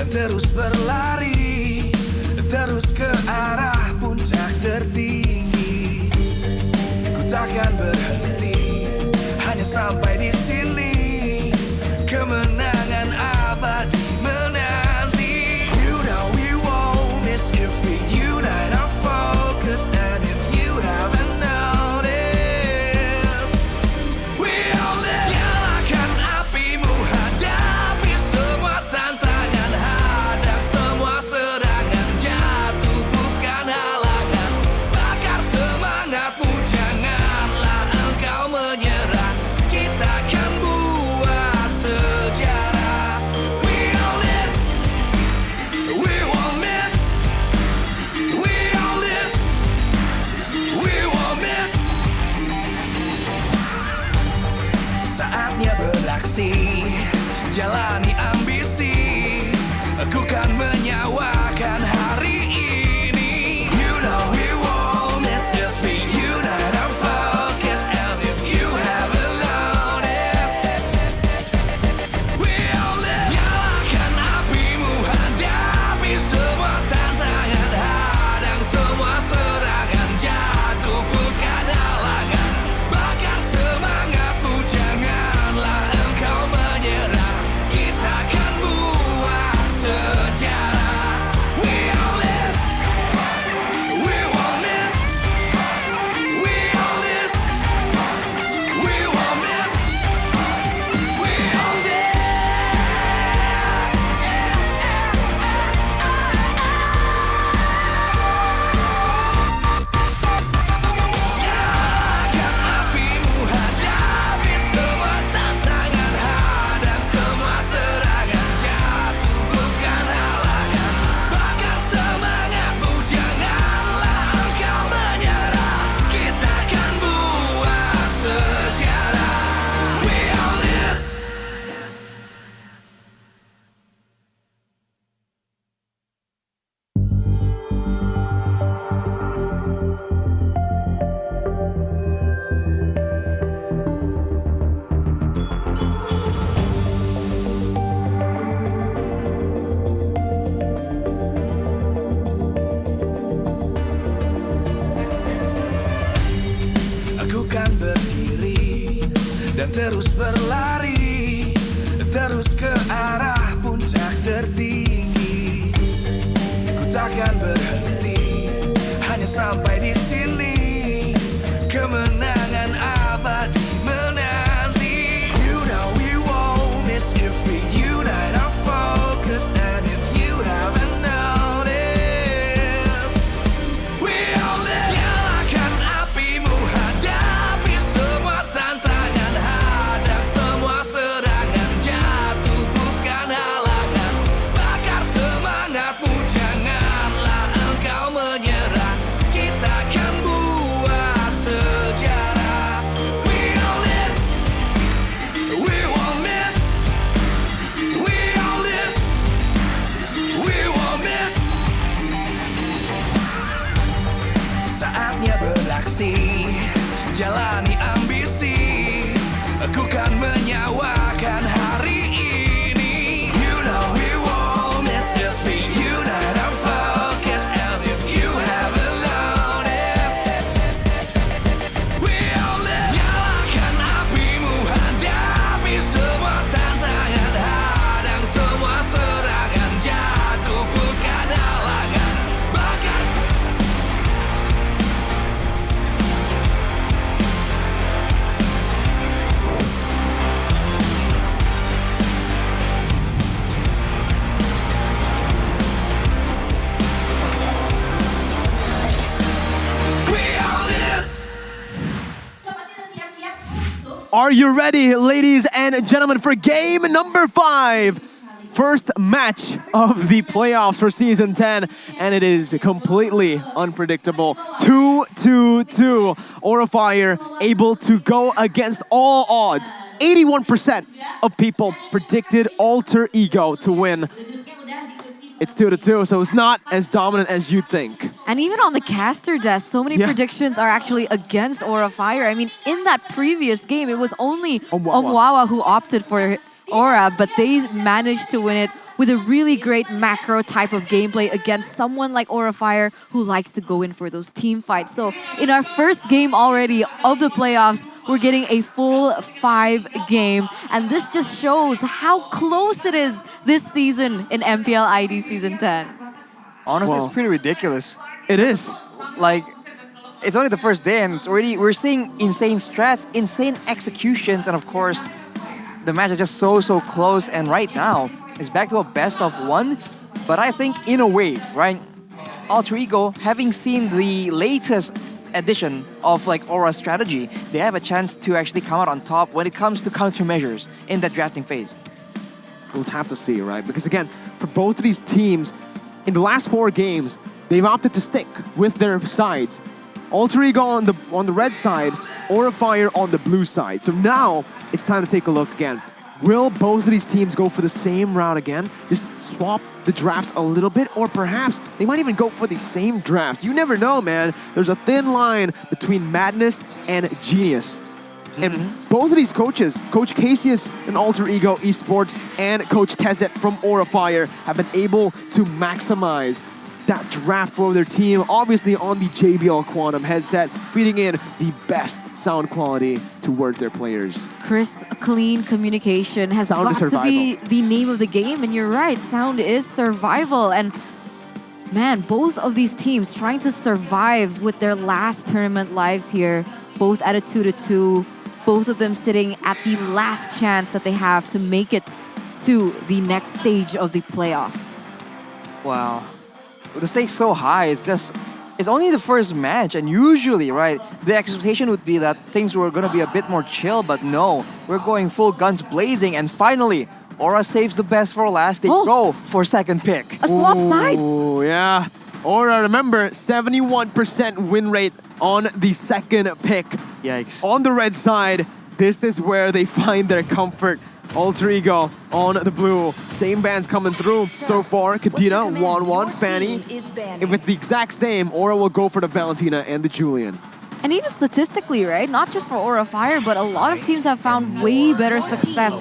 dan terus berlari, terus ke arah puncak tertinggi. Ku takkan berhenti, hanya sampai di sini. Kemenangan abadi menanti. You know we won't miss if we unite our focus. And if you haven't noticed, we all live. Nyalakan apimu, hadapi semua tantangan, hadang semua serangan, jatuh bukan halangan. Bakar semangatmu, janganlah engkau menyerah. Kita akan buat sejarah. We all this, we won't miss. We all this, we won't miss. Saatnya beraksi, jalani ambisi. Aku kan menyawakan hari ini. You know we won't miss if we unite our focus. And if you haven't noticed, we all live. Nyalakan apimu, hadapi semua tantangan, hadang semua serangan, jatuh bukan halangan. Bakar semangatmu, janganlah engkau menyerah. Kita akan buat sejarah. We all this, we won't miss. We all this, we won't miss. We all this. Nyalakan apimu, hadapi semua tantangan, hadang semua serangan, jatuh bukan halangan. Bakar semangatmu, janganlah engkau menyerah. Kita akan buat sejarah. We all this. Aku kan berdiri dan terus berlari, terus ke arah puncak tertinggi. Ku takkan berhenti, hanya sampai di sini. Kemenangan abadi menanti. You know we won't miss if we unite our focus. And if you haven't noticed, we all live. Nyalakan apimu, hadapi semua tantangan, hadang semua serangan, jatuh bukan halangan. Bakar semangatmu, janganlah engkau menyerah. Kita akan buat sejarah. We all this, we won't miss. We all this, we won't miss. Saatnya beraksi, jalani ambisi. Aku kan menyawakan hari ini. You know we won't miss if we unite our focus. And if you haven't noticed, we all live. Nyalakan apimu, hadapi semua tantangan, hadang semua serangan, jatuh bukan halangan. Bakar Are you ready, ladies and gentlemen, for game number 5? First match of the playoffs for season 10, and it is completely unpredictable. 2-2-2. Aura Fire able to go against all odds. 81% of people predicted Alter Ego to win. It's 2-2, so it's not as dominant as you'd think. And even on the caster desk, so many predictions are actually against Aura Fire. I mean, in that previous game, it was only Omwawa who opted for Aura, but they managed to win it with a really great macro type of gameplay against someone like Aura Fire who likes to go in for those team fights. So in our first game already of the playoffs, we're getting a full 5 game. And this just shows how close it is this season in MPL ID Season 10. Honestly, it's pretty ridiculous. It is. Like, it's only the first day and it's already, we're seeing insane strats, insane executions, and of course, the match is just so close. And right now, it's back to a best of 1. But I think in a way, right, Alter Ego, having seen the latest edition of like Aura's strategy, they have a chance to actually come out on top when it comes to countermeasures in that drafting phase. We'll have to see, right? Because again, for both of these teams, in the last 4 games, they've opted to stick with their sides. Alter Ego on the red side, Aura Fire on the blue side. So now it's time to take a look again. Will both of these teams go for the same route again? Just swap the drafts a little bit, or perhaps they might even go for the same drafts. You never know, man. There's a thin line between madness and genius. And both of these coaches, Coach Casius in Alter Ego Esports and Coach Tezet from Aura Fire, have been able to maximize that draft for their team, obviously on the JBL Quantum headset, feeding in the best sound quality towards their players. Crisp, clean communication has got to be the name of the game, and you're right, sound is survival. And man, both of these teams trying to survive with their last tournament lives here, both at a 2-2, both of them sitting at the last chance that they have to make it to the next stage of the playoffs. Wow. The stakes so high, it's only the first match, and usually, right, the expectation would be that things were going to be a bit more chill, but no, we're going full guns blazing, and finally, Aura saves the best for last. They go for second pick. A swap side? Oh, yeah. Aura, remember, 71% win rate on the second pick. Yikes. On the red side, this is where they find their comfort. Alter Ego on the blue. Same bands coming through so far. Kadena, 1-1, Fanny. If it's the exact same, Aura will go for the Valentina and the Julian. And even statistically, right, not just for Aura Fire, but a lot of teams have found way better success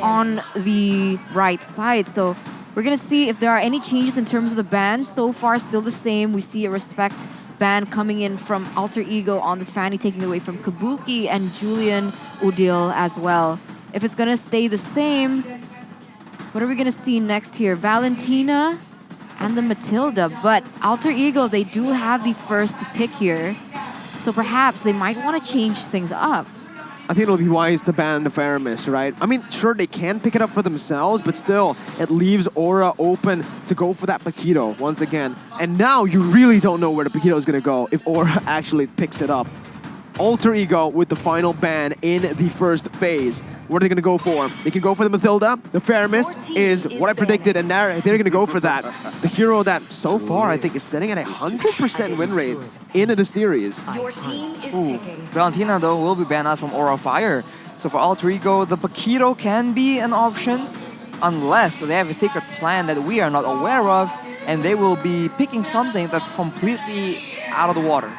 on the right side. So we're going to see if there are any changes in terms of the bans. So far, still the same. We see a respect ban coming in from Alter Ego on the Fanny, taking it away from Kabuki and Julian Udil as well. If it's going to stay the same, what are we going to see next here? Valentina and the Matilda. But Alter Ego, they do have the first pick here. So perhaps they might want to change things up. I think it'll be wise to ban the Faramis, right? I mean, sure, they can pick it up for themselves, but still, it leaves Aura open to go for that Paquito once again. And now you really don't know where the Paquito is going to go if Aura actually picks it up. Alter Ego with the final ban in the first phase. What are they going to go for? They can go for the Matilda. The Faramis is what I predicted, and they're going to go for that. The hero that so far I think is sitting at a 100% win rate in the series. Valentina, though, will be banned out from Aura Fire. So for Alter Ego, the Paquito can be an option unless they have a secret plan that we are not aware of, and they will be picking something that's completely out of the water.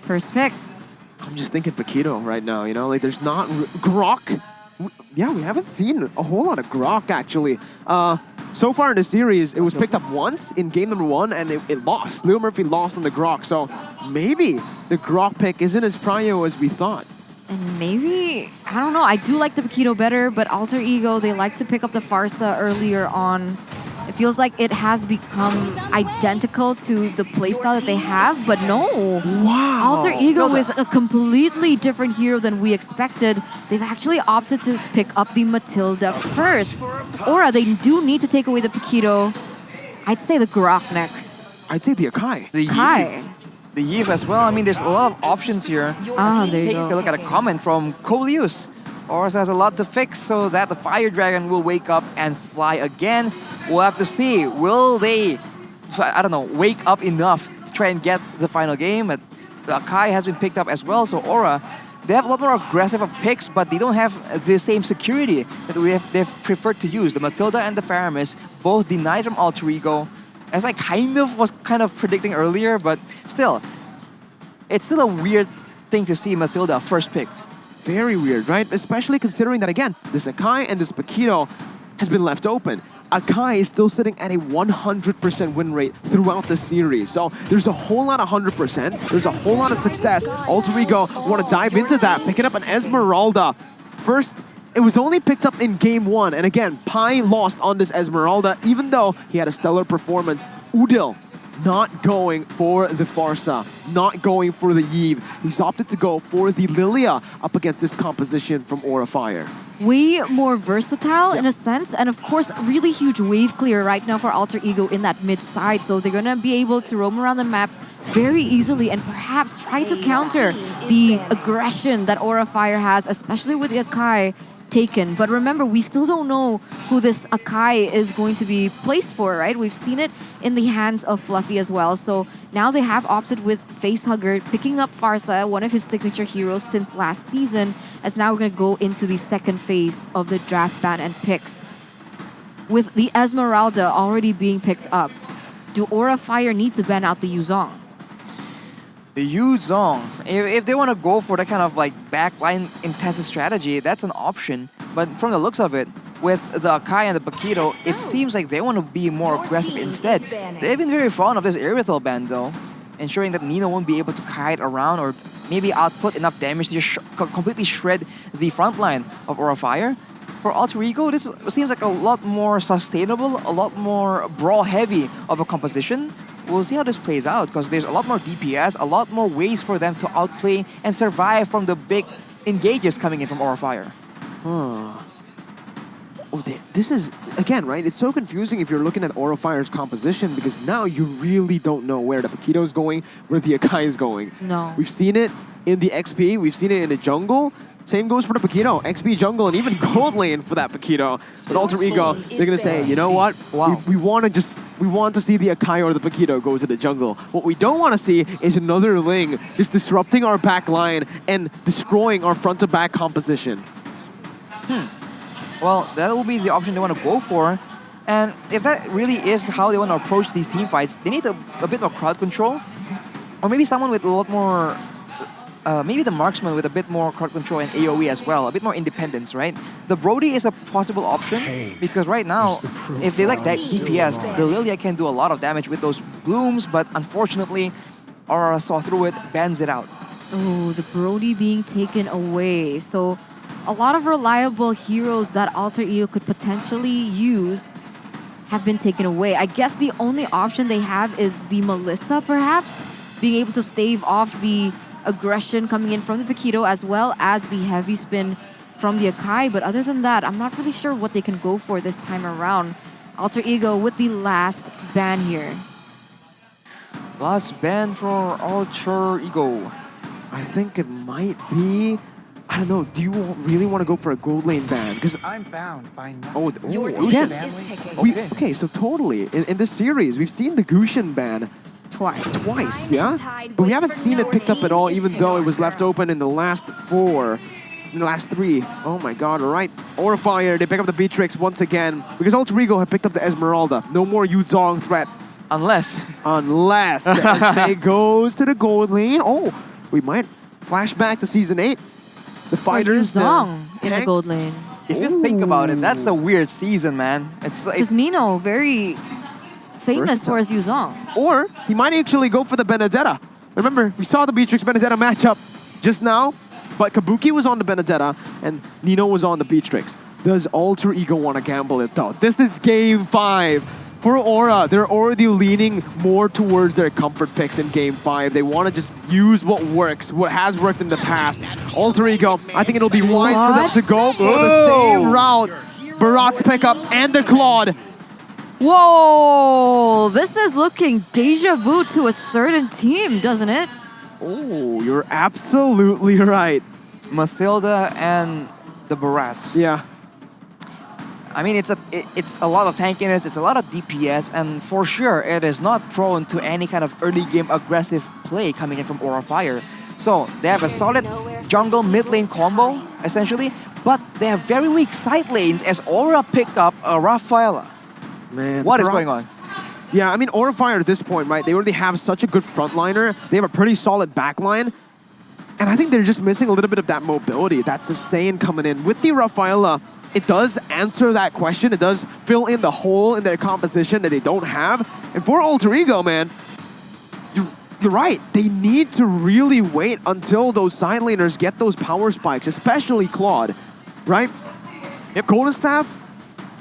First pick. I'm just thinking Paquito right now, you know? Like, there's not... Grok? Yeah, we haven't seen a whole lot of Grok, actually. So far in the series, it was picked up once in game number 1, and it lost. Leo Murphy lost on the Grok, so maybe the Grok pick isn't as prio as we thought. And maybe, I don't know, I do like the Paquito better, but Alter Ego, they like to pick up the Farsa earlier on. It feels like it has become identical to the playstyle that they have, but no. Wow. Alter Ego with a completely different hero than we expected. They've actually opted to pick up the Matilda first. Aura, they do need to take away the Paquito. I'd say the Grok next. I'd say the Akai. The Akai. The Yves as well. I mean, there's a lot of options here. There you go. Take a look at a comment from Coleus. Aura has a lot to fix so that the Fire Dragon will wake up and fly again. We'll have to see. Will they, I don't know, wake up enough to try and get the final game? Akai has been picked up as well, so Aura, they have a lot more aggressive of picks, but they don't have the same security that they've preferred to use. The Matilda and the Faramis, both denied from Alter Ego, as I was kind of predicting earlier, but still, it's still a weird thing to see Matilda first picked. Very weird, right? Especially considering that, again, this Akai and this Paquito has been left open. Akai is still sitting at a 100% win rate throughout the series. So there's a whole lot of 100%. There's a whole lot of success. Alter Ego want to dive into that, picking up an Esmeralda. First, it was only picked up in game 1. And again, Pai lost on this Esmeralda, even though he had a stellar performance. Udil not going for the Farsa, not going for the Eve. He's opted to go for the Lilia up against this composition from Aura Fire. Way more versatile in a sense, and of course, really huge wave clear right now for Alter Ego in that mid side. So they're gonna be able to roam around the map very easily and perhaps try to counter the aggression that Aura Fire has, especially with the Akai taken. But remember, we still don't know who this Akai is going to be placed for, right? We've seen it in the hands of Fluffy as well. So now they have opted with Facehugger, picking up Farsa, one of his signature heroes since last season, as now we're going to go into the second phase of the draft ban and picks. With the Esmeralda already being picked up, do Aura Fire need to ban out the Yuzong? The Yuzong, if they want to go for that kind of like backline intensive strategy, that's an option. But from the looks of it, with the Akai and the Bakito, it seems like they want to be more aggressive instead. They've been very fond of this Aerithal ban though, ensuring that Nino won't be able to kite around or maybe output enough damage to just completely shred the front line of Aura Fire. For Alter Ego, this seems like a lot more sustainable, a lot more brawl-heavy of a composition. We'll see how this plays out, because there's a lot more DPS, a lot more ways for them to outplay and survive from the big engages coming in from Aura Fire. This is, again, right? It's so confusing if you're looking at Aura Fire's composition, because now you really don't know where the Bakito is going, where the Akai is going. No. We've seen it in the XP, we've seen it in the jungle. Same goes for the Bakito, XP jungle, and even gold lane for that Bakito. But Alter Ego, they're gonna say, you know what? We want to see the Akai or the Bakito go to the jungle. What we don't want to see is another Ling just disrupting our back line and destroying our front-to-back composition. Well, that will be the option they want to go for. And if that really is how they want to approach these team fights, they need a bit of crowd control. Or maybe someone with a lot more... maybe the marksman with a bit more crowd control and AoE as well, a bit more independence, right? The Brody is a possible option because right now, if they like that DPS, the Lilia can do a lot of damage with those blooms, but unfortunately, Aura saw through it, bans it out. Oh, the Brody being taken away. So a lot of reliable heroes that Alter Ego could potentially use have been taken away. I guess the only option they have is the Melissa, perhaps, being able to stave off the aggression coming in from the Bakito as well as the heavy spin from the Akai. But other than that, I'm not really sure what they can go for this time around. Alter Ego with the last ban here. Last ban for Alter Ego. I think it might be... I don't know, do you really want to go for a gold lane ban? Because I'm bound by nothing. Okay, so totally. In this series, we've seen the Gushin ban twice, yeah? But we haven't seen it picked up at all, even though it was left open in the last three. Oh my god, all right. Aura Fire, they pick up the Beatrix once again, because Alter Ego have picked up the Esmeralda. No more Yuzong threat. Unless the Esme goes to the gold lane. Oh, we might flash back to Season 8. The fighters, Yuzong in the gold lane. If you think about it, that's a weird season, man. Because Nino, very famous for his Yuzong. Or he might actually go for the Benedetta. Remember, we saw the Beatrix Benedetta matchup just now, but Kabuki was on the Benedetta and Nino was on the Beatrix. Does Alter Ego want to gamble it though? This is Game 5. For Aura, they're already leaning more towards their comfort picks in Game 5. They want to just use what works, what has worked in the past. Alter Ego, I think it'll be wise for them to go for the same route. Barat's pickup and the Claude. Whoa! This is looking deja vu to a certain team, doesn't it? Oh, you're absolutely right. Mathilda and the Barats. Yeah. I mean, it's a lot of tankiness, it's a lot of DPS, and for sure, it is not prone to any kind of early game aggressive play coming in from Aura Fire. So, they have a solid jungle mid lane combo, essentially, but they have very weak side lanes as Aura picked up a Rafaela. Man, what is going on? Yeah, I mean, Aura Fire at this point, right, they already have such a good frontliner, they have a pretty solid backline, and I think they're just missing a little bit of that mobility, that sustain coming in with the Rafaela. it does answer that question. It does fill in the hole in their composition that they don't have. And for Alter Ego, man, you're right. They need to really wait until those side laners get those power spikes, especially Claude, right? Yep. Golden Staff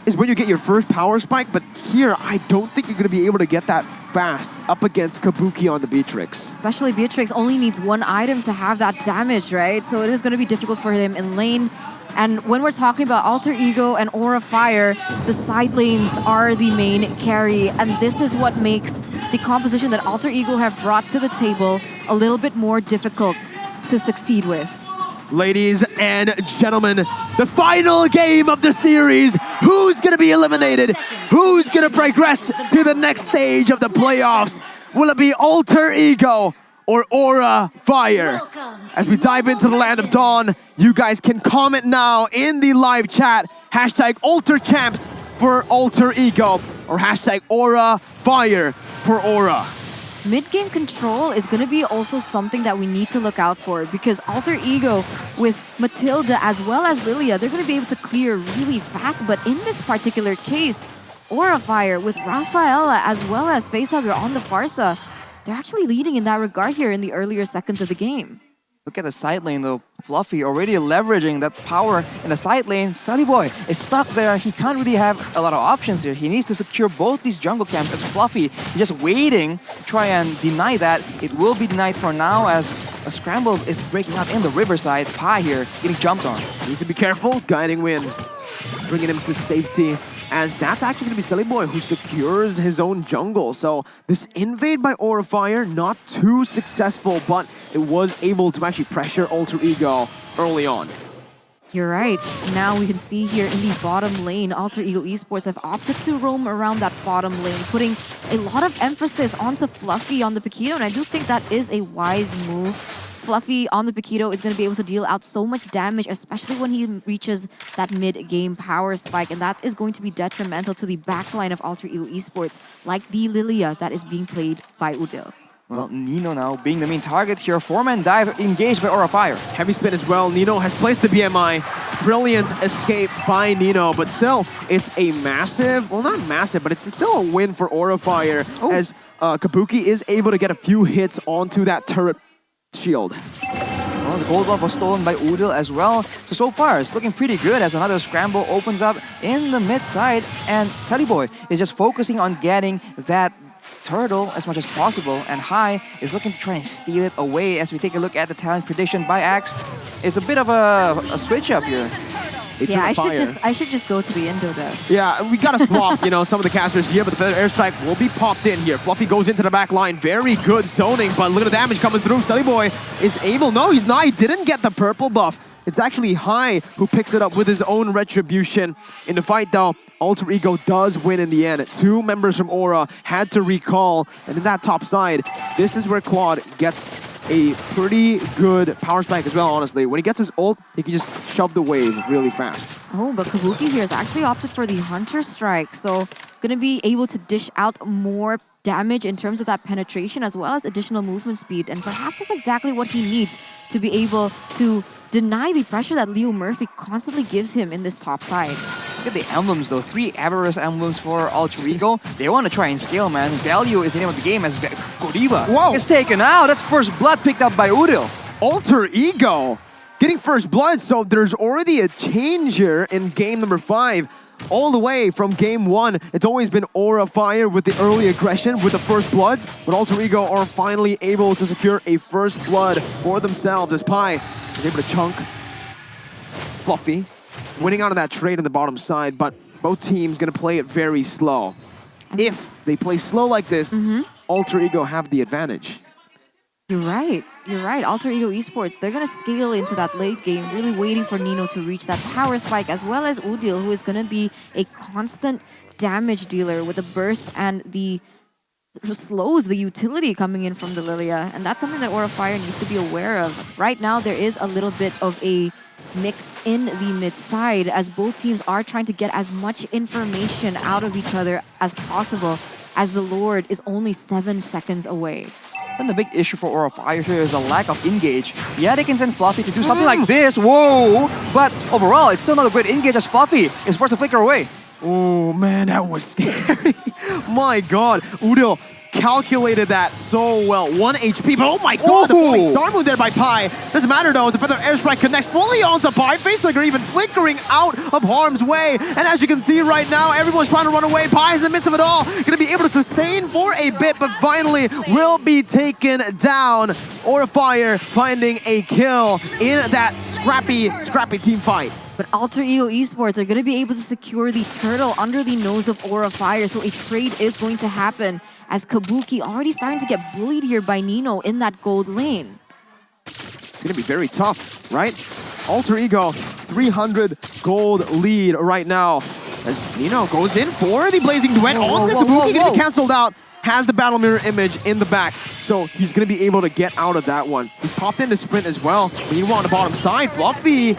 is when you get your first power spike, but here I don't think you're going to be able to get that fast up against Kabuki on the Beatrix. Especially Beatrix only needs one item to have that damage, right? So it is going to be difficult for him in lane. And when we're talking about Alter Ego and Aura Fire, the side lanes are the main carry, and this is what makes the composition that Alter Ego have brought to the table a little bit more difficult to succeed with. Ladies and gentlemen, the final game of the series. Who's going to be eliminated? Who's going to progress to the next stage of the playoffs? Will it be Alter Ego or Aura Fire? As we dive into the Land of Dawn, you guys can comment now in the live chat. Hashtag AlterChamps for Alter Ego or hashtag Aura Fire for Aura. Mid-game control is going to be also something that we need to look out for, because Alter Ego with Matilda as well as Lilia, they're going to be able to clear really fast. But in this particular case, Aura Fire with Rafaela as well as Facehugger on the Farsa, they're actually leading in that regard here in the earlier seconds of the game. Look at the side lane though. Fluffy already leveraging that power in the side lane. Sunny Boy is stuck there. He can't really have a lot of options here. He needs to secure both these jungle camps as Fluffy is just waiting to try and deny that. It will be denied for now as a scramble is breaking out in the riverside. Pi here getting jumped on. Needs to be careful. Guiding Wind bringing him to safety, as that's actually going to be Silly Boy who secures his own jungle. So this invade by Aura Fire, not too successful, but it was able to actually pressure Alter Ego early on. You're right. Now we can see here in the bottom lane, Alter Ego Esports have opted to roam around that bottom lane, putting a lot of emphasis onto Fluffy on the Paquito, and I do think that is a wise move. Fluffy on the Paquito is going to be able to deal out so much damage, especially when he reaches that mid-game power spike, and that is going to be detrimental to the backline of Alter Ego Esports, like the Lilia that is being played by Udil. Well, Nino now being the main target here. Foreman dive engaged by Aura Fire. Heavy spin as well. Nino has placed the BMI. Brilliant escape by Nino, but still, it's a massive, well, not massive, but it's still a win for Aura Fire, as Kabuki is able to get a few hits onto that turret shield. Well, the gold buff was stolen by Udil as well. So far, it's looking pretty good as another scramble opens up in the mid side, and Sally Boy is just focusing on getting that turtle as much as possible, and Hai is looking to try and steal it away. As we take a look at the talent prediction by Axe, it's a bit of a switch up here. Yeah, I should just go to the Indo though. Yeah, we gotta swap, some of the casters here, but the feather airstrike will be popped in here. Fluffy goes into the back line. Very good zoning, but look at the damage coming through. Sully Boy is able. No, he's not. He didn't get the purple buff. It's actually Hai who picks it up with his own retribution. In the fight though, Alter Ego does win in the end. Two members from Aura had to recall, and in that top side, this is where Claude gets a pretty good power spike as well, honestly. When he gets his ult, he can just shove the wave really fast. Oh, but Kabuki here has actually opted for the Hunter Strike, so gonna be able to dish out more damage in terms of that penetration as well as additional movement speed, and perhaps that's exactly what he needs to be able to deny the pressure that Leo Murphy constantly gives him in this top side. Look at the emblems though, 3 Avarice emblems for Alter Ego. They want to try and scale, man. Value is the name of the game as Godiva is taken out. That's first blood picked up by Udil. Alter Ego getting first blood, so there's already a change here in game number 5. All the way from game 1, it's always been Aura Fire with the early aggression with the first bloods, but Alter Ego are finally able to secure a first blood for themselves as Pi is able to chunk Fluffy, winning out of that trade on the bottom side, but both teams gonna play it very slow. If they play slow like this, Alter Ego have the advantage. You're right. You're right. Alter Ego Esports, they're going to scale into that late game, really waiting for Nino to reach that power spike, as well as Udil, who is going to be a constant damage dealer with the burst and the slows, the utility coming in from the Lilia. And that's something that Aura Fire needs to be aware of. Right now, there is a little bit of a mix in the mid side, as both teams are trying to get as much information out of each other as possible, as the Lord is only 7 seconds away. then the big issue for Aura Fire here is the lack of engage. Yeah, they can send Fluffy to do something like this, whoa! But overall, it's still not a great engage as Fluffy is forced to flicker away. Oh man, that was scary. My god, Udo calculated that so well. 1 HP, but oh my god, the fully star move there by Pi. Doesn't matter though, the Feather Airstrike connects fully onto Pi. Face Flicker even flickering out of harm's way. And as you can see right now, everyone's trying to run away. Pi is in the midst of it all. Gonna be able to sustain for a bit, but finally will be taken down. Aura Fire finding a kill in that scrappy team fight. But Alter Ego Esports are going to be able to secure the turtle under the nose of Aura Fire, so a trade is going to happen as Kabuki already starting to get bullied here by Nino in that gold lane. It's going to be very tough, right? Alter Ego, 300 gold lead right now as Nino goes in for the Blazing Duet. Onto Kabuki, going to be cancelled out. Has the battle mirror image in the back, so he's going to be able to get out of that one. He's popped into sprint as well. Meanwhile, on the bottom side, Fluffy.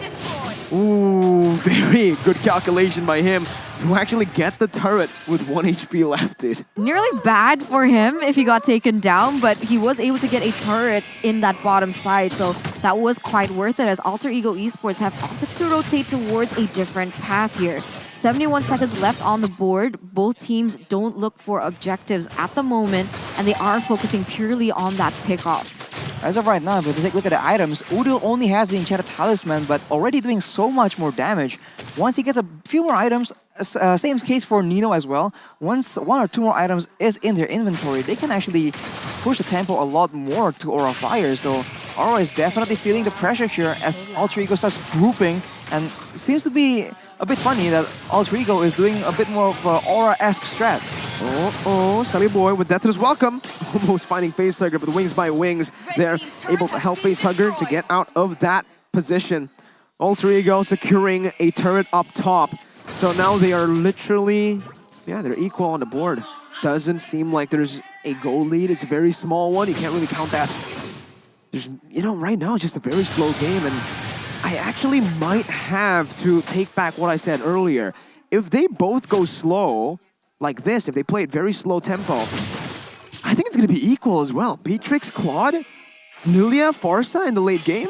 Ooh, very good calculation by him to actually get the turret with 1 HP left, dude. Nearly bad for him if he got taken down, but he was able to get a turret in that bottom side, so that was quite worth it as Alter Ego Esports have opted to rotate towards a different path here. 71 seconds left on the board. Both teams don't look for objectives at the moment, and they are focusing purely on that pickoff. As of right now, if we take a look at the items, Udo only has the Enchanted Talisman, but already doing so much more damage. Once he gets a few more items, same case for Nino as well. Once 1 or 2 more items is in their inventory, they can actually push the tempo a lot more to Aura Fire. So Aura is definitely feeling the pressure here as Alter Ego starts grouping, and it seems to be a bit funny that Alter Ego is doing a bit more of an Aura-esque strat. Sunny Boy with Death to his welcome. Almost finding Facehugger, but Wings by Wings. They're able to help Facehugger to get out of that position. Alter Ego securing a turret up top. So now they are literally, they're equal on the board. Doesn't seem like there's a goal lead. It's a very small one. You can't really count that. There's, right now it's just a very slow game, and I actually might have to take back what I said earlier. If they both go slow, like this, if they play it very slow tempo, I think it's going to be equal as well. Beatrix, Claude, Lilia, Farsa in the late game?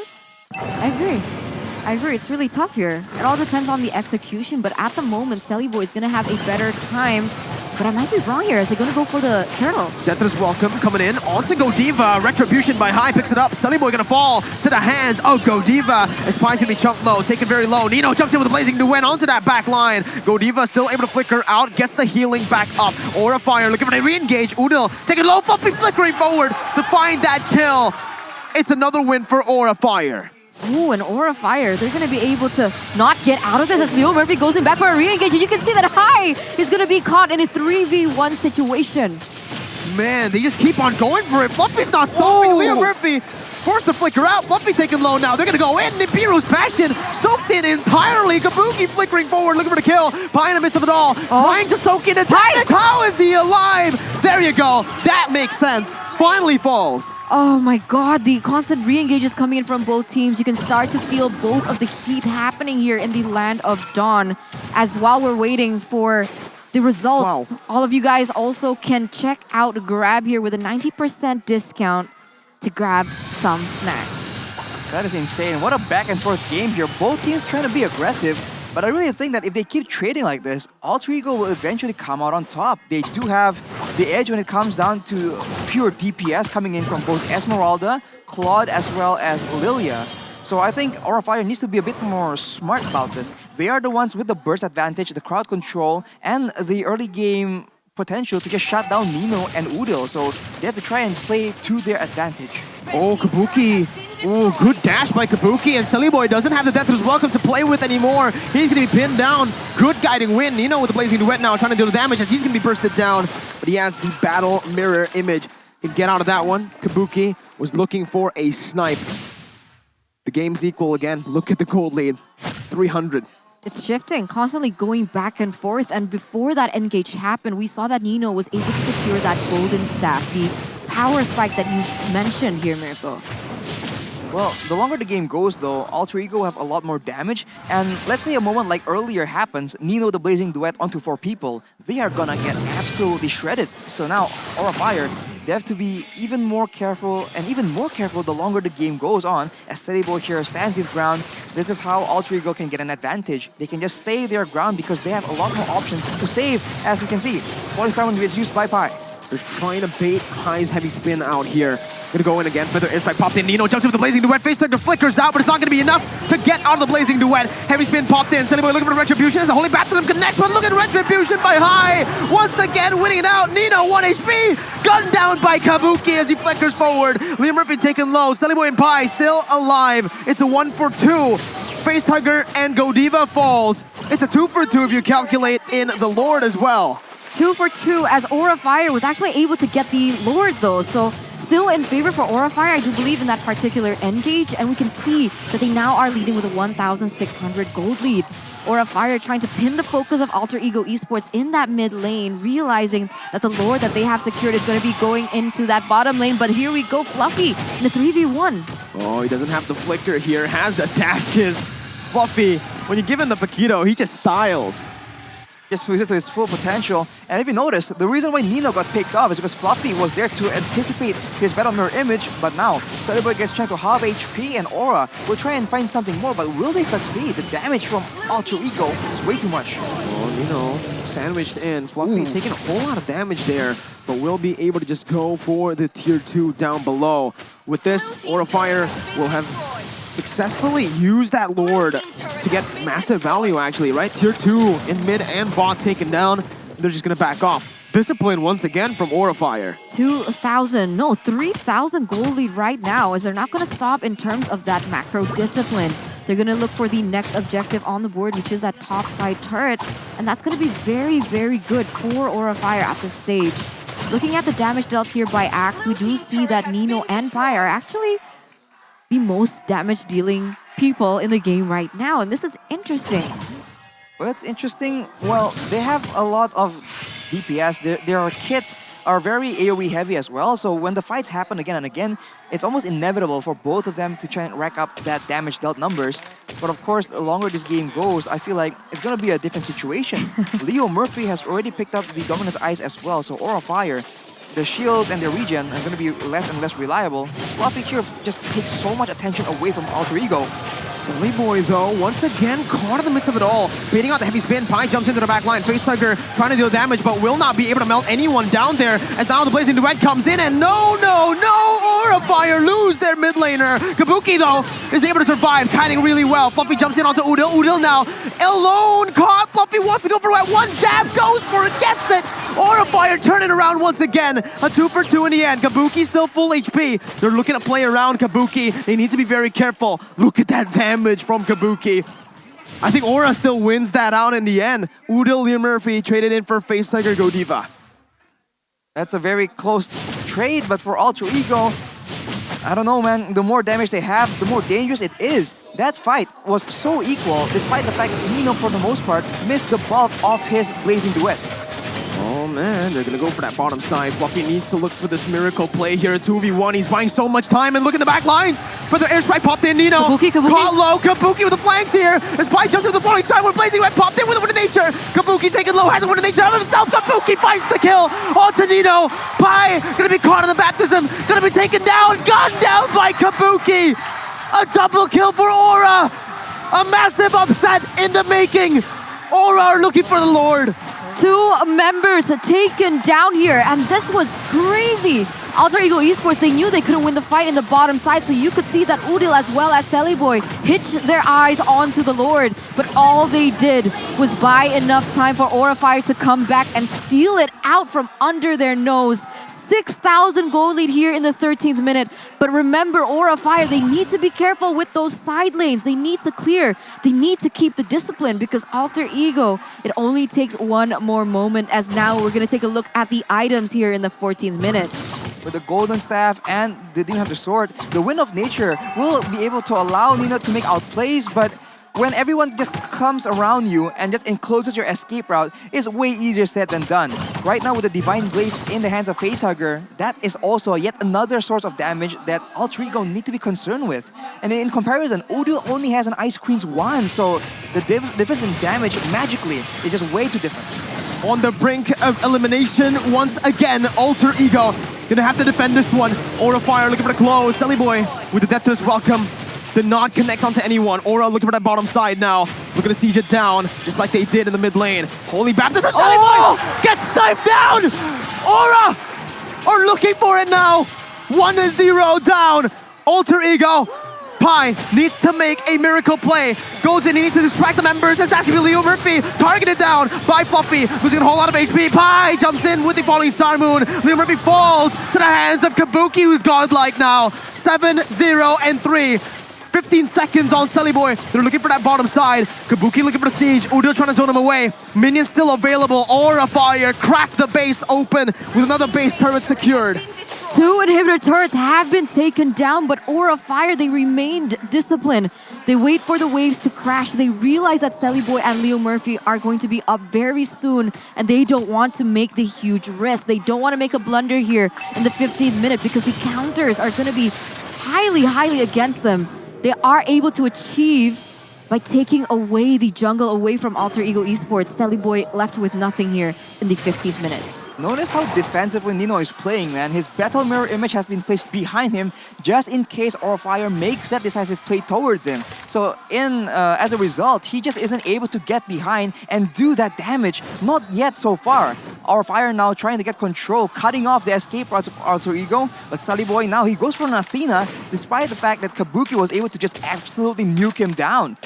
I agree. It's really tough here. It all depends on the execution, but at the moment, Celiboy is going to have a better time. But I might be wrong here. Is he going to go for the turtle? Deathless welcome coming in. On to Godiva. Retribution by High picks it up. Sunny Boy going to fall to the hands of Godiva. As Pi's going to be chunked low, taken very low. Nino jumps in with a Blazing Duet onto that back line. Godiva still able to flicker out, gets the healing back up. Aura Fire looking for a re-engage. Udil taking low, Fluffy flickering forward to find that kill. It's another win for Aura Fire. Ooh, and Aura Fire, they're going to be able to not get out of this as Leo Murphy goes in back for a re-engage, and you can see that High is going to be caught in a 3v1 situation. Man, they just keep on going for it. Fluffy's not stopping. Leo Murphy forced to flicker out. Fluffy taking low now. They're going to go in. Nibiru's Passion soaked in entirely. Kabuki flickering forward, looking for the kill. Pie in the midst of it all. Trying to soak in attack. How is he alive? There you go. That makes sense. Finally falls. Oh my god, the constant re-engages coming in from both teams. You can start to feel both of the heat happening here in the land of Dawn. As while we're waiting for the result, all of you guys also can check out Grab here with a 90% discount to grab some snacks. That is insane. What a back and forth game here. Both teams trying to be aggressive. But I really think that if they keep trading like this, Alter Ego will eventually come out on top. They do have the edge when it comes down to pure DPS coming in from both Esmeralda, Claude, as well as Lilia. So I think Aura Fire needs to be a bit more smart about this. They are the ones with the burst advantage, the crowd control, and the early game potential to just shut down Nino and Udil. So they have to try and play to their advantage. Oh, Kabuki. Oh, good dash by Kabuki, and Celiboy doesn't have the Deathless Welcome to play with anymore. He's going to be pinned down. Good guiding win. Nino with the Blazing Duet now trying to deal the damage as he's going to be bursted down. But he has the Battle Mirror image. Can get out of that one. Kabuki was looking for a snipe. The game's equal again. Look at the gold lead. 300. It's shifting, constantly going back and forth. And before that engage happened, we saw that Nino was able to secure that golden staff, the power spike that you mentioned here, Mirko. Well, the longer the game goes though, Alter Ego have a lot more damage, and let's say a moment like earlier happens, Nino the Blazing Duet onto 4 people, they are gonna get absolutely shredded. So now, Aura Fire they have to be even more careful and even more careful the longer the game goes on. As Steadyboy here stands his ground, this is how Alter Ego can get an advantage. They can just stay their ground because they have a lot more options to save, as we can see. Polystyrene is used by Pi. They're trying to bait Pai's heavy spin out here. Gonna go in again. Feather airstrike popped in. Nino jumps in with the blazing duet. Face Hugger flickers out, but it's not gonna be enough to get out of the blazing duet. Heavy spin popped in. Steadyboy looking for retribution as the holy baptism connects, but look at retribution by High. Once again winning it out. Nino 1 HP. Gunned down by Kabuki as he flickers forward. Liam Murphy taken low. Steadyboy and Pi still alive. It's a 1-for-2. Face Hugger and Godiva falls. It's a 2-for-2 if you calculate in the Lord as well. 2 for 2 as Aura Fire was actually able to get the Lord though. So still in favor for Aura Fire, I do believe in that particular engage, and we can see that they now are leading with a 1,600 gold lead. Aura Fire trying to pin the focus of Alter Ego Esports in that mid lane, realizing that the Lord that they have secured is going to be going into that bottom lane. But here we go, Fluffy in the 3v1. Oh, he doesn't have the flicker here, has the dashes. Fluffy, when you give him the Paquito, he just styles. Just pushes to his full potential. And if you notice, the reason why Nino got picked off is because Fluffy was there to anticipate his battle mirror image, but now Steadyboy gets trying to halve HP, and Aura will try and find something more, but will they succeed? The damage from Alter Ego is way too much. Oh, Nino sandwiched in. Fluffy taking a whole lot of damage there, but will be able to just go for the tier 2 down below. With this, Aura Fire will have successfully used that Lord to get massive value, actually, right? Tier 2 in mid and bot taken down. They're just going to back off. Discipline once again from Aura Fire. 2,000, no, 3,000 gold lead right now, as they're not going to stop in terms of that macro discipline. They're going to look for the next objective on the board, which is that top side turret. And that's going to be very, very good for Aura Fire at this stage. Looking at the damage dealt here by Axe, we do see that Nino and Pi are actually the most damage dealing people in the game right now, and this is interesting. Well, it's interesting. Well, they have a lot of DPS. Their kits are very AoE heavy as well, so when the fights happen again and again, it's almost inevitable for both of them to try and rack up that damage dealt numbers. But of course, the longer this game goes, I feel like it's gonna be a different situation. Leo Murphy has already picked up the Dominus Eyes as well, so Aura Fire, the shields and the regen are going to be less and less reliable. Fluffy here just takes so much attention away from Alter Ego. Steadyboy, though, once again caught in the midst of it all. Baiting out the heavy spin, Pi jumps into the back line. Face Hugger trying to deal damage, but will not be able to melt anyone down there. As now the Blazing Duet comes in, and no! Aura Fire lose their mid laner. Kabuki, though, is able to survive, kiting really well. Fluffy jumps in onto Udil. Udil now alone, caught. Fluffy wants to go for it. One jab, goes for it, gets it. Aura Fire turning around once again. A 2-for-2 in the end. Kabuki still full HP. They're looking to play around Kabuki. They need to be very careful. Look at that damage from Kabuki. I think Aura still wins that out in the end. Udil Liam Murphy traded in for Face Hugger Godiva. That's a very close trade, but for Alter Ego, I don't know, man. The more damage they have, the more dangerous it is. That fight was so equal, despite the fact that Nino, for the most part, missed the bulk of his Blazing Duet. Oh man, they're gonna go for that bottom side. Fluffy needs to look for this miracle play here at 2v1. He's buying so much time, and look at the back line. For the airstrike popped in, Nino. Kabuki. Caught low, Kabuki with the flanks here. As Pi jumps to the following side, with Blazing Red popped in with a Wind of Nature. Kabuki taking low, has a Wind of Nature of himself. Kabuki finds the kill onto Nino. Pi gonna be caught in the baptism, gonna be taken down, gunned down by Kabuki. A double kill for Aura. A massive upset in the making. Aura are looking for the Lord. 2 members taken down here, and this was crazy. Alter Ego Esports, they knew they couldn't win the fight in the bottom side, so you could see that Udil as well as Steadyboy hitch their eyes onto the Lord, but all they did was buy enough time for Aura Fire to come back and steal it out from under their nose. 6,000 gold lead here in the 13th minute. But remember, Aura Fire, they need to be careful with those side lanes. They need to clear. They need to keep the discipline, because Alter Ego, it only takes one more moment, as now we're going to take a look at the items here in the 14th minute. With the golden staff and they didn't have the sword, the Wind of Nature will be able to allow Nino to make outplays, but when everyone just comes around you and just encloses your escape route, it's way easier said than done. Right now with the Divine Blade in the hands of Facehugger, that is also yet another source of damage that Alter Ego need to be concerned with. And in comparison, Udil only has an Ice Queen's wand, so the difference in damage magically is just way too different. On the brink of elimination once again, Alter Ego. Gonna have to defend this one. Aura Fire looking for the close. Selly Boy with the death to his welcome. Did not connect onto anyone. Aura looking for that bottom side now. Looking to siege it down, just like they did in the mid lane. Holy Baptist, Selly Boy gets sniped down! Aura are looking for it now. 1-0 down. Alter Ego. Pi needs to make a miracle play. Goes in, he needs to distract the members. It's actually Leo Murphy targeted down by Fluffy, losing a whole lot of HP. Pi jumps in with the falling Star Moon. Leo Murphy falls to the hands of Kabuki, who's godlike now. 7-0-3. 15 seconds on Selly Boy. They're looking for that bottom side. Kabuki looking for the siege. Udo trying to zone him away. Minions still available. Aura Fire cracked the base open with another base turret secured. 2 inhibitor turrets have been taken down, but Aura Fire, they remained disciplined. They wait for the waves to crash. They realize that Selly Boy and Leo Murphy are going to be up very soon, and they don't want to make the huge risk. They don't want to make a blunder here in the 15th minute because the counters are going to be highly against them. They are able to achieve by taking away the jungle away from Alter Ego Esports. Selly Boy left with nothing here in the 15th minute. Notice how defensively Nino is playing, man. His battle mirror image has been placed behind him just in case Aura Fire makes that decisive play towards him. So as a result, he just isn't able to get behind and do that damage. Not yet so far. Aura Fire now trying to get control, cutting off the escape routes of Alter Ego. But Selly Boy now, he goes for an Athena, despite the fact that Kabuki was able to just absolutely nuke him down.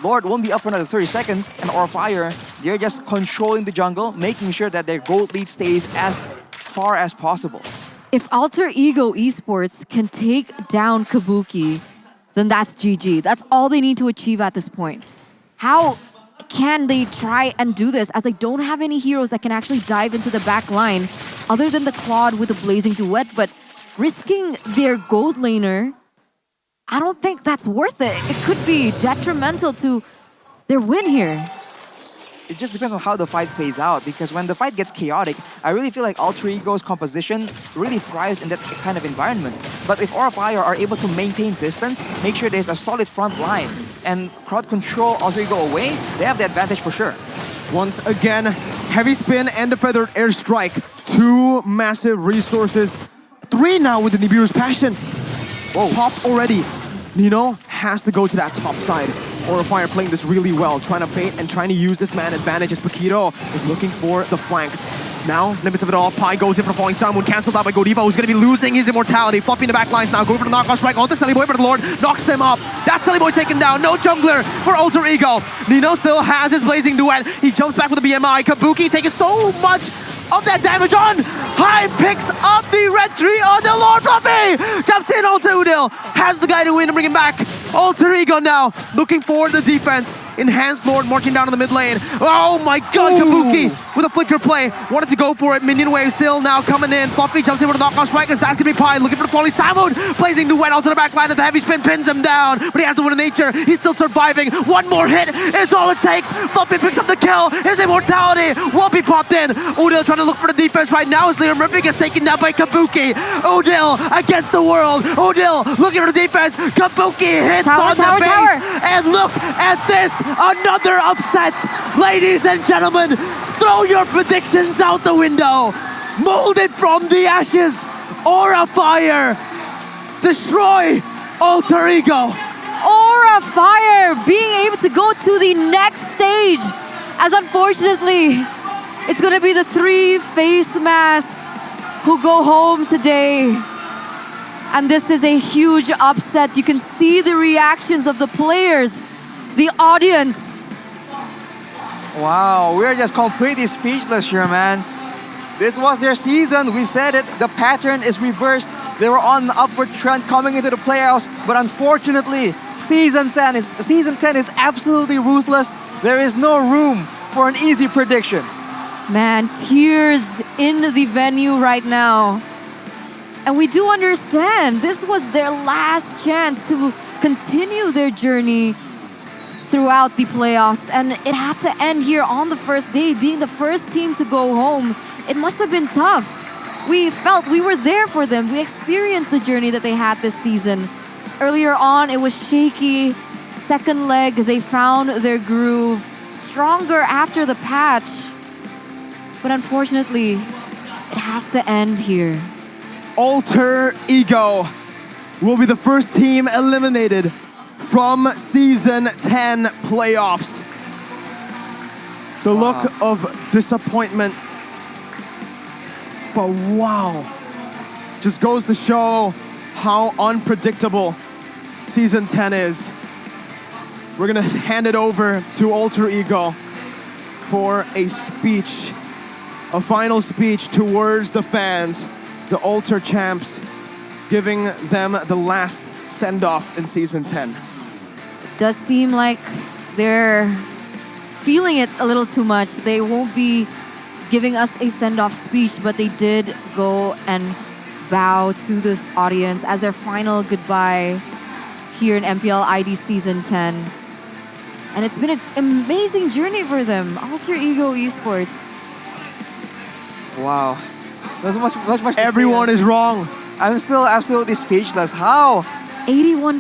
Lord won't be up for another 30 seconds, and Aura Fire, they're just controlling the jungle, making sure that their gold lead stays as far as possible. If Alter Ego Esports can take down Kabuki, then that's GG. That's all they need to achieve at this point. How can they try and do this as they don't have any heroes that can actually dive into the back line other than the Claude with the Blazing Duet, but risking their gold laner, I don't think that's worth it. It could be detrimental to their win here. It just depends on how the fight plays out, because when the fight gets chaotic, I really feel like Alter Ego's composition really thrives in that kind of environment. But if Aura Fire are able to maintain distance, make sure there's a solid front line, and crowd control Alter Ego away, they have the advantage for sure. Once again, heavy spin and the feathered airstrike. 2 massive resources. 3 now with the Nibiru's Passion. Whoa, popped already. Nino has to go to that top side. Aura Fire playing this really well, trying to bait and trying to use this man advantage as Paquito is looking for the flank. Now, limits of it all, Pi goes in for the falling Star Moon, cancelled out by Godiva, who's going to be losing his immortality. Fluffy in the back lines now, going for the knockoff strike onto Selly Boy, but the Lord knocks him up. That's Selly Boy taken down, no jungler for Alter Ego. Nino still has his Blazing Duet. He jumps back with the BMI. Kabuki taking so much of that damage on. High picks up the red tree on the Lord. Fluffy jumps in onto Udil. Has the guy to win and bring him back. Alter Ego now looking for the defense. Enhanced Lord marching down in the mid lane. Oh my god, Kabuki with a flicker play. Wanted to go for it. Minion wave still now coming in. Fluffy jumps in with a knockoff strike as that's gonna be Pi looking for the falling Salmon. Blazing Duet onto the back line as the heavy spin pins him down. But he has to win in nature. He's still surviving. One more hit is all it takes. Fluffy picks up the kill. His immortality will be popped in. Udil trying to look for the defense right now as Leo Murphy gets taken down by Kabuki. Udil against the world. Udil looking for the defense. Kabuki hits on the base. And look at this. Another upset. Ladies and gentlemen, throw your predictions out the window. Molded from the ashes. Aura Fire. Destroy Alter Ego. Aura Fire being able to go to the next stage. As unfortunately, it's going to be the 3 face masks who go home today. And this is a huge upset. You can see the reactions of the players, the audience. Wow, we're just completely speechless here, man. This was their season. We said it. The pattern is reversed. They were on an upward trend coming into the playoffs, but unfortunately, Season 10 is absolutely ruthless. There is no room for an easy prediction. Man, tears in the venue right now. And we do understand this was their last chance to continue their journey throughout the playoffs, and it had to end here on the first day, being the first team to go home. It must have been tough. We felt we were there for them. We experienced the journey that they had this season. Earlier on, it was shaky. Second leg, they found their groove. Stronger after the patch. But unfortunately, it has to end here. Alter Ego will be the first team eliminated from Season 10 Playoffs. The look of disappointment. But wow, just goes to show how unpredictable Season 10 is. We're gonna hand it over to Alter Ego for a speech, a final speech towards the fans, the Alter champs, giving them the last send-off in Season 10. Does seem like they're feeling it a little too much. They won't be giving us a send-off speech, but they did go and bow to this audience as their final goodbye here in MPL ID Season 10. And it's been an amazing journey for them. Alter Ego Esports. Wow. There's much to Everyone say. is wrong. I'm still absolutely speechless. How? 81%.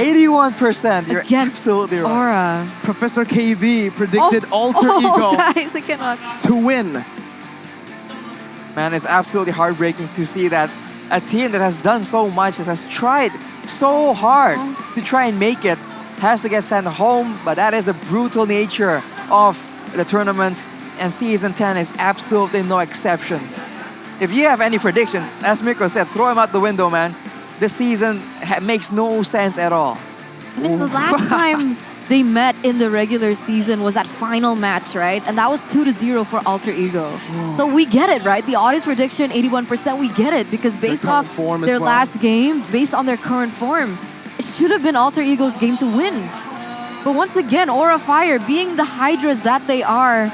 81%. You're absolutely wrong. Aura. Professor KB predicted Alter Oh, Ego guys, I cannot. to win. Man, it's absolutely heartbreaking to see that a team that has done so much, that has tried so hard to try and make it, has to get sent home. But that is the brutal nature of the tournament, and Season 10 is absolutely no exception. If you have any predictions, as Mikko said, throw him out the window, man. This season makes no sense at all. I mean, the last time they met in the regular season was that final match, right? And that was 2-0 for Alter Ego. So we get it, right? The audience prediction, 81%, we get it. Because based off their last game, based on their current form, it should have been Alter Ego's game to win. But once again, Aura Fire, being the Hydras that they are,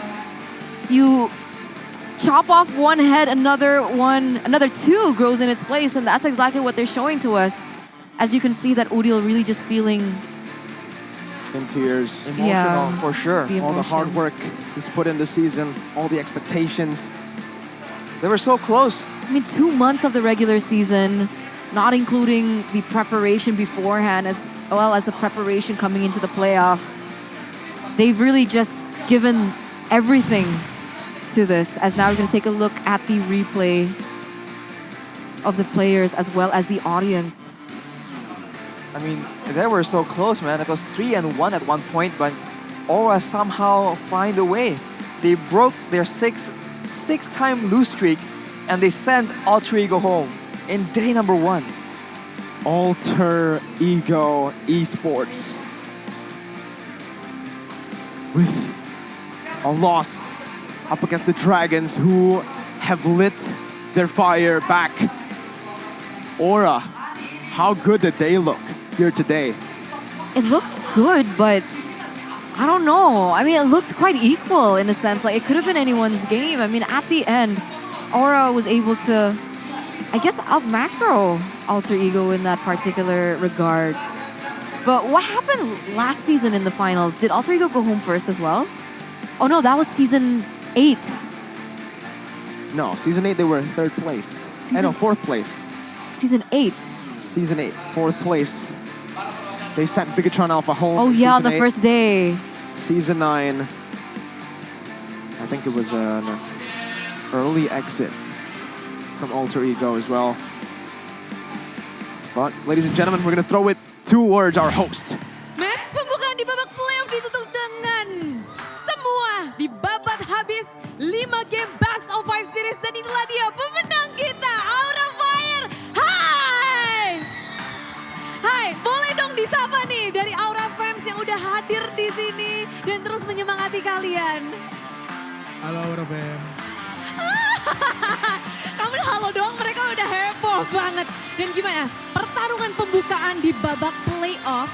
you chop off one head, another two grows in its place, and that's exactly what they're showing to us. As you can see that Udil really just feeling in tears. Emotional, for sure. All the hard work he's put in this season, all the expectations. They were so close. I mean, 2 months of the regular season, not including the preparation beforehand, as well as the preparation coming into the playoffs. They've really just given everything to this, as now we're going to take a look at the replay of the players as well as the audience. I mean, they were so close, man. It was 3-1 at one point, but Aura somehow find a way. They broke their six-time lose streak, and they sent Alter Ego home in day number 1. Alter Ego Esports with a loss up against the Dragons, who have lit their fire back. Aura, how good did they look here today? It looked good, but I don't know. I mean, it looked quite equal in a sense. Like, it could have been anyone's game. I mean, at the end, Aura was able to, I guess, out-macro Alter Ego in that particular regard. But what happened last season in the finals? Did Alter Ego go home first as well? Oh no, that was Season 8. No, Season 8 they were 3rd place. No, 4th place. Season 8. Season 8, 4th place. They sent Bigetron Alpha home. Oh yeah, on the first day. Season 9. I think it was an early exit from Alter Ego as well. But, ladies and gentlemen, we're going to throw it towards our host. Match pembukaan di babak playoff ditutup dengan semua dibabat habis 5 game Best of 5 series, dan inilah dia pemenang kita, Aura Fire. Hai! Hai, boleh dong disapa nih dari Aura Fans yang udah hadir di sini dan terus menyemangati kalian. Halo Aura Fam. Kamu halo doang, mereka udah heboh banget. Dan gimana? Pertarungan pembukaan di babak playoff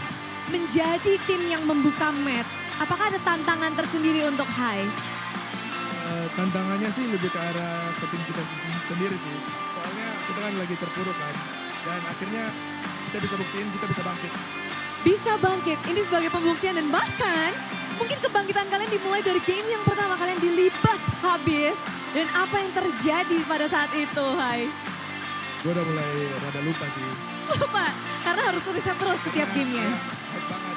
menjadi tim yang membuka match. Apakah ada tantangan tersendiri untuk Hai? Tantangannya sih lebih ke arah ke tim kita sendiri sih. Soalnya kita kan lagi terpuruk kan. Dan akhirnya kita bisa buktiin kita bisa bangkit. Bisa bangkit, ini sebagai pembuktian, dan bahkan mungkin kebangkitan kalian dimulai dari game yang pertama kalian dilibas habis. Dan apa yang terjadi pada saat itu, Hai? Gue udah mulai rada lupa sih. Lupa? Karena harus riset terus setiap gamenya. Hype banget.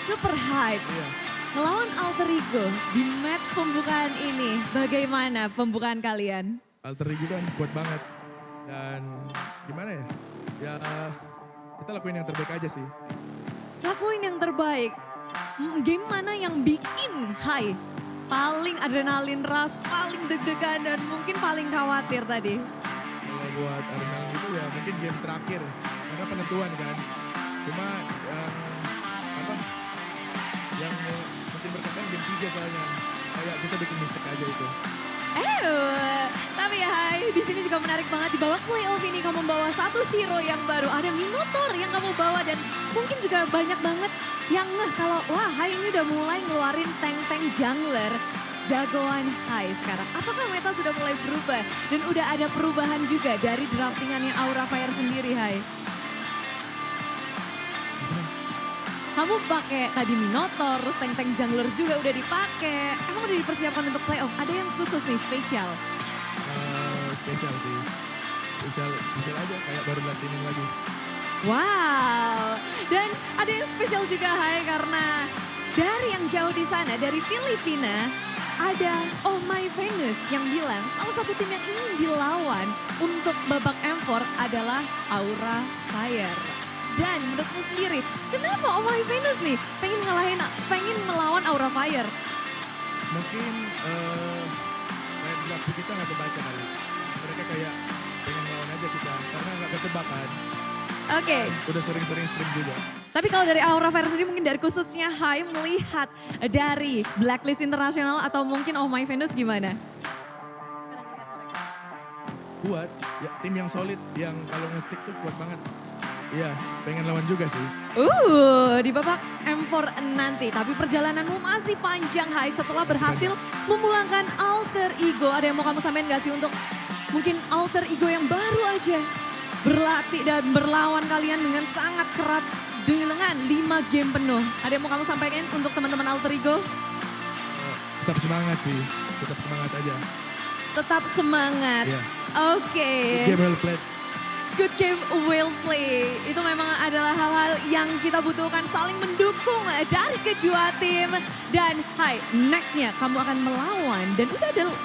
Super hype. Iya. Melawan Alter Ego di match pembukaan ini, bagaimana pembukaan kalian? Alter Ego kan kuat banget. Dan gimana ya? Ya kita lakuin yang terbaik aja sih. Lakuin yang terbaik. Game mana yang bikin high? Paling adrenalin rush, paling deg-degan dan mungkin paling khawatir tadi. Kalau buat adrenalin itu ya mungkin game terakhir. Karena penentuan kan. Cuma yang mungkin berkesan game 3 soalnya. Kayak kita bikin mistake aja itu. Tapi ya Hai, di sini juga menarik banget di babak playoff ini kamu membawa satu hero yang baru. Ada Minotaur yang kamu bawa dan mungkin juga banyak banget yang ngeh kalau wah Hai ini udah mulai ngeluarin tank-tank jungler. Jagoan Hai sekarang. Apakah meta sudah mulai berubah? Dan udah ada perubahan juga dari draftingannya Aura Fire sendiri Hai? Kamu pakai tadi Minotaur, terus tank-tank jungler juga udah dipakai. Emang udah dipersiapkan untuk playoff? Ada yang khusus nih, spesial? Spesial sih. Spesial aja, kayak baru latinin lagi. Wow, dan ada yang spesial juga Hai karena dari yang jauh di sana, dari Filipina, ada Oh My Venus yang bilang salah satu tim yang ingin dilawan untuk babak M4 adalah Aura Fire. Dan menurutmu sendiri, kenapa Oh My Venus nih pengen melawan Aura Fire? Mungkin kayak grafik kita nggak kebaca kali. Mereka kayak pengen melawan aja kita karena nggak ketebak kan. Oke. Udah sering-sering stream juga. Tapi kalau dari Aura Fire sendiri mungkin dari khususnya Hai melihat dari Blacklist Internasional atau mungkin Oh My Venus gimana? Kuat, ya, tim yang solid yang kalau nge-stick tuh kuat banget. Iya, pengen lawan juga sih. Di babak M4 nanti. Tapi perjalananmu masih panjang Hai setelah berhasil memulangkan alter ego. Ada yang mau kamu sampaikan gak sih untuk mungkin alter ego yang baru aja berlatih dan berlawan kalian dengan sangat keras dengan 5 game penuh. Ada yang mau kamu sampaikan untuk teman-teman alter ego? Tetap semangat sih, tetap semangat aja. Tetap semangat. Yeah. Oke. Good game well played. Good game well play. Itu memang adalah hal-hal yang kita butuhkan saling mendukung dari kedua tim. Dan Hai, nextnya kamu akan melawan dan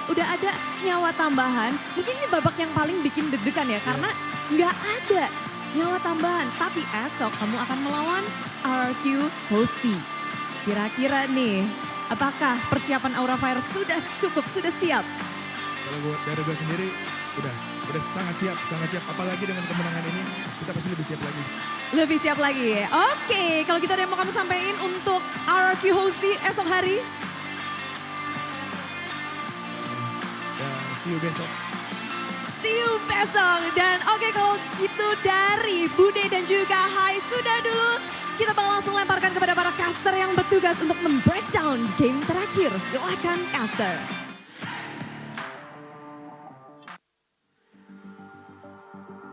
udah ada nyawa tambahan. Mungkin ini babak yang paling bikin deg-degan ya karena nggak ada nyawa tambahan. Tapi esok kamu akan melawan RQ Hoshi. Kira-kira nih, apakah persiapan Aura Fire sudah cukup, sudah siap? Kalau buat dari gue sendiri, udah sangat siap. Apalagi dengan kemenangan ini, kita pasti lebih siap lagi. Lebih siap lagi. Oke, kalau gitu ada yang mau kamu sampaikan untuk RQ Hoshi esok hari? Ya, see you besok. See you besok. Dan oke kalau gitu dari Bude dan juga Hai sudah dulu. Kita bakal langsung lemparkan kepada para caster yang bertugas untuk membreakdown game terakhir. Silakan caster.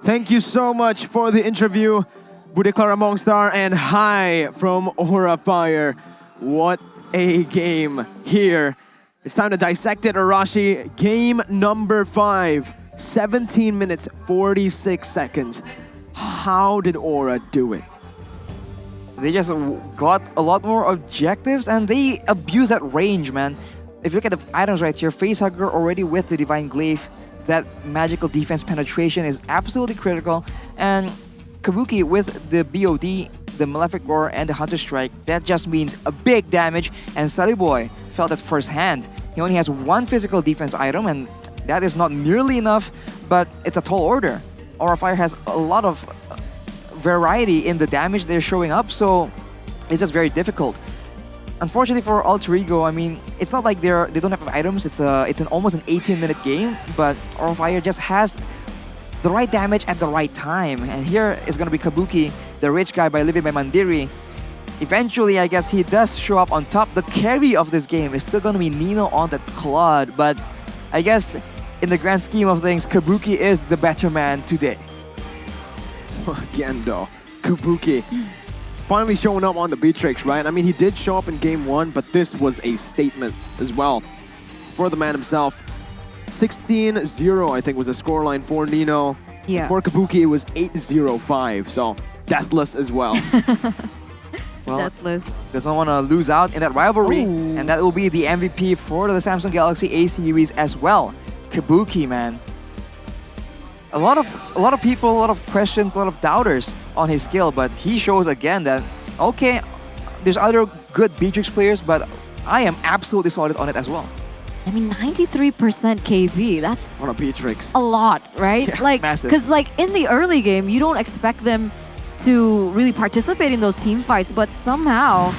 Thank you so much for the interview, Bigetron Mongstar and Hai from Aura Fire. What a game here. It's time to dissect it, Arashi. Game number 5, 17 minutes, 46 seconds. How did Aura do it? They just got a lot more objectives and they abuse that range, man. If you look at the items right here, Facehugger already with the Divine Glaive. That magical defense penetration is absolutely critical. And Kabuki with the BOD, the Malefic Roar, and the Hunter Strike, that just means a big damage. And Sully Boy felt it firsthand. He only has 1 physical defense item, and that is not nearly enough, but it's a tall order. Aura Fire has a lot of variety in the damage they're showing up, so it's just very difficult. Unfortunately for Alter Ego, I mean, it's not like they don't have items. It's almost an 18-minute game, but Aura Fire just has the right damage at the right time. And here is going to be Kabuki, the rich guy living by Mandiri. Eventually, I guess he does show up on top. The carry of this game is still going to be Nino on the Claude, but I guess in the grand scheme of things, Kabuki is the better man today. Again though, Kabuki finally showing up on the Beatrix, right? I mean, he did show up in game 1, but this was a statement as well for the man himself. 16-0, I think, was the scoreline for Nino. Yeah. For Kabuki, it was 8-0-5, so deathless as well. Well, Deathless. Doesn't want to lose out in that rivalry. Ooh. And that will be the MVP for the Samsung Galaxy A series as well. Kabuki, man. a lot of people, a lot of questions, a lot of doubters on his skill, but he shows again that, okay, there's other good Beatrix players, but I am absolutely solid on it as well. I mean, 93% KB, that's on a Beatrix. a lot, right? Yeah, like, massive. because like in the early game, you don't expect them to really participate in those team fights, but somehow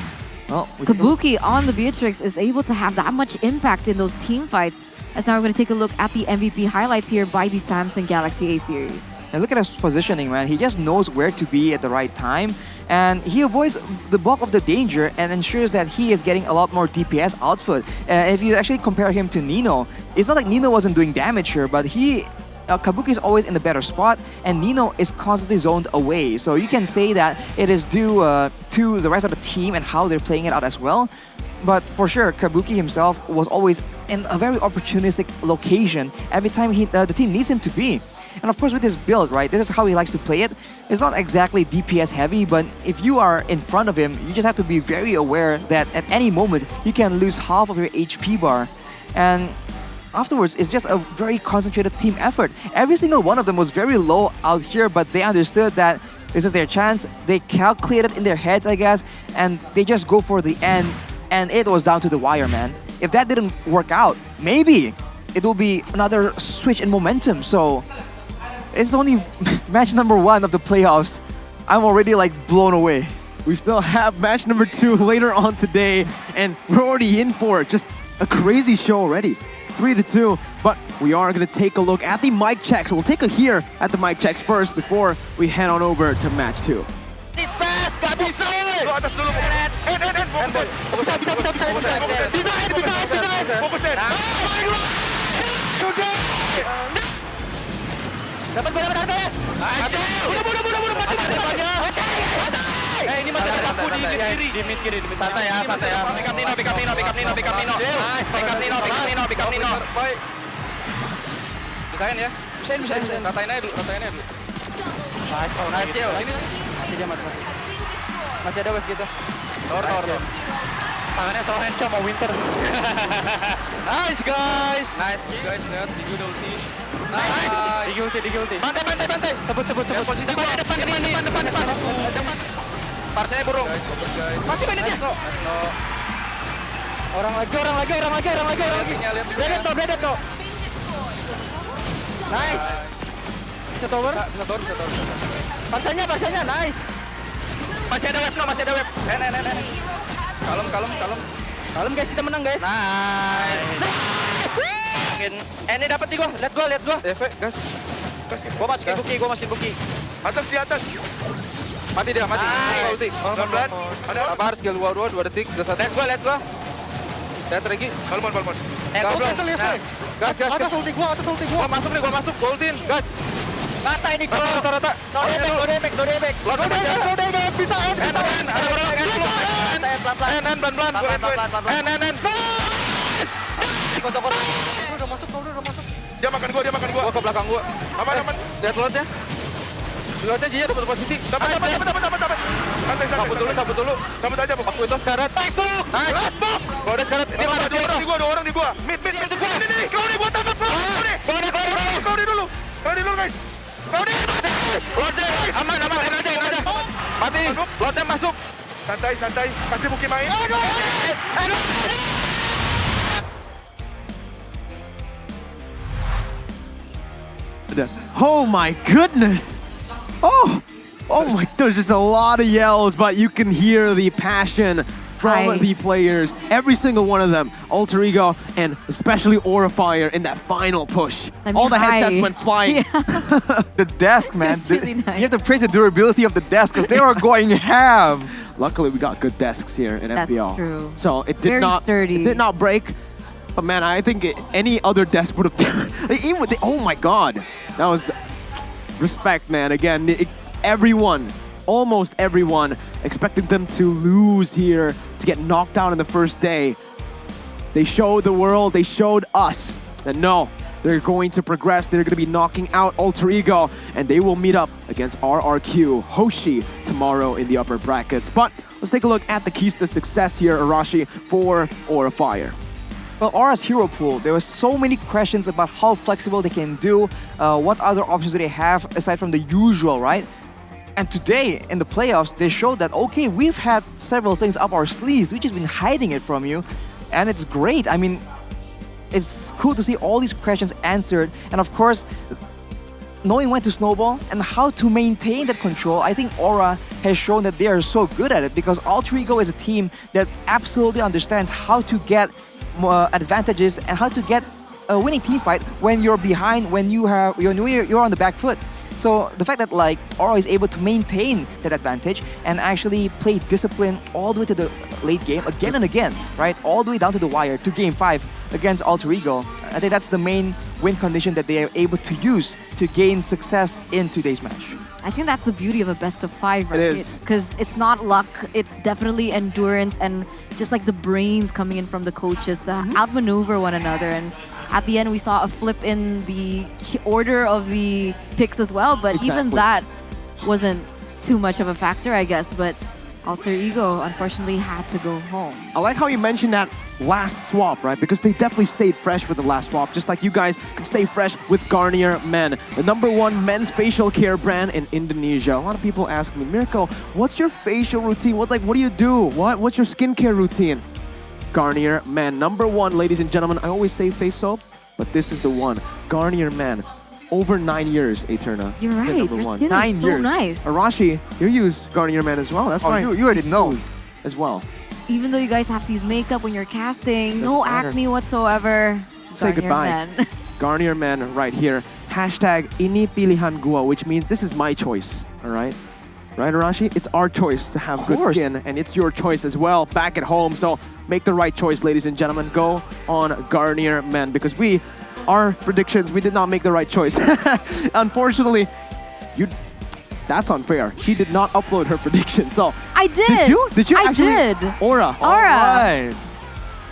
well, Kabuki on the Beatrix is able to have that much impact in those team fights. As now we're going to take a look at the MVP highlights here by the Samsung Galaxy A series. And look at his positioning, man. He just knows where to be at the right time. And he avoids the bulk of the danger and ensures that he is getting a lot more DPS output. If you actually compare him to Nino, it's not like Nino wasn't doing damage here, but Kabuki is always in the better spot, and Nino is constantly zoned away. So you can say that it is due to the rest of the team and how they're playing it out as well. But for sure, Kabuki himself was always in a very opportunistic location every time the team needs him to be. And of course, with his build, right, this is how he likes to play it. It's not exactly DPS heavy, but if you are in front of him, you just have to be very aware that at any moment, you can lose half of your HP bar. And afterwards, it's just a very concentrated team effort. Every single one of them was very low out here, but they understood that this is their chance. They calculated in their heads, I guess, and they just go for the end. And it was down to the wire, man. If that didn't work out, maybe it will be another switch in momentum. So it's only match number 1 of the playoffs. I'm already like blown away. We still have match number 2 later on today, and we're already in for just a crazy show already. 3-2, but we are going to take a look at the mic checks. We'll take a hear at the mic checks first before we head on over to match 2. Gak bisa, woy! Lu atas dulu, handball. Bisa. Fokus, sudah! Dapat bola, Udah, ini masih ada aku di mid kiri. Santai ya. Pick up Nino. Bisain ya. Bisain. Ratain aja dulu. Nice, yo. Masih dia masih ada wave gitu. Tor. Tangannya selalu hand mau Winter. Nice guys. Lihat di good ulti. Nice. Di ulti. Bantai. Sebut. Posisi gua depan. Parsenya burung. Masih banditnya. Orang lagi. Bledet kok. Nice. Bisa tower. Parsenya, nice. Masih ada wave. Kalem guys, kita menang guys. Nice. Ini dapat nih gua. Lihat gua. Gas. Gua masukin buki. Atas di atas. Mati dia. Ulti. Pelan-pelan. Ada apa harus skill 2 detik. Lihat gua. Lihat lagi. Kalem. Gas. Atas ulti gua. Gua masuk. Gua ultiin. Gas. Rata ini gua. Rata. No damage. Bisa. Ada orang. Pelan-pelan. Udah masuk. Dia makan gua. Gua ke belakang gua. Aman. Lihat lotnya. Lotnya dia dapat posisi. Dapat. Cabut dulu. Cabut aja, Bok. Aku itu syarat. Nice. Gua udah syarat. Dia ada dua orang di gua. Mid. Ini. Cloud gua tangkap. Cloud dulu. Guys. Lotnya aman. Aja. Mati. Lotnya masuk. Santai. Kasih buki main. Oh my goodness! Oh my, there's just a lot of yells, but you can hear the passion from the players. Every single one of them, Alter Ego, and especially Aurafire in that final push. All the headsets went flying. Yeah. The desk, man. Really nice. You have to praise the durability of the desk because they were going ham. Luckily, we got good desks here in That's MPL. true. So it did Very it did not break. But man, I think any other desk would have done. Oh my god, that was respect, man. Again, almost everyone expected them to lose here, to get knocked out in the first day. They showed the world, they showed us that no, they're going to progress. They're going to be knocking out Alter Ego, and they will meet up against RRQ Hoshi tomorrow in the upper brackets. But let's take a look at the keys to success here, Arashi, for Aurafire. Well, Aura's hero pool, there were so many questions about how flexible they can do, what other options do they have aside from the usual, right? And today, in the playoffs, they showed that, okay, we've had several things up our sleeves, we've just been hiding it from you, and it's great. I mean, it's cool to see all these questions answered, and of course, knowing when to snowball and how to maintain that control. I think Aura has shown that they are so good at it, because Alter Ego is a team that absolutely understands how to get advantages and how to get a winning team fight when you're behind, when you're on the back foot. So the fact that like Aura is able to maintain that advantage and actually play discipline all the way to the late game again and again, right? All the way down to the wire to game 5 against Alter Ego. I think that's the main win condition that they are able to use to gain success in today's match. I think that's the beauty of a best of 5, right? It is. Because it's not luck, it's definitely endurance and just like the brains coming in from the coaches to outmaneuver one another. And at the end, we saw a flip in the order of the picks as well, but even that wasn't too much of a factor, I guess. But Alter Ego, unfortunately, had to go home. I like how you mentioned that last swap, right? Because they definitely stayed fresh with the last swap, just like you guys can stay fresh with Garnier Men, the #1 men's facial care brand in Indonesia. A lot of people ask me, Mirko, what's your facial routine? What do you do? What's your skincare routine? Garnier Men, #1, ladies and gentlemen. I always say face soap, but this is the one. Garnier Men. Over 9 years, Eterna. You're right. Your skin 9 is so years. nice. Arashi, you use Garnier Men as well. That's right. You already know. As well. Even though you guys have to use makeup when you're casting, Doesn't no matter. acne whatsoever. Say Garnier goodbye. Men. Garnier Men right here. Hashtag ini pilihan gua, which means this is my choice. All right? Right, Arashi? It's our choice to have good course. skin, and it's your choice as well back at home. So make the right choice, ladies and gentlemen. Go on Garnier Men, because our predictions, we did not make the right choice. Unfortunately, that's unfair. She did not upload her prediction. So I did. Did you I actually? did. Aura. Aura. Alright.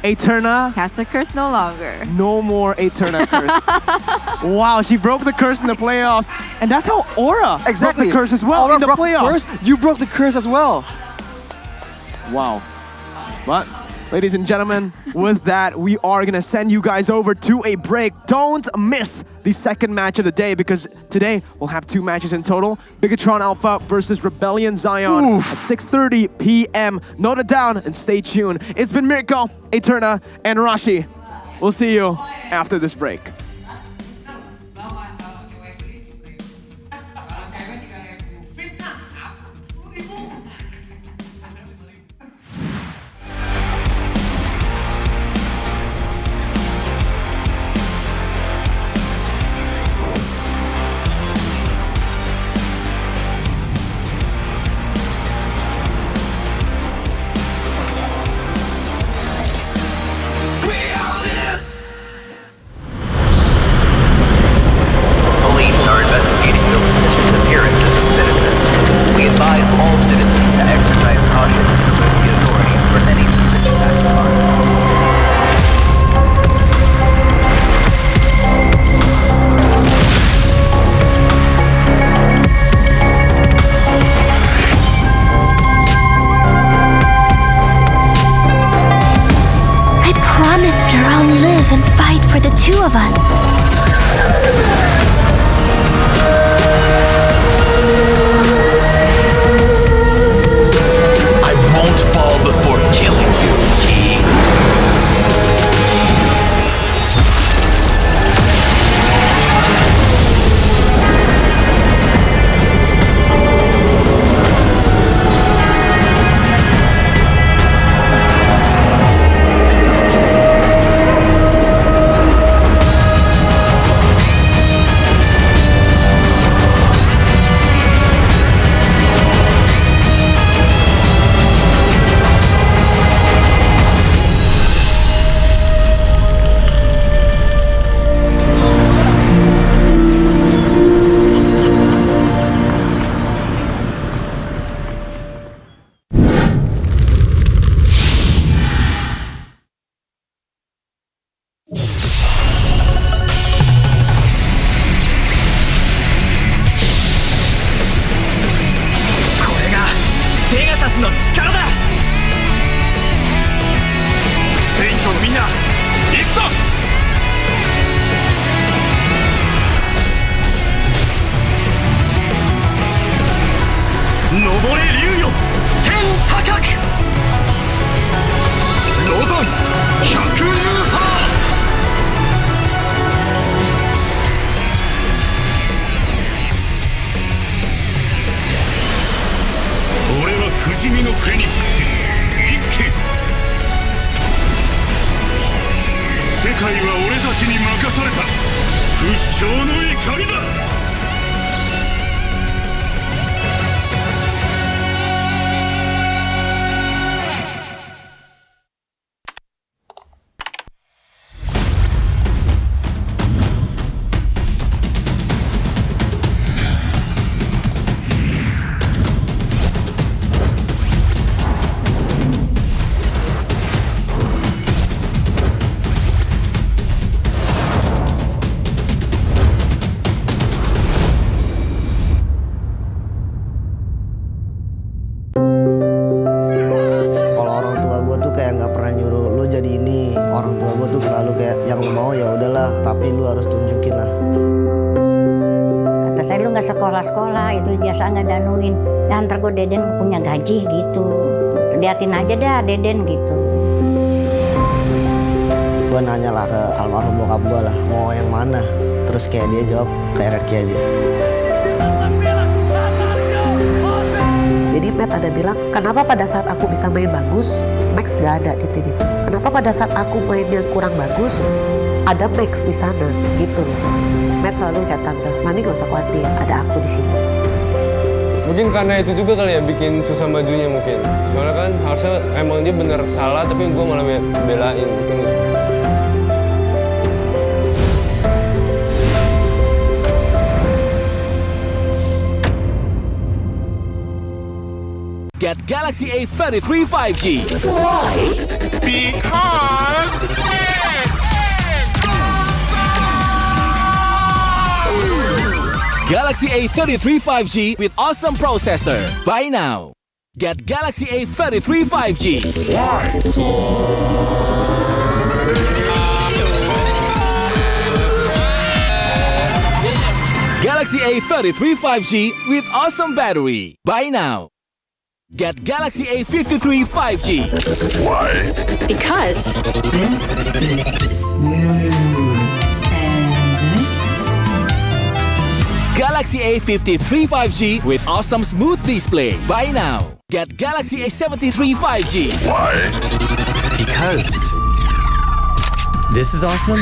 Eterna. Caster curse no longer. No more Eterna curse. Wow, she broke the curse in the playoffs. And that's how Aura broke the curse as well Aura in the broke playoffs. curse, you broke the curse as well. Wow. But, ladies and gentlemen, with that, we are going to send you guys over to a break. Don't miss the second match of the day, because today we'll have 2 matches in total. Bigetron Alpha versus Rebellion Zion at 6:30 p.m. Note it down and stay tuned. It's been Mirko, Eterna, and Rashi. We'll see you after this break. Police are investigating the disappearances of citizens. We advise all citizens to exercise caution and alert the authorities for any suspicious acts of harm. I promised her I'll live and fight for the 2 of us. I won't fall before killing you, Key. kayak nggak pernah nyuruh lu jadi ini. Orang tua gue tuh selalu kayak yang lu mau ya udahlah, tapi lu harus tunjukin lah. Kata saya lu nggak sekolah-sekolah, itu biasa nggak danuin. Dan ntar gue Deden punya gaji gitu. Liatin aja dah Deden gitu. Gue nanya lah ke almarhum bokap gue lah, mau yang mana? Terus kayak dia jawab ke RRQ aja. Jadi Matt ada bilang, kenapa pada saat aku bisa main bagus, Max gak ada di tim itu? Kenapa pada saat aku mainnya kurang bagus, ada Max di sana gitu loh. Matt selalu chat tante, mami gak usah khawatir, ada aku di sini. Mungkin karena itu juga kali ya bikin susah majunya mungkin. Soalnya kan harusnya emang dia bener salah, tapi gue malah belain mungkin. Get Galaxy A33 5G. Why? Because this is awesome! Galaxy A33 5G with awesome processor. Buy now. Get Galaxy A33 5G. Why? Galaxy A33 5G with awesome battery. Buy now. Get Galaxy A53 5G. Why? Because this is smooth. Galaxy A53 5G with awesome smooth display. Buy now. Get Galaxy A73 5G. Why? Because this is awesome.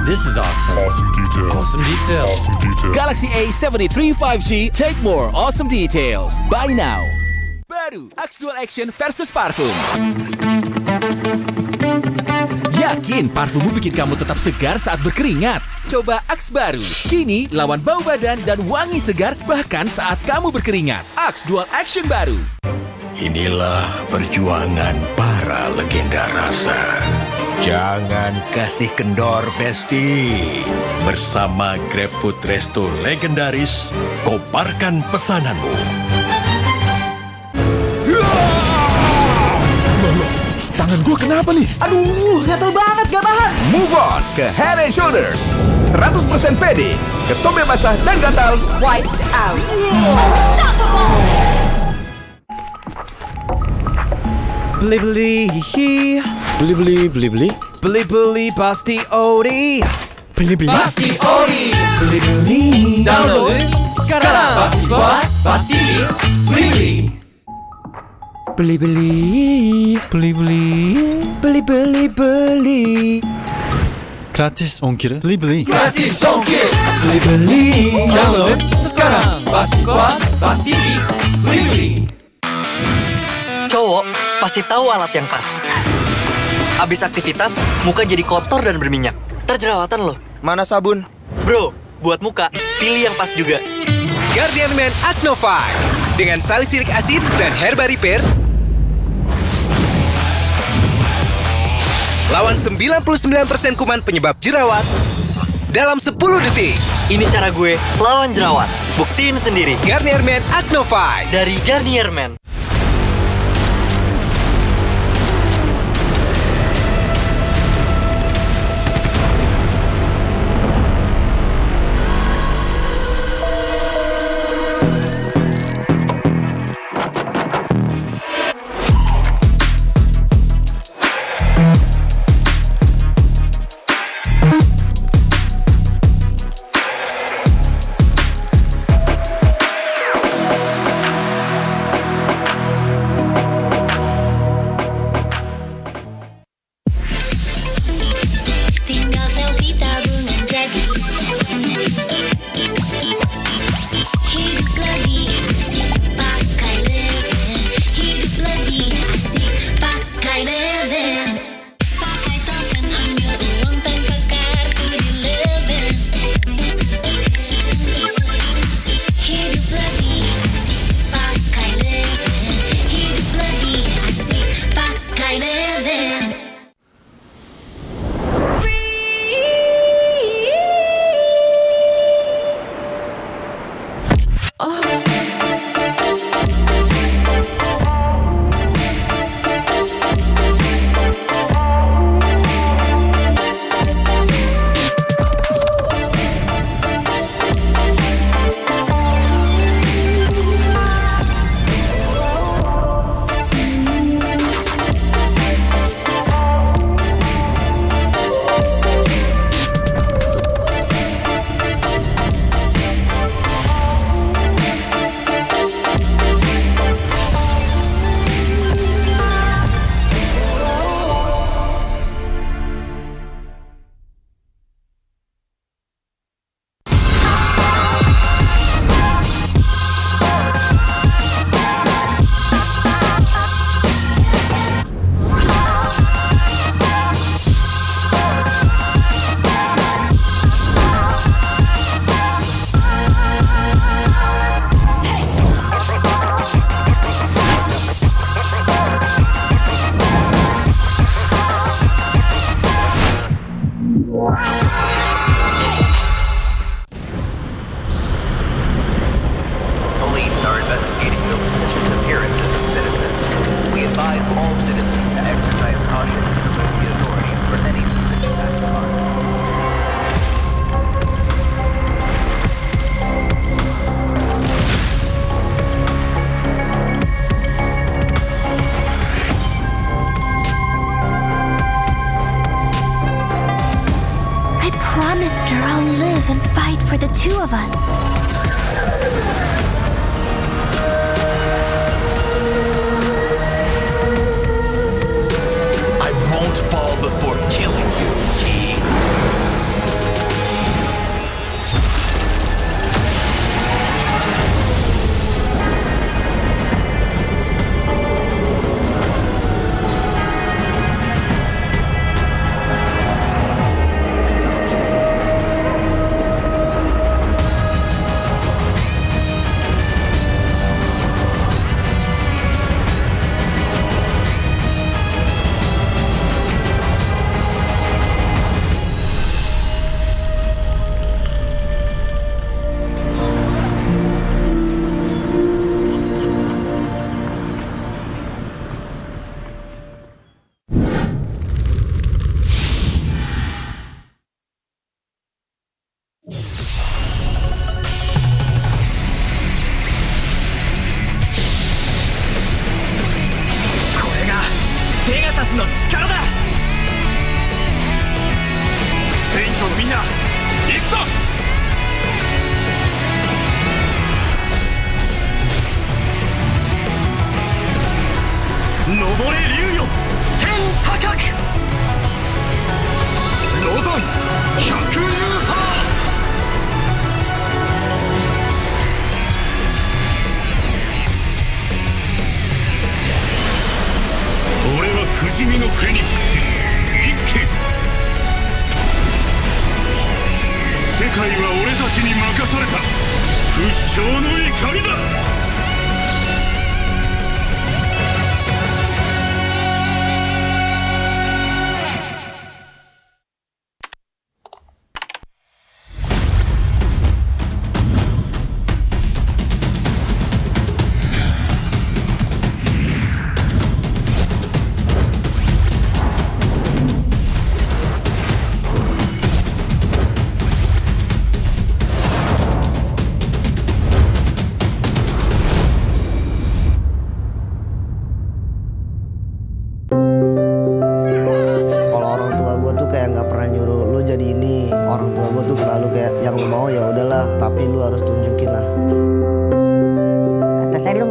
This is awesome. Awesome detail. Awesome detail. Awesome detail. Galaxy A73 5G. Take more awesome details. Buy now. Baru Axe Dual Action versus parfum. Yakin parfummu bikin kamu tetap segar saat berkeringat? Coba Axe baru. Kini lawan bau badan dan wangi segar bahkan saat kamu berkeringat. Axe Dual Action baru. Inilah perjuangan para legenda rasa. Jangan kasih kendor, Besti. Bersama GrabFood Resto legendaris, koparkan pesananmu. Tangan gue kenapa nih? Aduh, gatel banget, gak tahan. Move on ke Head and Shoulders. 100% pede, ketombe basah dan gatal. Wiped out. Beli beli hihi. Beli beli beli beli. Beli beli pasti ori. Beli beli Pasti ori. Beli beli. Download sekarang. Pasti puas, pasti beli. Beli-beli, beli-beli. Gratis ongkir, beli-beli. Gratis ongkir. Beli-beli. Download sekarang. Pasti puas, pasti beli. Cowok pasti tahu alat yang pas. Habis aktivitas, muka jadi kotor dan berminyak. Terjerawatan loh. Mana sabun? Bro, buat muka, pilih yang pas juga. Guardian Man Acno 5 dengan salicylic acid dan herba repair. Lawan 99% kuman penyebab jerawat dalam 10 detik. Ini cara gue lawan jerawat. Buktiin sendiri. Garnier Man Acno 5 dari Garnier Man. for the two of us. I won't fall before killing you, Key.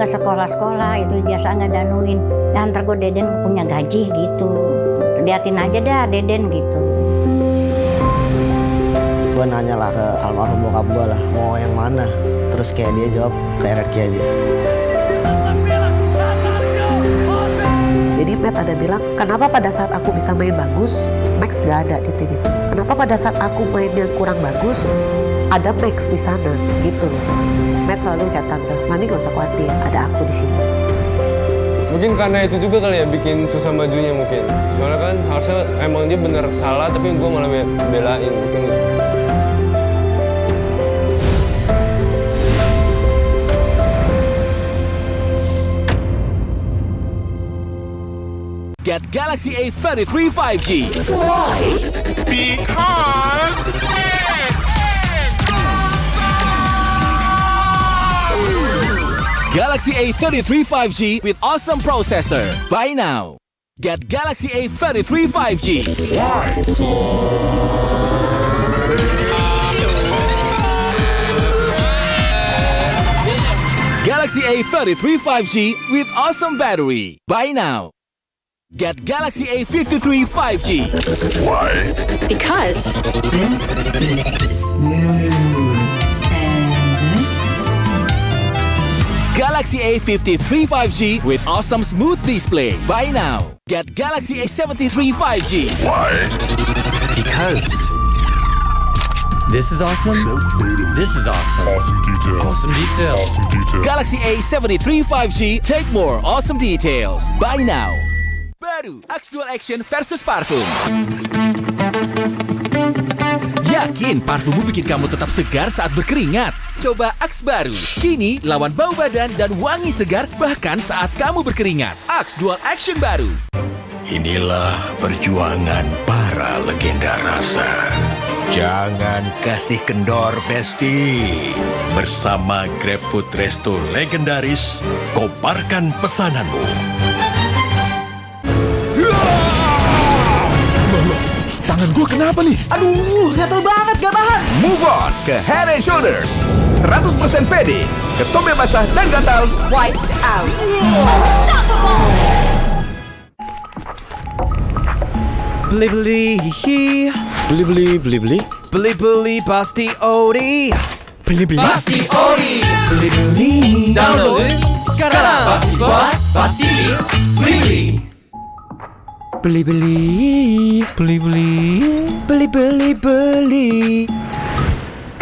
Sekolah-sekolah itu biasa nggak danuin, dan ntar gue Deden punya gaji gitu, liatin aja dah Deden gitu. Gue nanya lah ke almarhum bokap gue lah, mau yang mana, terus kayak dia jawab ke RRQ aja. Jadi Matt ada bilang, kenapa pada saat aku bisa main bagus, Max nggak ada di tim itu? Kenapa pada saat aku main yang kurang bagus, ada Max di sana gitu loh. Matt selalu ucap tante, Mami gak usah khawatir, ada aku di sini. Mungkin karena itu juga kali ya bikin susah majunya mungkin. Soalnya kan harusnya emang dia bener salah tapi gue malah belain mungkin. Get Galaxy A33 5G. Why? Because Galaxy A33 5G with awesome processor. Buy now. Get Galaxy A33 5G. Galaxy A33 5G with awesome battery. Buy now. Get Galaxy A53 5G. Why? Because Galaxy A53 5G with awesome smooth display. Buy now. Get Galaxy A73 5G. Why? Because this is awesome. This is awesome. Awesome detail. Awesome detail. Awesome detail. Galaxy A73 5G. Take more awesome details. Buy now. Baru Axe Dual Action versus parfum. Yakin parfummu bikin kamu tetap segar saat berkeringat? Coba Axe baru. Kini lawan bau badan dan wangi segar bahkan saat kamu berkeringat. Axe Dual Action baru. Inilah perjuangan para legenda rasa. Jangan kasih kendor, Besti. Bersama GrabFood Resto legendaris, koparkan pesananmu. Tangan Tangan gue kenapa nih? Aduh, gatel banget, gak tahan. Move on ke Head and Shoulders. 100% pede, ketombe basah dan gatal. Wiped out. Beli beli hihi. Beli beli beli beli. Beli beli pasti ori. Beli beli Pasti ori. beli beli. Download sekarang. Pasti bos, pasti beli. Beli beli. Beli beli. Beli beli beli.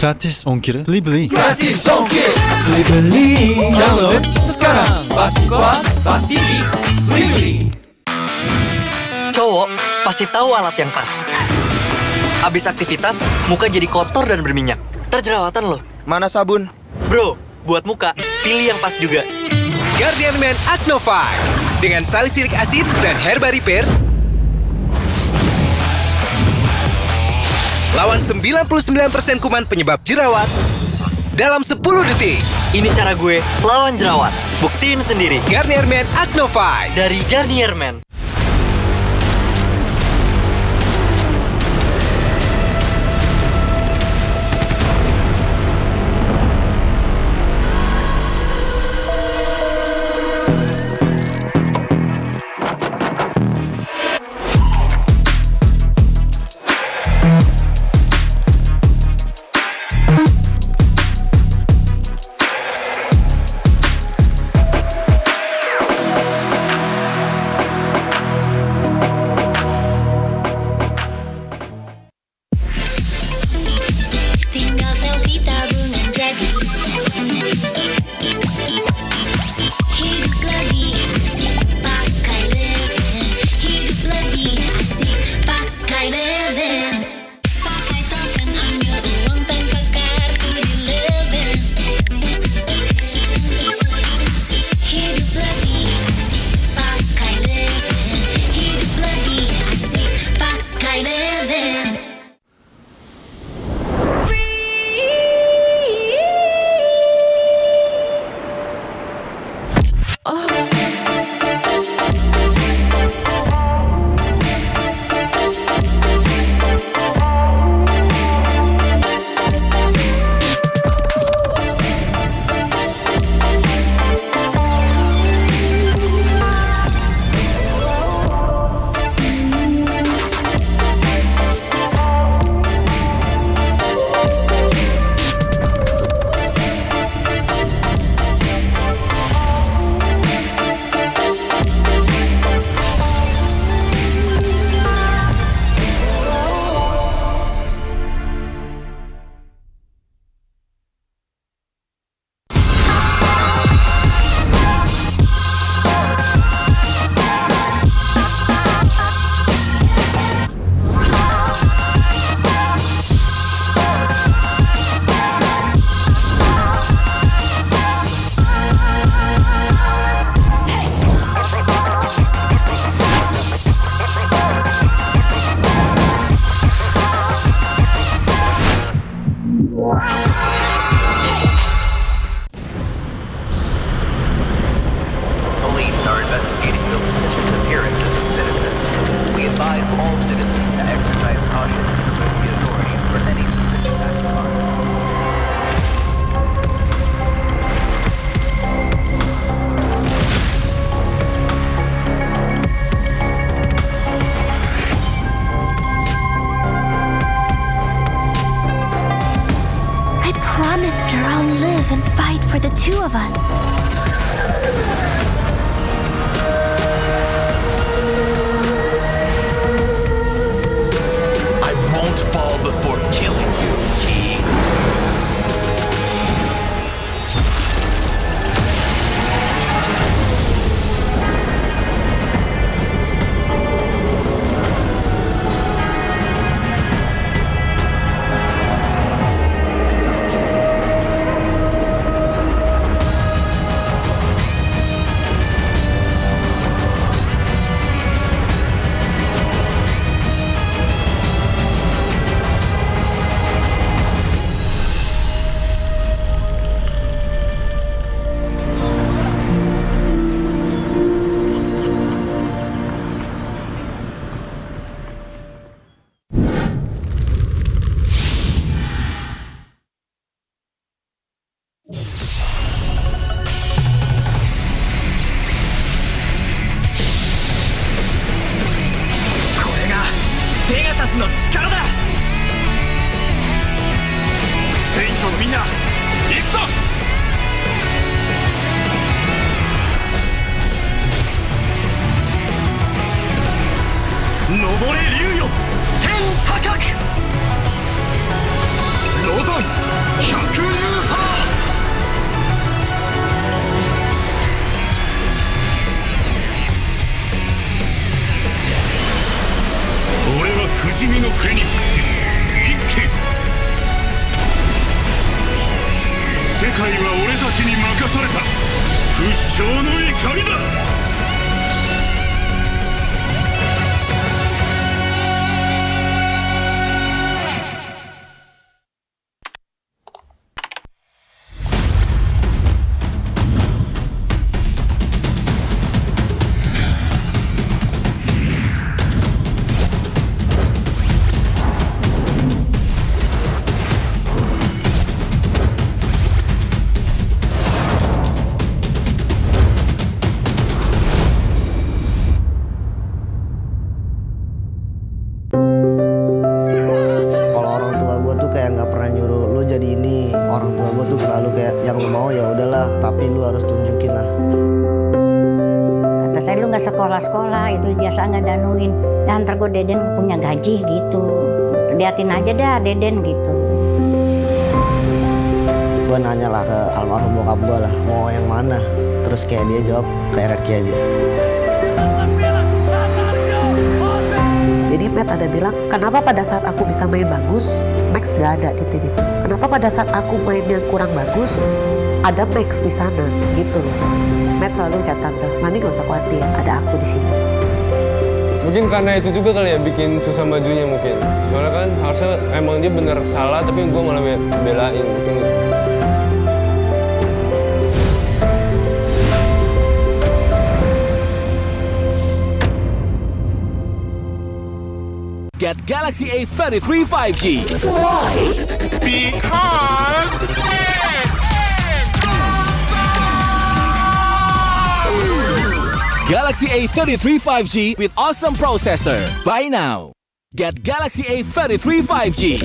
Gratis ongkir. Beli. Gratis ongkir. Beli beli. Download sekarang. Pasti bos, pasti beli. Cowok pasti tahu alat yang pas. Habis aktivitas, muka jadi kotor dan berminyak. Terjerawatan loh. Mana sabun? Bro, buat muka, pilih yang pas juga. Guardian Man Acno 5 dengan salisilik asid dan herba repair. Lawan 99% kuman penyebab jerawat dalam 10 detik. Ini cara gue lawan jerawat. Buktiin sendiri. Guardian Man Acno 5 Dari Guardian Man. Tinggal selfie tabungan jadi. Hidup lebih asik pakai Livin. Hidup lebih asik pakai Livin. Pakai token ambil uang tanpa kartu di Livin. Hidup lebih asik pakai Livin. Hidup lebih asik pakai Livin. Police are investigating the disappearance of the citizens. We advise all citizens to exercise caution and alert the authorities for any suspicious acts of harm. I promised her I'll live and fight for the two of us. I won't fall before killing you, Key. たちの力だ。セイントみんな行くぞ。登れ竜よ天高く。ロザン百竜派。俺は不死身のフェニックス一輝。世界は俺たちに任された。不死鳥の怒りだ。Sekolah-sekolah itu biasa nggak danuin, dan ntar gue Deden punya gaji gitu, liatin aja dah Deden gitu. Gue nanya lah ke almarhum bokap gue lah, mau yang mana, terus kayak dia jawab ke RRQ aja. Jadi Matt ada bilang, kenapa pada saat aku bisa main bagus, Max nggak ada di tim itu? Kenapa pada saat aku main yang kurang bagus, ada Max di sana gitu loh. Matt selalu ucap tante, Mami gak usah khawatir, ada aku di sini. Mungkin karena itu juga kali ya bikin susah majunya mungkin. Soalnya kan harusnya emang dia bener salah tapi gue malah belain mungkin. Get Galaxy A33 5G. Why? Because Galaxy A33 5G with awesome processor. Buy now. Get Galaxy A33 5G.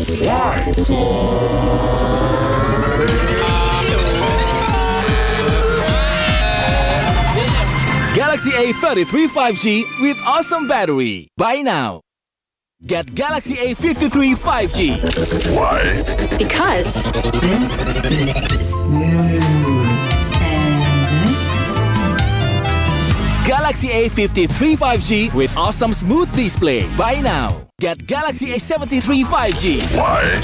Galaxy A33 5G with awesome battery. Buy now. Get Galaxy A53 5G. Why? Because this. Galaxy A53 5G with awesome smooth display. Buy now. Get Galaxy A73 5G. Why?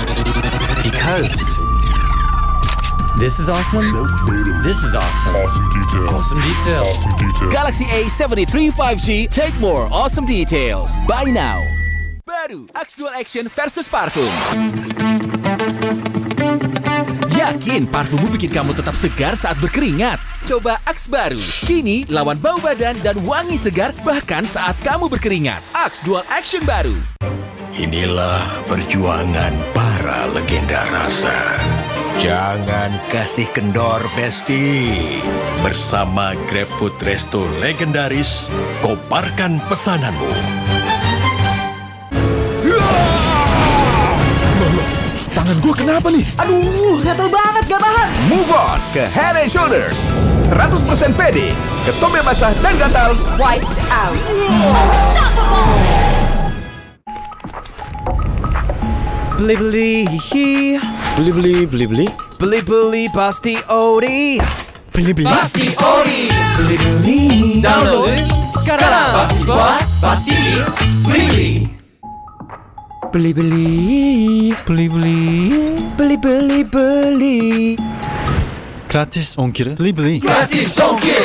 Because this is awesome. This is awesome. Awesome detail. Awesome detail. Awesome detail. Galaxy A73 5G. Take more awesome details. Buy now. Baru Axe Dual Action versus parfum. Yakin parfummu bikin kamu tetap segar saat berkeringat? Coba Axe baru. Kini lawan bau badan dan wangi segar bahkan saat kamu berkeringat. Axe Dual Action baru. Inilah perjuangan para legenda rasa. Jangan kasih kendor, Besti. Bersama GrabFood Resto legendaris, koparkan pesananmu. Tangan gue kenapa nih? Aduh, gatel banget, gak tahan. Move on ke Head and Shoulders. 100% pede, ketombe basah dan gatal. Wiped out. Beli pasti ori. Pasti ori. Download sekarang. Pasti puas, pasti beli. Beli. Gratis ongkir. Beli. Gratis ongkir.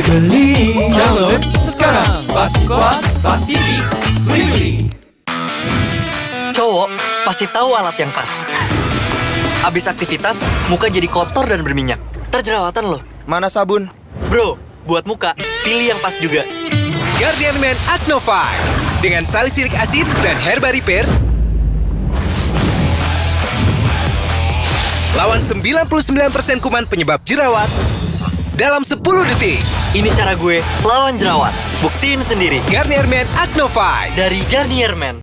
Beli. Download sekarang. Pasti puas, pasti beli. Cowok pasti tahu alat yang pas. Abis aktivitas, muka jadi kotor dan berminyak. Terjerawatan loh. Mana sabun? Bro, buat muka, pilih yang pas juga. Guardian Man Acno 5 dengan salisilik asid dan herba repair. Lawan 99% kuman penyebab jerawat dalam 10 detik. Ini cara gue lawan jerawat. Buktiin sendiri. Guardian Man Acno 5 dari Guardian Man.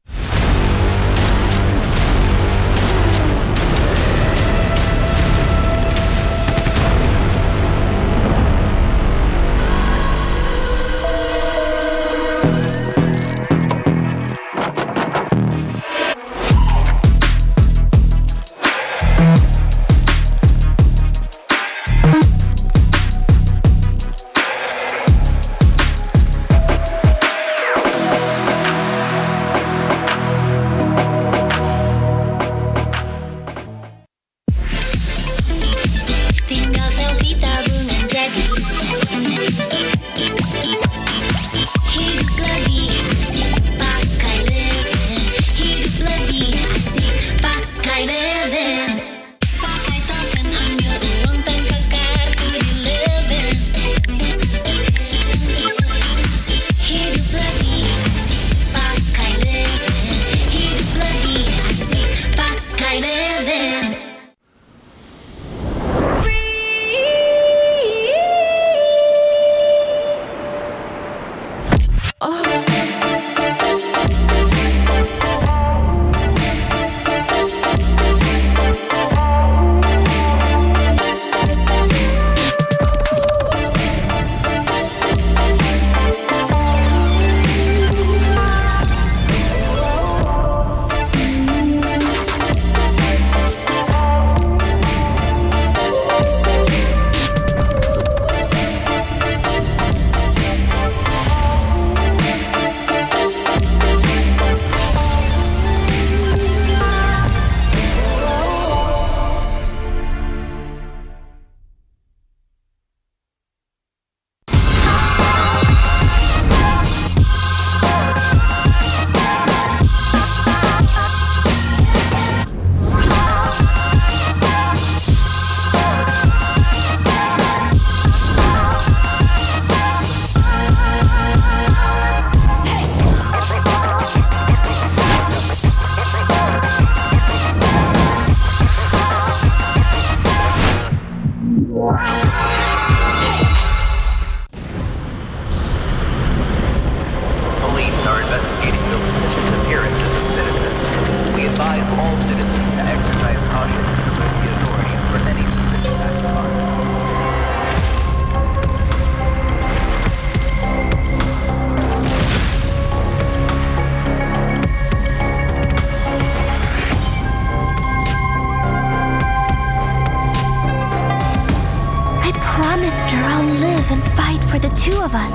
two of us.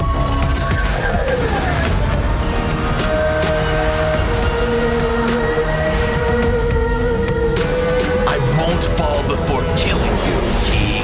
I won't fall before killing you, Key.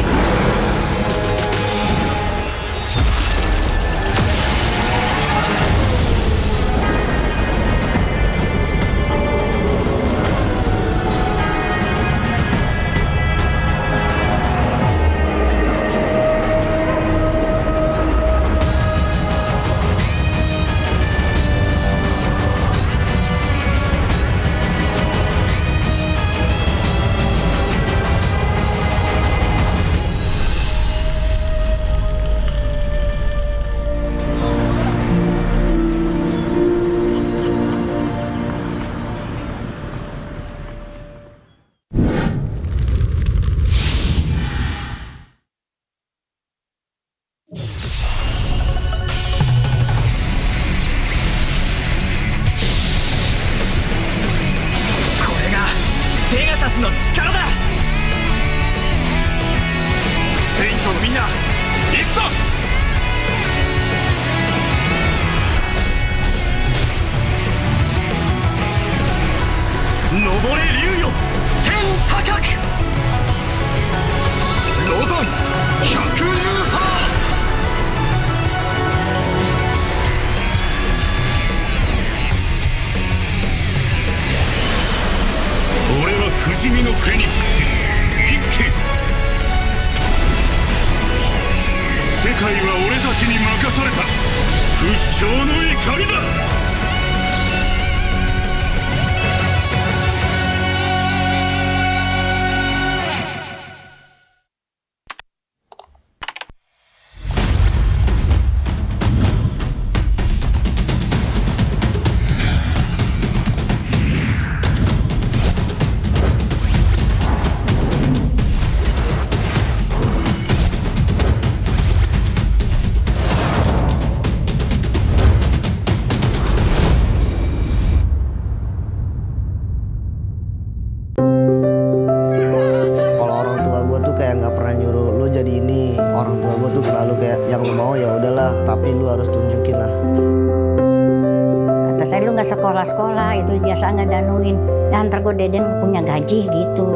Sekolah-sekolah itu biasa nggak danuin. Dan ntar gue Deden punya gaji gitu.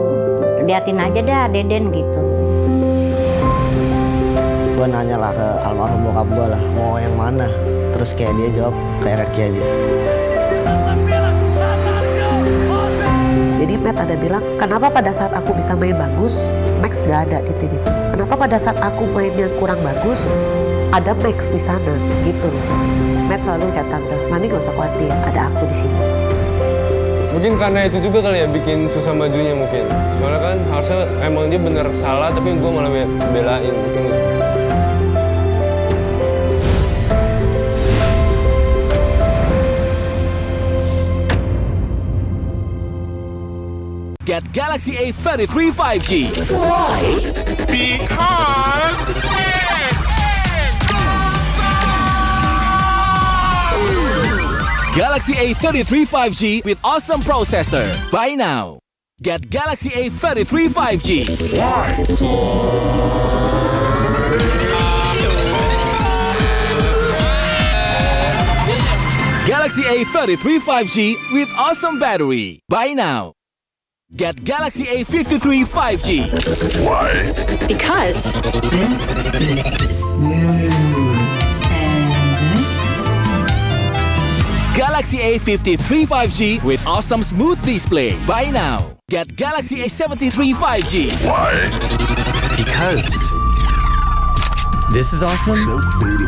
Liatin aja dah Deden gitu. Gue nanya lah ke almarhum bokap gue lah, mau yang mana? Terus kayak dia jawab ke RRQ aja. Jadi Matt ada bilang, kenapa pada saat aku bisa main bagus, Max nggak ada di tim itu? Kenapa pada saat aku main yang kurang bagus, ada Max di sana gitu loh. Matt selalu ucap tante, Mami gak usah khawatir, ada aku di sini. Mungkin karena itu juga kali ya bikin susah majunya mungkin. Soalnya kan harusnya emang dia bener salah tapi gue malah belain mungkin. Get Galaxy A33 5G. Why? Because Galaxy A33 5G with awesome processor. Buy now. Get Galaxy A33 5G. Galaxy A33 5G with awesome battery. Buy now. Get Galaxy A53 5G. Why? Because this is smooth. Galaxy A53 5G with awesome smooth display. Buy now. Get Galaxy A73 5G. Why? Because this is awesome.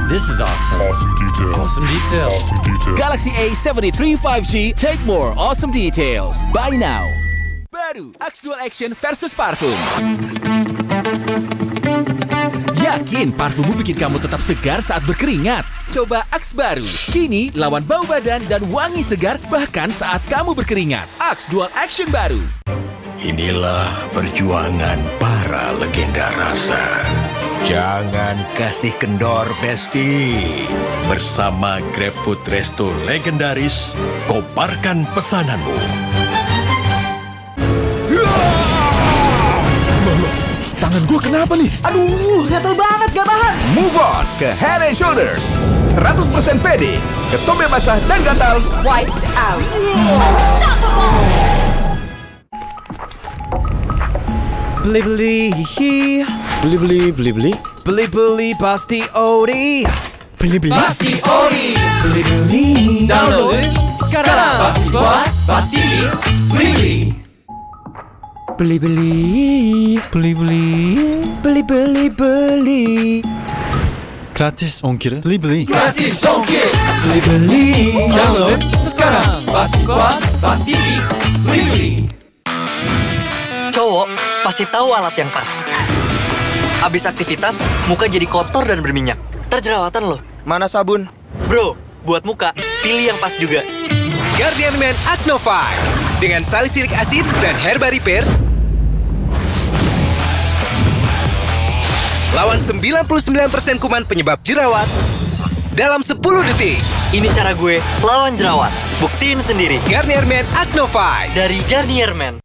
This is awesome. Awesome details. Galaxy A73 5G. Take more awesome details. Buy now. Baru Axe Dual Action versus Parfum. Yakin parfummu bikin kamu tetap segar saat berkeringat? Coba Axe baru. Kini lawan bau badan dan wangi segar bahkan saat kamu berkeringat. Axe Dual Action baru. Inilah perjuangan para legenda rasa. Jangan kasih kendor, Besti. Bersama GrabFood Resto legendaris, koparkan pesananmu. Tangan gue kenapa nih? Aduh, gatel banget, gak tahan. Move on ke Head and Shoulders. 100% pede, ketombe basah dan gatal. Wiped out. Unstoppable. Beli beli Beli beli beli beli. beli beli pasti ori. Beli beli. Pasti ori. Beli beli. Download sekarang. Pasti puas, pasti beli beli. Beli beli. Beli beli. Beli beli beli. Gratis ongkir. Beli beli. Gratis ongkir. Beli beli. Download sekarang. Pasti puas, pasti beli beli. Cowok pasti tahu alat yang pas. Habis aktivitas, muka jadi kotor dan berminyak. Terjerawatan loh. Mana sabun? Bro, buat muka, pilih yang pas juga. Guardian Man Acno 5 dengan salisilik asid dan herba repair. Lawan 99% kuman penyebab jerawat dalam 10 detik. Ini cara gue lawan jerawat. Buktiin sendiri. Guardian Man Acno 5 Dari Garnier Man.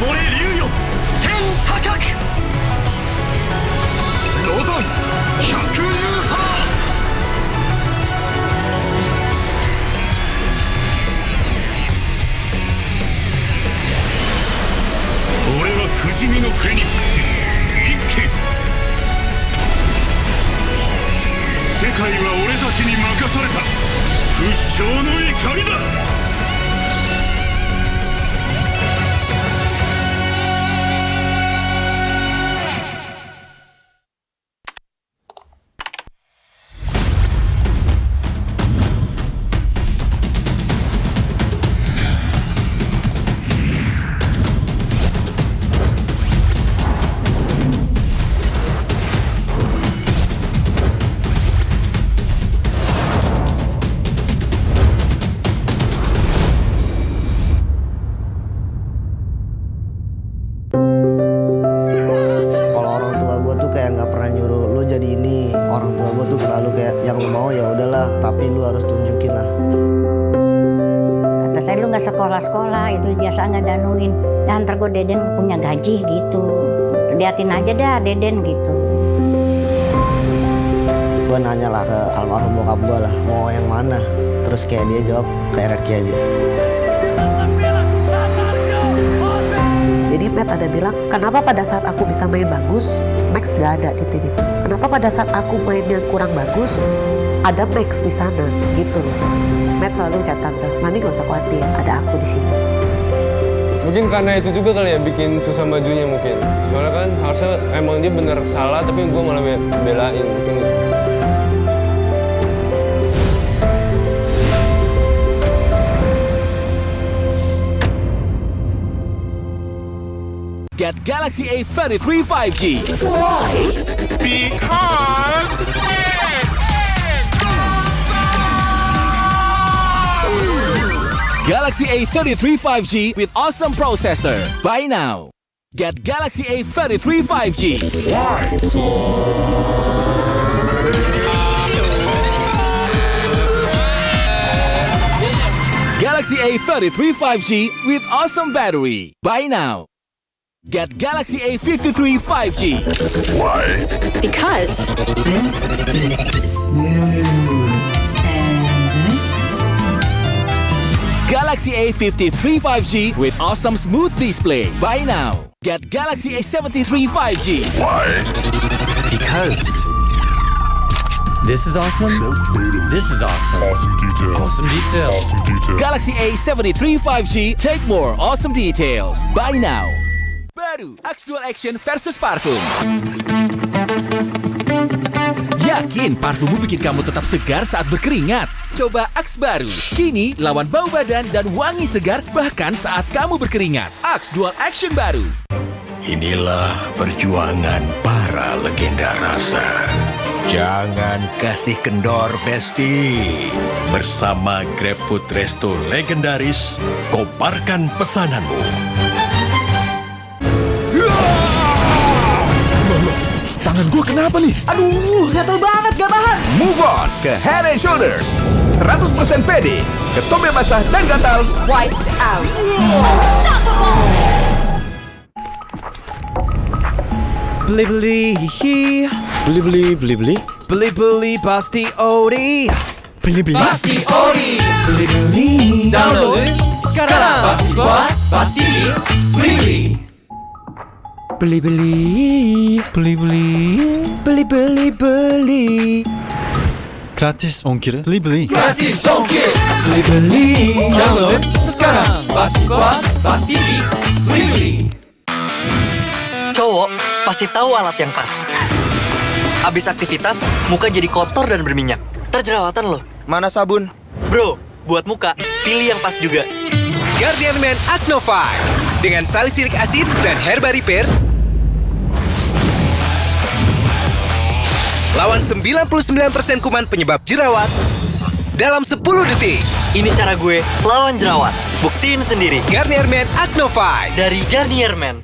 れ竜よ天高くロザン百竜派俺は不死身のフェニックス一輝世界は俺たちに任された不死鳥の怒りだsekolah-sekolah itu biasa nggak danuin dan ntar gue Deden punya gaji gitu, liatin aja dah Deden gitu. Gue nanya lah ke almarhum bokap gue lah mau yang mana, terus kayak dia jawab ke RRQ aja. Jadi Matt ada bilang, kenapa pada saat aku bisa main bagus, Max gak ada di tim itu? Kenapa pada saat aku main yang kurang bagus, ada Max di sana gitu loh. Matt selalu ucap tante, Mami gak usah khawatir, ada aku di sini. Mungkin karena itu juga kali ya bikin susah majunya mungkin. Soalnya kan harusnya emang dia bener salah tapi gue malah belain mungkin. Get Galaxy A33 5G. Why? Because Galaxy A33 5G with awesome processor. Buy now. Get Galaxy A33 5G. Galaxy A33 5G with awesome battery. Buy now. Get Galaxy A53 5G. Why? Because Galaxy A53 5G with awesome smooth display. Buy now. Get Galaxy A73 5G. Why? Because this is awesome. This is awesome. Awesome detail. Awesome detail. Awesome detail. Galaxy A73 5G. Take more awesome details. Buy now. Baru Axe Dual Action versus Parfum. Yakin parfummu bikin kamu tetap segar saat berkeringat? Coba Axe baru. Kini lawan bau badan dan wangi segar bahkan saat kamu berkeringat. Axe Dual Action baru. Inilah perjuangan para legenda rasa. Jangan kasih kendor, Besti. Bersama GrabFood Resto legendaris, koparkan pesananmu. Tangan gue kenapa nih? Aduh, gatel banget, gak tahan. Move on ke Head and Shoulders. 100% pede, ketombe basah dan gatal. wiped out. Beli beli Beli beli beli beli. beli beli pasti ori. Beli beli. Pasti ori. Beli beli. Download sekarang. Pasti puas, pasti beli beli. Beli beli. Beli beli. Beli beli beli. Gratis ongkir. Beli beli. Gratis ongkir. Beli beli. Download sekarang. Pasti puas, pasti beli beli. Cowok pasti tahu alat yang pas. Habis aktivitas, muka jadi kotor dan berminyak. Terjerawatan loh. Mana sabun? Bro, buat muka, pilih yang pas juga. Guardian Man Acno 5 dengan salisilik asid dan herba repair. Lawan 99% kuman penyebab jerawat dalam 10 detik. Ini cara gue lawan jerawat. Buktiin sendiri. Guardian Man Acno 5 dari Guardian Man.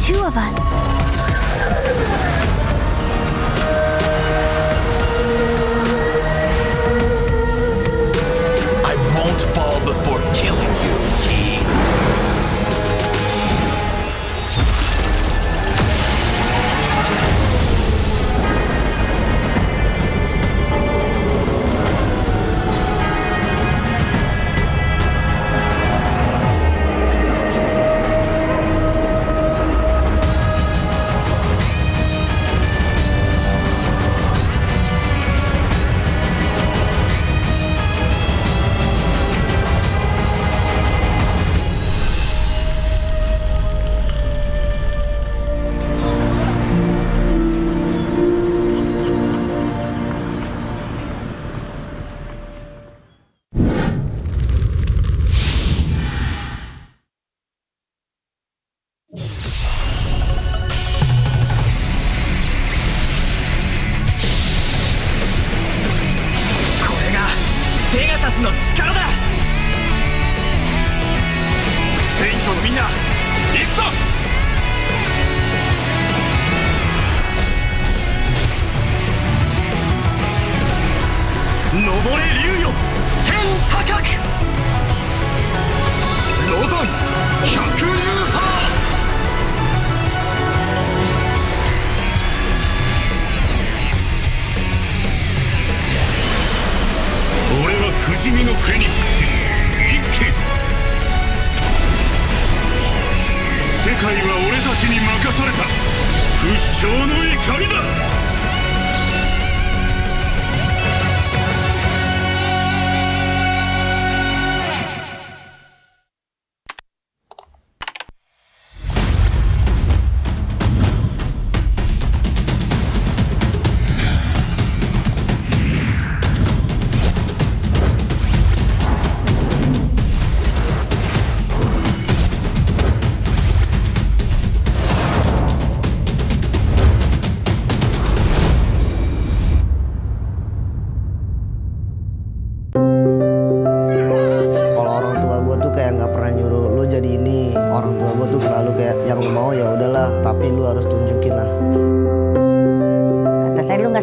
two of us. I won't fall before killing you, Key.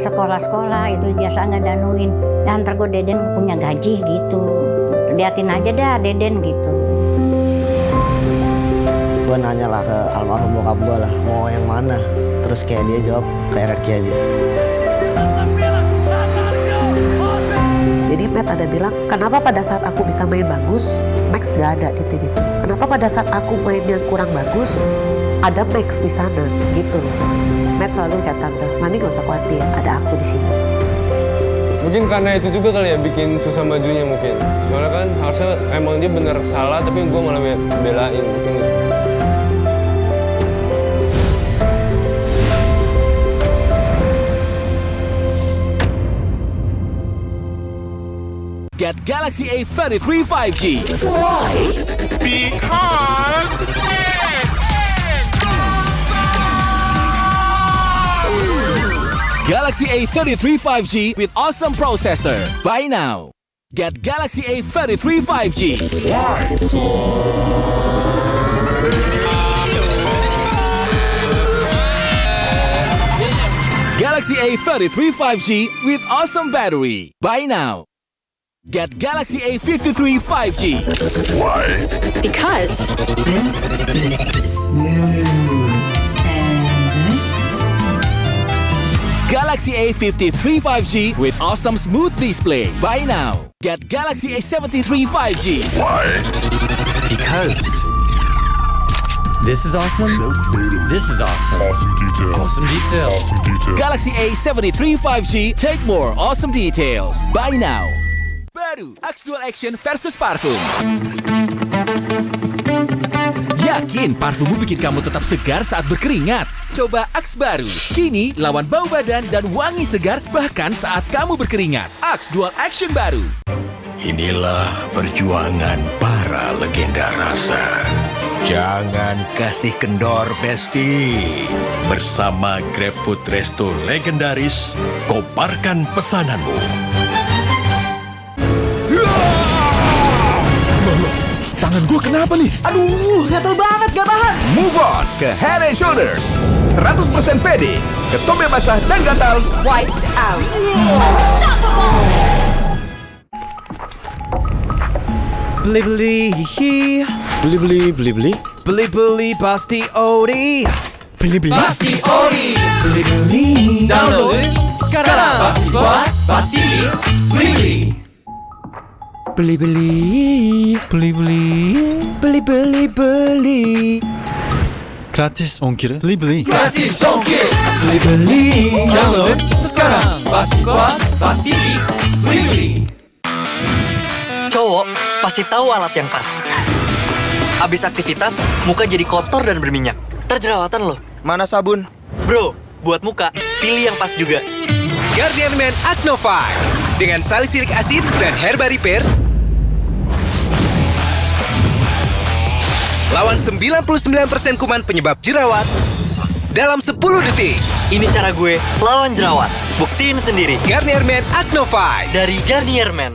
Sekolah-sekolah itu biasa nggak danuin. Dan ntar gue Deden punya gaji gitu. Liatin aja dah Deden gitu. Gue nanya lah ke almarhum bokap gue lah, mau yang mana? Terus kayak dia jawab kayak Redki aja. Jadi Matt ada bilang, kenapa pada saat aku bisa main bagus, Max nggak ada di tim itu? Kenapa pada saat aku main yang kurang bagus, ada Max di sana gitu loh. Matt selalu ucap tante, Mami gak usah khawatir, ada aku di sini. Mungkin karena itu juga kali ya bikin susah majunya mungkin. Soalnya kan harusnya emang dia bener salah tapi gue malah belain mungkin. Get Galaxy A33 5G. Why? Because Galaxy A33 5G with awesome processor. Buy now. Get Galaxy A33 5G. Galaxy A33 5G with awesome battery. Buy now. Get Galaxy A53 5G. Why? Because This is smooth. Galaxy A53 5G with awesome smooth display. Buy now. Get Galaxy A73 5G. Why? Because this is awesome. This is awesome. Awesome detail. Awesome detail. Awesome detail. Galaxy A73 5G. Take more awesome details. Buy now. Baru Axe Dual Action versus parfum. Yakin parfummu bikin kamu tetap segar saat berkeringat? Coba Axe baru. Kini lawan bau badan dan wangi segar bahkan saat kamu berkeringat. Axe Dual Action baru. Inilah perjuangan para legenda rasa. Jangan kasih kendor, Besti. Bersama GrabFood Resto legendaris, koparkan pesananmu. Tangan gue kenapa nih? Aduh, gatel banget. gak tahan. Move on ke Head and Shoulders. 100% pede, ketombe basah dan gatal. Wiped out. Beli pasti ori. Pasti ori. Download sekarang. Pasti puas, pasti beli. Beli. Gratis ongkir. Beli. Gratis ongkir. Beli. Download sekarang. Pasti puas, pasti beli. Cowok pasti tahu alat yang pas. Habis aktivitas, muka jadi kotor dan berminyak. Terjerawatan loh. Mana sabun? Bro, buat muka, pilih yang pas juga. Guardian Man Acno 5 dengan salisilik asid dan herba repair. Lawan 99% kuman penyebab jerawat dalam 10 detik. Ini cara gue lawan jerawat. Buktiin sendiri. Guardian Man Acno 5 dari Guardian Man.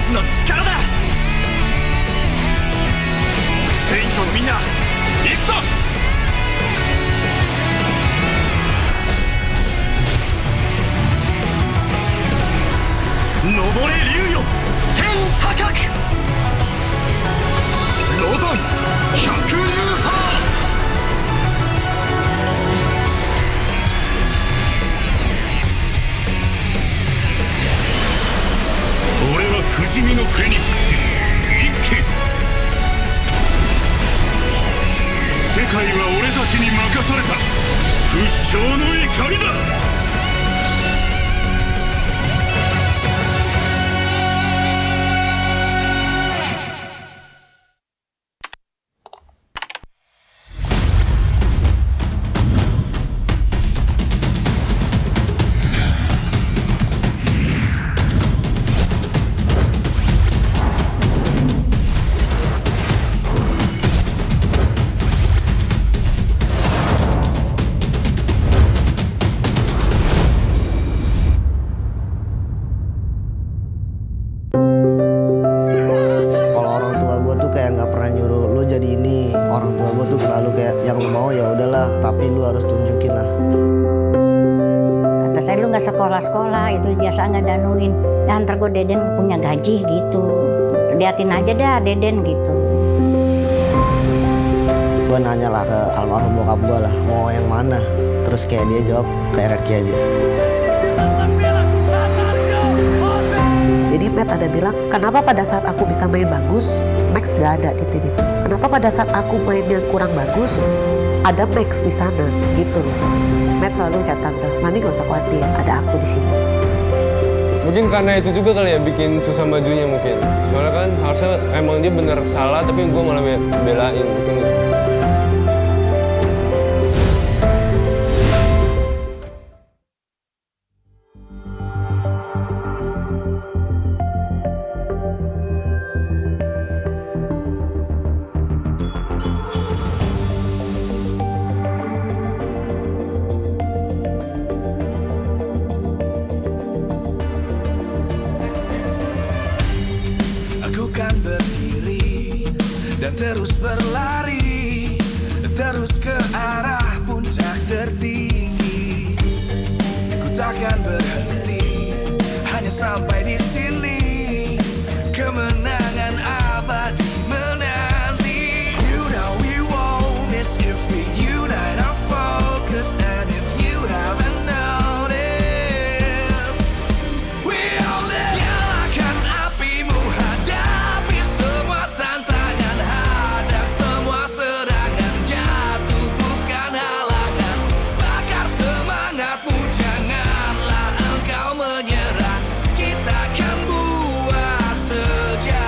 スの力だ。セイントのみんな、行くぞ。登れ竜よ、天高く。ロザン百竜派。俺は不死身のフェニックス一騎。世界は俺たちに任された。不死鳥の怒りだ。Sekolah-sekolah itu biasa nggak danuin. Dan ntar gue Deden punya gaji gitu. Liatin aja dah Deden gitu. Gue nanya lah ke almarhum bokap gue lah, mau yang mana? Terus kayak dia jawab ke RRQ aja. Jadi Matt ada bilang, kenapa pada saat aku bisa main bagus, Max nggak ada di tim itu? Kenapa pada saat aku main yang kurang bagus, ada Max di sana gitu loh. Matt selalu ucap tante, Mami gak usah khawatir, ada aku di sini. Mungkin karena itu juga kali ya bikin susah majunya mungkin. Soalnya kan harusnya emang dia bener salah tapi gue malah belain mungkin. Terus berlari, terus ke arah puncak tertinggi. Ku takkan berhenti, hanya sampai di sini. Kemenangan abadi menanti. You know we won't miss if we unite our focus. And if you haven't noticed, we all live. Nyalakan apimu, hadapi semua tantangan. Janganlah engkau menyerah, kita akan buat sejarah.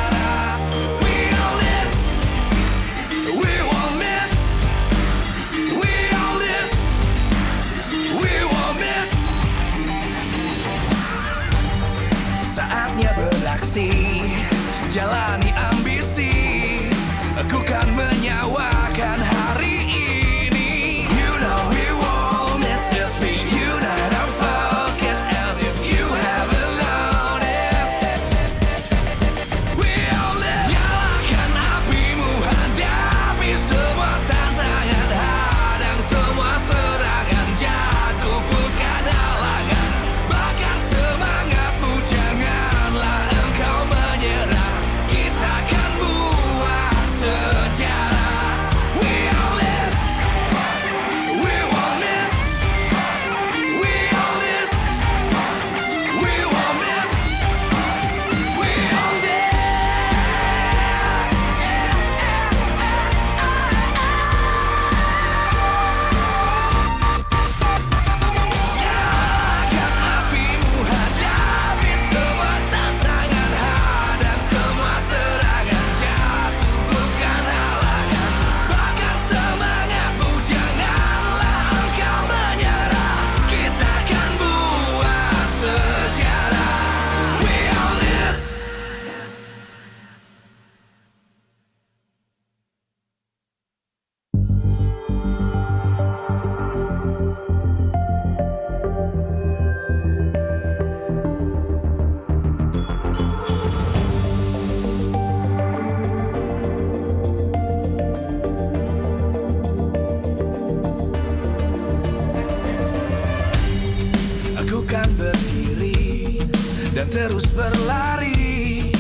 dan terus berlari,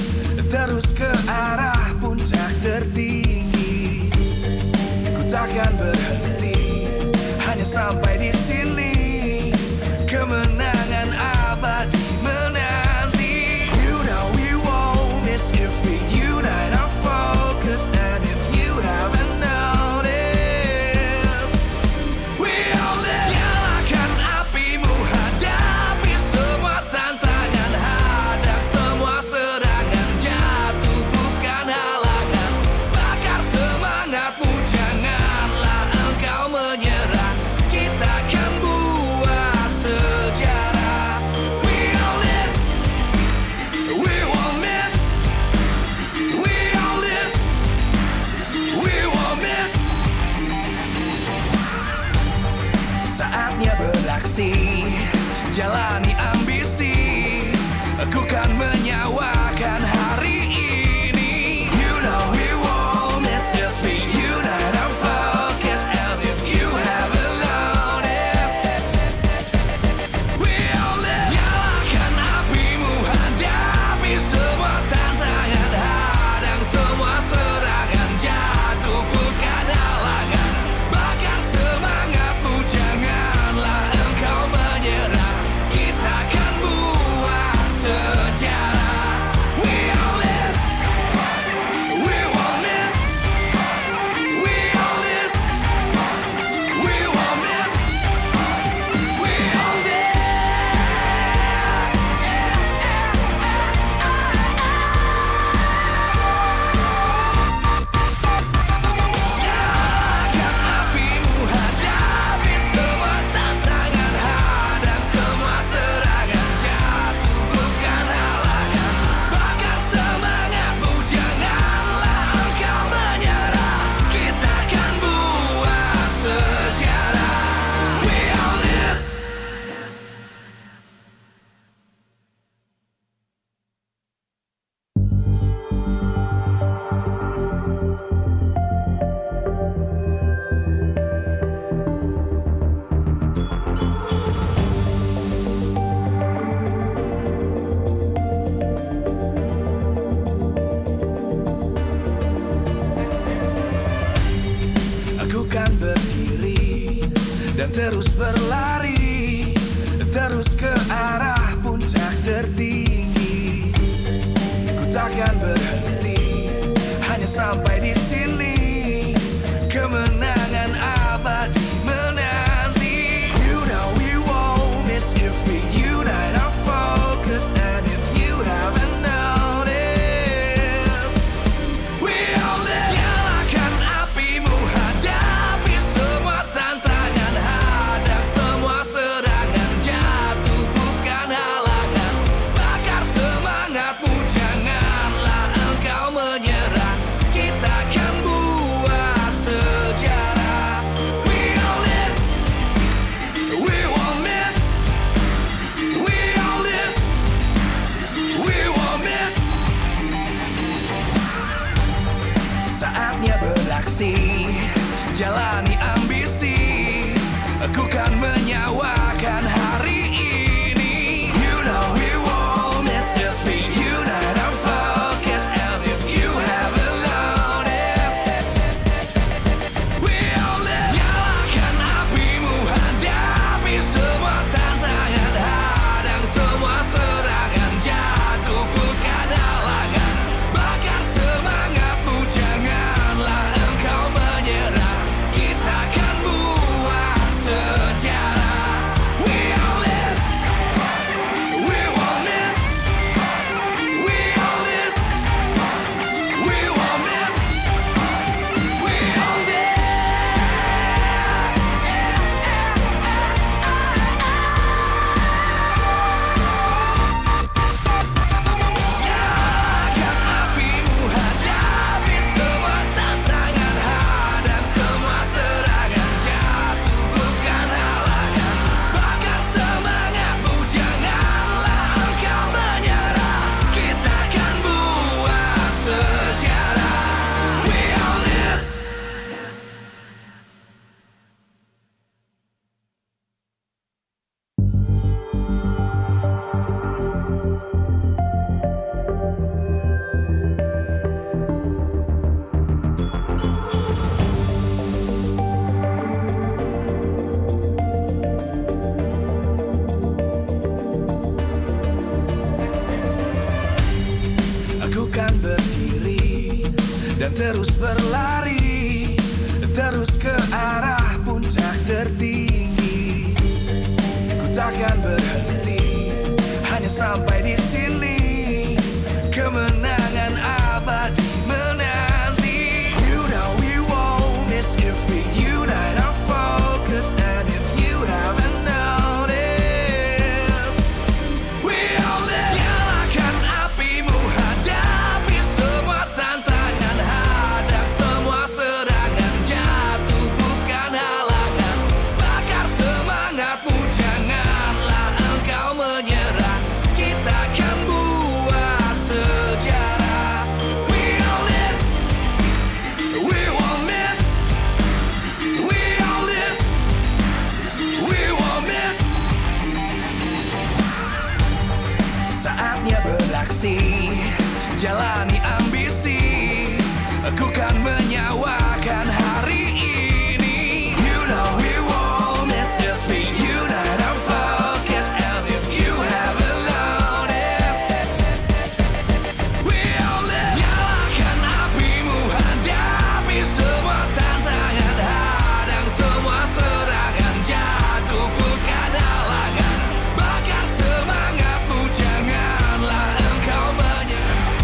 terus ke arah puncak tertinggi. Ku takkan berhenti, hanya sampai di sini. Kemenangan abadi menanti. You know we won't miss if we unite our focus. And if you haven't noticed, we all live. Nyalakan apimu, hadapi semua tantangan, hadang semua serangan, jatuh bukan halangan. Bakar semangatmu, janganlah engkau menyerah. Kita akan buat sejarah. We all this, we won't miss. We all this, we won't miss. Saatnya beraksi, jalani ambisi. Aku kan menyawakan hari ini. You know we won't miss if we unite our focus. And if you haven't noticed, we all live. Nyalakan apimu, hadapi semua tantangan, hadang semua serangan, jatuh bukan halangan. Bakar semangatmu, janganlah engkau menyerah. Kita akan buat sejarah. We all this, we won't miss. We all this, we won't miss. We all this. Nyalakan apimu, hadapi semua tantangan, hadang semua serangan, jatuh bukan halangan. Bakar semangatmu, janganlah engkau menyerah. Kita akan buat sejarah. We all this. Aku kan berdiri dan terus berlari, terus ke arah puncak tertinggi. Ku takkan berhenti, hanya sampai di sini. Kemenangan abadi menanti. You know we won't miss if we unite our focus. And if you haven't noticed, we all live. Nyalakan apimu, hadapi semua tantangan, hadang semua serangan, jatuh bukan halangan. Bakar semangatmu, janganlah engkau menyerah. Kita akan buat sejarah. We all this, we won't miss. We all this, we won't miss. Saatnya beraksi, jalani ambisi. Aku kan menyawakan hari ini. You know we won't miss if we unite our focus. And if you haven't noticed, we all live. Nyalakan apimu, hadapi semua tantangan, hadang semua serangan, jatuh bukan halangan. Bakar semangatmu, janganlah engkau menyerah. Kita akan buat sejarah. We dan terus berlari, terus ke arah puncak tertinggi. Ku takkan berhenti, hanya sampai di sini. Kemenangan abadi menanti. You know we won't miss if we unite our focus. And if you haven't noticed, we all live. Nyalakan apimu, hadapi semua tantangan, hadang semua serangan, jatuh bukan halangan. Bakar semangatmu, janganlah engkau menyerah. Kita akan buat sejarah. We all this, we won't miss. We all this, we won't miss. Saatnya beraksi, jalani ambisi. Aku kan menyawakan hari ini. You know we won't miss if we unite our focus. And if you haven't noticed, we all live. Nyalakan apimu, hadapi semua tantangan, hadang semua serangan, jatuh bukan halangan. Bakar semangatmu, janganlah engkau menyerah.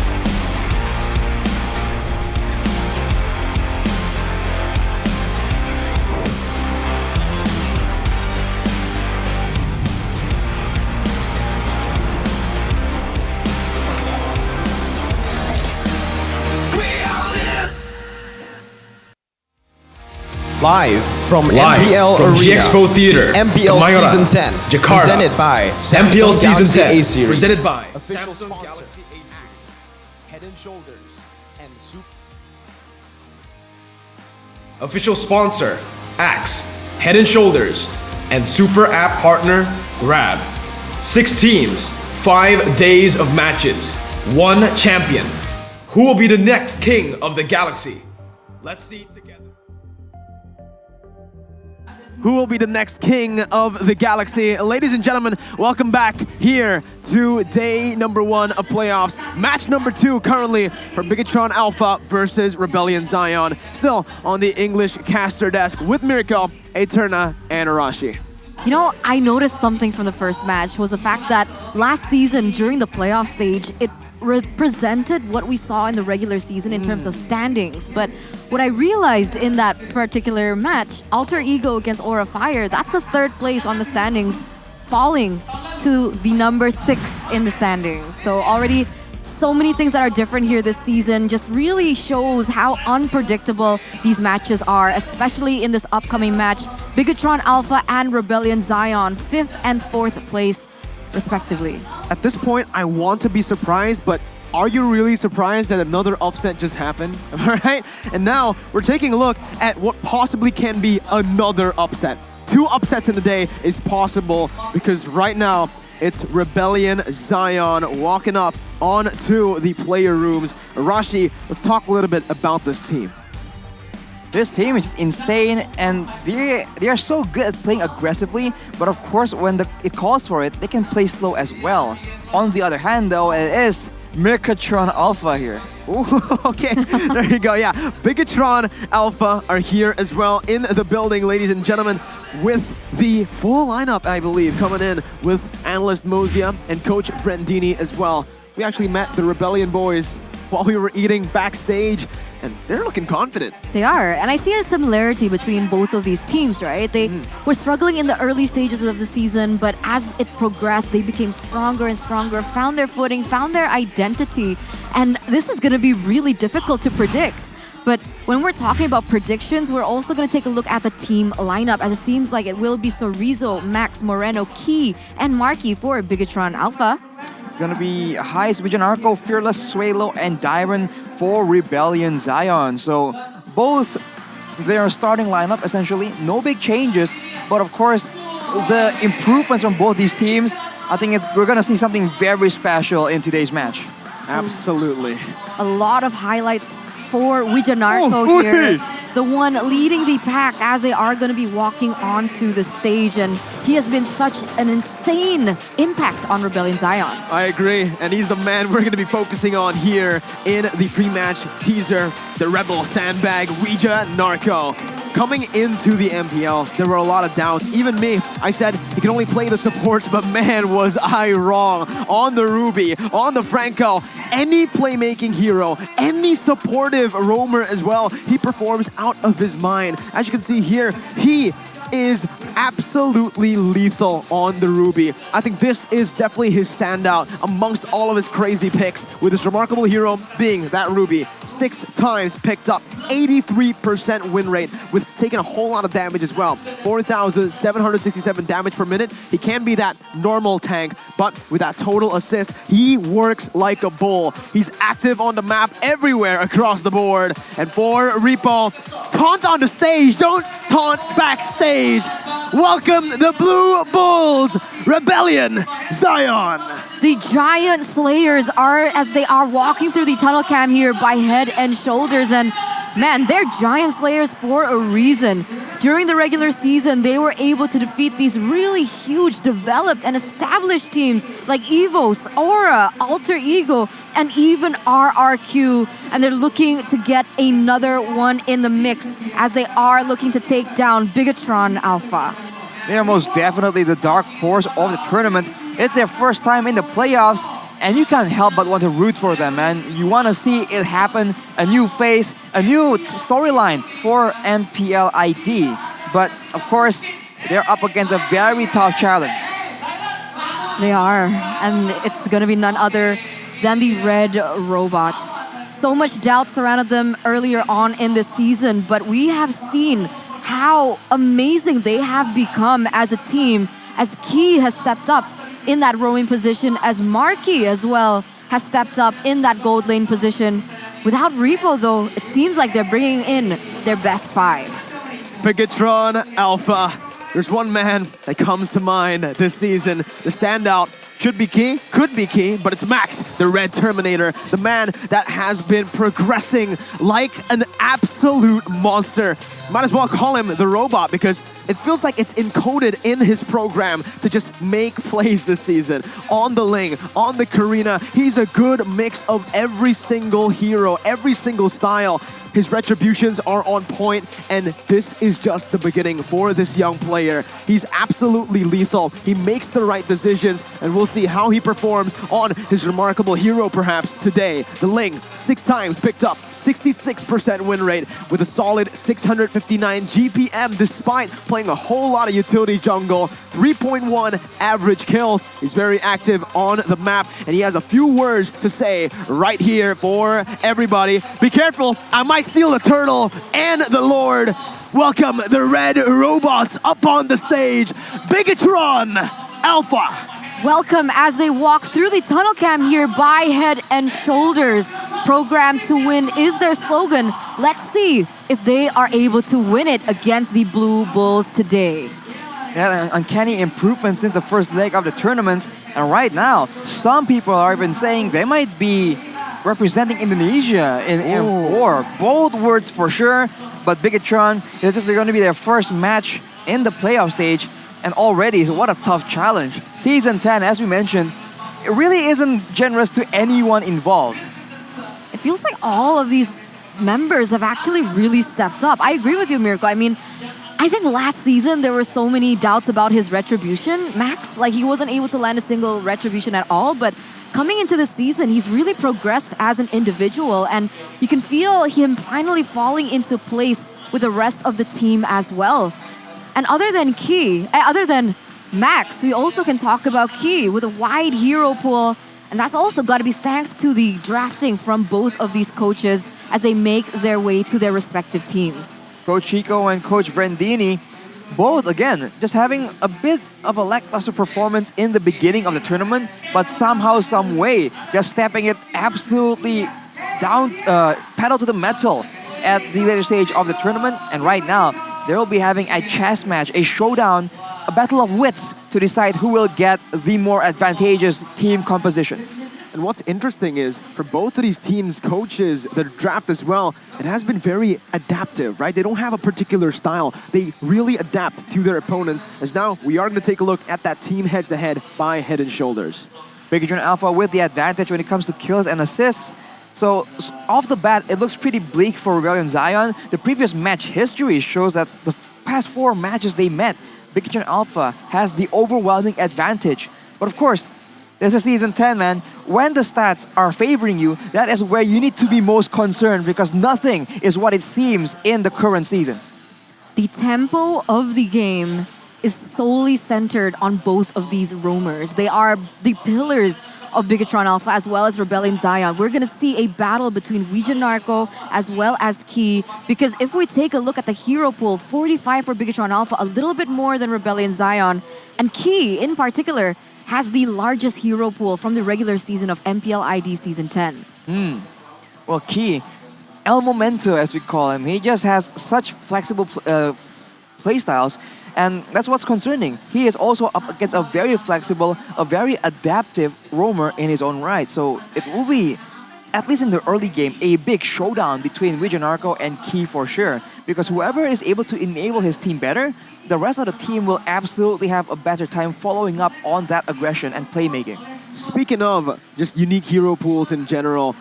We all this. Live from Live MPL from Arena, G-Expo Theater, MPL Kemayoran, Season 10, Jakarta. presented by MPL Samsung Season Galaxy 10, A Series. presented by Official Samsung sponsor, Galaxy A Series. Head and Shoulders, and Official sponsor, Axe, Head and Shoulders, and super app partner, Grab. 6 teams, 5 days of matches, 1 champion. Who will be the next king of the galaxy? Let's see together. who will be the next king of the galaxy. Ladies and gentlemen, welcome back here to day number 1 of playoffs. Match number 2 currently for Bigetron Alpha versus Rebellion Zion. Still on the English caster desk with Miracle, Eterna, and Arashi. You know, I noticed something from the first match was the fact that last season during the playoff stage, it represented what we saw in the regular season in terms of standings. But what I realized in that particular match, Alter Ego against Aura Fire, that's the 3rd place on the standings, falling to the number 6 in the standings. So already so many things that are different here this season, just really shows how unpredictable these matches are, especially in this upcoming match. Bigetron Alpha and Rebellion Zion, 5th and 4th place respectively. At this point, I want to be surprised, but are you really surprised that another upset just happened? All right? And now we're taking a look at what possibly can be another upset. 2 upsets in a day is possible because right now it's Rebellion Zion walking up onto the player rooms. Arashi, let's talk a little bit about this team. This team is just insane, and they are so good at playing aggressively, but of course when it calls for it, they can play slow as well. On the other hand though, it is Bigetron Alpha here. Ooh, okay, there you go, yeah. Bigetron Alpha are here as well in the building, ladies and gentlemen, with the full lineup, I believe, coming in with Analyst Mozia and Coach Brendini as well. We actually met the Rebellion boys while we were eating backstage, and they're looking confident. They are, and I see a similarity between both of these teams, right? They were struggling in the early stages of the season, but as it progressed, they became stronger and stronger, found their footing, found their identity, and this is going to be really difficult to predict. But when we're talking about predictions, we're also going to take a look at the team lineup, as it seems like it will be Sorizo, Max, Moreno, Key, and Marky for Bigetron Alpha. It's going to be Heist, Vijanarco, Fearless, Suelo, and Dyron for Rebellion Zion. So both their starting lineup, essentially, no big changes. But of course, the improvements from both these teams, I think we're going to see something very special in today's match. Absolutely. A lot of highlights for Vijanarco here. the one leading the pack as they are going to be walking onto the stage. And he has been such an insane impact on Rebellion Zion. I agree, and he's the man we're going to be focusing on here in the pre-match teaser. The Rebel Sandbag, Ouija Narco. Coming into the MPL, there were a lot of doubts. Even me, I said he can only play the supports, but man, was I wrong. On the Ruby, on the Franco, any playmaking hero, any supportive roamer as well, he performs out of his mind. As you can see here, he is absolutely lethal on the Ruby. I think this is definitely his standout amongst all of his crazy picks, with his remarkable hero being that Ruby. 6 times picked up, 83% win rate, with taking a whole lot of damage as well. 4,767 damage per minute. He can be that normal tank, but with that total assist, he works like a bull. He's active on the map everywhere across the board. And for Repo, taunt on the stage, don't taunt backstage. Welcome the Blue Bulls, Rebellion Zion. The Giant Slayers are, as they are walking through the tunnel cam here, by head and shoulders. And man, they're Giant Slayers for a reason. During the regular season, they were able to defeat these really huge, developed and established teams like EVOS, Aura, Alter Ego, and even RRQ. And they're looking to get another one in the mix as they are looking to take down Bigetron Alpha. They are most definitely the dark horse of the tournament. It's their first time in the playoffs, and you can't help but want to root for them, man. You want to see it happen, a new face, a new storyline for MPL ID. But, of course, they're up against a very tough challenge. They are, and it's going to be none other than the Red Robots. So much doubt surrounded them earlier on in the season, but we have seen how amazing they have become as a team, as Key has stepped up in that roaming position, as Marky as well has stepped up in that gold lane position. Without Repo though, it seems like they're bringing in their best 5. Bigetron Alpha. There's one man that comes to mind this season, the standout. Should be Key, could be Key, but it's Max, the Red Terminator, the man that has been progressing like an absolute monster. Might as well call him the robot, because it feels like it's encoded in his program to just make plays this season. On the Ling, on the Karina, he's a good mix of every single hero, every single style. His retributions are on point, and this is just the beginning for this young player. He's absolutely lethal. He makes the right decisions, and we'll see how he performs on his remarkable hero perhaps today. The Ling, 6 times picked up, 66% win rate with a solid 659 GPM despite playing a whole lot of utility jungle. 3.1 average kills. He's very active on the map, and he has a few words to say right here for everybody. Be careful, I might steal the turtle and the Lord. Welcome the Red Robots up on the stage, Bigetron Alpha. Welcome as they walk through the tunnel cam here by head and shoulders. Programmed to win is their slogan. Let's see if they are able to win it against the Blue Bulls today. Yeah, an uncanny improvement since the first leg of the tournament. And right now, some people are even saying they might be representing Indonesia in M4. Bold words for sure, but Bigetron, this is going to be their first match in the playoff stage. And already, so what a tough challenge. Season 10, as we mentioned, it really isn't generous to anyone involved. It feels like all of these members have actually really stepped up. I agree with you, Mirko. I mean, I think last season there were so many doubts about his retribution. Max, like he wasn't able to land a single retribution at all, but coming into the season, he's really progressed as an individual, and you can feel him finally falling into place with the rest of the team as well. And other than Max, we also can talk about Key with a wide hero pool. And that's also got to be thanks to the drafting from both of these coaches as they make their way to their respective teams. Coach Chico and Coach Brandini, both, again, just having a bit of a lackluster performance in the beginning of the tournament, but somehow, some way, just stepping it absolutely down, pedal to the metal at the later stage of the tournament. And right now, they will be having a chess match, a showdown, a battle of wits to decide who will get the more advantageous team composition. And what's interesting is for both of these teams' coaches, their draft as well, it has been very adaptive, right? They don't have a particular style. They really adapt to their opponents. As now, we are going to take a look at that team head-to-head by Head and Shoulders. Bigetron Alpha with the advantage when it comes to kills and assists. So off the bat, it looks pretty bleak for Rebellion Zion. The previous match history shows that the past 4 matches they met, Bigetron Alpha has the overwhelming advantage. But of course, this is Season 10, man. When the stats are favoring you, that is where you need to be most concerned because nothing is what it seems in the current season. The tempo of the game is solely centered on both of these roamers. They are the pillars of Bigetron Alpha as well as Rebellion Zion. We're going to see a battle between Vidio Narco as well as Key, because if we take a look at the hero pool, 45 for Bigetron Alpha, a little bit more than Rebellion Zion, and Key in particular has the largest hero pool from the regular season of MPL ID Season 10. Well, Key, El Momento as we call him, he just has such flexible playstyles, and that's what's concerning. He is also up against a very flexible, a very adaptive roamer in his own right. So it will be, at least in the early game, a big showdown between Vidio Narco and Key for sure. Because whoever is able to enable his team better, the rest of the team will absolutely have a better time following up on that aggression and playmaking. Speaking of just unique hero pools in general,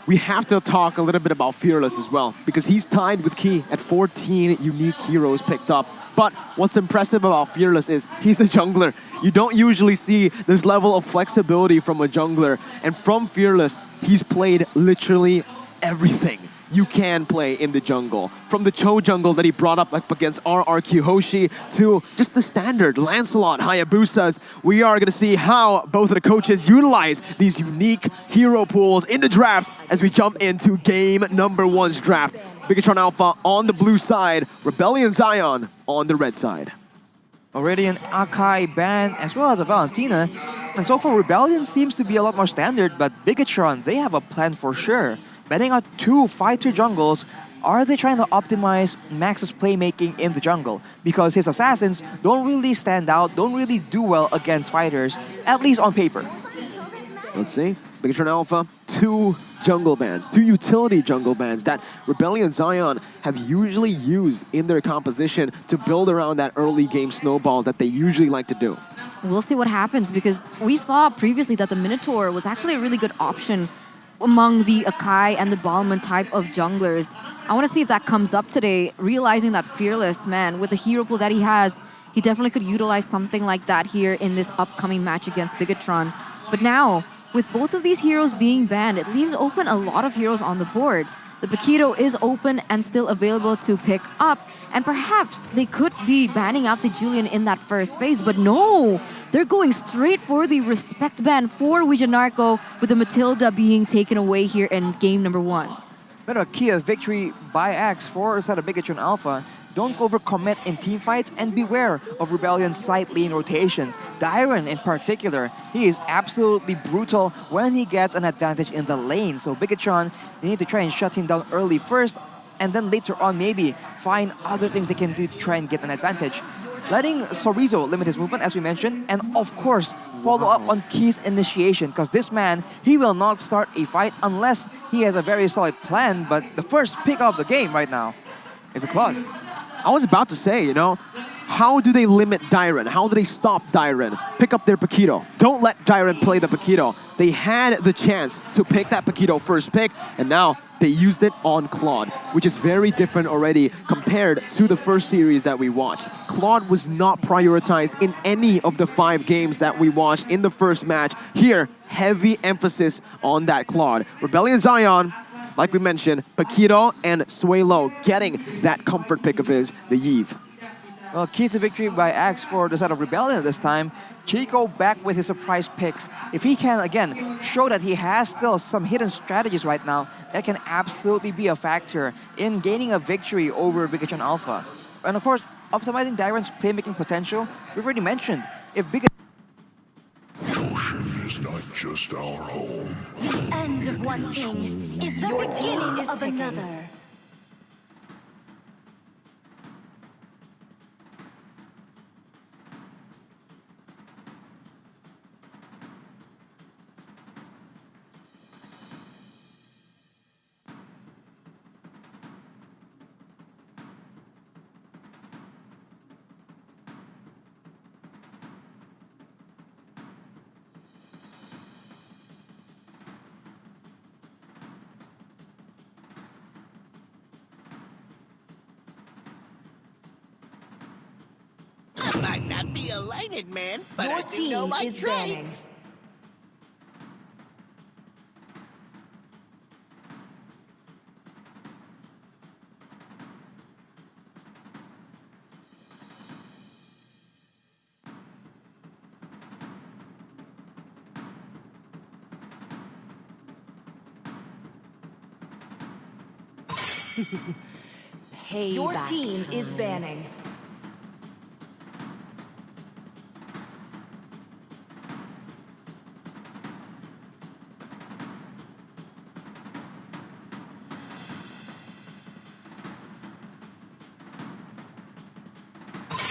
we have to talk a little bit about Fearless as well, because he's tied with Key at 14 unique heroes picked up. But what's impressive about Fearless is he's a jungler. You don't usually see this level of flexibility from a jungler. And from Fearless, he's played literally everything you can play in the jungle. From the Cho jungle that he brought up against RRQ Hoshi to just the standard Lancelot Hayabusas. We are going to see how both of the coaches utilize these unique hero pools in the draft as we jump into game number 1's draft. Bigetron Alpha on the blue side, Rebellion Zion on the red side. Already an Akai ban as well as a Valentina. And so far, Rebellion seems to be a lot more standard, but Bigetron, they have a plan for sure. Betting on 2 fighter jungles, are they trying to optimize Max's playmaking in the jungle? Because his assassins don't really stand out, don't really do well against fighters, at least on paper. Let's see. Bigetron Alpha, 2 jungle bans, 2 utility jungle bans that Rebellion Zion have usually used in their composition to build around that early game snowball that they usually like to do. We'll see what happens, because we saw previously that the Minotaur was actually a really good option among the Akai and the Balman type of junglers. I want to see if that comes up today, realizing that Fearless, man, with the hero pool that he has, he definitely could utilize something like that here in this upcoming match against Bigetron. But now, with both of these heroes being banned, it leaves open a lot of heroes on the board. The Paquito is open and still available to pick up, and perhaps they could be banning out the Julian in that first phase, but no! They're going straight for the respect ban for Vidio Narco, with the Matilda being taken away here in game number 1. But a key of victory by Axe for the side of Bigetron Alpha. Don't overcommit in teamfights and beware of Rebellion's side lane rotations. Dyron in particular, he is absolutely brutal when he gets an advantage in the lane. So Bigetron, they need to try and shut him down early first, and then later on maybe find other things they can do to try and get an advantage. Letting Sorizo limit his movement, as we mentioned, and of course, follow up on Key's initiation, because this man, he will not start a fight unless he has a very solid plan, but the first pick of the game right now is a Claude. I was about to say, you know, how do they limit Dyron? How do they stop Dyron? Pick up their Paquito. Don't let Dyron play the Paquito. They had the chance to pick that Paquito first pick, and now they used it on Claude, which is very different already compared to the first series that we watched. Claude was not prioritized in any of the 5 games that we watched in the first match. Here, heavy emphasis on that Claude. Rebellion Zion, like we mentioned, Paquito and Suelo getting that comfort pick of his, the Yves. Well, key to victory by Axe for the side of Rebellion this time. Chico back with his surprise picks. If he can, again, show that he has still some hidden strategies right now, that can absolutely be a factor in gaining a victory over Bigetron Alpha. And of course, optimizing Dyron's playmaking potential, we've already mentioned. If Bigetron is not just our home. The end of one thing is the beginning of another. be a lighted man, but Your I do know team my is trade. banning. Your team is banning.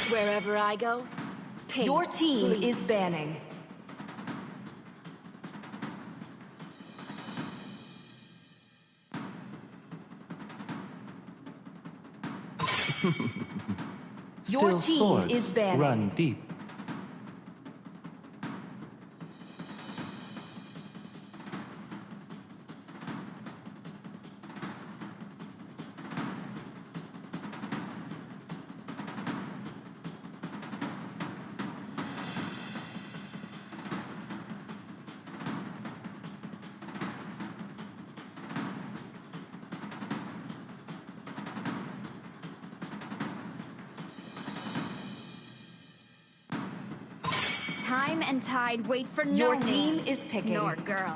Wherever I go, pink, Your team please. is banning. Your team is banning. Run deep. Time and tide wait for no Your man, team is picking. nor girl.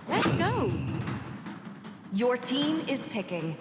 Let's go. Your team is picking.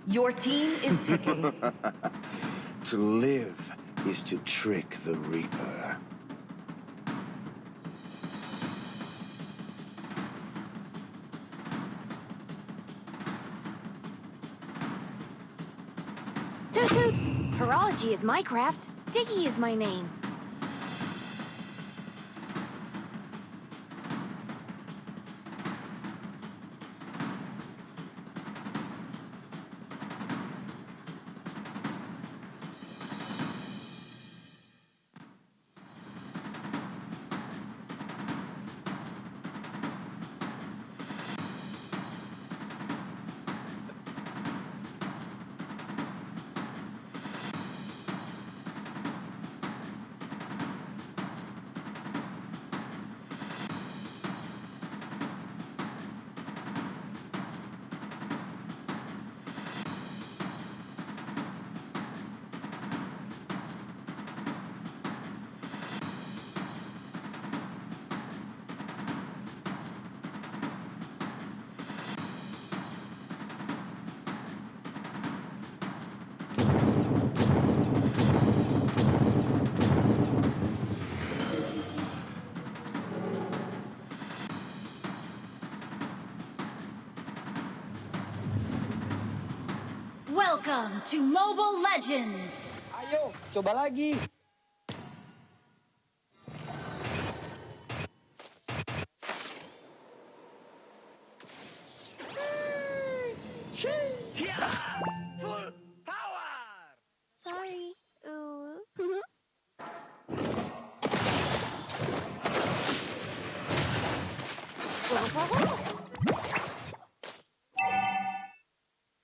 Your team is picking. To live is to trick the Reaper. Hoot hoot! Horology is my craft. Diggy is my name. Welcome to Mobile Legends! Ayo, coba lagi. Sorry. Ooh.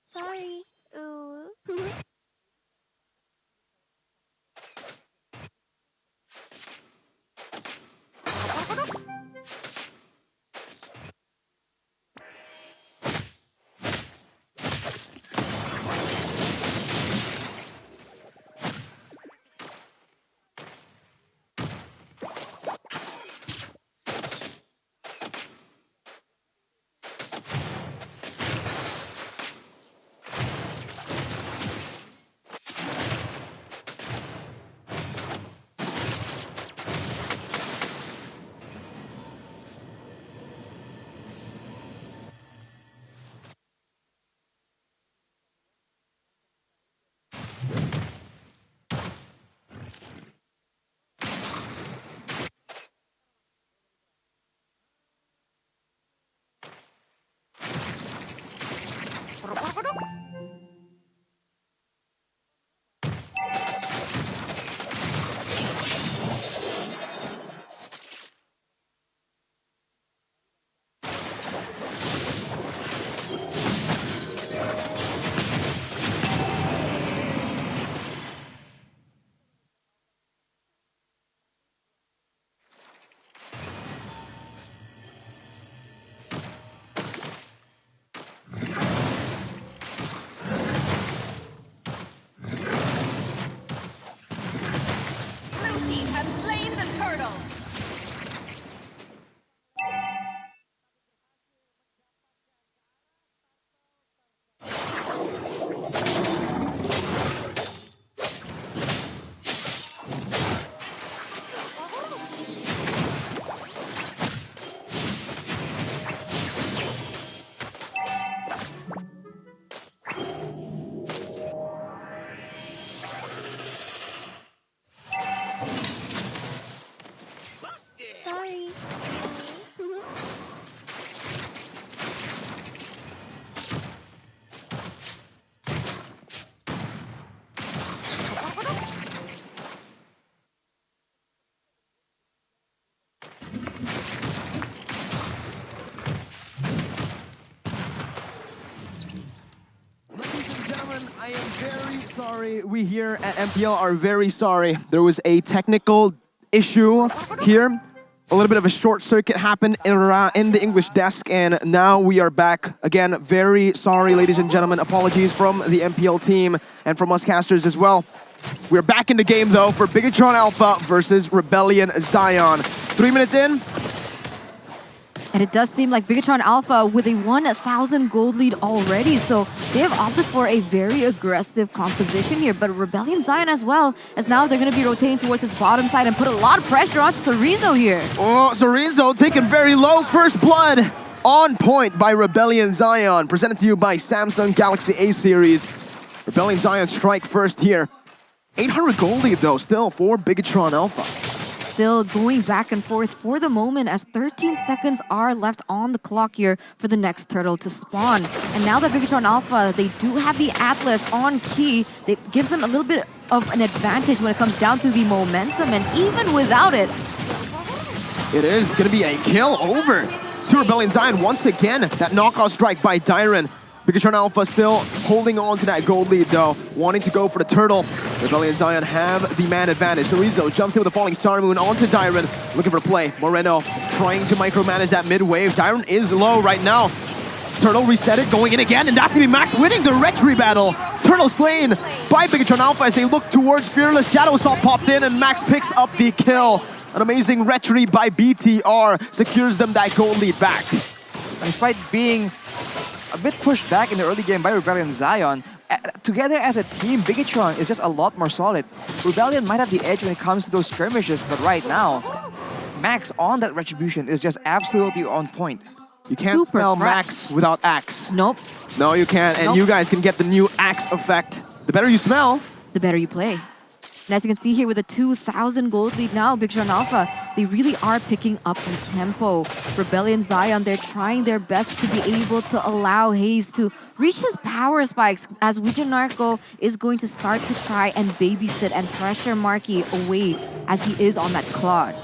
Sorry. Ooh. sorry. We here at MPL are very sorry. There was a technical issue here. A little bit of a short circuit happened in the English desk, and now we are back. Again, very sorry, ladies and gentlemen. Apologies from the MPL team and from us casters as well. We're back in the game, though, for Bigetron Alpha versus Rebellion Zion. 3 minutes in. And it does seem like Bigetron Alpha with a 1,000 gold lead already, so they have opted for a very aggressive composition here. But Rebellion Zion as well, as now they're going to be rotating towards his bottom side and put a lot of pressure on Sorizo here. Oh, Sorizo taken very low. First blood on point by Rebellion Zion. Presented to you by Samsung Galaxy A series. Rebellion Zion strike first here. 800 gold lead though, still for Bigetron Alpha. Still going back and forth for the moment as 13 seconds are left on the clock here for the next turtle to spawn. And now that Bigetron Alpha, they do have the Atlas on key, it gives them a little bit of an advantage when it comes down to the momentum, and even without it. It is going to be a kill over to Rebellion Zion once again. That knockout strike by Dyron. Bigetron Alpha still holding on to that gold lead though, wanting to go for the turtle. Rebellion Zion have the man advantage. Sorizo jumps in with a falling star moon onto Dyron, looking for play. Moreno trying to micromanage that mid wave. Dyron is low right now. Turtle reset it, going in again, and that's gonna be Max winning the retry battle. Turtle slain by Bigetron Alpha as they look towards Fearless. Shadow Assault popped in and Max picks up the kill. An amazing retry by BTR secures them that gold lead back. Despite being a bit pushed back in the early game by Rebellion Zion, together as a team, Bigetron is just a lot more solid. Rebellion might have the edge when it comes to those skirmishes, but right now, Max on that Retribution is just absolutely on point. You can't spell Max without Axe. Nope. No, you can't, and you guys can get the new Axe effect. The better you smell, the better you play. And as you can see here with a 2,000 gold lead now, Bigetron Alpha, they really are picking up the tempo. Rebellion Zion, they're trying their best to be able to allow Hayes to reach his power spikes as Wijanarko is going to start to try and babysit and pressure Marky away as he is on that Claude.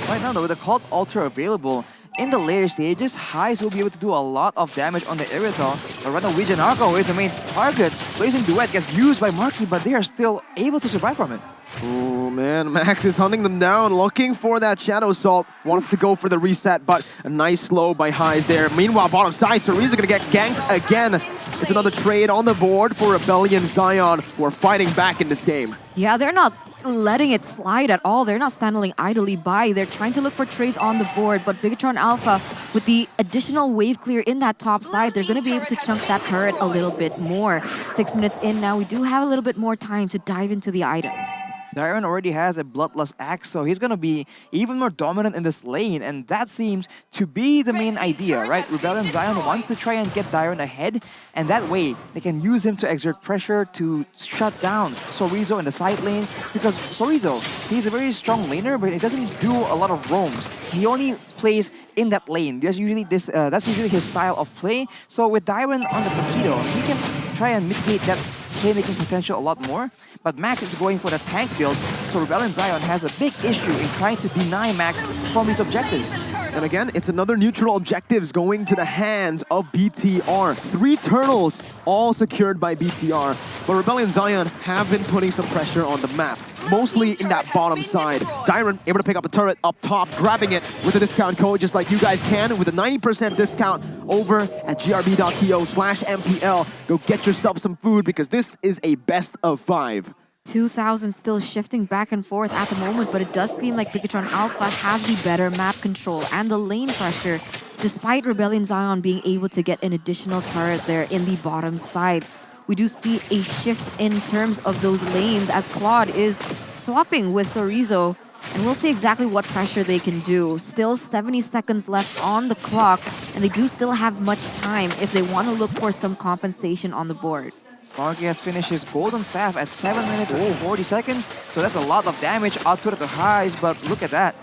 Right now though, with the Cult Altar available, in the later stages, Hayes will be able to do a lot of damage on the Irithel. But right now, Wijanarko is the main target. Blazing Duet gets used by Marky, but they are still able to survive from it. Oh man, Max is hunting them down, looking for that Shadow Assault. Wants to go for the reset, but a nice slow by Hayes there. Meanwhile, bottom side, Soriza gonna get ganked again. It's another trade on the board for Rebellion Zion, who are fighting back in this game. Yeah, they're not letting it slide at all. They're not standing idly by. They're trying to look for trades on the board, but Bigetron Alpha, with the additional wave clear in that top side, they're going to be able to chunk that turret a little bit more. 6 minutes in now, we do have a little bit more time to dive into the items. Dyron already has a Bloodlust Axe, so he's gonna be even more dominant in this lane, and that seems to be the main idea, right? Rebellion Zion wants to try and get Dyron ahead, and that way they can use him to exert pressure to shut down Sorizo in the side lane, because Sorizo, he's a very strong laner, but he doesn't do a lot of roams. He only plays in that lane. That's usually his style of play. So with Dyron on the Paquito, he can try and mitigate that playmaking potential a lot more. But Max is going for the tank build, so Rebellion Zion has a big issue in trying to deny Max from his objectives. And again, it's another neutral objectives going to the hands of BTR. 3 turtles, all secured by BTR. But Rebellion Zion have been putting some pressure on the map, mostly in that bottom side. Dyron able to pick up a turret up top, grabbing it with a discount code, just like you guys can, with a 90% discount over at grb.to/MPL. Go get yourself some food, because this is a best of 5. 2,000 still shifting back and forth at the moment, but it does seem like Bigetron Alpha has the better map control and the lane pressure, despite Rebellion Zion being able to get an additional turret there in the bottom side. We do see a shift in terms of those lanes as Claude is swapping with Sorizo, and we'll see exactly what pressure they can do. Still 70 seconds left on the clock, and they do still have much time if they want to look for some compensation on the board. Marky has finished his Golden Staff at 7 minutes and 40 seconds, so that's a lot of damage output at the highs, but look at that.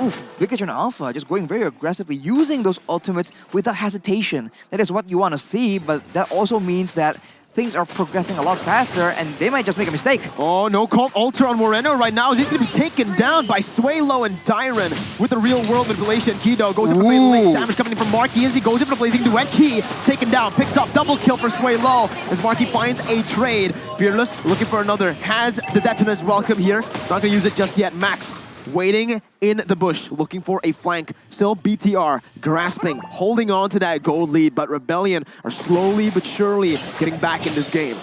Oof, Bigetron Alpha just going very aggressively, using those ultimates without hesitation. That is what you want to see, but that also means that things are progressing a lot faster, and they might just make a mistake. Oh, no Cult Altar on Moreno right now. He's going to be taken down by Swaylo and Dyron with the real-world manipulation. Kido goes in for the lane damage coming in from Marky. As he goes in for the Blazing Duet, Key taken down, picked up, double kill for Swaylo as Marky finds a trade. Fearless looking for another. Has the Detonus welcome here. Not gonna use it just yet. Max waiting in the bush, looking for a flank. Still BTR grasping, holding on to that gold lead, but Rebellion are slowly but surely getting back in this game.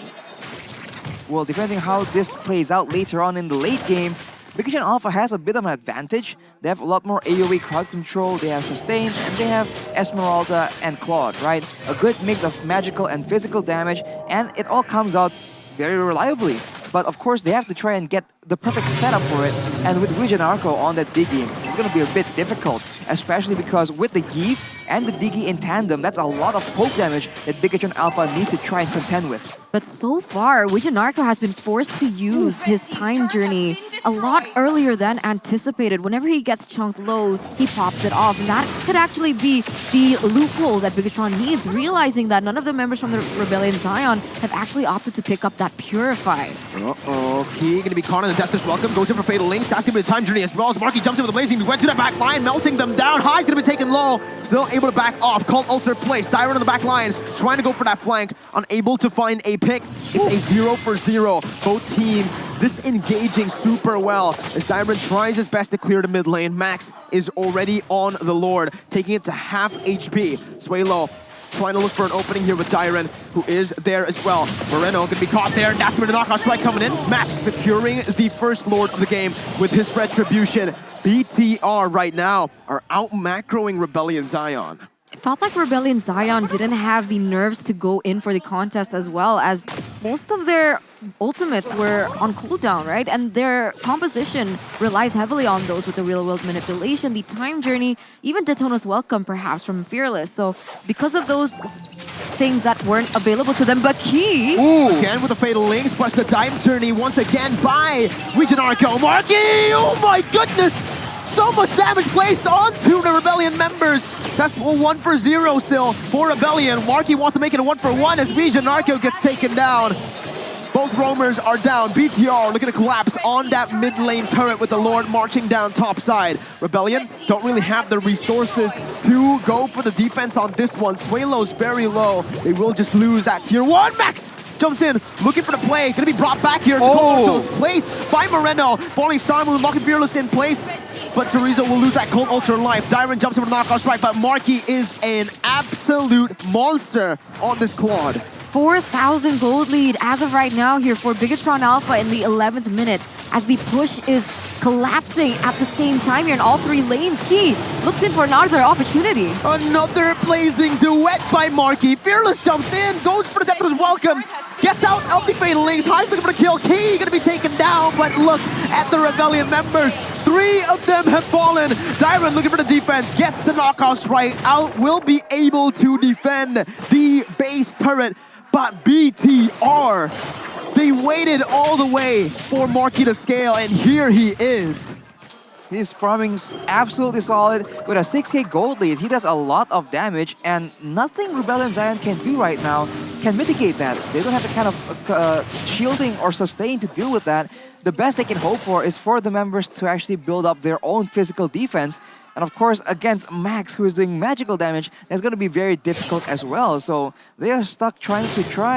Well, depending how this plays out later on in the late game, Bigetron Alpha has a bit of an advantage. They have a lot more AoE crowd control, they have Sustain, and they have Esmeralda and Claude, right? A good mix of magical and physical damage, and it all comes out very reliably. But of course, they have to try and get the perfect setup for it. And with Vidio Narco on that Digi, it's going to be a bit difficult, especially because with the Give and the Digi in tandem, that's a lot of poke damage that Bigetron Alpha needs to try and contend with. But so far, Vidio Narco has been forced to use his time journey a lot earlier than anticipated. Whenever he gets chunked low, he pops it off. And that could actually be the loophole that Bigetron needs, realizing that none of the members from the Rebellion Zion have actually opted to pick up that Purify. Key gonna be caught in the Deathless Welcome, goes in for Fatal Links, that's gonna be the time journey as well as Marky jumps in with the Blazing, we went to that back line, melting them down, High's gonna be taken low, still able to back off, Cult Alter place, Dyron on the back lines, trying to go for that flank, unable to find a pick, it's a 0 for 0, both teams disengaging super well, as Dyron tries his best to clear the mid lane, Max is already on the Lord, taking it to half HP, Suelo trying to look for an opening here with Dyron, who is there as well. Moreno gonna be caught there. That's where the knockout strike coming in. Max securing the first Lord of the game with his retribution. BTR right now are out macroing Rebellion Zion. It felt like Rebellion Zion didn't have the nerves to go in for the contest as well, as most of their ultimates were on cooldown, right? And their composition relies heavily on those with the real-world manipulation, the time journey, even Daytona's welcome perhaps from Fearless. So because of those things that weren't available to them, but Key... Again with the Fatal Links, but the time journey once again by Vidio Narco. Marky! Oh my goodness! So much damage placed onto the Rebellion members. That's a 1 for 0 still for Rebellion. Marky wants to make it a 1 for 1 as Vidio Narco gets taken down. Both roamers are down. BTR looking to collapse on that mid lane turret with the Lord marching down top side. Rebellion don't really have the resources to go for the defense on this one. Suelo's very low. They will just lose that tier 1. Max jumps in, looking for the play. Gonna be brought back here. Cold placed by Moreno. Falling Star Moon, locking Fearless in place. But Chorizo will lose that Cold Ultra life. Dyron jumps in with a knockout strike, but Marky is an absolute monster on this Claude. 4,000 gold lead as of right now here for Bigetron Alpha in the 11th minute as the push is collapsing at the same time here in all three lanes. Key looks in for another opportunity. Another blazing duet by Marky. Fearless jumps in, goes for the Deathless Welcome, gets out of the Fatal Links. High's looking for the kill. Key gonna be taken down, but look at the Rebellion members. 3 of them have fallen. Dyron looking for the defense, gets the knockout strike out, will be able to defend the base turret. But BTR, they waited all the way for Marky to scale, and here he is. He's farming absolutely solid with a 6k gold lead. He does a lot of damage, and nothing Rebellion Zion can do right now can mitigate that. They don't have the kind of shielding or sustain to deal with that. The best they can hope for is for the members to actually build up their own physical defense. And of course, against Max, who is doing magical damage, that's going to be very difficult as well. So they are stuck trying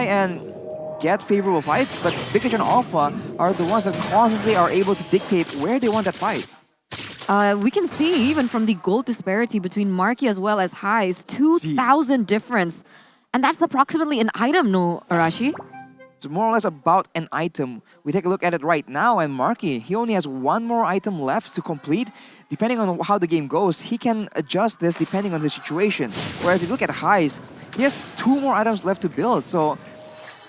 and get favorable fights, but Bigetron Alpha are the ones that constantly are able to dictate where they want that fight. We can see even from the gold disparity between Marky as well as Highs, 2,000 difference. And that's approximately an item, no, Arashi? It's more or less about an item. We take a look at it right now, and Marky, he only has 1 more item left to complete. Depending on how the game goes, he can adjust this depending on the situation. Whereas if you look at Highs, he has 2 more items left to build. So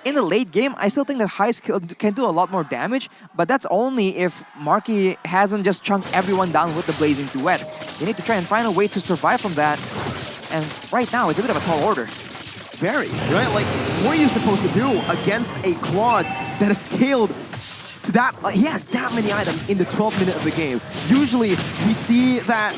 in the late game, I still think that Highs can do a lot more damage, but that's only if Marky hasn't just chunked everyone down with the Blazing Duet. You need to try and find a way to survive from that. And right now, it's a bit of a tall order. Very, right? Like, what are you supposed to do against a Claude that has scaled to that? He has that many items in the 12th minute of the game. Usually, we see that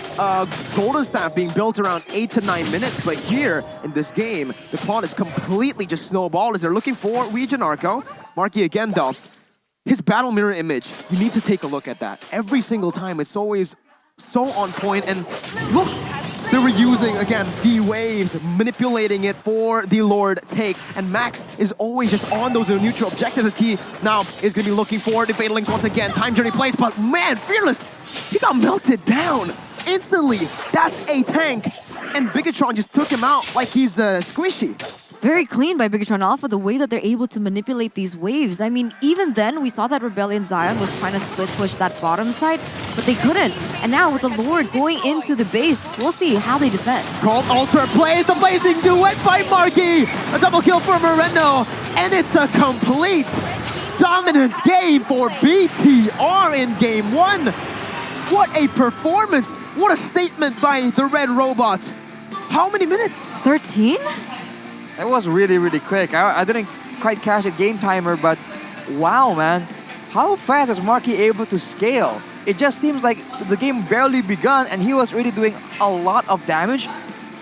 Golden Staff being built around 8 to 9 minutes, but here in this game, the Claude is completely just snowballed as they're looking for Vidio Narco. Marky again, though, his battle mirror image, you need to take a look at that. Every single time, it's always so on point, and look, They were using, again, the waves, manipulating it for the Lord take. And Max is always just on those neutral objectives as he now is going to be looking for the Fatal Links once again. Time Journey plays, but man, Fearless, he got melted down instantly. That's a tank. And Bigetron just took him out like he's squishy. Very clean by Bigetron Alpha, the way that they're able to manipulate these waves. I mean, even then, we saw that Rebellion Zion was trying to split push that bottom side, but they couldn't. And now with the Lord going into the base, we'll see how they defend. Called Alter plays the blazing duet by Marky. A double kill for Moreno, and it's a complete dominance game for BTR in game 1. What a performance! What a statement by the Red Robots. How many minutes? 13? It was really, really quick. I didn't quite catch the game timer, but wow, man. How fast is Marky able to scale? It just seems like the game barely begun and he was really doing a lot of damage.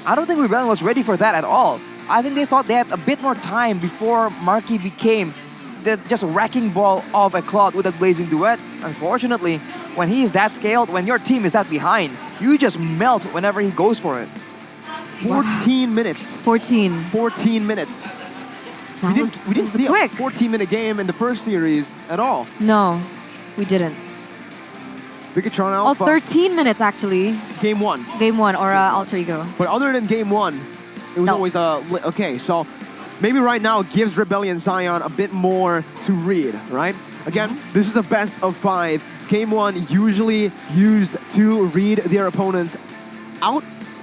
I don't think Rebellion was ready for that at all. I think they thought they had a bit more time before Marky became the just wrecking ball of a Cloud with a blazing duet. Unfortunately, when he is that scaled, when your team is that behind, you just melt whenever he goes for it. 14 minutes. 14 minutes. We didn't see a 14-minute game in the first series at all. No, we didn't. Bigetron Alpha. Oh, 13 minutes actually. Game 1. Game 1 or Alter Ego. But other than game 1, it was always okay. So maybe right now it gives Rebellion Zion a bit more to read, right? Again, this is a best of 5. Game 1 usually used to read their opponents out.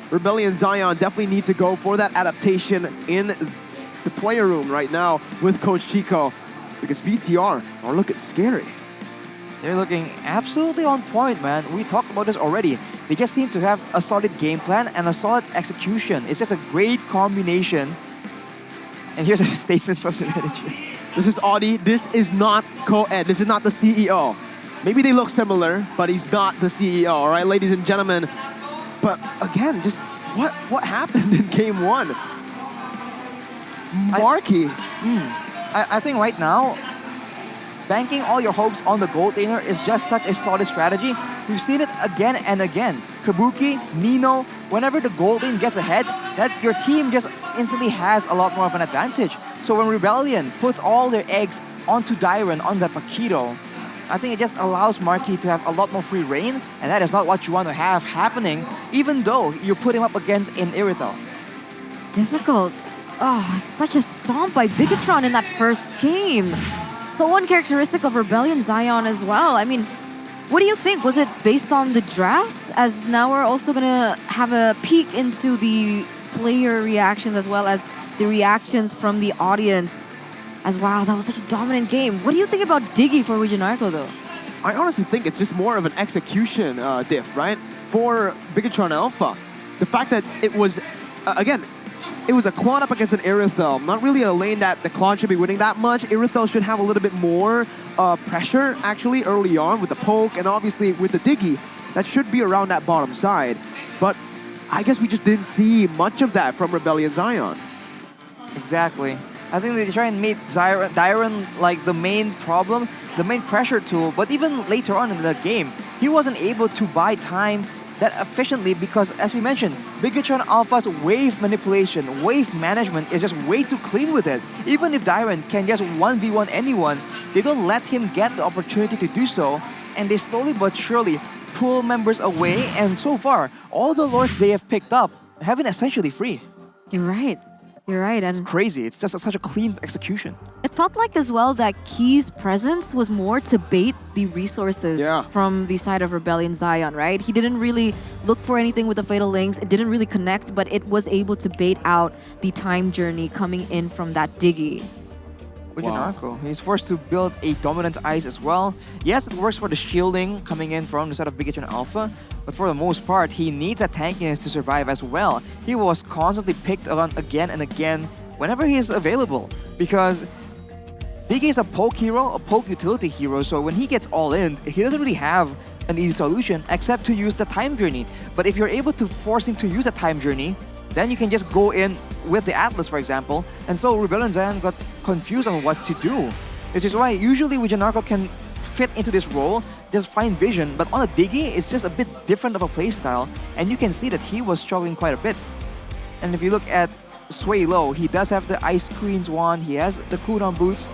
Rebellion Zion definitely need to go for that adaptation in the player room right now with Coach Chico, because BTR are looking scary. They're looking absolutely on point, man. We talked about this already. They just seem to have a solid game plan and a solid execution. It's just a great combination. And here's a statement from the manager. This is Audi. This is not co-ed. This is not the CEO. Maybe they look similar, but he's not the CEO, all right, ladies and gentlemen. But again, just what happened in game 1? Marky. I think right now, banking all your hopes on the gold laner is just such a solid strategy. We've seen it again and again. Kabuki, Nino, whenever the gold lane gets ahead, that your team just instantly has a lot more of an advantage. So when Rebellion puts all their eggs onto Dyron, on that Paquito, I think it just allows Marky to have a lot more free reign, and that is not what you want to have happening, even though you put him up against an Irithel. It's difficult. Oh, such a stomp by Bigetron in that first game. So uncharacteristic of Rebellion Zion as well. I mean, what do you think? Was it based on the drafts? As now we're also going to have a peek into the player reactions as well as the reactions from the audience. As wow, that was such a dominant game. What do you think about Diggy for Vidio though? I honestly think it's just more of an execution diff, right? For Bigetron Alpha. The fact that it was, again, it was a Claude up against an Irithel. Not really a lane that the Claude should be winning that much. Irithel should have a little bit more pressure, actually, early on with the poke, and obviously with the Diggy. That should be around that bottom side. But I guess we just didn't see much of that from Rebellion Zion. Exactly. I think they try and make Dyron like the main problem, the main pressure tool, but even later on in the game, he wasn't able to buy time that efficiently because, as we mentioned, Bigetron Alpha's wave manipulation, wave management is just way too clean with it. Even if Dyron can just 1v1 anyone, they don't let him get the opportunity to do so, and they slowly but surely pull members away, and so far, all the lords they have picked up have been essentially free. You're right. You're right. And it's crazy. It's just such a clean execution. It felt like as well that Key's presence was more to bait the resources from the side of Rebellion Zion, right? He didn't really look for anything with the Fatal Links. It didn't really connect, but it was able to bait out the time journey coming in from that Diggy. Wow. He's forced to build a dominant ice as well. Yes, it works for the shielding coming in from the side of Bigetron Alpha, but for the most part, he needs that tankiness to survive as well. He was constantly picked on again and again whenever he is available, because Diggy is a poke hero, a poke utility hero, so when he gets all in, he doesn't really have an easy solution except to use the time journey. But if you're able to force him to use a time journey, then you can just go in with the Atlas, for example, and so Rebellion Zion got confused on what to do. Which is why usually Vidio can fit into this role just fine vision, but on a Diggy, it's just a bit different of a playstyle, and you can see that he was struggling quite a bit. And if you look at Sway Low, he does have the Ice Queen's wand, he has the cooldown boots,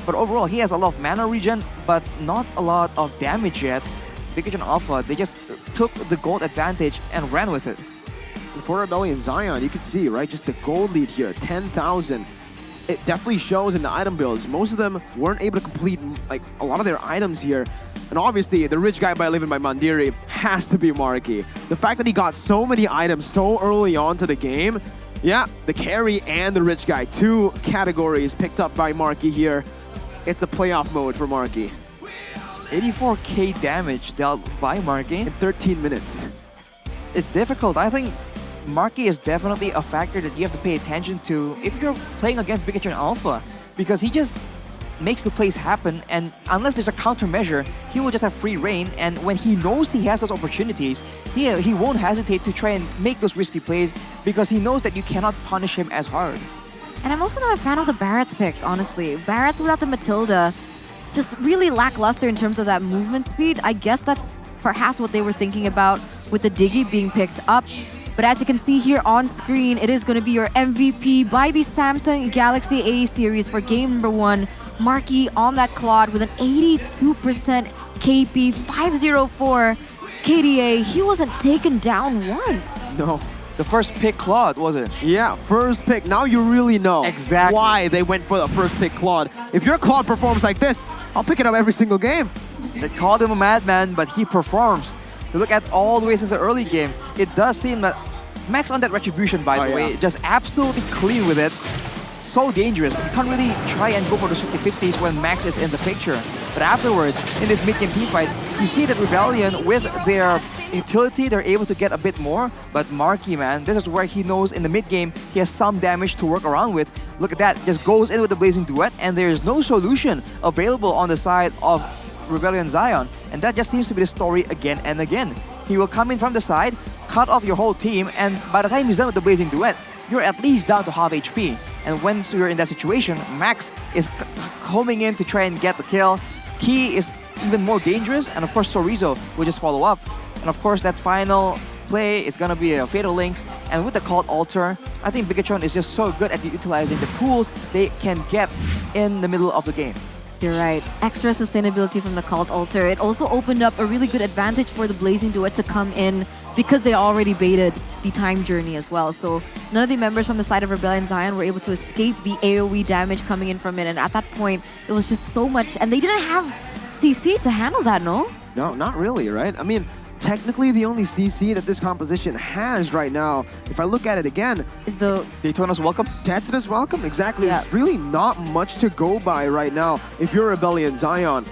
but overall he has a lot of mana regen, but not a lot of damage yet. Bigetron Alpha, they just took the gold advantage and ran with it. For Rebellion Zion, you can see, right, just the gold lead here, 10,000. It definitely shows in the item builds. Most of them weren't able to complete like a lot of their items here. And obviously, the rich guy by living by Mandiri has to be Marky. The fact that he got so many items so early on to the game, yeah, the carry and the rich guy, 2 categories picked up by Marky here. It's the playoff mode for Marky. 84k damage dealt by Marky in 13 minutes. It's difficult. I think Marky is definitely a factor that you have to pay attention to if you're playing against Bigetron Alpha, because he just makes the plays happen, and unless there's a countermeasure, he will just have free reign, and when he knows he has those opportunities, he won't hesitate to try and make those risky plays because he knows that you cannot punish him as hard. And I'm also not a fan of the Barrett's pick, honestly. Barrett's without the Matilda, just really lackluster in terms of that movement speed. I guess that's perhaps what they were thinking about with the Diggy being picked up. But as you can see here on screen, it is going to be your MVP by the Samsung Galaxy A series for game number 1. Marky on that Claude with an 82% KP, 504 KDA. He wasn't taken down once. No. The first pick Claude, was it? Yeah, first pick. Now you really know exactly why they went for the first pick Claude. If your Claude performs like this, I'll pick it up every single game. They called him a madman, but he performs. You look at all the way since the early game, it does seem that Max on that Retribution, by the way, just absolutely clean with it. So dangerous. You can't really try and go for the 50-50s when Max is in the picture. But afterwards, in this mid-game teamfights, you see that Rebellion, with their utility, they're able to get a bit more. But Marky, man, this is where he knows in the mid-game, he has some damage to work around with. Look at that, just goes in with the Blazing Duet, and there is no solution available on the side of Rebellion Zion. And that just seems to be the story again and again. He will come in from the side, cut off your whole team, and by the time he's done with the Blazing Duet, you're at least down to half HP. And once you're in that situation, Max is homing in to try and get the kill. Key is even more dangerous, and of course Sorizo will just follow up. And of course that final play is gonna be a Fatal Links, and with the Cult Altar, I think Bigetron is just so good at utilizing the tools they can get in the middle of the game. You're right. Extra sustainability from the Cult Altar. It also opened up a really good advantage for the Blazing Duet to come in because they already baited the time journey as well. So none of the members from the side of Rebellion Zion were able to escape the AoE damage coming in from it. And at that point, it was just so much. And they didn't have CC to handle that, no? No, not really, right? I mean, technically the only CC that this composition has right now, if I look at it again, is the Daytona's Welcome. Daytona's Welcome, exactly. Yeah. There's really not much to go by right now. If you're Rebellion Zion,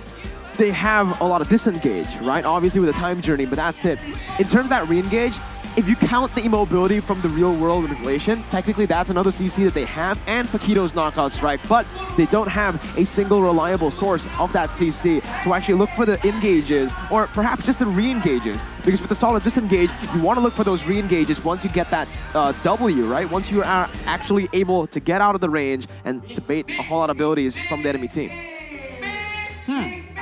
they have a lot of disengage, right? Obviously with a time journey, but that's it. In terms of that re-engage, if you count the immobility from the real world manipulation, technically that's another CC that they have, and Paquito's knockout strike, but they don't have a single reliable source of that CC to actually look for the engages, or perhaps just the re-engages, because with the solid disengage, you want to look for those re-engages once you get that W, right? Once you are actually able to get out of the range and to bait a whole lot of abilities from the enemy team.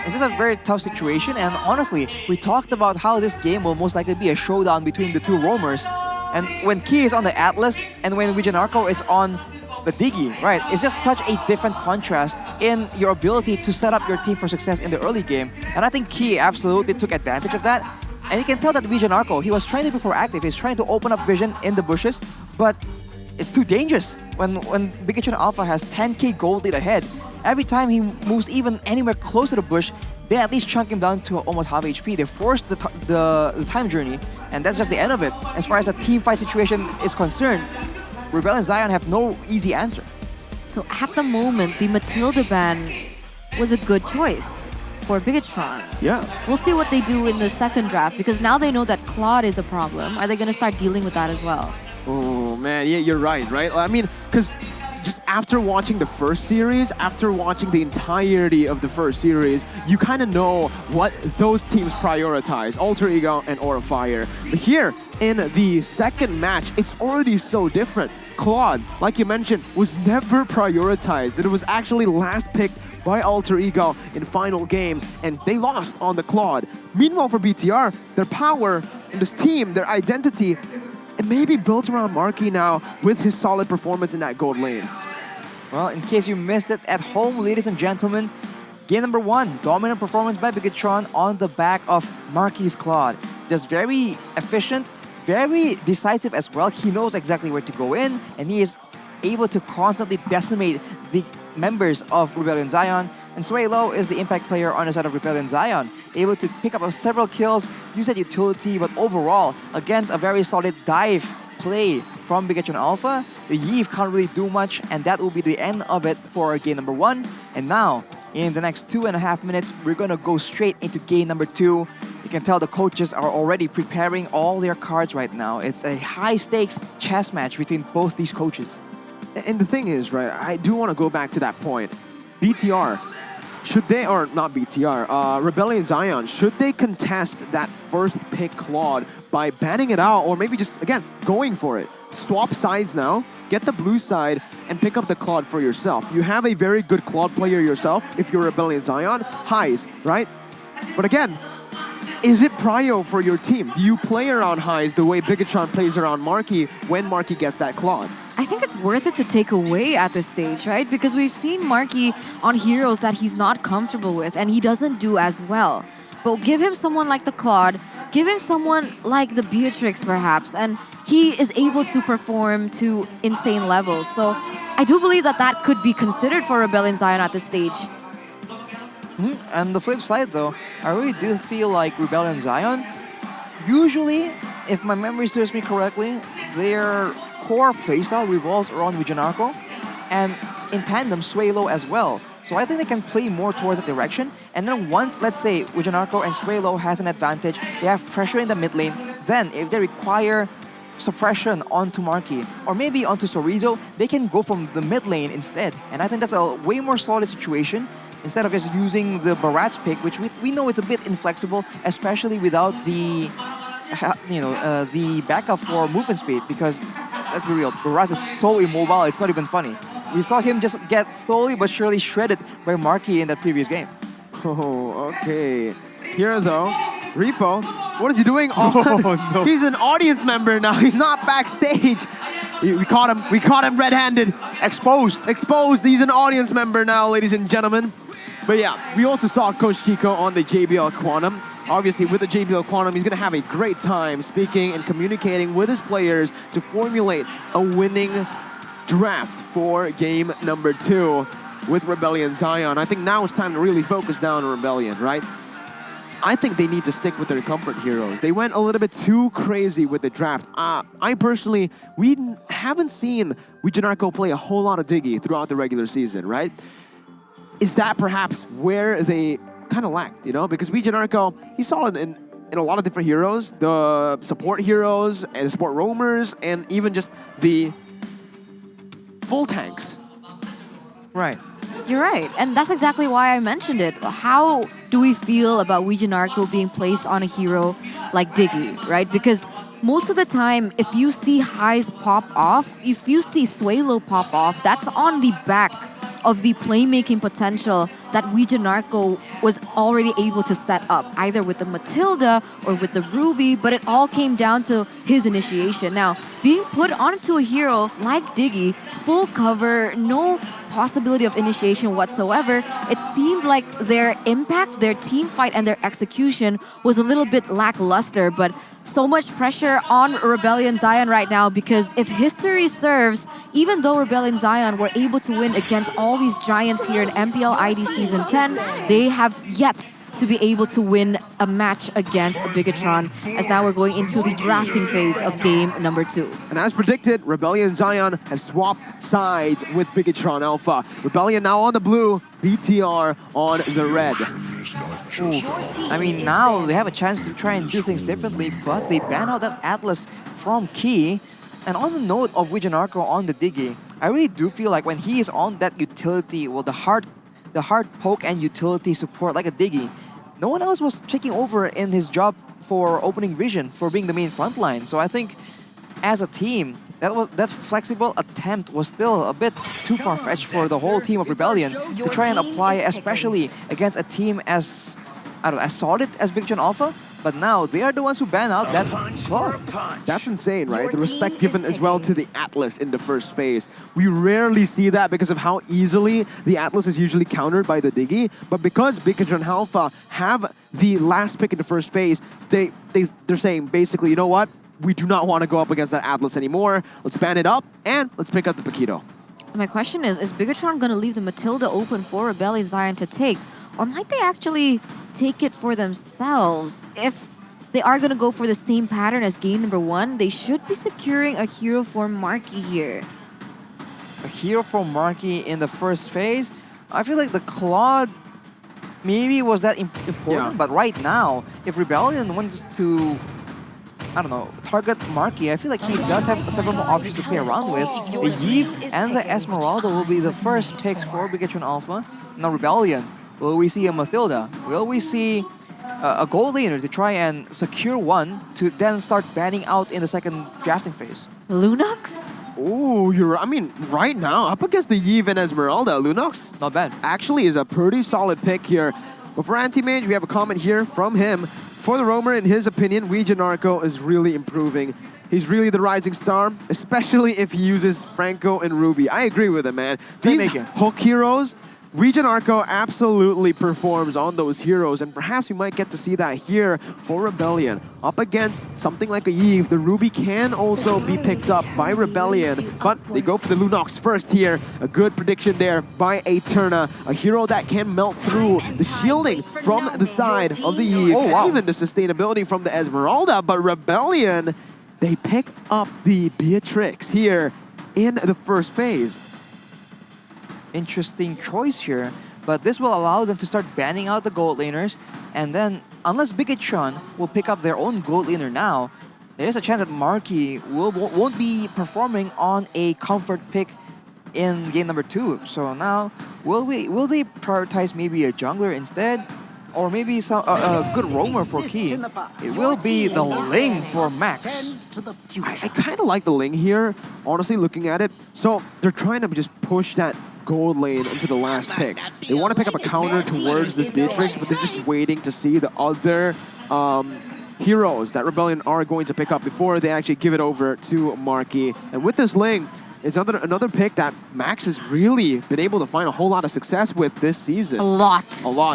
This is a very tough situation, and honestly, we talked about how this game will most likely be a showdown between the two roamers. And when Key is on the Atlas, and when Wijanarko is on the Diggy, right? It's just such a different contrast in your ability to set up your team for success in the early game. And I think Key absolutely took advantage of that. And you can tell that Wijanarko, he was trying to be proactive. He's trying to open up vision in the bushes, but it's too dangerous. When Bigetron Alpha has 10k gold lead ahead, every time he moves even anywhere close to the bush, they at least chunk him down to almost half HP. They force the time journey, and that's just the end of it. As far as a team fight situation is concerned, Rebellion Zion have no easy answer. So at the moment, the Matilda ban was a good choice for Bigetron. Yeah. We'll see what they do in the second draft, because now they know that Claude is a problem. Are they going to start dealing with that as well? Oh, man. Yeah, you're right? I mean, because just after watching the first series, after watching the entirety of the first series, you kind of know what those teams prioritize, Alter Ego and Aura Fire. But here, in the second match, it's already so different. Claude, like you mentioned, was never prioritized. It was actually last picked by Alter Ego in final game, and they lost on the Claude. Meanwhile, for BTR, their power and this team, their identity, it may be built around Marky now with his solid performance in that gold lane. Well, in case you missed it at home, ladies and gentlemen, game number 1, dominant performance by Bigetron on the back of Marky's Claude. Just very efficient, very decisive as well. He knows exactly where to go in, and he is able to constantly decimate the members of Rebellion Zion. And Suelo is the impact player on the side of Rebellion Zion, able to pick up several kills, use that utility, but overall, against a very solid dive play from Bigetron Alpha, the Yves can't really do much, and that will be the end of it for game number 1. And now, in the next 2.5 minutes, we're gonna go straight into game number 2. You can tell the coaches are already preparing all their cards right now. It's a high-stakes chess match between both these coaches. And the thing is, right, I do want to go back to that point. BTR, should they, or not BTR, Rebellion Zion, should they contest that first pick Claude by banning it out, or maybe just, again, going for it? Swap sides now, get the blue side, and pick up the Claude for yourself. You have a very good Claude player yourself if you're Rebellion Zion. Highs, right? But again, is it prio for your team? Do you play around Highs the way Bigetron plays around Marky when Marky gets that Claude? I think it's worth it to take away at this stage, right? Because we've seen Marky on heroes that he's not comfortable with and he doesn't do as well. But give him someone like the Claude, give him someone like the Beatrix perhaps, and he is able to perform to insane levels. So I do believe that that could be considered for Rebellion Zion at this stage. And the flip side though, I really do feel like Rebellion Zion, usually, if my memory serves me correctly, their core playstyle revolves around Wijanarko and in tandem Suelo as well. So I think they can play more towards that direction. And then once, let's say, Wijanarko and Suelo has an advantage, they have pressure in the mid lane, then if they require suppression onto Marky or maybe onto Sorizo, they can go from the mid lane instead. And I think that's a way more solid situation instead of just using the Barat's pick, which we know it's a bit inflexible, especially without the the backup for movement speed, because let's be real, Barat is so immobile, it's not even funny. We saw him just get slowly but surely shredded by Marky in that previous game. Oh, okay. Here though, Repo, what is he doing? Oh, no. He's an audience member now, he's not backstage. We caught him red-handed. Exposed. He's an audience member now, ladies and gentlemen. But yeah, we also saw Coach Chico on the JBL Quantum. Obviously, with the JBL Quantum, he's going to have a great time speaking and communicating with his players to formulate a winning draft for game number 2 with Rebellion Zion. I think now it's time to really focus down on Rebellion, right? I think they need to stick with their comfort heroes. They went a little bit too crazy with the draft. I personally, we haven't seen Wijanarko play a whole lot of Diggy throughout the regular season, right? Is that perhaps where they kind of lacked, you know? Because Wijanarko, he saw it in a lot of different heroes, the support heroes and support roamers, and even just the full tanks. Right. You're right, and that's exactly why I mentioned it. How do we feel about Wijanarko being placed on a hero like Diggy, right? Because most of the time, if you see Highs pop off, if you see Suelo pop off, that's on the back of the playmaking potential that Wijanarko was already able to set up, either with the Matilda or with the Ruby, but it all came down to his initiation. Now, being put onto a hero like Diggy, full cover, no possibility of initiation whatsoever, it seemed like their impact, their team fight, and their execution was a little bit lackluster, but so much pressure on Rebellion Zion right now, because if history serves, even though Rebellion Zion were able to win against all these giants here in MPL ID Season 10, they have yet to be able to win a match against Bigetron, as now we're going into the drafting phase of game number 2. And as predicted, Rebellion Zion have swapped sides with Bigetron Alpha. Rebellion now on the blue, BTR on the red. Ooh. I mean, now they have a chance to try and do things differently, but they ban out that Atlas from Key. And on the note of Wijanarko on the Diggy, I really do feel like when he is on that utility, well, the hard poke and utility support like a Diggy, no one else was taking over in his job for opening vision, for being the main frontline. So I think as a team, that flexible attempt was still a bit too far-fetched for the whole team of Rebellion to try and apply, especially against a team as, I don't know, as solid as Bigetron Alpha. But now they are the ones who ban out that claw. That's insane, right? The respect given as well to the Atlas in the first phase. We rarely see that because of how easily the Atlas is usually countered by the Diggy. But because Bigetron Alpha have the last pick in the first phase, they're saying basically, you know what? We do not want to go up against that Atlas anymore. Let's ban it up and let's pick up the Paquito. My question is Bigetron going to leave the Matilda open for Rebellion Zion to take? Or might they actually take it for themselves? If they are going to go for the same pattern as game number 1, they should be securing a hero for Marky here. A hero for Marky in the first phase? I feel like the Claude maybe was that important, but right now, if Rebellion wants to, I don't know, target Marky, I feel like he does have several more options to play around with. The Yves and the Esmeralda will be the first picks for Bigetron Alpha. Now Rebellion, will we see a Matilda? Will we see a gold laner to try and secure one to then start banning out in the second drafting phase? Lunox? Oh, I mean, right now, up against the Yves and Esmeralda, Lunox not bad. Actually is a pretty solid pick here. But for Anti-Mage, we have a comment here from him. For the roamer, in his opinion, Wijanarco is really improving. He's really the rising star, especially if he uses Franco and Ruby. I agree with him, man. These hook heroes, Wijanarco absolutely performs on those heroes, and perhaps we might get to see that here for Rebellion. Up against something like a Yves, the Ruby can also be picked up by Rebellion, but they go for the Lunox first here. A good prediction there by Eterna, a hero that can melt through the shielding from the side of the Yves, and even the sustainability from the Esmeralda, but Rebellion, they pick up the Beatrix here in the first phase. Interesting choice here, but this will allow them to start banning out the gold laners, and then unless Bigetron will pick up their own gold laner now, there's a chance that Marky won't be performing on a comfort pick in game number 2. So now, will they prioritize maybe a jungler instead? Or maybe a good roamer for Key? It will be the Ling for Max. I kind of like the Ling here, honestly, looking at it. So they're trying to just push that gold lane into the last pick. They want to pick up a counter towards this Beatrix, but they're just waiting to see the other heroes that Rebellion are going to pick up before they actually give it over to Marky. And with this Ling, it's another pick that Max has really been able to find a whole lot of success with this season. A lot,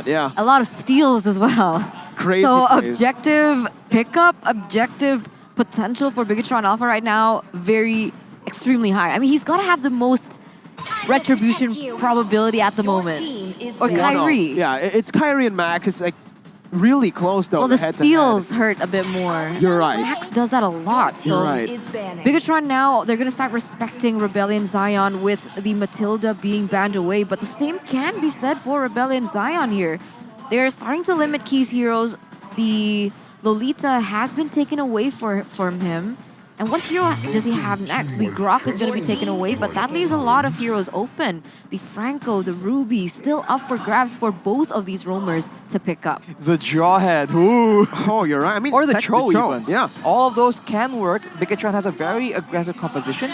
yeah. A lot of steals as well. Crazy. So plays. objective pickup, objective potential for Bigetron Alpha right now, extremely high. I mean, he's got to have the most retribution probability at the moment. Or Kyrie. Yeah, it's Kyrie and Max. It's like really close though. Well, the steals hurt a bit more. You're right. Max does that a lot. So You're right. Bigetron now, they're going to start respecting Rebellion Zion with the Matilda being banned away. But the same can be said for Rebellion Zion here. They're starting to limit Key's heroes. The Lolita has been taken away from him. And what hero does he have next? The Grok is going to be taken away, but that leaves a lot of heroes open. The Franco, the Ruby, still up for grabs for both of these roamers to pick up. The Jawhead, ooh. Oh, you're right. I mean, or the Cho even. Yeah. All of those can work. Bigetron has a very aggressive composition.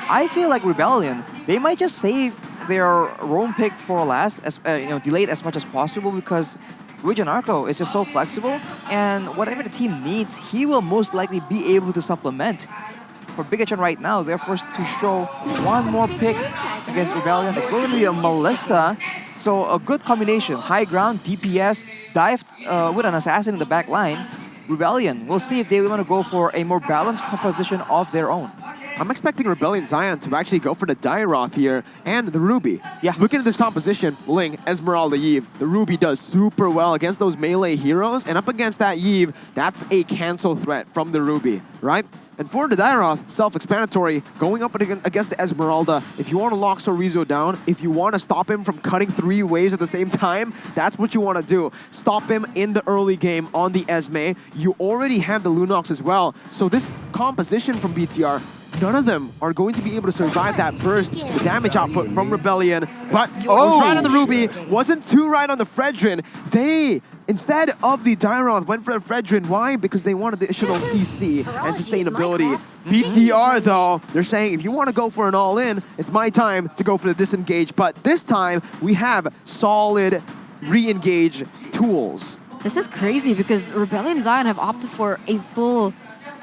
I feel like Rebellion, they might just save their roam pick for last, delay it as much as possible, because Wijanarco is just so flexible, and whatever the team needs, he will most likely be able to supplement. For Bigetron right now, they're forced to show one more pick against Rebellion. It's going to be a Melissa, so a good combination. High ground, DPS, dived with an assassin in the back line. Rebellion, we'll see if they want to go for a more balanced composition of their own. I'm expecting Rebellion Zion to actually go for the Dairoth here and the Ruby. Yeah. Looking at this composition, Ling, Esmeralda, Yves, the Ruby does super well against those melee heroes, and up against that Yves, that's a cancel threat from the Ruby, right? And for the Dairoth, self-explanatory, going up against the Esmeralda, if you want to lock Sorizo down, if you want to stop him from cutting 3 waves at the same time, that's what you want to do. Stop him in the early game on the Esme. You already have the Lunox as well, so this composition from BTR, none of them are going to be able to survive that burst. The damage output from Rebellion, but was right on the Ruby, wasn't too right on the Fredrin. They instead of the Dyroth, went for a Fredrin. Why? Because they wanted the additional CC and sustainability. BTR, though, they're saying if you want to go for an all-in, it's my time to go for the disengage. But this time, we have solid re-engage tools. This is crazy because Rebellion Zion have opted for a full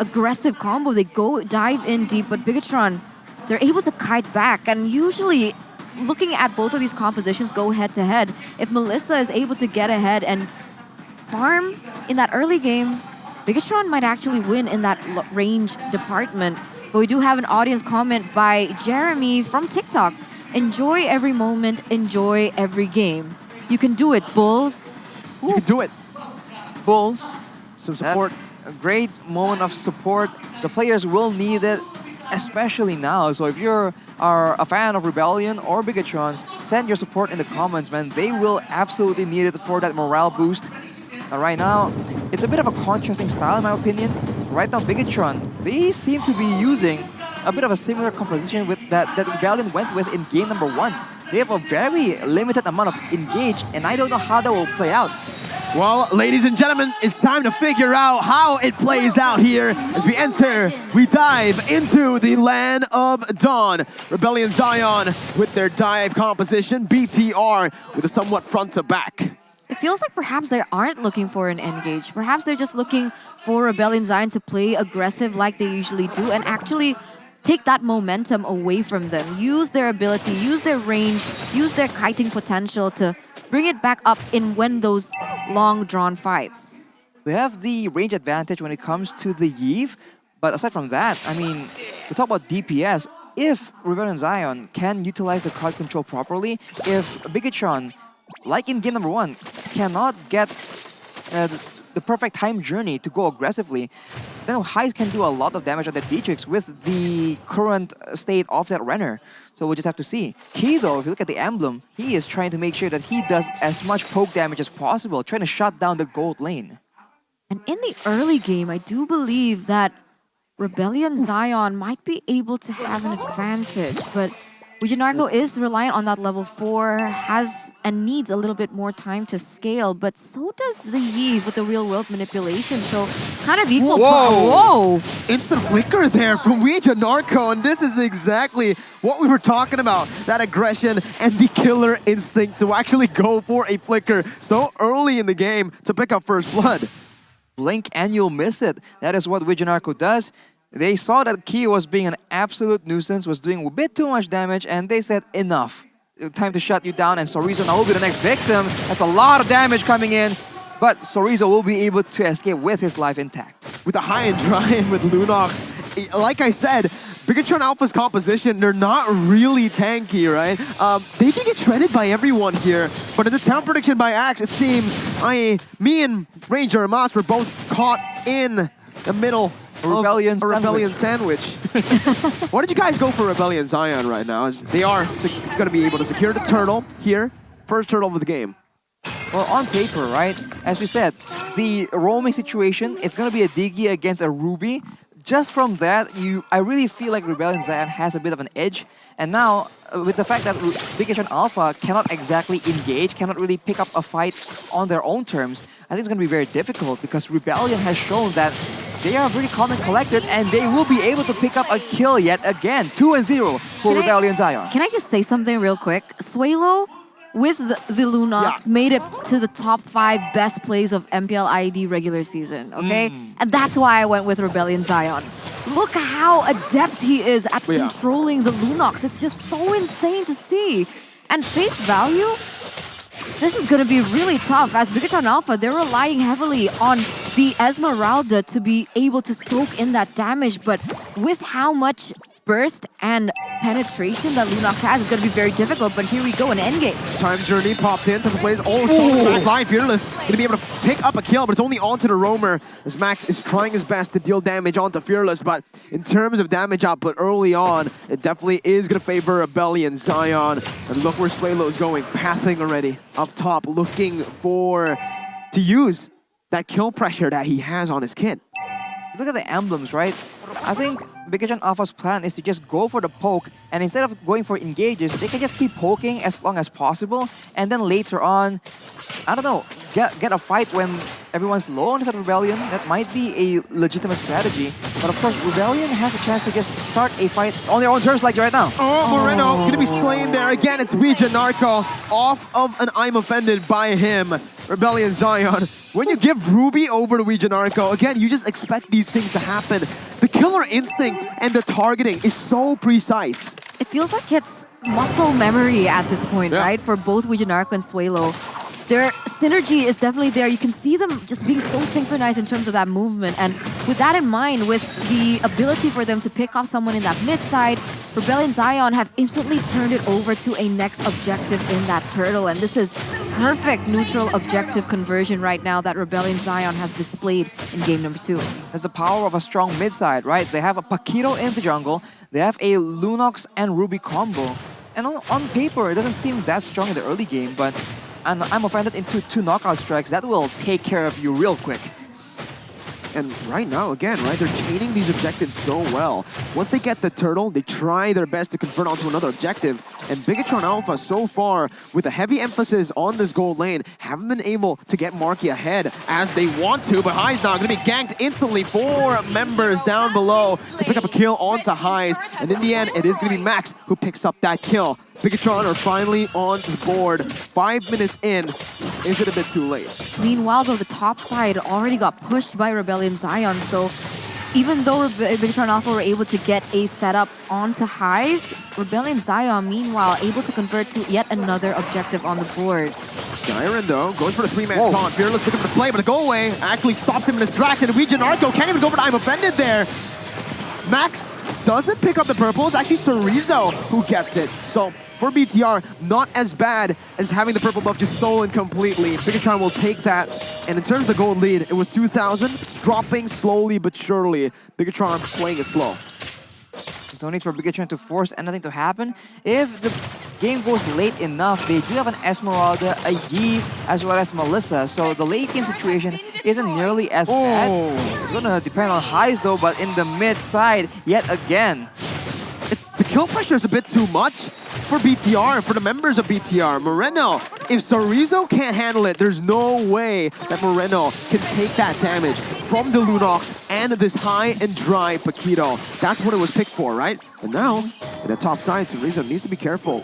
aggressive combo. They go dive in deep, but Bigetron, they're able to kite back. And usually, looking at both of these compositions go head-to-head, if Melissa is able to get ahead and farm in that early game, Bigetron might actually win in that range department. But we do have an audience comment by Jeremy from TikTok. Enjoy every moment, enjoy every game. You can do it, Bulls. You can do it. Bulls, some support. That's a great moment of support. The players will need it, especially now. So if you're a fan of Rebellion or Bigetron, send your support in the comments, man. They will absolutely need it for that morale boost. Right now, it's a bit of a contrasting style in my opinion. Right now, Bigetron, they seem to be using a bit of a similar composition with that Rebellion went with in game number 1. They have a very limited amount of engage, and I don't know how that will play out. Well, ladies and gentlemen, it's time to figure out how it plays out here as we dive into the land of Dawn. Rebellion Zion with their dive composition, BTR with a somewhat front to back. It feels like perhaps they aren't looking for an engage. Perhaps they're just looking for Rebellion Zion to play aggressive like they usually do and actually take that momentum away from them. Use their ability, use their range, use their kiting potential to bring it back up and win those long-drawn fights. They have the range advantage when it comes to the Yve, but aside from that, I mean, we talk about DPS. If Rebellion Zion can utilize the crowd control properly, if Bigetron, like in game number 1, cannot get the perfect time journey to go aggressively, then Hyde can do a lot of damage on that Beatrix with the current state of that Renner. So we'll just have to see. Key though, if you look at the emblem, he is trying to make sure that he does as much poke damage as possible, trying to shut down the gold lane. And in the early game, I do believe that Rebellion Zion might be able to have an advantage, but Vidio is reliant on that level 4, has and needs a little bit more time to scale, but so does the Yve with the real-world manipulation, so kind of equal. Whoa! Instant flicker there from Vidio, and this is exactly what we were talking about, that aggression and the killer instinct to actually go for a flicker so early in the game to pick up first blood. Blink and you'll miss it. That is what Vidio does. They saw that Key was being an absolute nuisance, was doing a bit too much damage, and they said, enough. Time to shut you down, and Sorizo now will be the next victim. That's a lot of damage coming in, but Sorizo will be able to escape with his life intact. With a high and dry and with Lunox, like I said, Bigetron Alpha's composition, they're not really tanky, right? They can get shredded by everyone here, but in the town prediction by Axe, it seems me and Ranger and Mas were both caught in the middle A rebellion sandwich. Why did you guys go for Rebellion Zion right now? As they are going to be able to secure the turtle here. First turtle of the game. Well, on paper, right? As we said, the roaming situation, it's going to be a Diggy against a Ruby. Just from that, I really feel like Rebellion Zion has a bit of an edge. And now, with the fact that Bigetron Alpha cannot exactly engage, cannot really pick up a fight on their own terms, I think it's going to be very difficult because Rebellion has shown that they are very calm and collected, and they will be able to pick up a kill yet again. 2-0 for Rebellion Zion. Can I just say something real quick? Swalo with the Lunox made it to the top 5 best plays of MPL ID regular season, okay? And that's why I went with Rebellion Zion. Look how adept he is at controlling the Lunox. It's just so insane to see. And face value, this is going to be really tough as Bigetron Alpha, they're relying heavily on the Esmeralda to be able to soak in that damage, but with how much burst and penetration that Lunox has, it's going to be very difficult, but here we go, an endgame. Time journey popped into the plays. Oh, back Fearless. Going to be able to pick up a kill, but it's only onto the roamer as Max is trying his best to deal damage onto Fearless, but in terms of damage output early on, it definitely is going to favor Rebellion Zion. And look where Swalo is going, pathing already up top, looking to use that kill pressure that he has on his kit. Look at the emblems, right? I think Bigetron Alpha's plan is to just go for the poke, and instead of going for engages, they can just keep poking as long as possible, and then later on, I don't know, get a fight when everyone's low on Rebellion. That might be a legitimate strategy. But of course, Rebellion has a chance to just start a fight on their own terms like right now. Oh, Moreno gonna be slain there again. It's Vidio Narco off of an I'm offended by him. Rebellion Zion. When you give Ruby over to Vidio Narco, again, you just expect these things to happen. The killer instinct and the targeting is so precise. It feels like it's muscle memory at this point, right? For both Vidio Narco and Suelo. Their synergy is definitely there. You can see them just being so synchronized in terms of that movement. And with that in mind, with the ability for them to pick off someone in that mid side, Rebellion Zion have instantly turned it over to a next objective in that turtle. And this is perfect neutral objective conversion right now that Rebellion Zion has displayed in game number 2. That's the power of a strong mid side, right? They have a Paquito in the jungle. They have a Lunox and Ruby combo. And on paper, it doesn't seem that strong in the early game, but I'm offended into 2 knockout strikes. That will take care of you real quick. And right now, again, right, they're chaining these objectives so well. Once they get the turtle, they try their best to convert onto another objective. And Bigetron Alpha, so far, with a heavy emphasis on this gold lane, haven't been able to get Marky ahead as they want to. But High's now going to be ganked instantly. 4 members down below to pick up a kill onto Highs. And in the end, it is going to be Max who picks up that kill. Bigetron are finally on the board. 5 minutes in. Is it a bit too late? Meanwhile, though, the top side already got pushed by Rebellion Zion. So even though Bigetron Alpha were able to get a setup onto Highs, Rebellion Zion, meanwhile, able to convert to yet another objective on the board. Skyrim, though, goes for the 3-man taunt. Fearless looking for the play, but the go away actually stopped him in his tracks. And Vidio Narco can't even go for the I'm offended there. Max doesn't pick up the purple. It's actually Cerezo who gets it. So for BTR, not as bad as having the purple buff just stolen completely. Bigetron will take that. And in terms of the gold lead, it was 2,000. It's dropping slowly but surely. Bigetron playing it slow. There's no need for Bigetron to force anything to happen. If the game goes late enough, they do have an Esmeralda, a Yi, as well as Melissa. So the late game situation isn't nearly as bad. It's gonna depend on Highs though, but in the mid side, yet again. The kill pressure is a bit too much for BTR, for the members of BTR. Moreno, if Cerezo can't handle it, there's no way that Moreno can take that damage from the Lunox and this high and dry Paquito. That's what it was picked for, right? And now, in the top side, Cerezo needs to be careful.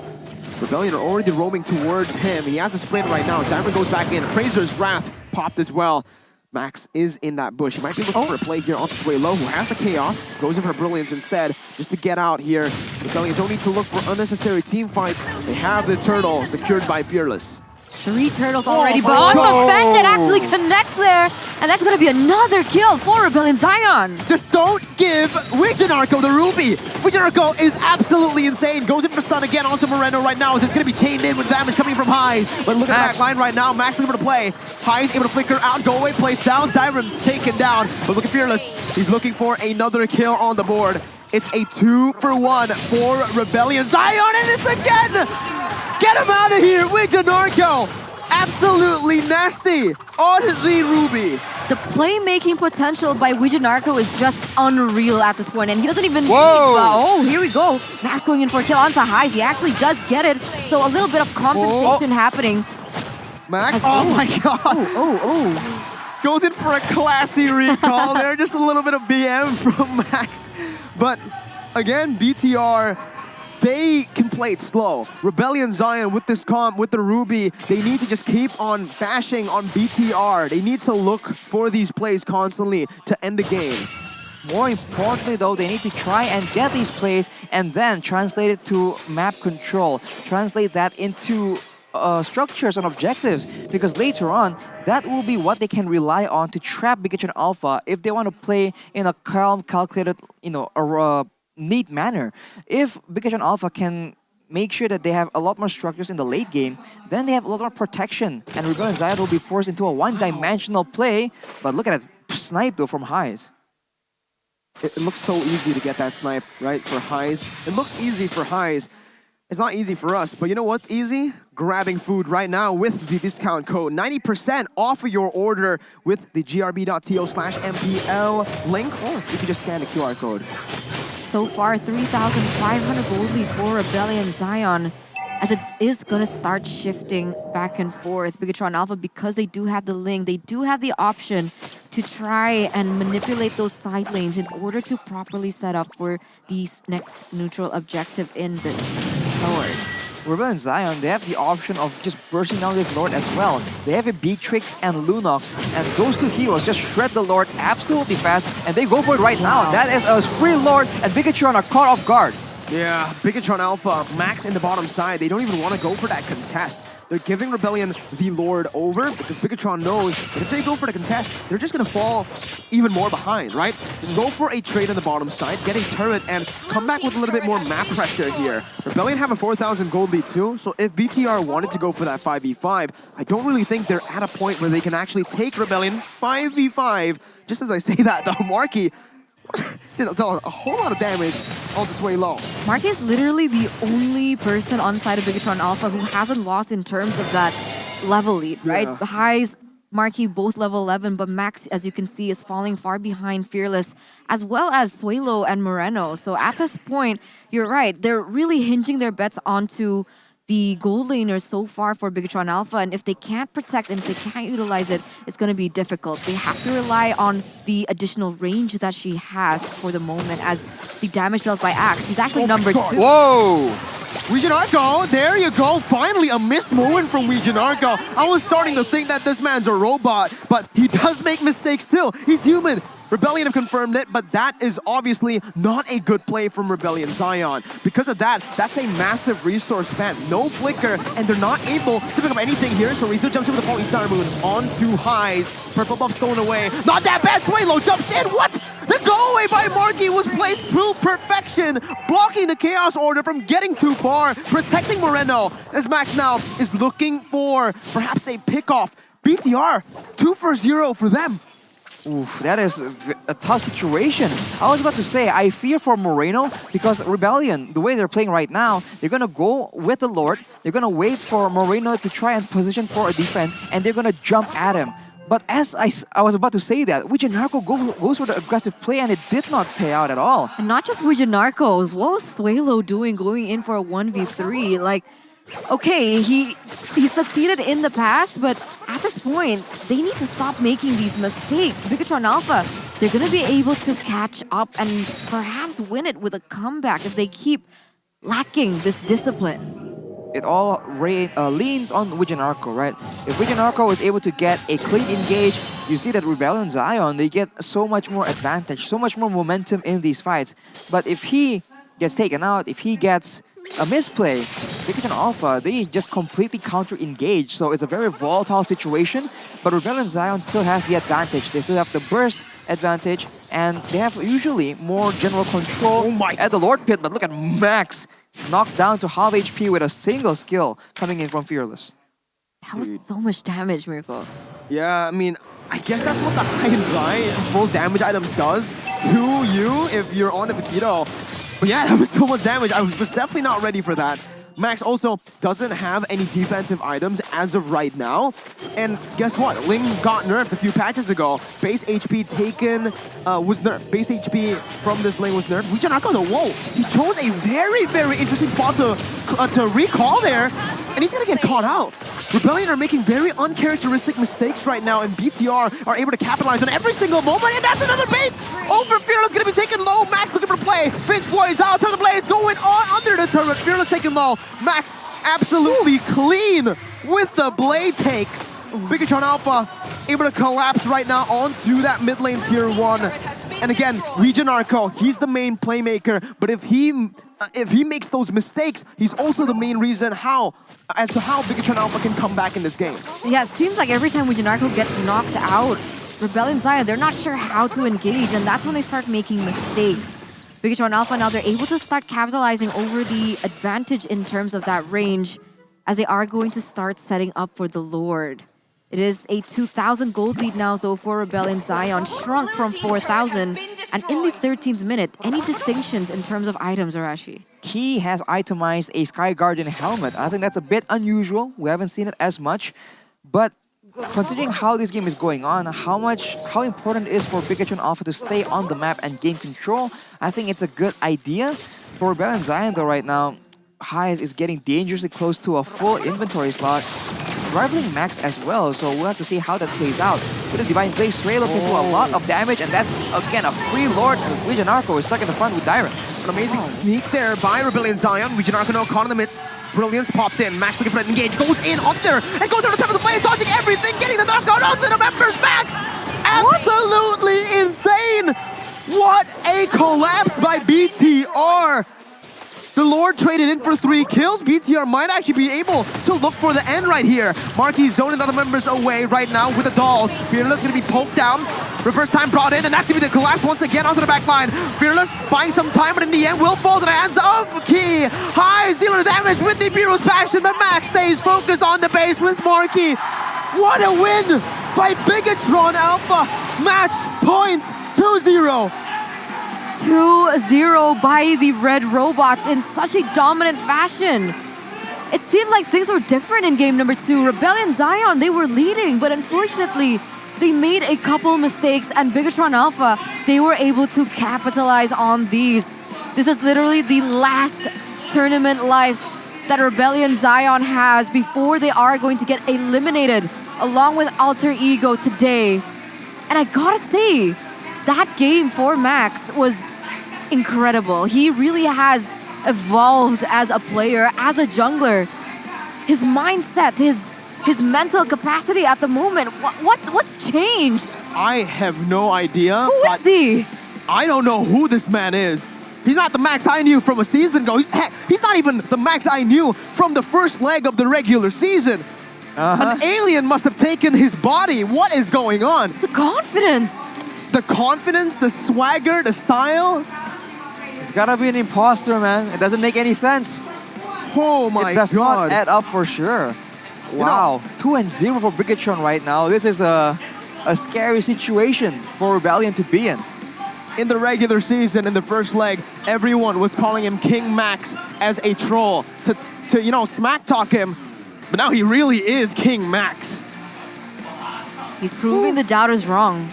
Rebellion are already roaming towards him. He has the split right now. Diamond goes back in. Fraser's Wrath popped as well. Max is in that bush. He might be looking for a play here onto Suelo, who has the Chaos. Goes in for Brilliance instead, just to get out here. Rebellion don't need to look for unnecessary team fights. They have the turtle secured by Fearless. 3 turtles already, but Unoffended actually connects there. And that's going to be another kill for Rebellion Zion. Just don't give Vidio Narco the Ruby. Vidio Narco is absolutely insane. Goes in for stun again onto Moreno right now. It's going to be chained in with damage coming from Highs. But look at the back line right now. Max looking for the play. Highs able to flicker out. Go away, place down. Dyron taken down. But look at Fearless. He's looking for another kill on the board. It's a 2-for-1 for Rebellion Zion. And it's again! Get him out of here, Vidio Narco! Absolutely nasty on the Ruby. The playmaking potential by Vidio Narco is just unreal at this point, and he doesn't even here we go. Max going in for a kill onto Highs. He actually does get it, so a little bit of compensation happening. Max, oh my god. Goes in for a classy recall there, just a little bit of BM from Max. But again, BTR, they can play it slow. Rebellion Zion with this comp, with the Ruby, they need to just keep on bashing on BTR. They need to look for these plays constantly to end the game. More importantly though, they need to try and get these plays and then translate it to map control. Translate that into structures and objectives, because later on, that will be what they can rely on to trap Bigetron Alpha if they want to play in a calm, calculated, neat manner. If Bigetron Alpha can make sure that they have a lot more structures in the late game, then they have a lot more protection, and Rebellion Zion will be forced into a one-dimensional play. But look at that snipe though from Highs. It looks so easy to get that snipe, right, for Highs. It looks easy for Highs. It's not easy for us, but you know what's easy? Grabbing food right now with the discount code. 90% off of your order with the grb.to/MPL link, or you can just scan the QR code. So far, 3,500 gold lead for Rebellion Zion. as it is going to start shifting back and forth. Bigetron Alpha, because they do have the link, they do have the option to try and manipulate those side lanes in order to properly set up for the next neutral objective in this Lord. Rebellion Zion, they have the option of just bursting down this Lord as well. They have a Beatrix and Lunox, and those two heroes just shred the Lord absolutely fast, and they go for it right now. That is a free Lord, and Bigetron are caught off guard. Yeah, Bigetron Alpha, Max in the bottom side. They don't even want to go for that contest. They're giving Rebellion the Lord over because Bigetron knows that if they go for the contest, they're just going to fall even more behind, right? Just go for a trade on the bottom side, get a turret, and come back with a little bit more map pressure here. Rebellion have a 4,000 gold lead too, so if BTR wanted to go for that 5v5, I don't really think they're at a point where they can actually take Rebellion 5v5. Just as I say that, though, Marky did a whole lot of damage on this way low. Marky is literally the only person on side of Bigetron Alpha who hasn't lost in terms of that level lead, right? Yeah. Highs, Marky both level 11, but Max, as you can see, is falling far behind Fearless, as well as Suelo and Moreno. So at this point, you're right, they're really hinging their bets onto the gold laners so far for Bigetron Alpha, and if they can't protect and if they can't utilize it, it's going to be difficult. They have to rely on the additional range that she has for the moment as the damage dealt by Axe. He's actually number 2. Whoa! Wijanarko, there you go. Finally, a missed moment from Wijanarko. I was starting to think that this man's a robot, but he does make mistakes too. He's human. Rebellion have confirmed it, but that is obviously not a good play from Rebellion Zion. Because of that, that's a massive resource spent. No flicker, and they're not able to pick up anything here, so Rizzo jumps in with the Polystar Moon onto Highs. Purple buff stolen away. Not that bad! Suelo jumps in! What? The go away by Marky was placed through perfection, blocking the Chaos Order from getting too far, protecting Moreno, as Max now is looking for perhaps a pickoff. BTR, 2 for 0 for them. Oof, that is a tough situation. I was about to say, I fear for Moreno because Rebellion, the way they're playing right now, they're going to go with the Lord, they're going to wait for Moreno to try and position for a defense, and they're going to jump at him. But as I was about to say that, Wijanarko goes for the aggressive play, and it did not pay out at all. And not just Wijanarko, what was Suelo doing going in for a 1v3? Like, okay, he succeeded in the past, but at this point, they need to stop making these mistakes. Bigetron Alpha, they're going to be able to catch up and perhaps win it with a comeback if they keep lacking this discipline. It all leans on Wijanarko, right? If Wijanarko is able to get a clean engage, you see that Rebellion Zion, they get so much more advantage, so much more momentum in these fights. But if he gets taken out, if he gets a misplay, Bigetron Alpha, they just completely counter-engage. So it's a very volatile situation, but Rebellion Zion still has the advantage. They still have the burst advantage, and they have usually more general control at the Lord Pit. But look at Max, knocked down to half HP with a single skill coming in from Fearless. That was so much damage, Miracle. Yeah, I mean, I guess that's what the high and dry full damage items does to you if you're on the Vidio. But yeah, that was so much damage. I was definitely not ready for that. Max also doesn't have any defensive items as of right now. And guess what? Ling got nerfed a few patches ago. Base HP taken was nerfed. Base HP from this Ling was nerfed. Wijanarko, though, whoa! He chose a very, very interesting spot to recall there. And he's gonna get caught out. Rebellion are making very uncharacteristic mistakes right now, and BTR are able to capitalize on every single moment, and that's another base! Over Fearless gonna be taken low. Max looking for play. Finch Boy is out. Turn the blaze going on under the turret. Fearless taken low. Max absolutely clean with the blade takes. Bigetron Alpha able to collapse right now onto that mid lane tier 1. And again, Wijanarko, he's the main playmaker, but if he makes those mistakes, he's also the main reason as to how Bigetron Alpha can come back in this game. Yeah, it seems like every time Wijanarko gets knocked out, Rebellion Zion, they're not sure how to engage, and that's when they start making mistakes. Bigetron Alpha now, they're able to start capitalizing over the advantage in terms of that range, as they are going to start setting up for the Lord. It is a 2,000 gold lead now, though, for Rebellion Zion, shrunk from 4,000. And in the 13th minute, any distinctions in terms of items, Arashi? He has itemized a Sky Guardian helmet. I think that's a bit unusual. We haven't seen it as much. But considering how this game is going on, how important it is for Bigetron Alpha to stay on the map and gain control, I think it's a good idea. For Rebellion Zion, though, right now, Highs is getting dangerously close to a full inventory slot, rivaling Max as well, so we'll have to see how that plays out. With a Divine Blaze, Straylo can do a lot of damage, and that's, again, a free Lord, and Vijanarko is stuck in the front with Dyron. An amazing sneak there by Rebellion Zion. Vijanarko now caught in the midst. Brilliance popped in. Max looking for that engage. Goes in, Hunter, and goes over the top of the flame, dodging everything, getting the knockout onto the members. Max! Absolutely insane! What a collapse by BTR! The Lord traded in for 3 kills. BTR might actually be able to look for the end right here. Marquis zoning the other members away right now with the dolls. Fearless gonna be poked down. Reverse time brought in, and that's gonna be the collapse once again onto the back line. Fearless buying some time, but in the end will fall to the hands of Key. Highs dealing damage with the Bureau's passion, but Max stays focused on the base with Marquis. What a win by Bigetron Alpha. Match points 2-0. 2-0 by the Red Robots in such a dominant fashion. It seemed like things were different in game number 2. Rebellion Zion, they were leading, but unfortunately, they made a couple mistakes, and Bigetron Alpha, they were able to capitalize on these. This is literally the last tournament life that Rebellion Zion has before they are going to get eliminated along with Alter Ego today. And I gotta say, that game for Max was incredible. He really has evolved as a player, as a jungler. His mindset, his mental capacity at the moment, what's changed? I have no idea. Who is he? I don't know who this man is. He's not the Max I knew from a season ago. He's not even the Max I knew from the first leg of the regular season. An alien must have taken his body. What is going on? The confidence. The confidence, the swagger, the style. It's gotta be an imposter, man. It doesn't make any sense. Oh my god. It does not add up for sure. Wow, 2-0 for Bigetron right now. This is a scary situation for Rebellion to be in. In the regular season, in the first leg, everyone was calling him King Max as a troll to you know, smack talk him. But now he really is King Max. He's proving the doubters wrong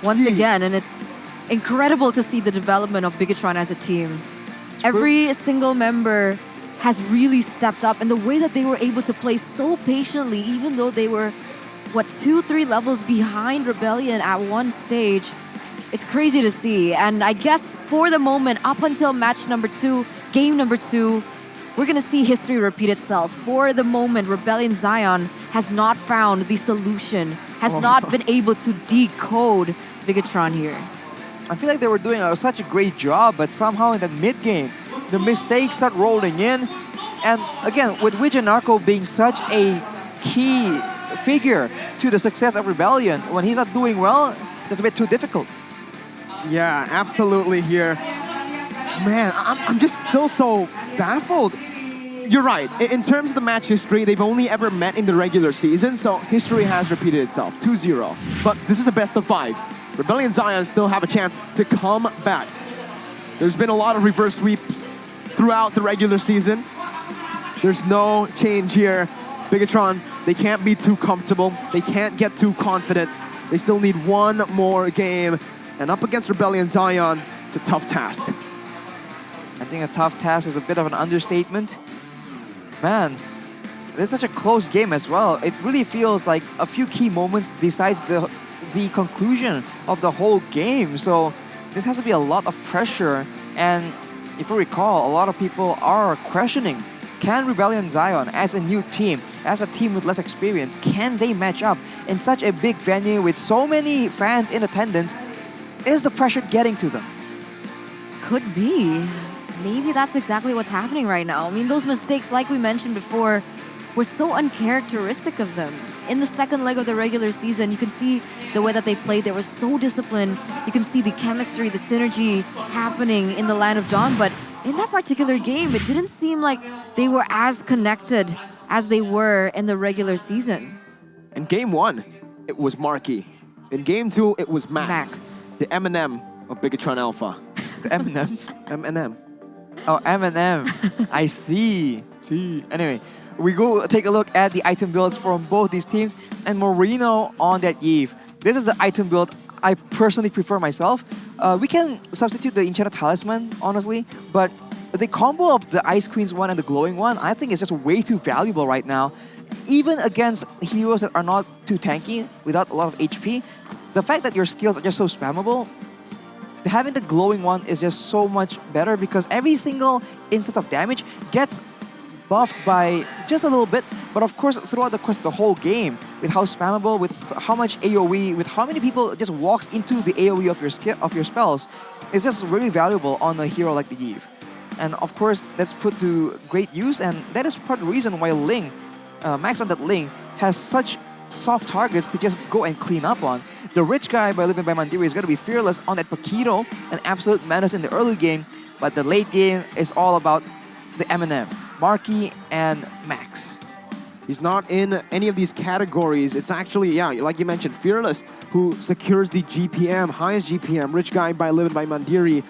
once again, and it's incredible to see the development of Bigetron as a team. Every single member has really stepped up, and the way that they were able to play so patiently, even though they were, 2-3 levels behind Rebellion at one stage. It's crazy to see, and I guess for the moment, up until match number 2, game number 2, we're gonna see history repeat itself. For the moment, Rebellion Zion has not found the solution, has not been able to decode Bigetron here. I feel like they were doing such a great job, but somehow in that mid-game, the mistakes start rolling in. And again, with Vijanarko being such a key figure to the success of Rebellion, when he's not doing well, it's a bit too difficult. Yeah, absolutely here. Man, I'm just still so baffled. You're right. In terms of the match history, they've only ever met in the regular season, so history has repeated itself. 2-0. But this is a best of 5. Rebellion Zion still have a chance to come back. There's been a lot of reverse sweeps throughout the regular season. There's no change here. Bigetron, they can't be too comfortable. They can't get too confident. They still need one more game. And up against Rebellion Zion, it's a tough task. I think a tough task is a bit of an understatement. Man, it's such a close game as well. It really feels like a few key moments decides the conclusion of the whole game. So this has to be a lot of pressure. And if you recall, a lot of people are questioning, can Rebellion Zion, as a new team, as a team with less experience, can they match up in such a big venue with so many fans in attendance? Is the pressure getting to them? Could be. Maybe that's exactly what's happening right now. I mean, those mistakes, like we mentioned before, were so uncharacteristic of them. In the second leg of the regular season, you can see the way that they played. They were so disciplined. You can see the chemistry, the synergy happening in the Land of Dawn. But in that particular game, it didn't seem like they were as connected as they were in the regular season. In game 1, it was Marquis. In game 2, it was Max. The M&M of Bigetron Alpha. The M&M? M&M. Oh, M&M. I see. Anyway, we go take a look at the item builds from both these teams. And Moreno on that Eve. This is the item build I personally prefer myself. We can substitute the Enchanted Talisman, honestly. But the combo of the Ice Queen's one and the Glowing one, I think is just way too valuable right now. Even against heroes that are not too tanky, without a lot of HP, the fact that your skills are just so spammable, having the Glowing one is just so much better because every single instance of damage gets buffed by just a little bit, but of course throughout the course of the whole game, with how spammable, with how much AoE, with how many people just walks into the AoE of your spells, it's just really valuable on a hero like the Eve. And of course, that's put to great use, and that is part of the reason why Ling, Max on that Ling, has such soft targets to just go and clean up on. The rich guy by Living by Mandiri is going to be fearless on that Paquito, an absolute menace in the early game, but the late game is all about the Eminem, Marky, and Max. He's not in any of these categories. It's actually, yeah, like you mentioned, Fearless, who secures the GPM, highest GPM, rich guy by Living by Mandiri.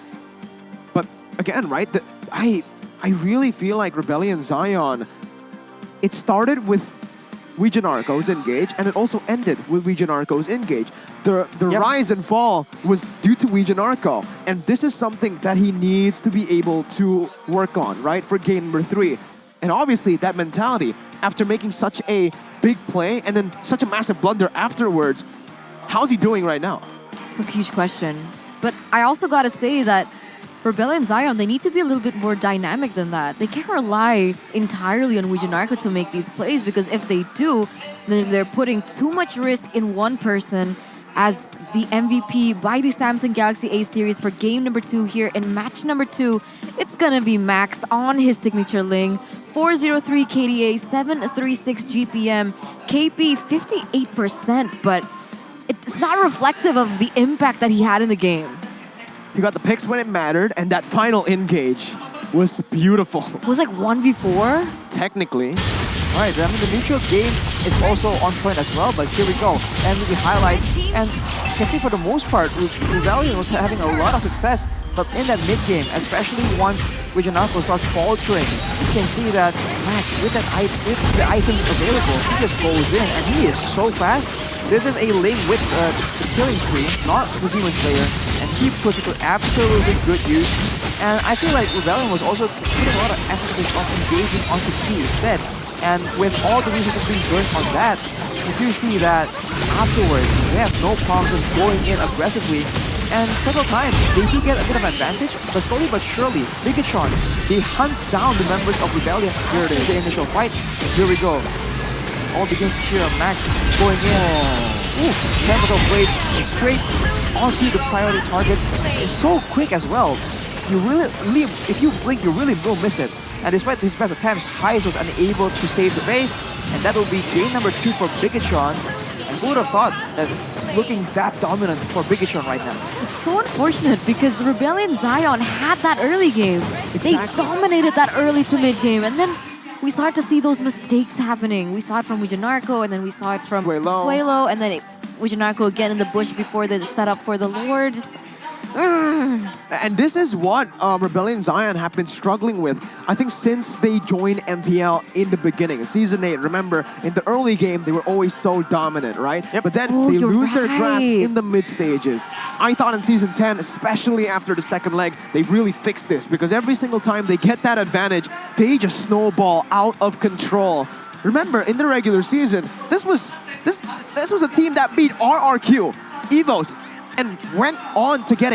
But again, right, I really feel like Rebellion Zion, it started with Vidio Narco's engage, and it also ended with Vidio Narco's engage. The rise and fall was due to Vidio Narco, and this is something that he needs to be able to work on, right, for game number 3. And obviously, that mentality, after making such a big play and then such a massive blunder afterwards, how's he doing right now? That's a huge question. But I also gotta say that Rebellion Zion, they need to be a little bit more dynamic than that. They can't rely entirely on Vidio Narco to make these plays, because if they do, then they're putting too much risk in one person as the MVP by the Samsung Galaxy A series for game number 2 here in match number 2. It's gonna be Max on his signature Ling. 403 KDA, 736 GPM, KP 58%, but it's not reflective of the impact that he had in the game. He got the picks when it mattered, and that final engage was beautiful. It was like 1v4? Technically. All right, I mean, the neutral game is also on point as well, but here we go. MVP highlights, and you can see for the most part, Rebellion was having a lot of success, but in that mid game, especially once Vidio Narco starts faltering, you can see that Max, with the items available, he just goes in, and he is so fast. This is a Ling with the killing spree, not the Demon Slayer, and he puts it to absolutely good use. And I feel like Rebellion was also putting a lot of emphasis on engaging onto T instead. And with all the resources being burnt on that, you do see that afterwards, they have no problem just going in aggressively. And several times, they do get a bit of advantage, but slowly but surely, Bigetron, they hunt down the members of Rebellion during the initial fight. Here we go. All begins here. Max going in. Ooh, chemical blade straight onto the priority targets. It's so quick as well. You really, if you blink, you really will miss it. And despite his best attempts, Heist was unable to save the base, and that will be game number 2 for Bigetron. And who would have thought that it's looking that dominant for Bigetron right now? It's so unfortunate because Rebellion Zion had that early game. Exactly. They dominated that early to mid game, and then we start to see those mistakes happening. We saw it from Vidio Narco, and then we saw it from Quelo, and then Vidio Narco again in the bush before the setup for the Lord. And this is what Rebellion Zion have been struggling with, I think, since they joined MPL in the beginning. Season 8, remember, in the early game, they were always so dominant, right? Yep. But then they lose their grasp in the mid stages. I thought in Season 10, especially after the second leg, they really fixed this, because every single time they get that advantage, they just snowball out of control. Remember, in the regular season, this was a team that beat RRQ, EVOS, and went on to get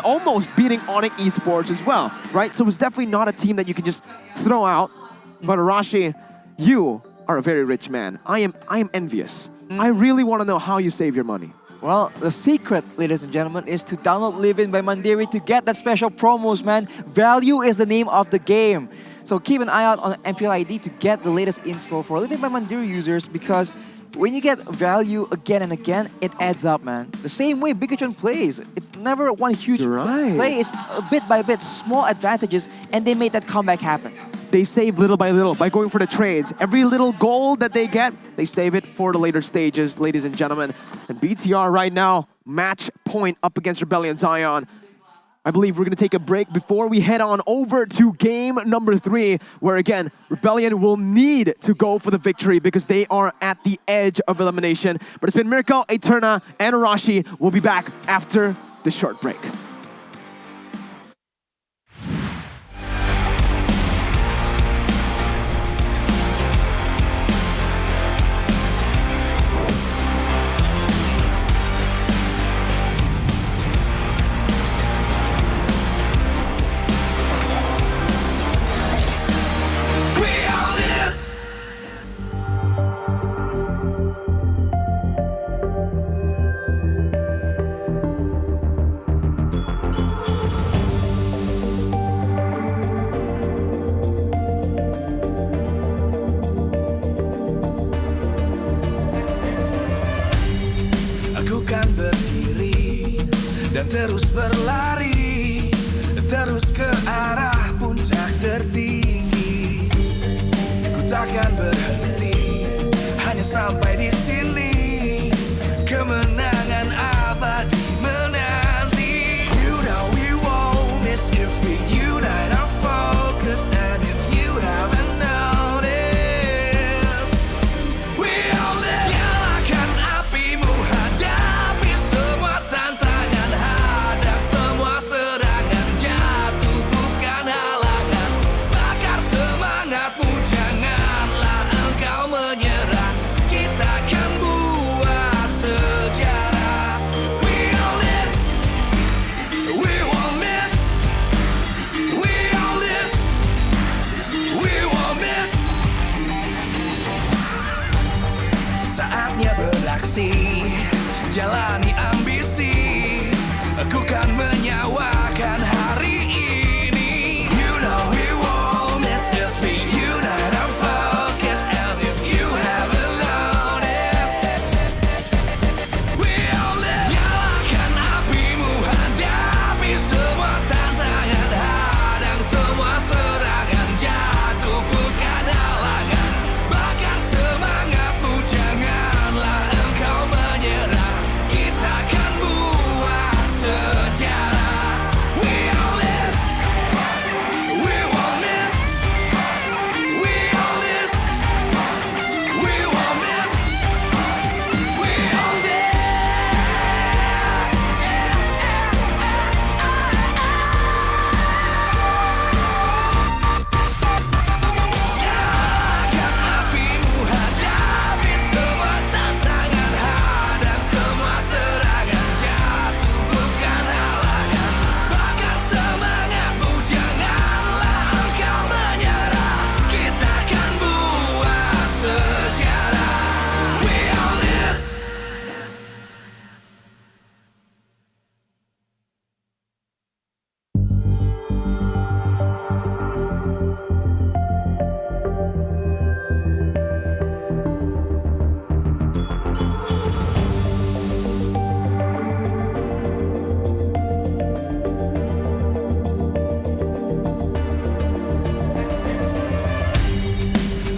almost beating Onyx Esports as well, right? So it's definitely not a team that you can just throw out. But Arashi, you are a very rich man. I am envious. I really want to know how you save your money. Well, the secret, ladies and gentlemen, is to download Livin by Mandiri to get that special promos, man. Value is the name of the game. So keep an eye out on MPL ID to get the latest info for Livin by Mandiri users, because when you get value again and again, it adds up, man. The same way Bigetron plays. It's never one huge play. It's bit by bit, small advantages, and they made that comeback happen. They save little by little by going for the trades. Every little gold that they get, they save it for the later stages, ladies and gentlemen. And BTR right now, match point up against Rebellion Zion. I believe we're going to take a break before we head on over to game number 3, where again, Rebellion will need to go for the victory because they are at the edge of elimination. But it's been Miracle, Eterna, and Arashi. We'll be back after this short break. dan terus berlari, terus ke arah puncak tertinggi. Ku takkan berhenti, hanya sampai di sini. Kemenangan abadi menanti. You know we won't miss if we unite our focus. And if you haven't noticed, we all live. Nyalakan apimu, hadapi semua tantangan, hadang semua serangan, jatuh bukan halangan. Bakar semangatmu, janganlah engkau menyerah. Kita akan buat sejarah. We all this, we won't miss. We all this, we won't miss. Saatnya beraksi, jalani ambisi. Aku kan menyawakan hari ini. You know we won't miss if we unite our focus. And if you haven't noticed, we all live. Nyalakan apimu, hadapi semua tantangan, hadang semua serangan, jatuh bukan halangan. Bakar semangatmu, janganlah engkau menyerah. Kita akan buat sejarah. We all this, we won't miss. We all this, we won't miss. We all this. Nyalakan apimu, hadapi semua tantangan, hadang semua serangan, jatuh bukan halangan. Bakar semangatmu, janganlah engkau menyerah. Kita akan buat sejarah. We all this.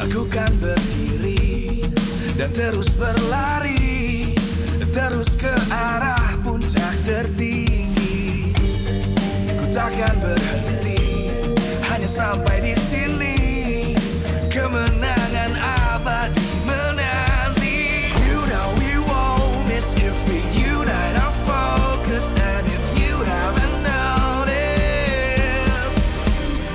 Aku kan berdiri dan terus berlari, terus ke arah puncak tertinggi. Ku takkan berhenti, hanya sampai di sini. Kemenangan abadi menanti. You know we won't miss if we unite our focus. And if you haven't noticed,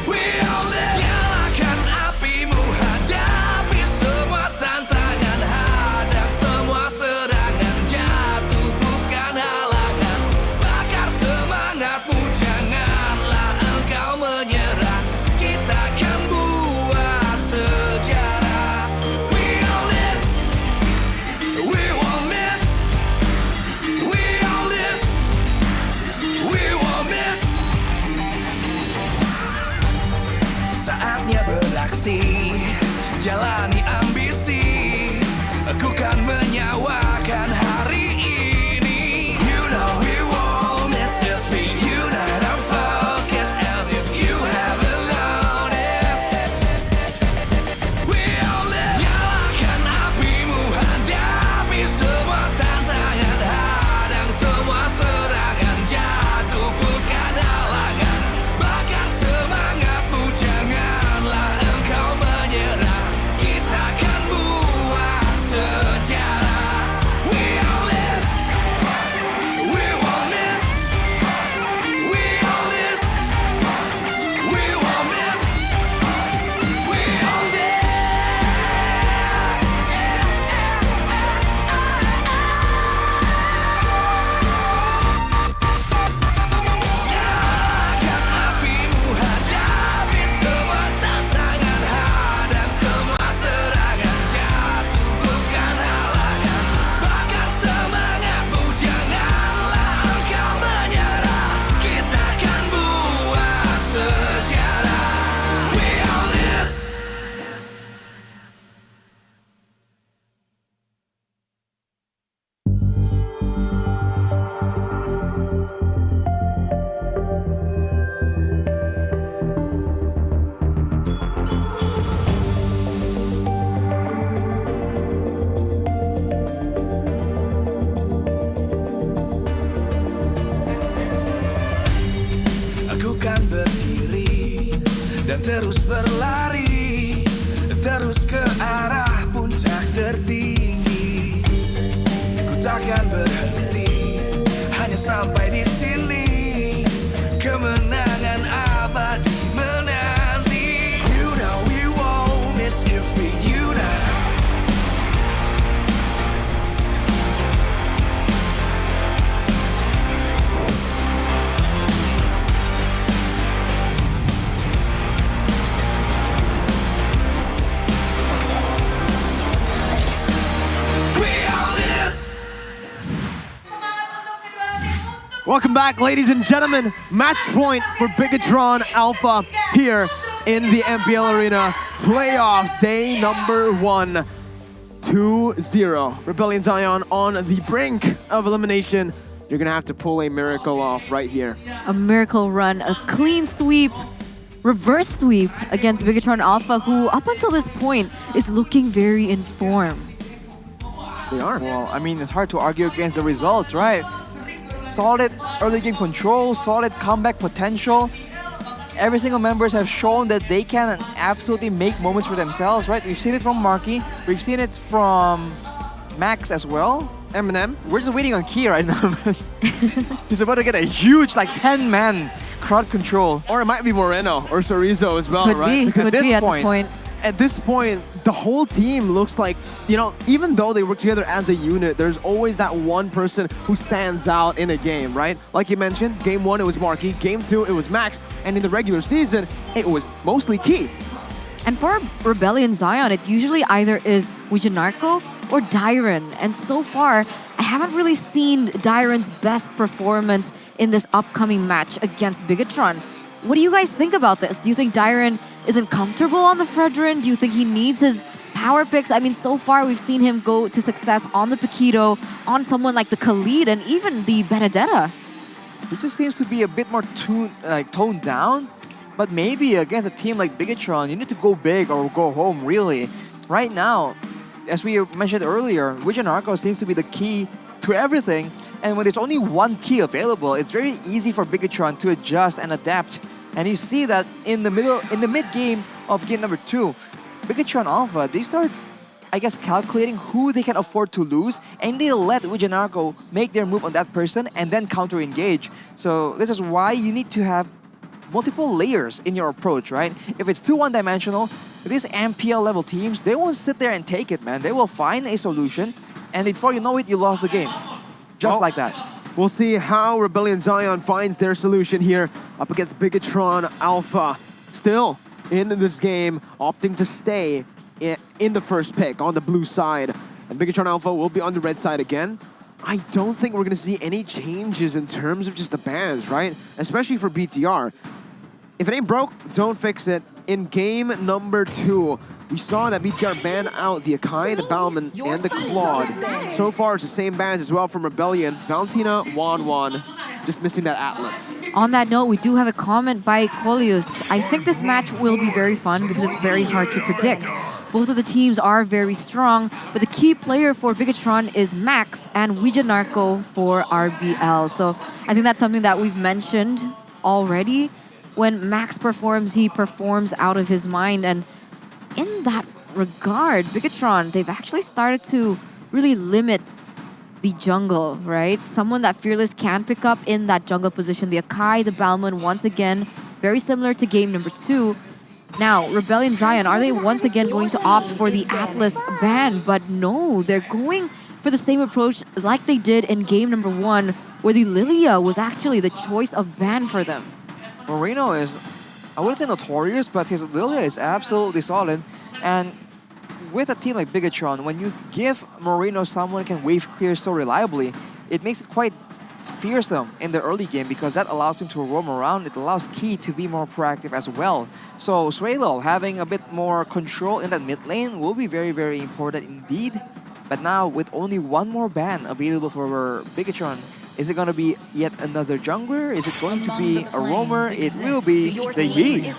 we all live. Nyalakan apimu, hadapi semua tantangan, hadang semua serangan, jatuh bukan halangan. Bakar semangatmu, janganlah engkau menyerah. Kita dan terus berlari, terus ke arah puncak tertinggi. Ku takkan berhenti, hanya sampai di sini. Kemenangan abadi menanti. You know we won't miss if we unite. Welcome back, ladies and gentlemen. Match point for Bigetron Alpha here in the MPL Arena Playoffs, day number 1, 2-0. Rebellion Zion on the brink of elimination. You're gonna have to pull a miracle off right here. A miracle run, a clean sweep, reverse sweep against Bigetron Alpha, who up until this point is looking very in form. They are. Well, I mean, it's hard to argue against the results, right? Solid early game control, solid comeback potential. Every single members have shown that they can absolutely make moments for themselves, right? We've seen it from Marky, we've seen it from Max as well. Eminem. We're just waiting on Key right now. He's about to get a huge, like 10-man crowd control. Or it might be Moreno or Chorizo as well, Could right? be, Because could be at this point. At this point, the whole team looks like, you know, even though they work together as a unit, there's always that one person who stands out in a game, right? Like you mentioned, game 1 it was Marky, game 2 it was Max, and in the regular season, it was mostly Key. And for Rebellion Zion, it usually either is Wijanarko or Dyron. And so far, I haven't really seen Dyron's best performance in this upcoming match against Bigetron. What do you guys think about this? Do you think Dyron isn't comfortable on the Fredrin? Do you think he needs his power picks? I mean, so far we've seen him go to success on the Paquito, on someone like the Khalid, and even the Benedetta. He just seems to be a bit more toned down. But maybe against a team like Bigetron, you need to go big or go home, really. Right now, as we mentioned earlier, Wijanarko seems to be the key to everything. And when there's only one key available, it's very easy for Bigetron to adjust and adapt. And you see that in the mid-game of game number 2, Bigetron Alpha, they start, I guess, calculating who they can afford to lose, and they let Wijanarko make their move on that person and then counter-engage. So this is why you need to have multiple layers in your approach, right? If it's too one-dimensional, these MPL level teams, they won't sit there and take it, man. They will find a solution, and before you know it, you lost the game. Just like that. We'll see how Rebellion Zion finds their solution here up against Bigetron Alpha. Still in this game, opting to stay in the first pick on the blue side. And Bigetron Alpha will be on the red side again. I don't think we're going to see any changes in terms of just the bans, right? Especially for BTR. If it ain't broke, don't fix it. In game number 2, we saw that BTR ban out the Akai, the Balman, and the Claude. So far, it's the same bans as well from Rebellion. Valentina, Wan, just missing that Atlas. On that note, we do have a comment by Colius. I think this match will be very fun because it's very hard to predict. Both of the teams are very strong, but the key player for Bigetron is Max and Wijanarko for RBL. So I think that's something that we've mentioned already. When Max performs, he performs out of his mind. And in that regard, Bigetron, they've actually started to really limit the jungle, right? Someone that Fearless can pick up in that jungle position. The Akai, the Balman, once again, very similar to game number 2. Now, Rebellion Zion, are they once again going to opt for the Atlas ban? But no, they're going for the same approach like they did in game number 1, where the Lilia was actually the choice of ban for them. Moreno is, I wouldn't say notorious, but his Lilia is absolutely solid. And with a team like Bigetron, when you give Moreno someone who can wave clear so reliably, it makes it quite fearsome in the early game because that allows him to roam around. It allows Key to be more proactive as well. So Suelo having a bit more control in that mid lane will be very, very important indeed. But now with only one more ban available for Bigetron, is it going to be yet another jungler? Is it going to be a roamer? It will be the Yi.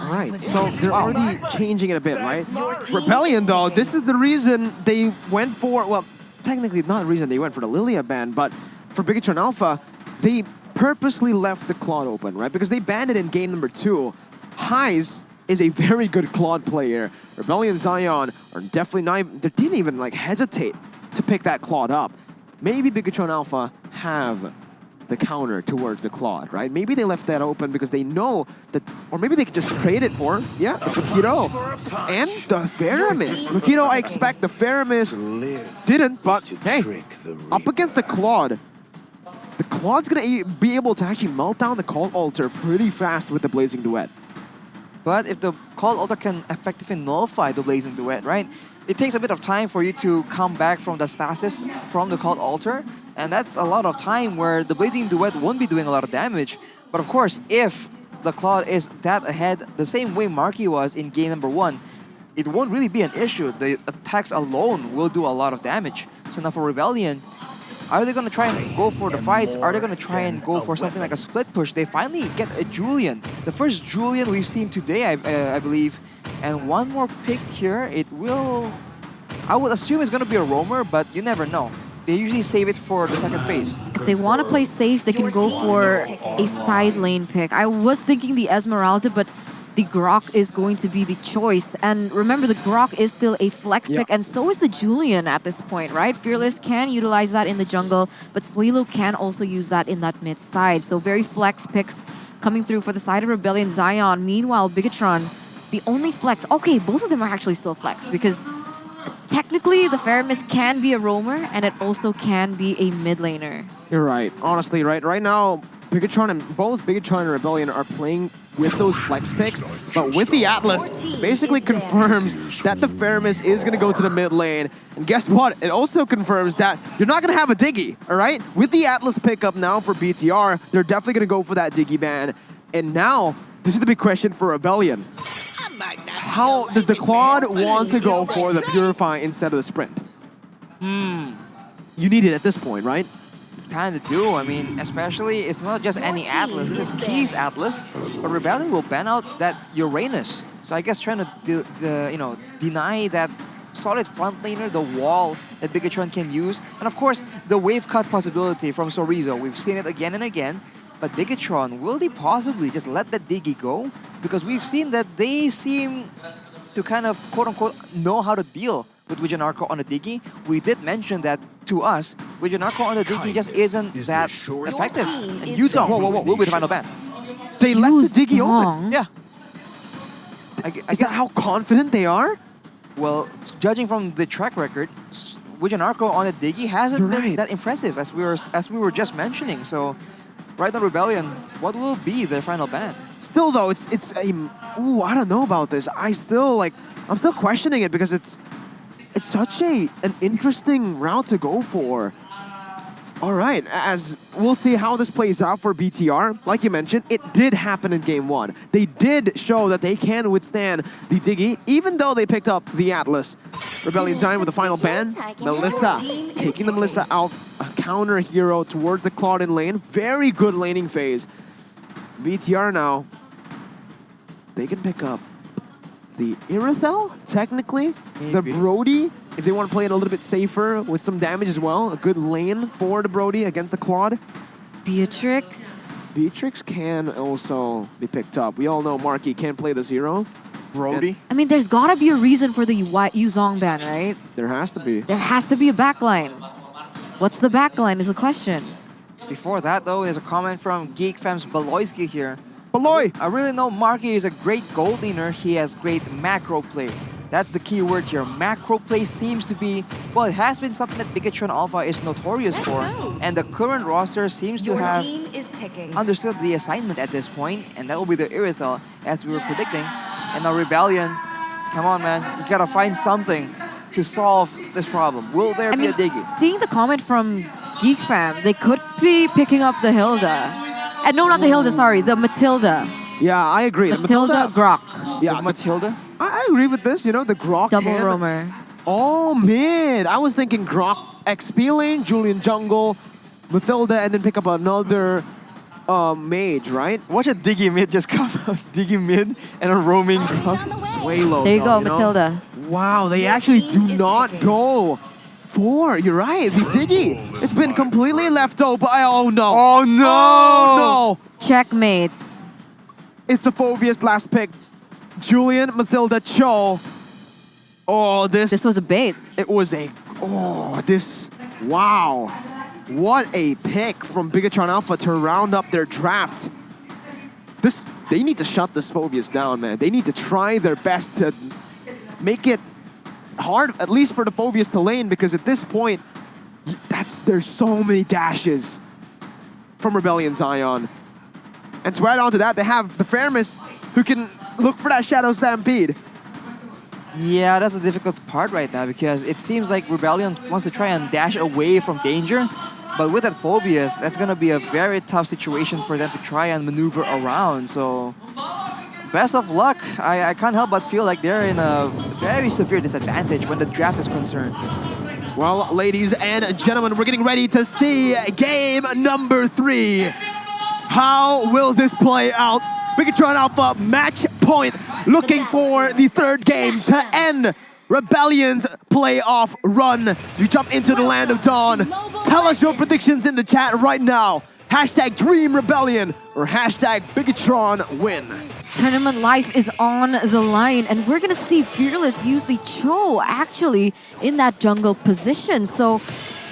Right, so they're already changing it a bit, right? Rebellion, though, this is the reason they went for, well, technically not the reason they went for the Lilia ban, but for Bigetron Alpha, they purposely left the Claude open, right? Because they banned it in game number 2. Heis is a very good Claude player. Rebellion Zion are definitely not, they didn't even like hesitate to pick that Claude up. Maybe Bigetron Alpha have the counter towards the Claude, right? Maybe they left that open because they know that, or maybe they could just trade it for, yeah, the Vidio and the Faramis. Vidio, I expect the Faramis didn't, but hey, up against the Claude Claude's gonna be able to actually melt down the Cult Altar pretty fast with the Blazing Duet. But if the Cult Altar can effectively nullify the Blazing Duet, right? It takes a bit of time for you to come back from the stasis from the Cult Altar, and that's a lot of time where the Blazing Duet won't be doing a lot of damage. But of course, if the Claude is that ahead, the same way Marky was in game number 1, it won't really be an issue. The attacks alone will do a lot of damage. So now for Rebellion, are they going to try and go for the fights? Are they going to try and go for something like a split push? They finally get a Julian. The first Julian we've seen today, I believe. And one more pick here. It will... I would assume it's going to be a roamer, but you never know. They usually save it for the second phase. If they want to play safe, they can go for a side lane pick. I was thinking the Esmeralda, but the Grok is going to be the choice. And remember, the Grok is still a flex pick, and so is the Julian at this point, right? Fearless can utilize that in the jungle, but Suelo can also use that in that mid side. So very flex picks coming through for the side of Rebellion Zion. Meanwhile, Bigetron, the only flex... Okay, both of them are actually still flex, because technically the Faramis can be a roamer, and it also can be a mid laner. You're right. Honestly, right now, Bigetron and both Bigetron and Rebellion are playing with those flex picks, but with the Atlas, basically confirms that the Faramis is going to go to the mid lane. And guess what? It also confirms that you're not going to have a Diggy, all right? With the Atlas pickup now for BTR, they're definitely going to go for that Diggy ban. And now, this is the big question for Rebellion. How does the Claude want to go for the Purify instead of the Sprint? You need it at this point, right? Kind of do. I mean, especially, it's not just any Atlas. This is Key's Atlas, but Rebellion will ban out that Uranus. So I guess trying to deny that solid front laner, the wall that Bigetron can use, and of course the wave cut possibility from Sorizo. We've seen it again and again. But Bigetron, will they possibly just let that Diggy go? Because we've seen that they seem to kind of quote-unquote know how to deal with Wijanarko on the Diggy. We did mention that to us, Wijanarko on the Diggy just isn't that effective. And Yuzong, whoa, will be the final ban. They left the Diggy open. Yeah. Is that how confident they are? Well, judging from the track record, Wijanarko on the Diggy hasn't been that impressive as we were just mentioning. So, right on Rebellion, what will be their final ban? Still though, it's I don't know about this. I'm still questioning it because it's such an interesting route to go for. All right, as we'll see how this plays out for BTR. Like you mentioned, it did happen in game 1. They did show that they can withstand the Diggy, even though they picked up the Atlas. Rebellion Zion with the final ban. Melissa, taking the Melissa out, a counter hero towards the Claude in lane. Very good laning phase. BTR now, they can pick up the Irithel, technically. Maybe. The Brody, if they want to play it a little bit safer with some damage as well. A good lane for the Brody against the Claude. Beatrix can also be picked up. We all know Marky can't play this hero. Brody? I mean, there's got to be a reason for the Yuzong ban, right? There has to be. There has to be a backline. What's the backline is the question. Before that, though, there's a comment from GeekFam's Baloyski here. Baloy! I really know Marky is a great gold laner. He has great macro play. That's the key word here. Macro play seems to be, well, it has been something that Bigetron Alpha is notorious for. And the current roster seems to have understood the assignment at this point. And that will be the Irithel, as we were predicting. And now Rebellion, come on, man. You gotta find something to solve this problem. Will there be a Diggy? Seeing the comment from GeekFam, they could be picking up the Hilda. No, not the Hilda, sorry, the Matilda. Yeah, I agree. Matilda Grok. Yeah, Matilda? I agree with this, the Grok double roamer. Oh, man. I was thinking Grok XP lane, Julian jungle, Matilda, and then pick up another mage, right? Watch a Diggy mid just come out. Diggy mid and a roaming Grok. Suelo. There you go, Matilda. Wow, they actually do not go for, you're right, the Diggy. It's been completely left open. Oh, no. Oh, no. Oh, no. Checkmate. It's a Phoveus last pick. Julian, Mathilda, Cho. Oh, this was a bait. It was a... Oh, this... Wow. What a pick from Bigetron Alpha to round up their draft. They need to shut this Phoveus down, man. They need to try their best to make it hard, at least for the Phoveus to lane, because at this point, there's so many dashes from Rebellion Zion. And to add on to that, they have the Fairness who can look for that Shadow Stampede. Yeah, that's the difficult part right now because it seems like Rebellion wants to try and dash away from danger. But with that Phoveus, that's going to be a very tough situation for them to try and maneuver around. So, best of luck. I can't help but feel like they're in a very severe disadvantage when the draft is concerned. Well, ladies and gentlemen, we're getting ready to see game number 3. How will this play out? Bigetron Alpha match point, looking for the third game to end Rebellion's playoff run. As we jump into the Land of Dawn, tell us your predictions in the chat right now. Hashtag Dream Rebellion or hashtag Bigetron win. Tournament life is on the line, and we're gonna see Fearless use the Cho actually in that jungle position. So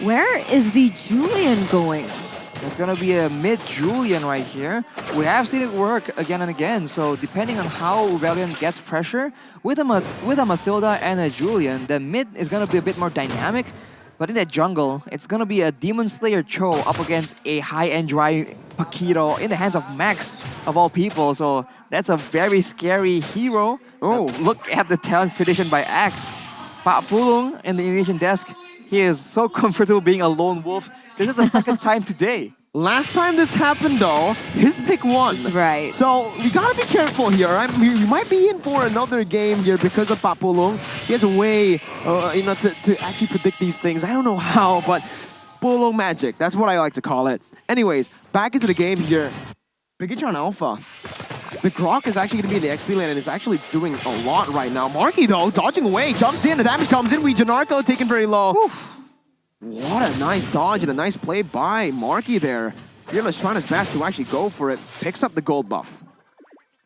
where is the Julian going? It's going to be a mid-Julian right here. We have seen it work again and again, so depending on how Rebellion gets pressure, with a Mathilda and a Julian, the mid is going to be a bit more dynamic, but in that jungle, it's going to be a Demon Slayer Cho up against a high-end dry Paquito in the hands of Max, of all people, so that's a very scary hero. Oh, look at the talent prediction by Axe. Pak Pulung in the Indonesian desk, he is so comfortable being a lone wolf. This is the second time today. Last time this happened, though, his pick won. Right. So we gotta be careful here. We might be in for another game here because of Pak Pulung. He has a way, to actually predict these things. I don't know how, but Pulung magic. That's what I like to call it. Anyways, back into the game here. Bigetron Alpha. The Grok is actually going to be in the XP lane and is actually doing a lot right now. Marky, though, dodging away, jumps in, the damage comes in. Janarko taken very low. Oof. What a nice dodge and a nice play by Marky there. Fearless trying his best to actually go for it. Picks up the gold buff.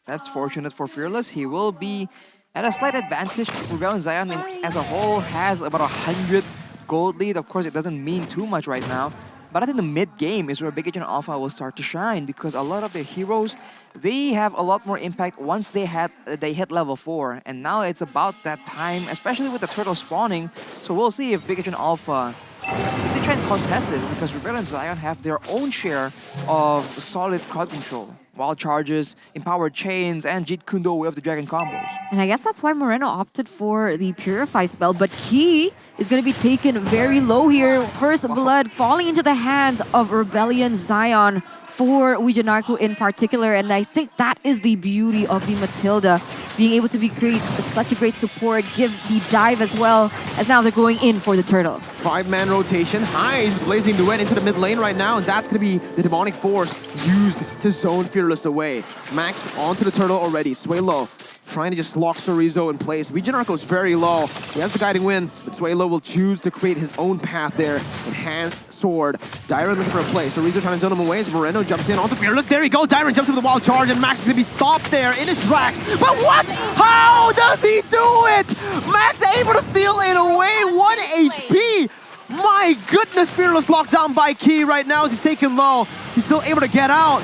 That's fortunate for Fearless. He will be at a slight advantage. Rebellion Zion as a whole has about 100 gold lead. Of course, it doesn't mean too much right now. But I think the mid-game is where Bigetron Alpha will start to shine because a lot of their heroes, they have a lot more impact once they hit level 4. And now it's about that time, especially with the turtle spawning. So we'll see if Bigetron Alpha, if they try and contest this, because Rebellion and Zion have their own share of solid crowd control. Wild charges, empowered chains, and Jeet Kune Do with the dragon combos. And I guess that's why Moreno opted for the Purify spell, but Key is going to be taken very low here. First blood falling into the hands of Rebellion Zion for Wijanarku in particular, and I think that is the beauty of the Mathilda, being able to create such a great support, give the dive as well, as now they're going in for the turtle. 5-man rotation, Highs blazing the way into the mid lane right now, as that's going to be the demonic force used to zone Fearless away. Max onto the turtle already, Suelo trying to just lock Chorizo in place. Wijanarko's very low, he has the guiding wind, but Suelo will choose to create his own path there. Enhanced sword, Dyron looking for a play, Chorizo trying to zone him away as Moreno jumps in onto Fearless. There he goes, Dyron jumps into the wild charge, and Max is going to be stopped there in his tracks. But what? How does he do it? Max able to steal it away, 1 HP. My goodness, Fearless locked down by Key right now as he's taken low. He's still able to get out.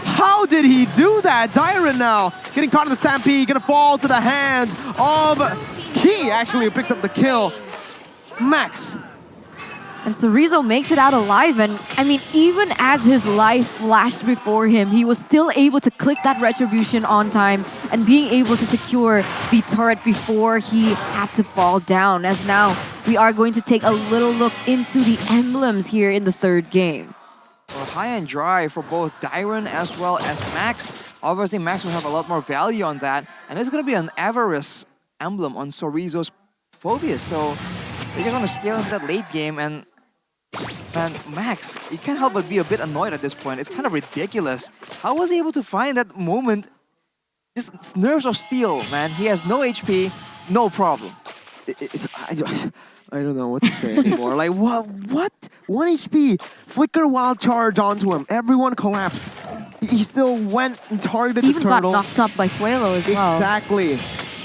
How did he do that? Dyron now getting caught in the stampede, gonna fall to the hands of Key, actually, who picks up the kill. Max. And Chorizo makes it out alive, and I mean, even as his life flashed before him, he was still able to click that retribution on time and being able to secure the turret before he had to fall down. As now, we are going to take a little look into the emblems here in the third game. Well, high and dry for both Dyron as well as Max. Obviously, Max will have a lot more value on that, and it's going to be an Avarice emblem on Chorizo's Phoveus, so they're just going to scale into that late game, and Max, you can't help but be a bit annoyed at this point. It's kind of ridiculous. How was he able to find that moment? Just nerves of steel, man. He has no HP, no problem. I don't know what to say anymore. Like, what? 1 HP, flicker wild charge onto him. Everyone collapsed. he still went and targeted He the even turtle. got knocked up by Suelo as well. Exactly.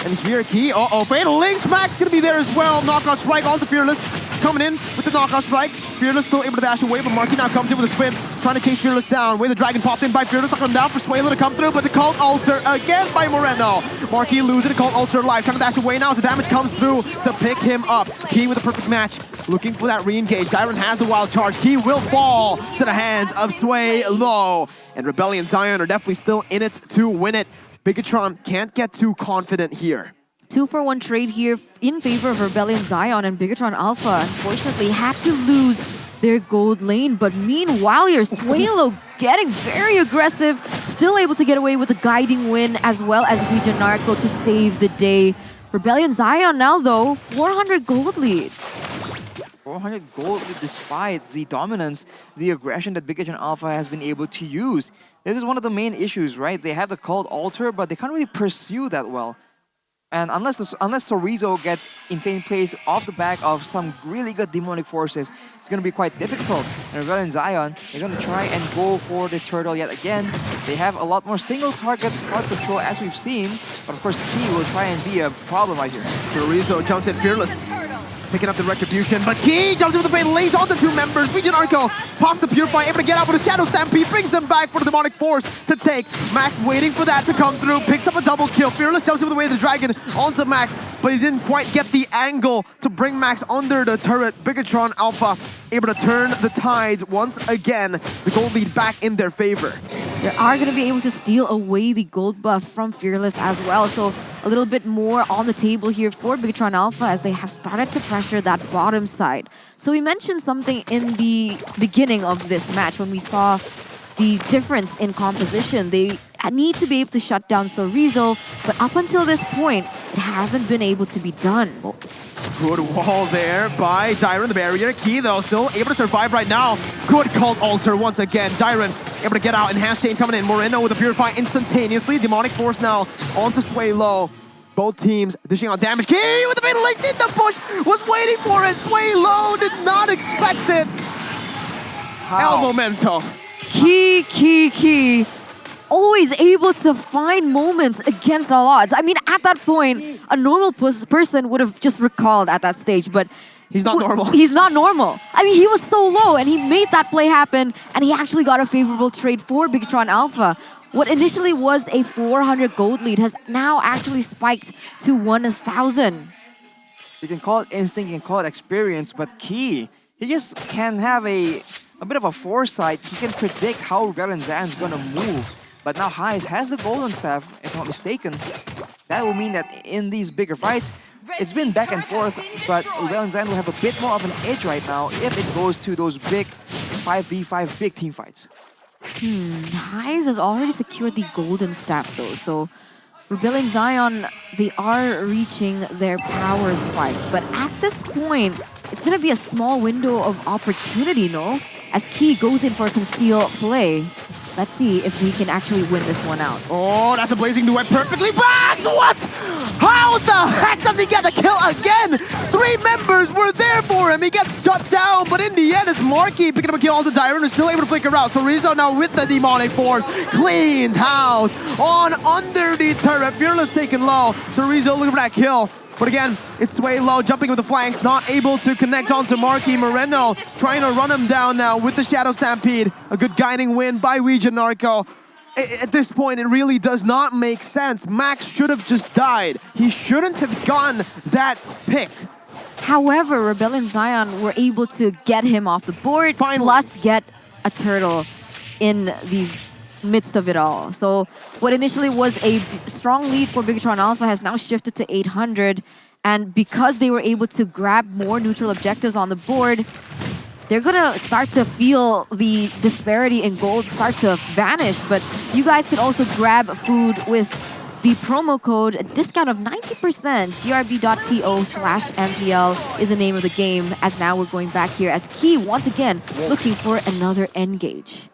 And here, Key, Fatal Link Smack's gonna be there as well. Knockout strike onto Fearless. Coming in with the knockout strike. Fearless still able to dash away, but Marky now comes in with a spin, trying to chase Fearless down. Way the dragon popped in by Fearless, knocking him down for Suelo to come through, but the Cult Alter again by Moreno. Marky losing the Cult Alter life, trying to dash away now as the damage comes through to pick him up. Key with a perfect match, looking for that re-engage. Dyron has the wild charge. Key will fall to the hands of Suelo. And Rebellion Zion are definitely still in it to win it. Bigetron can't get too confident here. 2-for-1 trade here in favor of Rebellion Zion, and Bigetron Alpha unfortunately had to lose their gold lane. But meanwhile here, Suelo getting very aggressive, still able to get away with a guiding win as well as Vidio Narco to save the day. Rebellion Zion now though, 400 gold lead. 400 gold despite the dominance, the aggression that Bigetron Alpha has been able to use. This is one of the main issues, right? They have the Cult Alter, but they can't really pursue that well. And unless Sorizo gets insane plays off the back of some really good demonic forces, it's going to be quite difficult. And Rebellion Zion, they're going to try and go for this turtle yet again. They have a lot more single target card control as we've seen, but of course Key will try and be a problem right here. Sorizo jumps in Fearless, picking up the retribution, but Key jumps into the paint, lays on the two members. Vidio Narco pops the Purify, able to get out with a Shadow Stampede, brings them back for the Demonic Force to take. Max waiting for that to come through, picks up a double kill. Fearless jumps over the way of the Dragon onto Max, but he didn't quite get the angle to bring Max under the turret. Bigetron Alpha able to turn the tides once again. The gold lead back in their favor. They are going to be able to steal away the gold buff from Fearless as well. So a little bit more on the table here for Bigetron Alpha as they have started to pressure that bottom side. So we mentioned something in the beginning of this match when we saw the difference in composition. They need to be able to shut down Sorizo, but up until this point, it hasn't been able to be done. Good wall there by Dyron, the barrier. Key, though, still able to survive right now. Good Cult Alter once again. Dyron able to get out, Enhanced Chain coming in. Moreno with a Purify instantaneously. Demonic Force now onto Suelo. Both teams dishing out damage. Key with the Fatal Link in the bush, was waiting for it. Suelo did not expect it. El Momento. Key. Always able to find moments against all odds. I mean, at that point, a normal person would have just recalled at that stage, but he's not normal. He's not normal. I mean, he was so low, and he made that play happen, and he actually got a favorable trade for Bigetron Alpha. What initially was a 400 gold lead has now actually spiked to 1,000. You can call it instinct, you can call it experience, but Key, he just can have a bit of a foresight. He can predict how Rebellion Zion's gonna move. But now Highs has the golden staff, if I'm not mistaken. That will mean that in these bigger fights, it's been back and forth, but Rebellion Zion will have a bit more of an edge right now if it goes to those big 5v5 big team fights. Highs has already secured the golden staff though, so Rebellion Zion, they are reaching their power spike. But at this point, it's gonna be a small window of opportunity, no? As Key goes in for a conceal play. Let's see if he can actually win this one out. Oh, that's a blazing duet perfectly. Max, what? How the heck does he get the kill again? 3 members were there for him. He gets shut down, but in the end, it's Marky picking up a kill onto Dyron, who's still able to flicker out. So Rizzo now with the Demonic Force cleans house on under the turret. Fearless taken low. So Rizzo looking for that kill. But again, it's Suelo jumping with the flanks, not able to connect onto Marky. Moreno trying to run him down now with the Shadow Stampede. A good guiding win by Vidio Narco. At this point, it really does not make sense. Max should have just died. He shouldn't have gotten that pick. However, Rebellion Zion were able to get him off the board, plus get a turtle in the midst of it all. So what initially was a strong lead for Bigetron Alpha has now shifted to 800, and because they were able to grab more neutral objectives on the board, they're gonna start to feel the disparity in gold start to vanish. But you guys can also grab food with the promo code, a discount of 90%. grb.to/MPL is the name of the game, as now we're going back here as Key once again looking for another engage.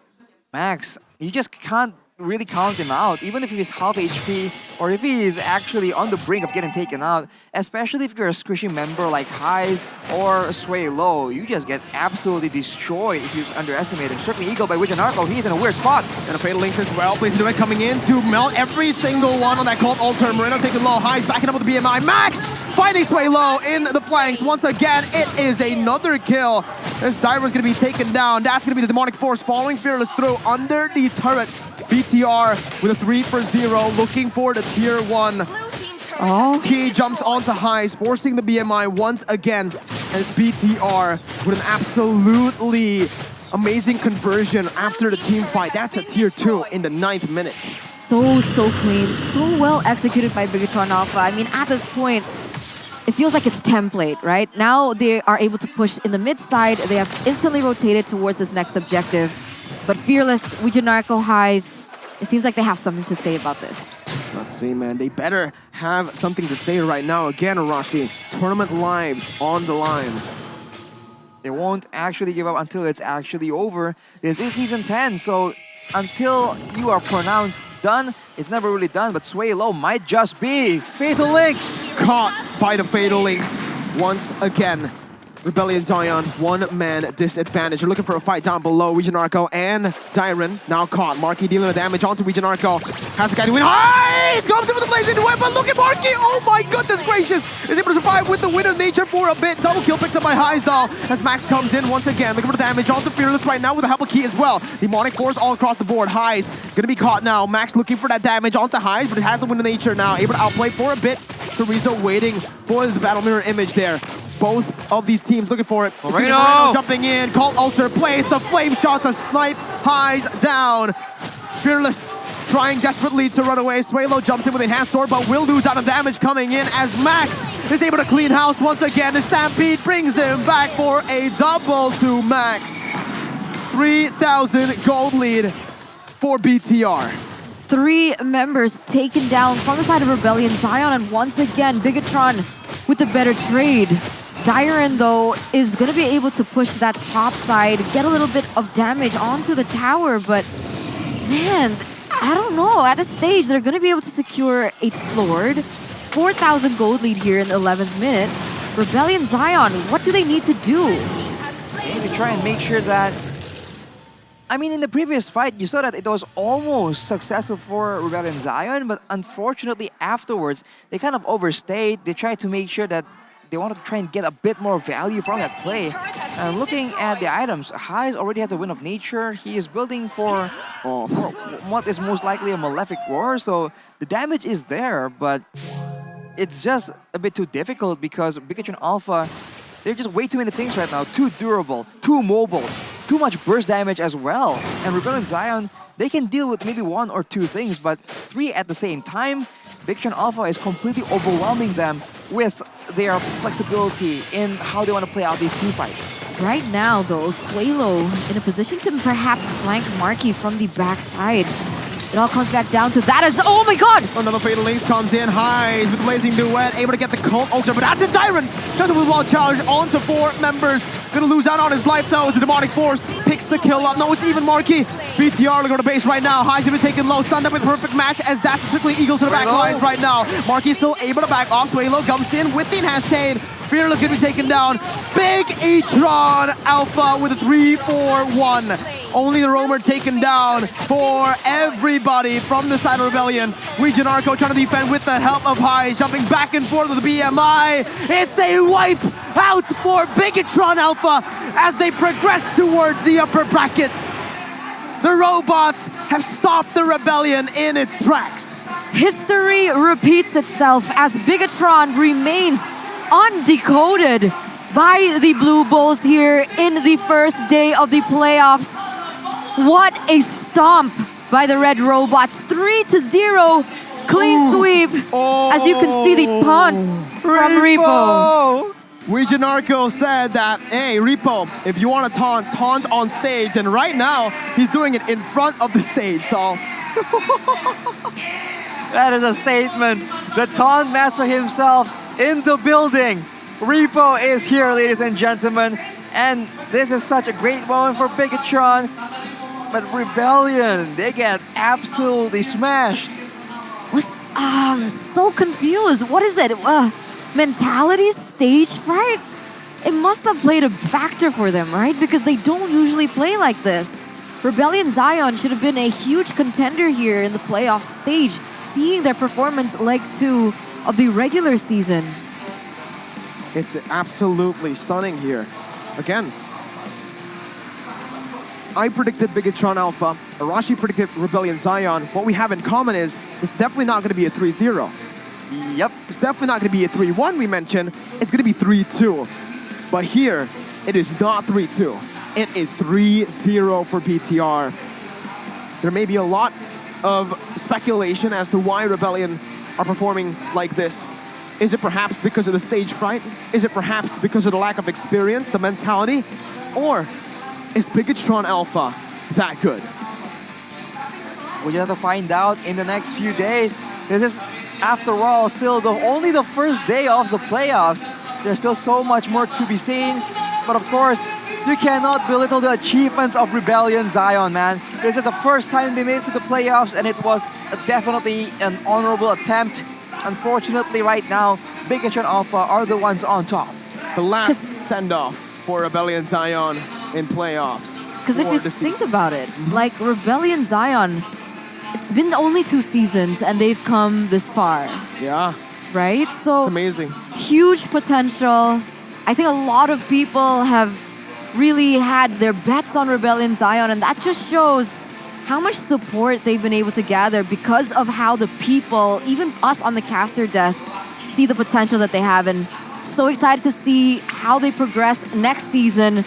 Max, you just can't really count him out, even if he's half HP or if he is actually on the brink of getting taken out, especially if you're a squishy member like Heis or Sway Low. You just get absolutely destroyed if you underestimate him. Certainly Eagle by Wijanarko, he's in a weird spot. And a Fatal Links as well, plays into it, coming in to melt every single one on that Cold Altar. Moreno taking low, Heis backing up with the BMI. Max fighting Sway Low in the flanks. Once again, it is another kill. This Dyron's gonna be taken down. That's gonna be the Demonic Force following Fearless through under the turret. BTR with a 3 for 0, looking for the tier 1. He jumps onto Heis, forcing the BMI once again. And it's BTR with an absolutely amazing conversion after the team fight. That's a tier 2 in the 9th minute. So clean, so well executed by Bigetron Alpha. I mean, at this point, it feels like it's template, right? Now they are able to push in the mid side. They have instantly rotated towards this next objective. But Fearless, Wijanarko, Heis, it seems like they have something to say about this. Let's see, man. They better have something to say right now. Again, Arashi, tournament lives on the line. They won't actually give up until it's actually over. This is Season 10, so until you are pronounced done, it's never really done, but Sway Low might just be Fatal Links. Caught by the Fatal Links once again. Rebellion Zion, one-man disadvantage. You're looking for a fight down below. Wijanarko and Dyron now caught. Marky dealing the damage onto Wijanarko. Has the guy to win. He's comes in with the blazing weapon, but look at Marky. Oh my goodness gracious. Is able to survive with the Wind of Nature for a bit. Double kill picked up by Heis though. As Max comes in once again. Looking for the damage onto Fearless right now with a Help Key as well. Demonic Force all across the board. Heis gonna be caught now. Max looking for that damage onto Heis, but it has the Wind of Nature now. Able to outplay for a bit. Teresa waiting for this battle mirror image there. Both of these teams looking for it. Moreno jumping in, Cult Altar plays the flame shot to snipe Heis down. Fearless trying desperately to run away. Swaylo jumps in with Enhanced Sword, but will lose out on damage coming in as Max is able to clean house once again. The Stampede brings him back for a double to Max. 3,000 gold lead for BTR. 3 members taken down from the side of Rebellion Zion, and once again, Bigetron with the better trade. Dyron, though, is going to be able to push that top side, get a little bit of damage onto the tower, but man, I don't know. At this stage, they're going to be able to secure a Lord. 4,000 gold lead here in the 11th minute. Rebellion Zion, what do they need to do? They need to try and make sure that... I mean, in the previous fight, you saw that it was almost successful for Rebellion Zion, but unfortunately afterwards, they kind of overstayed. They tried to make sure that they wanted to try and get a bit more value from that play. And looking at the items, Heis already has a Wind of Nature. He is building for what is most likely a Malefic Roar, so the damage is there, but it's just a bit too difficult because Bigetron Alpha, they're just way too many things right now. Too durable, too mobile, too much burst damage as well. And Rebellion Zion, they can deal with maybe 1 or 2 things, but 3 at the same time. Bigetron Alpha is completely overwhelming them with their flexibility in how they want to play out these team fights. Right now, though, Swaylo in a position to perhaps flank Marky from the backside. It all comes back down to that as, oh my god! Another Fatal Links comes in, Heis with Blazing Duet, able to get the Cult Ultra, but that's a Dyron! Tries to lose wall charge onto 4 members. Gonna lose out on his life though as the Demonic Force picks the kill up. No, it's even Marky. BTR looking to base right now. Heis gonna be taken low, stunned up with a perfect match as that's strictly Eagle to the back lines right now. Marky still able to back off. Swaylo comes in with the Enhanced Chain. Fearless gonna be taken down. Bigetron Alpha with a 3-4-1. Only the Roamer taken down for everybody from the side of Rebellion. Wijanarko trying to defend with the help of Heis, jumping back and forth with the BMI. It's a wipe out for Bigetron Alpha as they progress towards the upper bracket. The robots have stopped the Rebellion in its tracks. History repeats itself as Bigetron remains undecoded by the Blue Bulls here in the first day of the playoffs. What a stomp by the Red Robots. 3-0, clean sweep. As you can see the taunt from Repo. Wijanarko said that, hey, Repo, if you want to taunt on stage, and right now, he's doing it in front of the stage, so... That is a statement. The taunt master himself in the building. Repo is here, ladies and gentlemen. And this is such a great moment for Bigetron. But Rebellion, they get absolutely smashed. I'm so confused. What is it? Mentality, stage fright? It must have played a factor for them, right? Because they don't usually play like this. Rebellion Zion should have been a huge contender here in the playoff stage, seeing their performance leg 2 of the regular season. It's absolutely stunning here. Again, I predicted Bigetron Alpha. Arashi predicted Rebellion Zion. What we have in common is it's definitely not going to be a 3-0. Yep. It's definitely not going to be a 3-1 we mentioned. It's going to be 3-2. But here, it is not 3-2. It is 3-0 for BTR. There may be a lot of speculation as to why Rebellion are performing like this. Is it perhaps because of the stage fright? Is it perhaps because of the lack of experience, the mentality? Or is Bigetron Alpha that good? We just have to find out in the next few days. This is, after all, still only the first day of the playoffs. There's still so much more to be seen. But of course, you cannot belittle the achievements of Rebellion Zion, man. This is the first time they made it to the playoffs, and it was definitely an honorable attempt. Unfortunately, right now, Bigetron Alpha are the ones on top. The last send-off for Rebellion Zion in playoffs. Because if you think about it, like Rebellion Zion, it's been only 2 seasons and they've come this far. Yeah. Right? So it's amazing. Huge potential. I think a lot of people have really had their bets on Rebellion Zion, and that just shows how much support they've been able to gather because of how the people, even us on the caster desk, see the potential that they have. And so excited to see how they progress next season.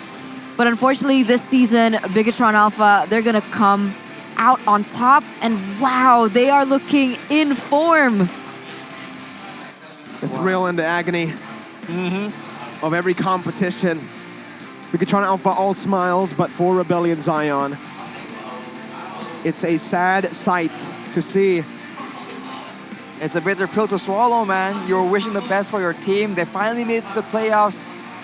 But unfortunately, this season, Bigetron Alpha, they're going to come out on top. And wow, they are looking in form. The thrill and the agony of every competition. Bigetron Alpha all smiles, but for Rebellion Zion, it's a sad sight to see. It's a bitter pill to swallow, man. You're wishing the best for your team. They finally made it to the playoffs,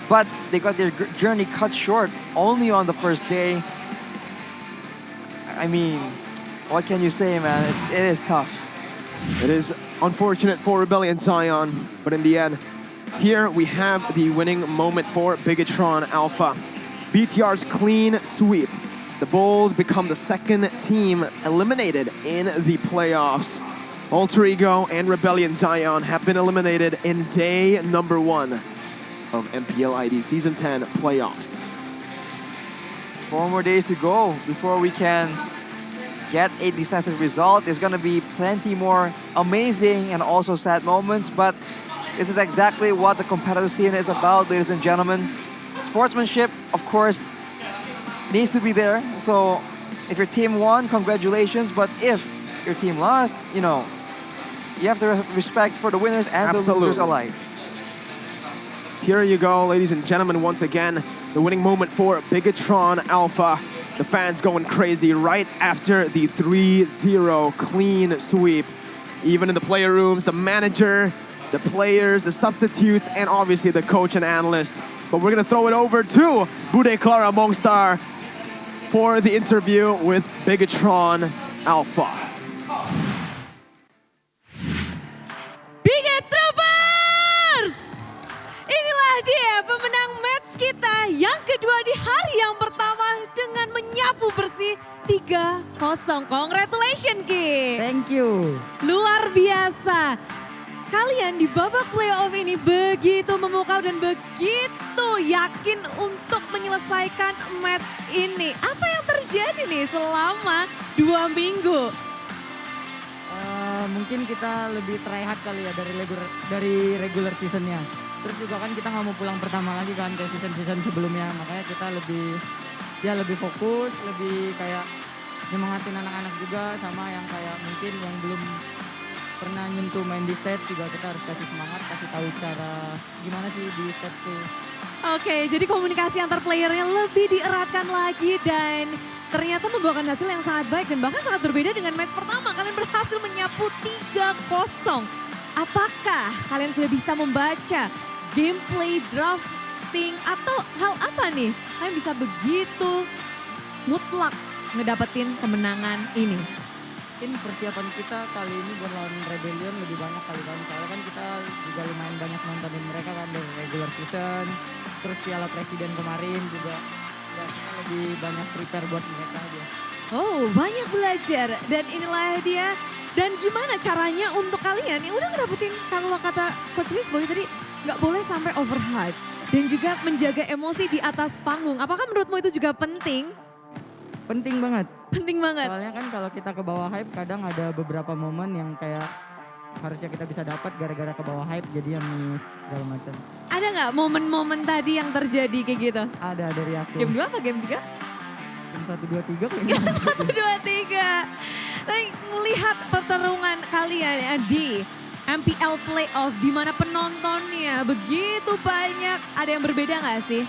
but they got their journey cut short only on the first day. I mean, what can you say, man? It is tough. It is unfortunate for Rebellion Zion, but in the end, here we have the winning moment for Bigetron Alpha. BTR's clean sweep. The Bulls become the second team eliminated in the playoffs. Alter Ego and Rebellion Zion have been eliminated in day number 1 of MPL ID Season 10 Playoffs. 4 more days to go before we can get a decisive result. There's going to be plenty more amazing and also sad moments, but this is exactly what the competitive scene is about, ladies and gentlemen. Sportsmanship, of course, needs to be there. So if your team won, congratulations. But if your team lost, you know, you have to respect for the winners and the losers alike. Here you go, ladies and gentlemen, once again, the winning moment for Bigetron Alpha. The fans going crazy right after the 3-0 clean sweep. Even in the player rooms, the manager, the players, the substitutes, and obviously the coach and analyst. But we're going to throw it over to Bude Clara Mongstar for the interview with Bigetron Alpha. Bigetroopers! Inilah dia pemenang match kita yang kedua di hari yang pertama dengan menyapu bersih 3-0. Congratulations, Ki. Thank you. Luar biasa. Kalian di babak playoff ini begitu memukau dan begitu yakin untuk menyelesaikan match ini. Apa yang terjadi nih selama 2 minggu? Mungkin kita lebih try hard kali ya dari regular seasonnya. Terus juga kan kita nggak mau pulang pertama lagi kan kayak season sebelumnya. Makanya kita lebih fokus, lebih kayak nyemangatin anak-anak juga sama yang kayak mungkin yang belum pernah nyentuh main di stage juga kita harus kasih semangat, kasih tahu cara gimana sih di stage tuh. Oke, jadi komunikasi antar playernya lebih dieratkan lagi dan ternyata membuahkan hasil yang sangat baik dan bahkan sangat berbeda dengan match pertama. Kalian berhasil menyapu 3-0. Apakah kalian sudah bisa membaca gameplay, drafting, atau hal apa nih? Kalian bisa begitu mutlak ngedapetin kemenangan ini? Mungkin persiapan kita kali ini buat lawan Rebellion lebih banyak kali kan. Soalnya kan kita juga lumayan banyak nontonin mereka kan dari regular season. Terus Piala Presiden kemarin juga. Ya kita lebih banyak prepare buat mereka aja. Oh, banyak belajar. Dan inilah dia. Dan gimana caranya untuk kalian yang udah ngedapetin, kalau kata Coach Rizboy tadi, nggak boleh sampai overhype. Dan juga menjaga emosi di atas panggung. Apakah menurutmu itu juga penting? Penting banget. Penting banget. Soalnya kan kalau kita ke bawah hype kadang ada beberapa momen yang kayak harusnya kita bisa dapat gara-gara ke bawah hype jadi yang miss segala macam. Ada nggak momen-momen tadi yang terjadi kayak gitu? Ada dari aku. Game 2 apa game 3? Game 1, 2, 3 kayaknya. Game 1, 2, 3. Tapi melihat pertarungan kalian ya di MPL Playoff di mana penontonnya begitu banyak, ada yang berbeda nggak sih?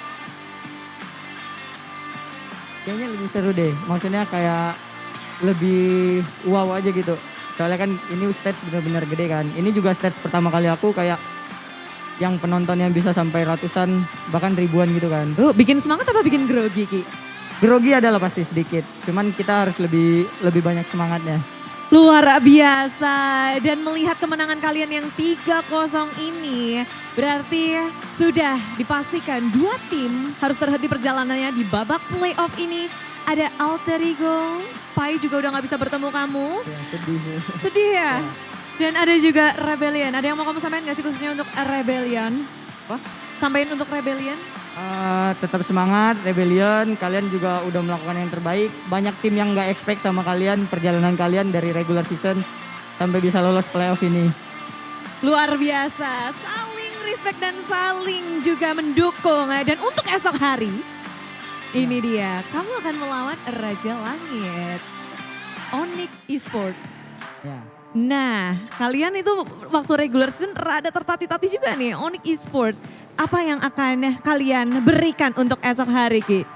Kayaknya lebih seru deh, maksudnya kayak lebih wow aja gitu. Soalnya kan ini stage benar-benar gede kan. Ini juga stage pertama kali aku kayak yang penontonnya bisa sampai ratusan bahkan ribuan gitu kan. Bikin semangat apa bikin grogi Ki? Grogi adalah pasti sedikit, cuman kita harus lebih banyak semangatnya. Luar biasa, dan melihat kemenangan kalian yang 3-0 ini berarti sudah dipastikan dua tim harus terhenti perjalanannya di babak playoff ini. Ada Alter Ego, Pai juga udah gak bisa bertemu kamu. Ya, sedih. Sedih ya? Dan ada juga Rebellion, ada yang mau kamu sampaikan gak sih khususnya untuk Rebellion? Apa? Sampaikan untuk Rebellion? Tetap semangat Rebellion, kalian juga udah melakukan yang terbaik. Banyak tim yang gak expect sama kalian, perjalanan kalian dari regular season sampai bisa lolos playoff ini. Luar biasa, saling respect dan saling juga mendukung. Dan untuk esok hari, ini dia, kamu akan melawan Raja Langit, Onyx Esports. Ya. Nah, kalian itu waktu regular season rada tertati-tati juga nih, Onyx Esports. Apa yang akan kalian berikan untuk esok hari, Ki?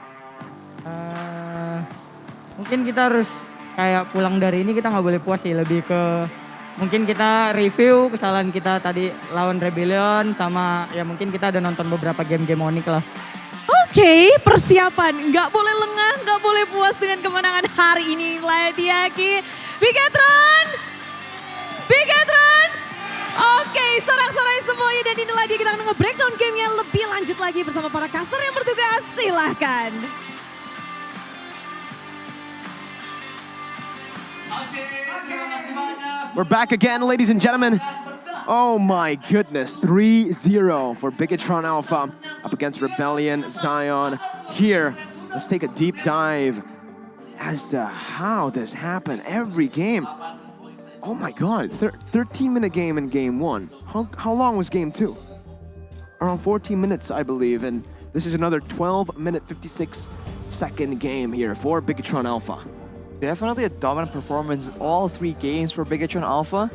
Mungkin kita harus kayak pulang dari ini kita nggak boleh puas sih, lebih ke mungkin kita review kesalahan kita tadi lawan Rebellion sama ya mungkin kita ada nonton beberapa game-game Onyx lah. Oke, persiapan. Nggak boleh lengah, nggak boleh puas dengan kemenangan hari ini. Lah dia, Ki. Bigetron! Bigetron! Oke, sorak-sorai semuanya dan inilah dia kita akan nge-breakdown gamenya lebih lanjut lagi bersama para caster yang bertugas. Silahkan. We're back again, ladies and gentlemen. Oh my goodness, 3-0 for Bigetron Alpha up against Rebellion Zion. Here, let's take a deep dive as to how this happened. Every game. Oh my God, 13-minute game in game 1. How long was game 2? Around 14 minutes, I believe. And this is another 12-minute, 56-second game here for Bigetron Alpha. Definitely a dominant performance all 3 games for Bigetron Alpha.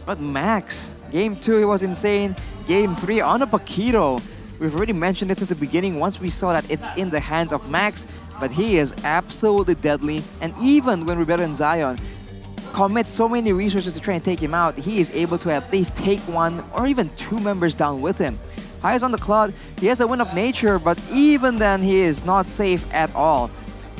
But Max, game 2 he was insane. Game 3 on a Paquito. We've already mentioned it since the beginning once we saw that it's in the hands of Max. But he is absolutely deadly. And even when Rebellion Zion commit so many resources to try and take him out, he is able to at least take 1 or even 2 members down with him. Highest on the cloud, he has a win of nature, but even then he is not safe at all.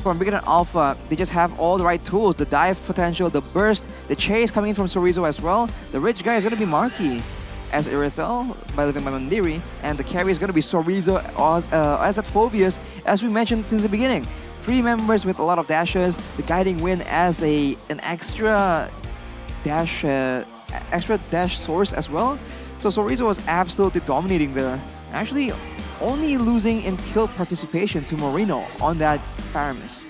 From Bigetron Alpha, they just have all the right tools, the dive potential, the burst, the chase coming in from Sorizo as well. The rich guy is going to be Marky as Irithel by living by Mandiri, and the carry is going to be Sorizo as that Phobius, as we mentioned since the beginning. 3 members with a lot of dashes, the guiding win as an extra dash source as well. So Sorizo was absolutely dominating there. Actually, only losing in kill participation to Moreno on that Faramis.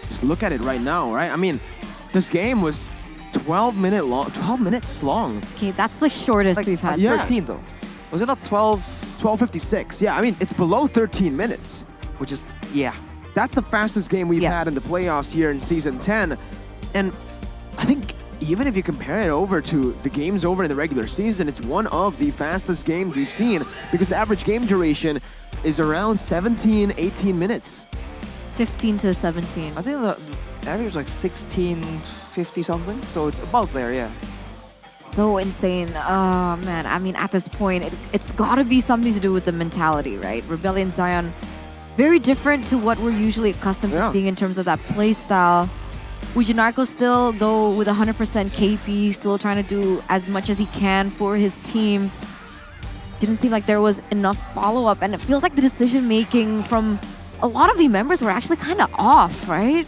Just look at it right now, right? I mean, this game was 12 minutes long. Okay, that's the shortest we've had. 13 though. Was it not 12? 12:56. Yeah, I mean, it's below 13 minutes. Which is, yeah. That's the fastest game we've had in the playoffs here in Season 10. And I think even if you compare it over to the games over in the regular season, it's one of the fastest games we've seen because the average game duration is around 17, 18 minutes. 15 to 17. I think the average was like 1650 something, so it's about there, yeah. So insane. Oh man, I mean at this point, it's gotta be something to do with the mentality, right? Rebellion Zion, very different to what we're usually accustomed to seeing in terms of that play style. Wijanarko still, though, with 100% KP, still trying to do as much as he can for his team. Didn't seem like there was enough follow-up, and it feels like the decision-making from a lot of the members were actually kind of off, right?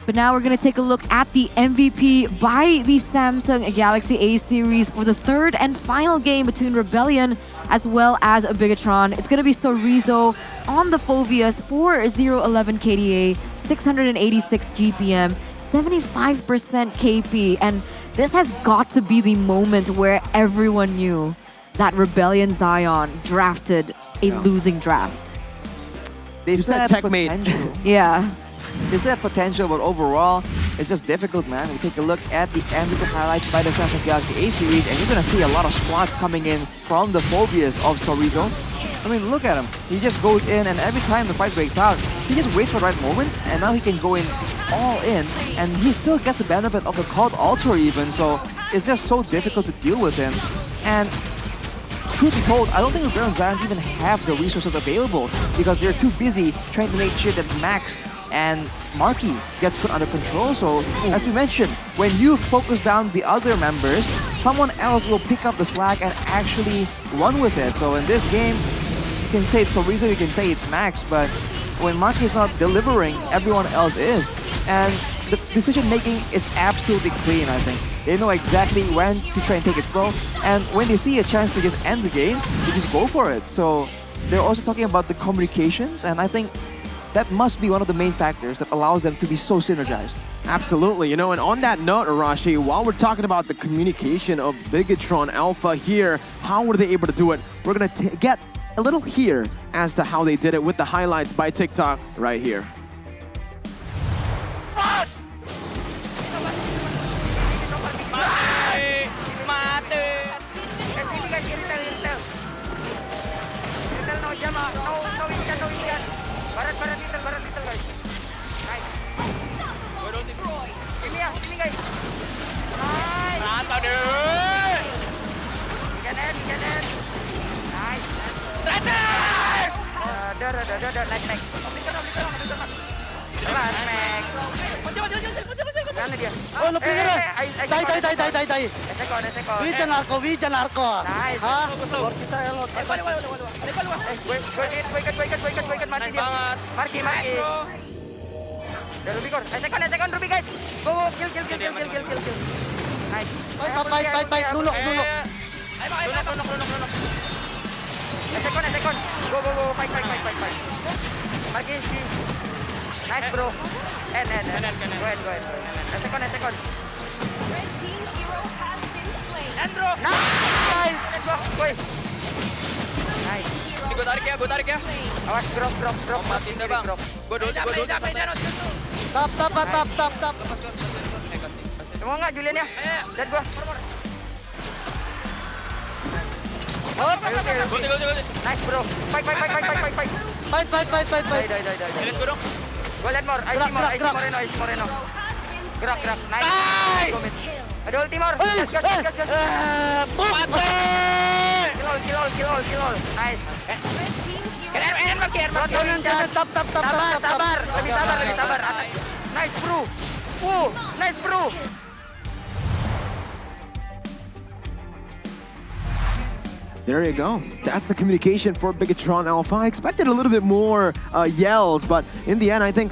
But now we're going to take a look at the MVP by the Samsung Galaxy A series for the third and final game between Rebellion as well as Bigetron. It's going to be Sorizo on the Phoveus, 4011 KDA, 686 GPM, 75% KP. And this has got to be the moment where everyone knew that Rebellion Zion drafted a losing draft. They still had potential. Yeah. They still have potential, but overall, it's just difficult, man. We take a look at the MVP highlights by the Samsung Galaxy A series, and you're gonna see a lot of squads coming in from the Phoveus of Sorizo. I mean, look at him. He just goes in, and every time the fight breaks out, he just waits for the right moment, and now he can go in all in, and he still gets the benefit of the Cloud Altar even, so it's just so difficult to deal with him. And truth be told, I don't think Rebellion Zion even have the resources available because they're too busy trying to make sure that Max and Marky gets put under control. So, as we mentioned, when you focus down the other members, someone else will pick up the slack and actually run with it. So in this game, you can say it's Sorizo, you can say it's Max, but when Marky is not delivering, everyone else is. And the decision-making is absolutely clean, I think. They know exactly when to try and take it slow, and when they see a chance to just end the game, they just go for it. So they're also talking about the communications, and I think that must be one of the main factors that allows them to be so synergized. Absolutely, you know, and on that note, Arashi, while we're talking about the communication of Bigetron Alpha here, how were they able to do it? We're gonna get a little here as to how they did it with the highlights by TikTok right here. Oh, lebih keren. Tai. Wijan narko. Nice. Hah? Luar kita elok. Gue ikat mati dia. Marki. Udah Ruby core. Second Ruby guys. Go, kill. Nice. Baik. Dulu. Ayo. Second. Go. Fight. Marki si. Nice bro. End. Go ahead. Second. Red team hero has been slain. End bro. Nice. Let's go. Boy. Nice. Gue tarik ya. Awas drop. Matiin dah bang. Gue dulu. Tap. Mau nggak Julian ya? Lihat gua. Oke. Nice bro. Fight. Lihat gue dong. Gua lihat more. I see Moreno. Gerak. Nice. Ada ulti more. Gas. Kill. Nice. Sabar. Lebih sabar. Nice bro. There you go. That's the communication for Bigetron Alpha. I expected a little bit more yells, but in the end, I think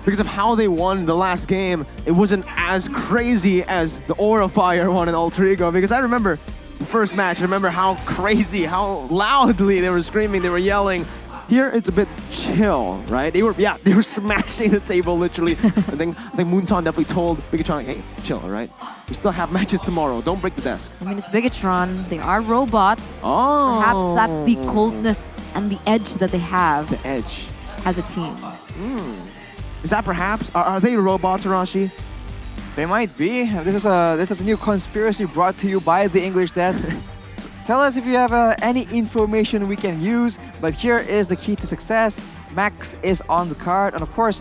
because of how they won the last game, it wasn't as crazy as the Aura Fire one in Alter Ego. Because I remember the first match, I remember how crazy, how loudly they were screaming, they were yelling. Here, it's a bit chill, right? They were smashing the table, literally. I think Moonton definitely told Bigetron, hey, chill, all right? We still have matches tomorrow. Don't break the desk. I mean, it's Bigetron. They are robots. Oh. Perhaps that's the coldness and the edge that they have. The edge. As a team. Is that perhaps? Are they robots, Arashi? They might be. This is a new conspiracy brought to you by the English desk. Tell us if you have any information we can use, but here is the key to success. Max is on the card, and of course,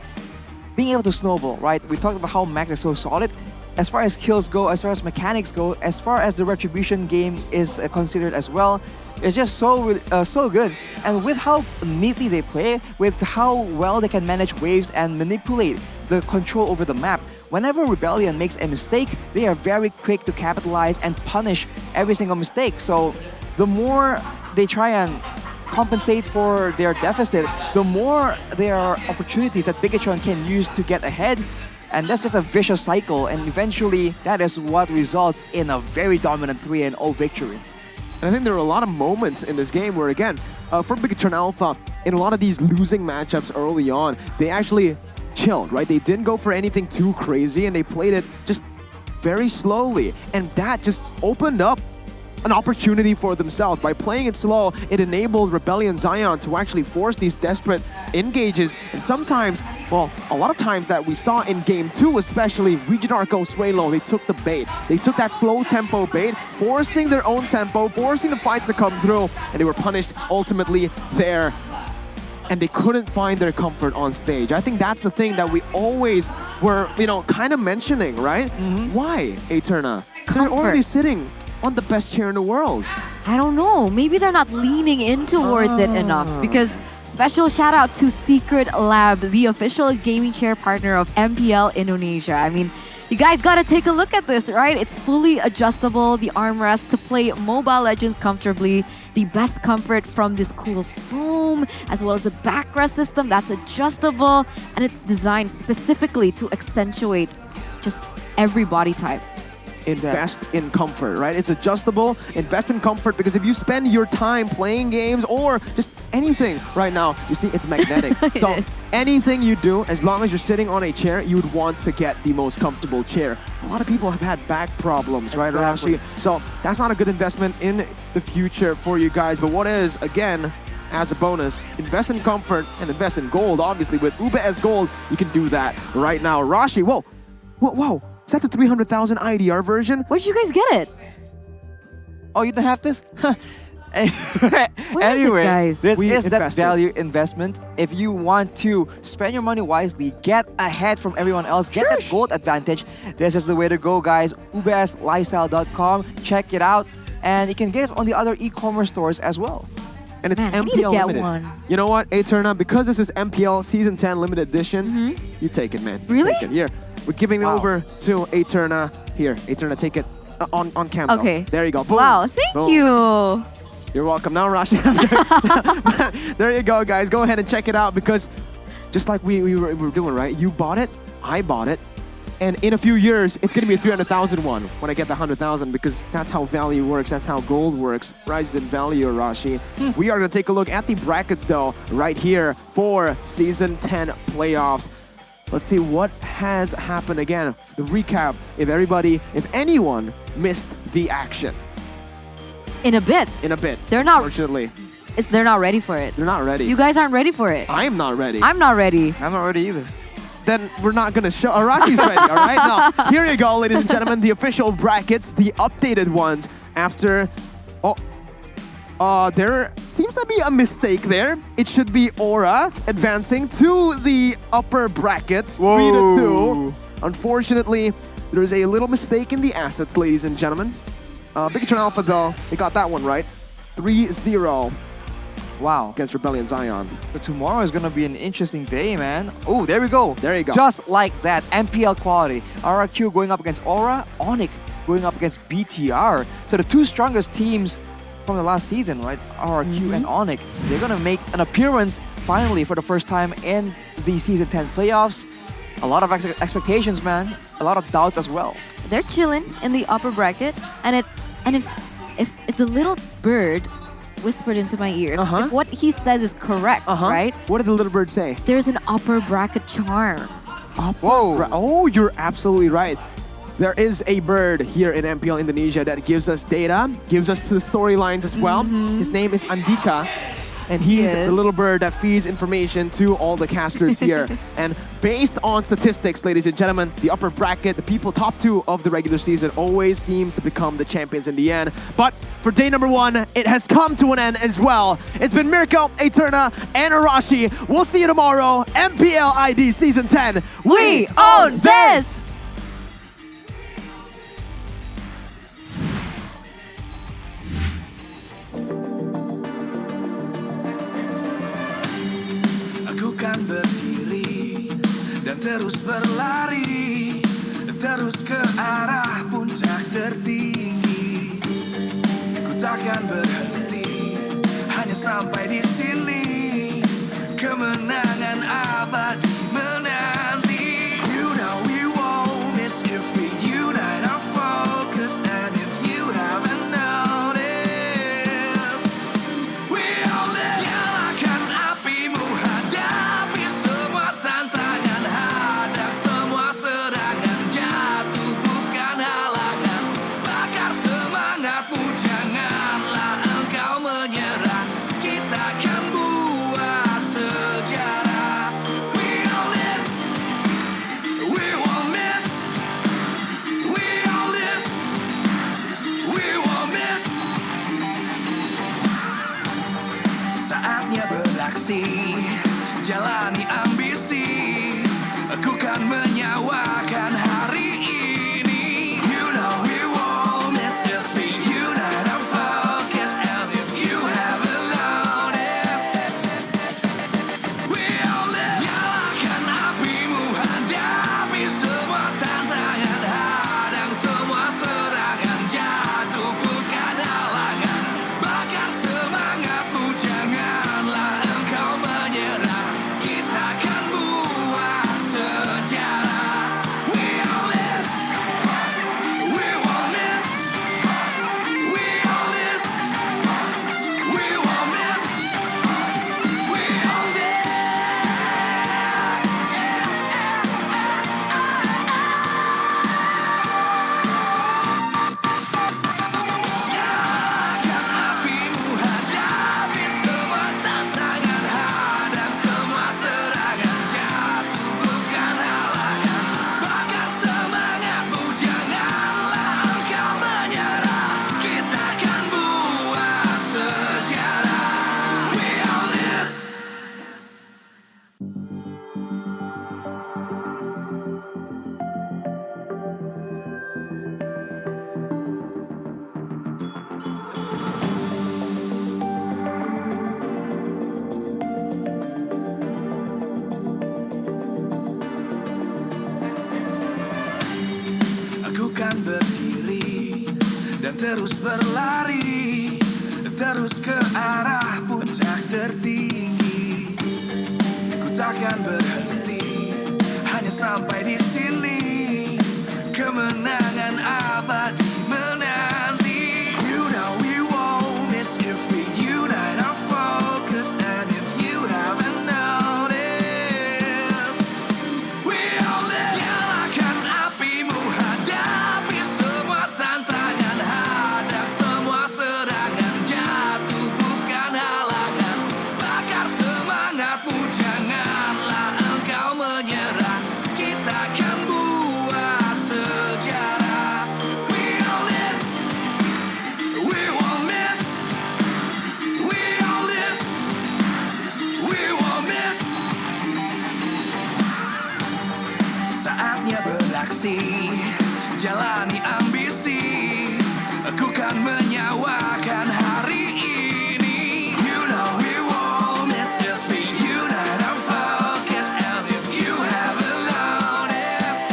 being able to snowball, right? We talked about how Max is so solid. as far as kills go, as far as mechanics go, as far as the retribution game is considered as well, it's just so good. And with how neatly they play, with how well they can manage waves and manipulate the control over the map, whenever Rebellion makes a mistake, they are very quick to capitalize and punish every single mistake. So the more they try and compensate for their deficit, the more there are opportunities that Bigetron can use to get ahead. And that's just a vicious cycle, and eventually that is what results in a very dominant 3-0 victory. And I think there are a lot of moments in this game where, again, for Bigetron Alpha, in a lot of these losing matchups early on, they actually chilled, right? They didn't go for anything too crazy, and they played it just very slowly. And that just opened up an opportunity for themselves. By playing it slow, it enabled Rebellion Zion to actually force these desperate engages. And sometimes, well, a lot of times that we saw in Game 2 especially, Vidio Suelo, they took the bait. They took that slow tempo bait, forcing their own tempo, forcing the fights to come through, and they were punished ultimately there. And they couldn't find their comfort on stage. I think that's the thing that we always were, kind of mentioning, right? Why, Eterna? They're already sitting on the best chair in the world. I don't know. Maybe they're not leaning in towards it enough, because special shout out to Secret Lab, the official gaming chair partner of MPL Indonesia. I mean, you guys gotta take a look at this, right? It's fully adjustable, the armrest to play Mobile Legends comfortably, the best comfort from this cool foam, as well as the backrest system that's adjustable, and it's designed specifically to accentuate just every body type. Invest in comfort, right? It's adjustable. Invest in comfort, because if you spend your time playing games or just anything right now, you see, it's magnetic. So anything you do, as long as you're sitting on a chair, you would want to get the most comfortable chair. A lot of people have had back problems, right, Arashi? So that's not a good investment in the future for you guys. But what is, again, as a bonus, invest in comfort and invest in gold. Obviously, with UBS Gold, you can do that right now. Rashi, whoa. Is that the 300,000 IDR version? Where'd you guys get it? Oh, you don't have this? Where Anyway, is it, guys? this is that value investment. If you want to spend your money wisely, get ahead from everyone else, get that gold advantage, this is the way to go, guys. ubslifestyle.com, check it out. And you can get it on the other e-commerce stores as well. And it's Man, I need to MPL get limited. one. You know what, Eterna, because this is MPL Season 10 limited edition, you take it, man. Really? Take it. Here, we're giving it over to Eterna. Here, Eterna, take it on camera. Okay. There you go. Boom. Wow, thank Boom. you. You're welcome. Now, Rashi. There you go, guys. Go ahead and check it out, because just like we were doing, right? You bought it, I bought it. And in a few years, it's going to be a 300,000 one when I get the 100,000, because that's how value works. That's how gold works. Rises in value, Rashi. We are going to take a look at the brackets, though, right here for Season 10 Playoffs. Let's see what has happened again. The recap, if anyone missed the action. In a bit. They're not. Unfortunately. They're not ready for it. They're not ready. You guys aren't ready for it. I am not ready. I'm not ready. I'm not ready either. Then we're not going to show. Arashi's ready, all right? Now, here you go, ladies and gentlemen, the official brackets, the updated ones after... there seems to be a mistake there. It should be Aura advancing to the upper brackets, 3-2. Unfortunately, there's a little mistake in the assets, ladies and gentlemen. Bigetron Alpha, though, they got that one right. 3-0. Wow. Against Rebellion Zion. But tomorrow is going to be an interesting day, man. Oh, there we go. There you go. Just like that. MPL quality. RRQ going up against Aura. Onyx going up against BTR. So the two strongest teams from the last season, right? RRQ and Onyx. They're going to make an appearance finally for the first time in the Season 10 playoffs. A lot of expectations, man. A lot of doubts as well. They're chilling in the upper bracket. And if the little bird whispered into my ear, if what he says is correct, right? What did the little bird say? There's an upper bracket charm. Whoa. Oh, you're absolutely right. There is a bird here in MPL Indonesia that gives us data, gives us the storylines as well. His name is Andika, and he's the little bird that feeds information to all the casters here. And based on statistics, ladies and gentlemen, the upper bracket, the top two of the regular season always seems to become the champions in the end. But for day number 1, it has come to an end as well. It's been Mirko, Eterna, and Arashi. We'll see you tomorrow. MPL ID Season 10. We own this! kan berdiri dan terus berlari, terus ke arah puncak tertinggi. Ku takkan berhenti, hanya sampai di sini. Kemenangan abadi menanti. You know we won't miss if we unite our focus. And if you haven't noticed, we all live. Nyalakan apimu, hadapi semua tantangan, hadang semua serangan, jatuh bukan halangan. Bakar semangatmu, janganlah engkau menyerah. Kita akan buat sejarah. We all this, we won't miss. We all this, we won't miss. Saatnya beraksi, jalani ambisi. Aku kan menyawakan hari ini. You know we won't miss if we unite our focus. And if you haven't noticed, we all live. Nyalakan apimu, hadapi semua tantangan, hadang semua serangan, jatuh bukan halangan. Bakar semangatmu, janganlah engkau menyerah. Kita akan buat sejarah. We all this, we won't miss. We all this, we won't miss. We all this. Nyalakan apimu, hadapi semua tantangan, hadang semua serangan, jatuh bukan halangan. Bakar semangatmu, janganlah engkau menyerah. Kita akan buat sejarah. We all this. Aku kan berdiri dan terus berlari, terus ke arah puncak tertinggi. Ku takkan berhenti, hanya sampai di sini. Kemenangan abadi menanti. You know we won't miss if we unite our focus. And if you haven't noticed, we all live. Nyalakan apimu, hadapi semua tantangan, hadang semua serangan, jatuh bukan halangan. Bakar semangatmu, janganlah engkau menyerah. Kita akan buat sejarah. We all this, we won't miss. We all this, we won't miss. Saatnya beraksi, jalani ambisi. Aku kan menyawakan hari ini. You know we won't miss if we unite our focus. And if you haven't noticed,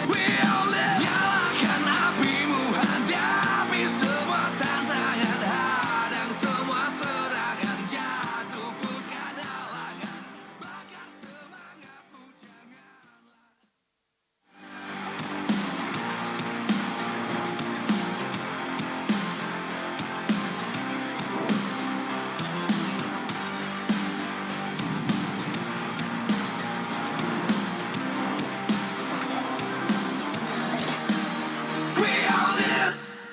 we all live. Nyalakan apimu, hadapi semua tantangan, hadang semua serangan, jatuh bukan halangan. Bakar semangatmu, janganlah. We all this.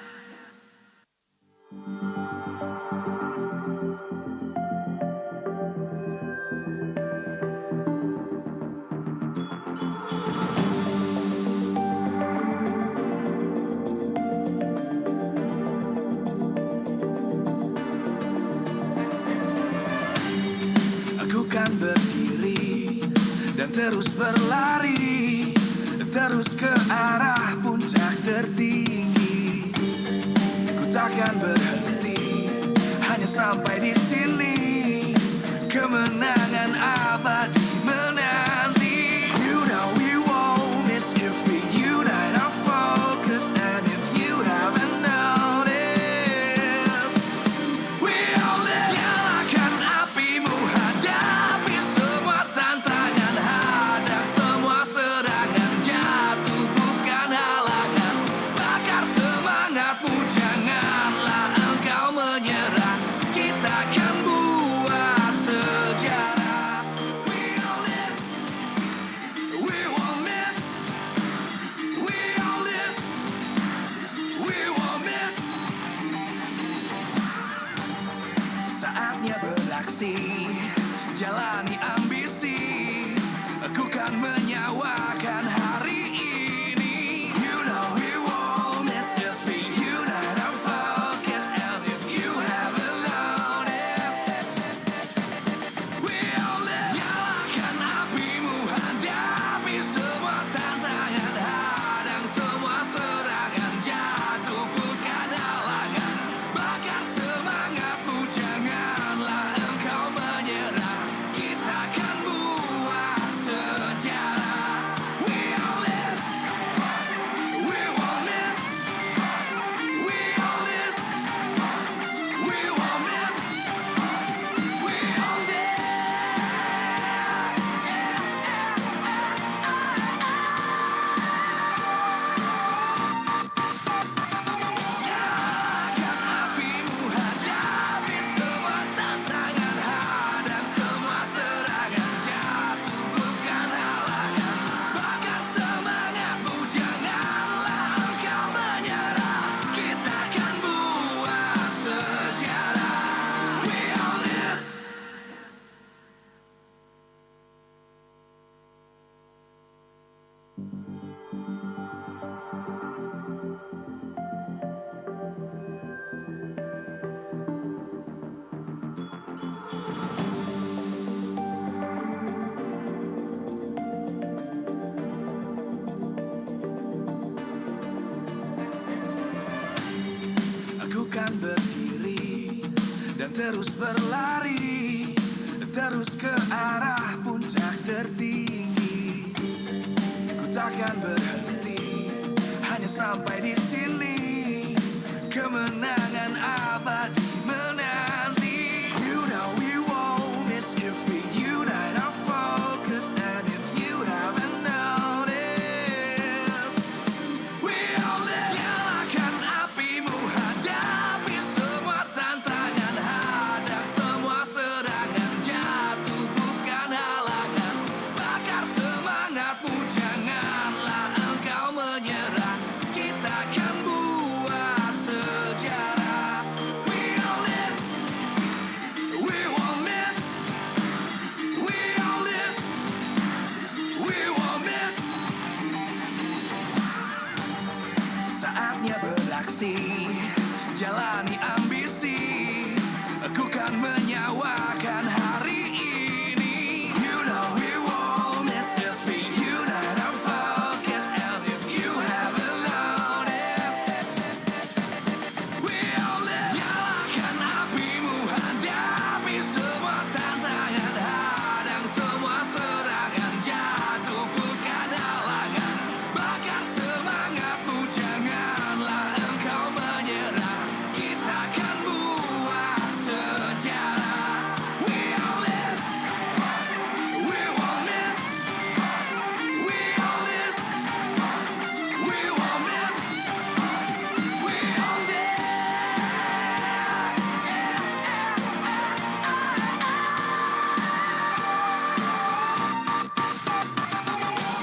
Aku kan berdiri dan terus berlari, terus ke arah puncak tertinggi. Ku takkan berhenti, hanya sampai di sini. Kemenangan menyawakan hari ini. You know we won't miss if we unite our focus. And if you haven't noticed, we all live. Nyalakan apimu, hadapi semua tantangan, hadang semua serangan, jatuh bukan halangan. Bakar semangatmu, janganlah engkau menyerah. Kita akan buat sejarah. We all this, we won't miss. We all this, we won't miss. We all this. Nyalakan apimu, hadapi semua tantangan, hadang semua serangan, jatuh bukan halangan. Bakar semangatmu, janganlah engkau menyerah. Kita akan buat sejarah. We all this. Aku kan berdiri dan terus berlari, terus ke arah puncak tertinggi. Ku takkan berhenti, hanya sampai di sini. Kemenangan abadi menanti. You know we won't miss if we unite our focus. And if you haven't noticed, we all live. Nyalakan apimu, hadapi semua tantangan, hadang semua serangan, jatuh bukan halangan. Bakar semangatmu, janganlah engkau menyerah. Kita akan buat sejarah. We all this, we won't miss. We all this, we won't miss. Saatnya beraksi, jalani ambisi. Aku kan menyawakan hari ini. You know we won't miss if we unite our focus. And if you haven't noticed, we all live. Nyalakan apimu, hadapi semua tantangan, hadang semua serangan, jatuh bukan halangan. Bakar semangatmu, janganlah engkau menyerah. Kita akan buat sejarah. We all this, we won't miss. We all this, we won't miss. We all this.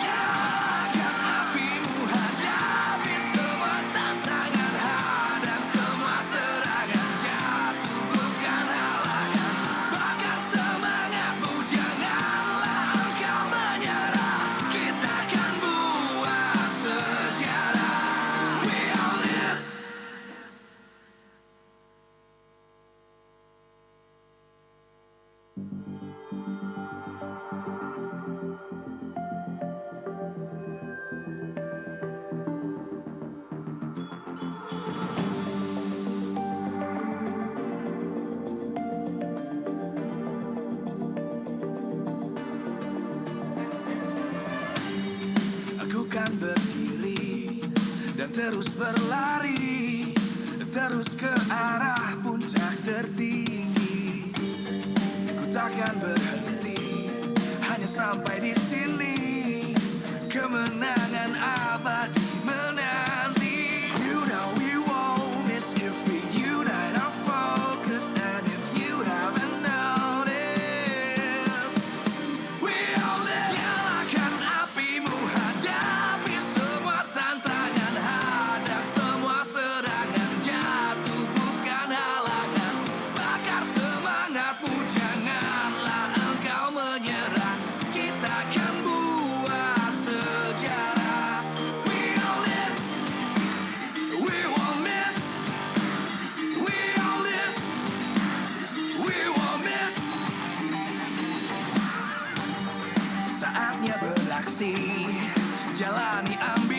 Nyalakan apimu, hadapi semua tantangan, hadang semua serangan, jatuh bukan halangan. Bakar semangatmu, janganlah engkau menyerah. Kita akan buat sejarah. We all this. Aku kan berdiri dan terus berlari, terus ke arah puncak tertinggi. Ku takkan berhenti, hanya sampai di sini. Kemenangan abadi menanti. You know we won't miss if we unite our focus. And if you haven't noticed, we all live. Nyalakan apimu, hadapi semua tantangan, hadang semua serangan, jatuh bukan halangan. Bakar semangatmu, janganlah engkau menyerah. Kita akan buat kasih. Jalani ambil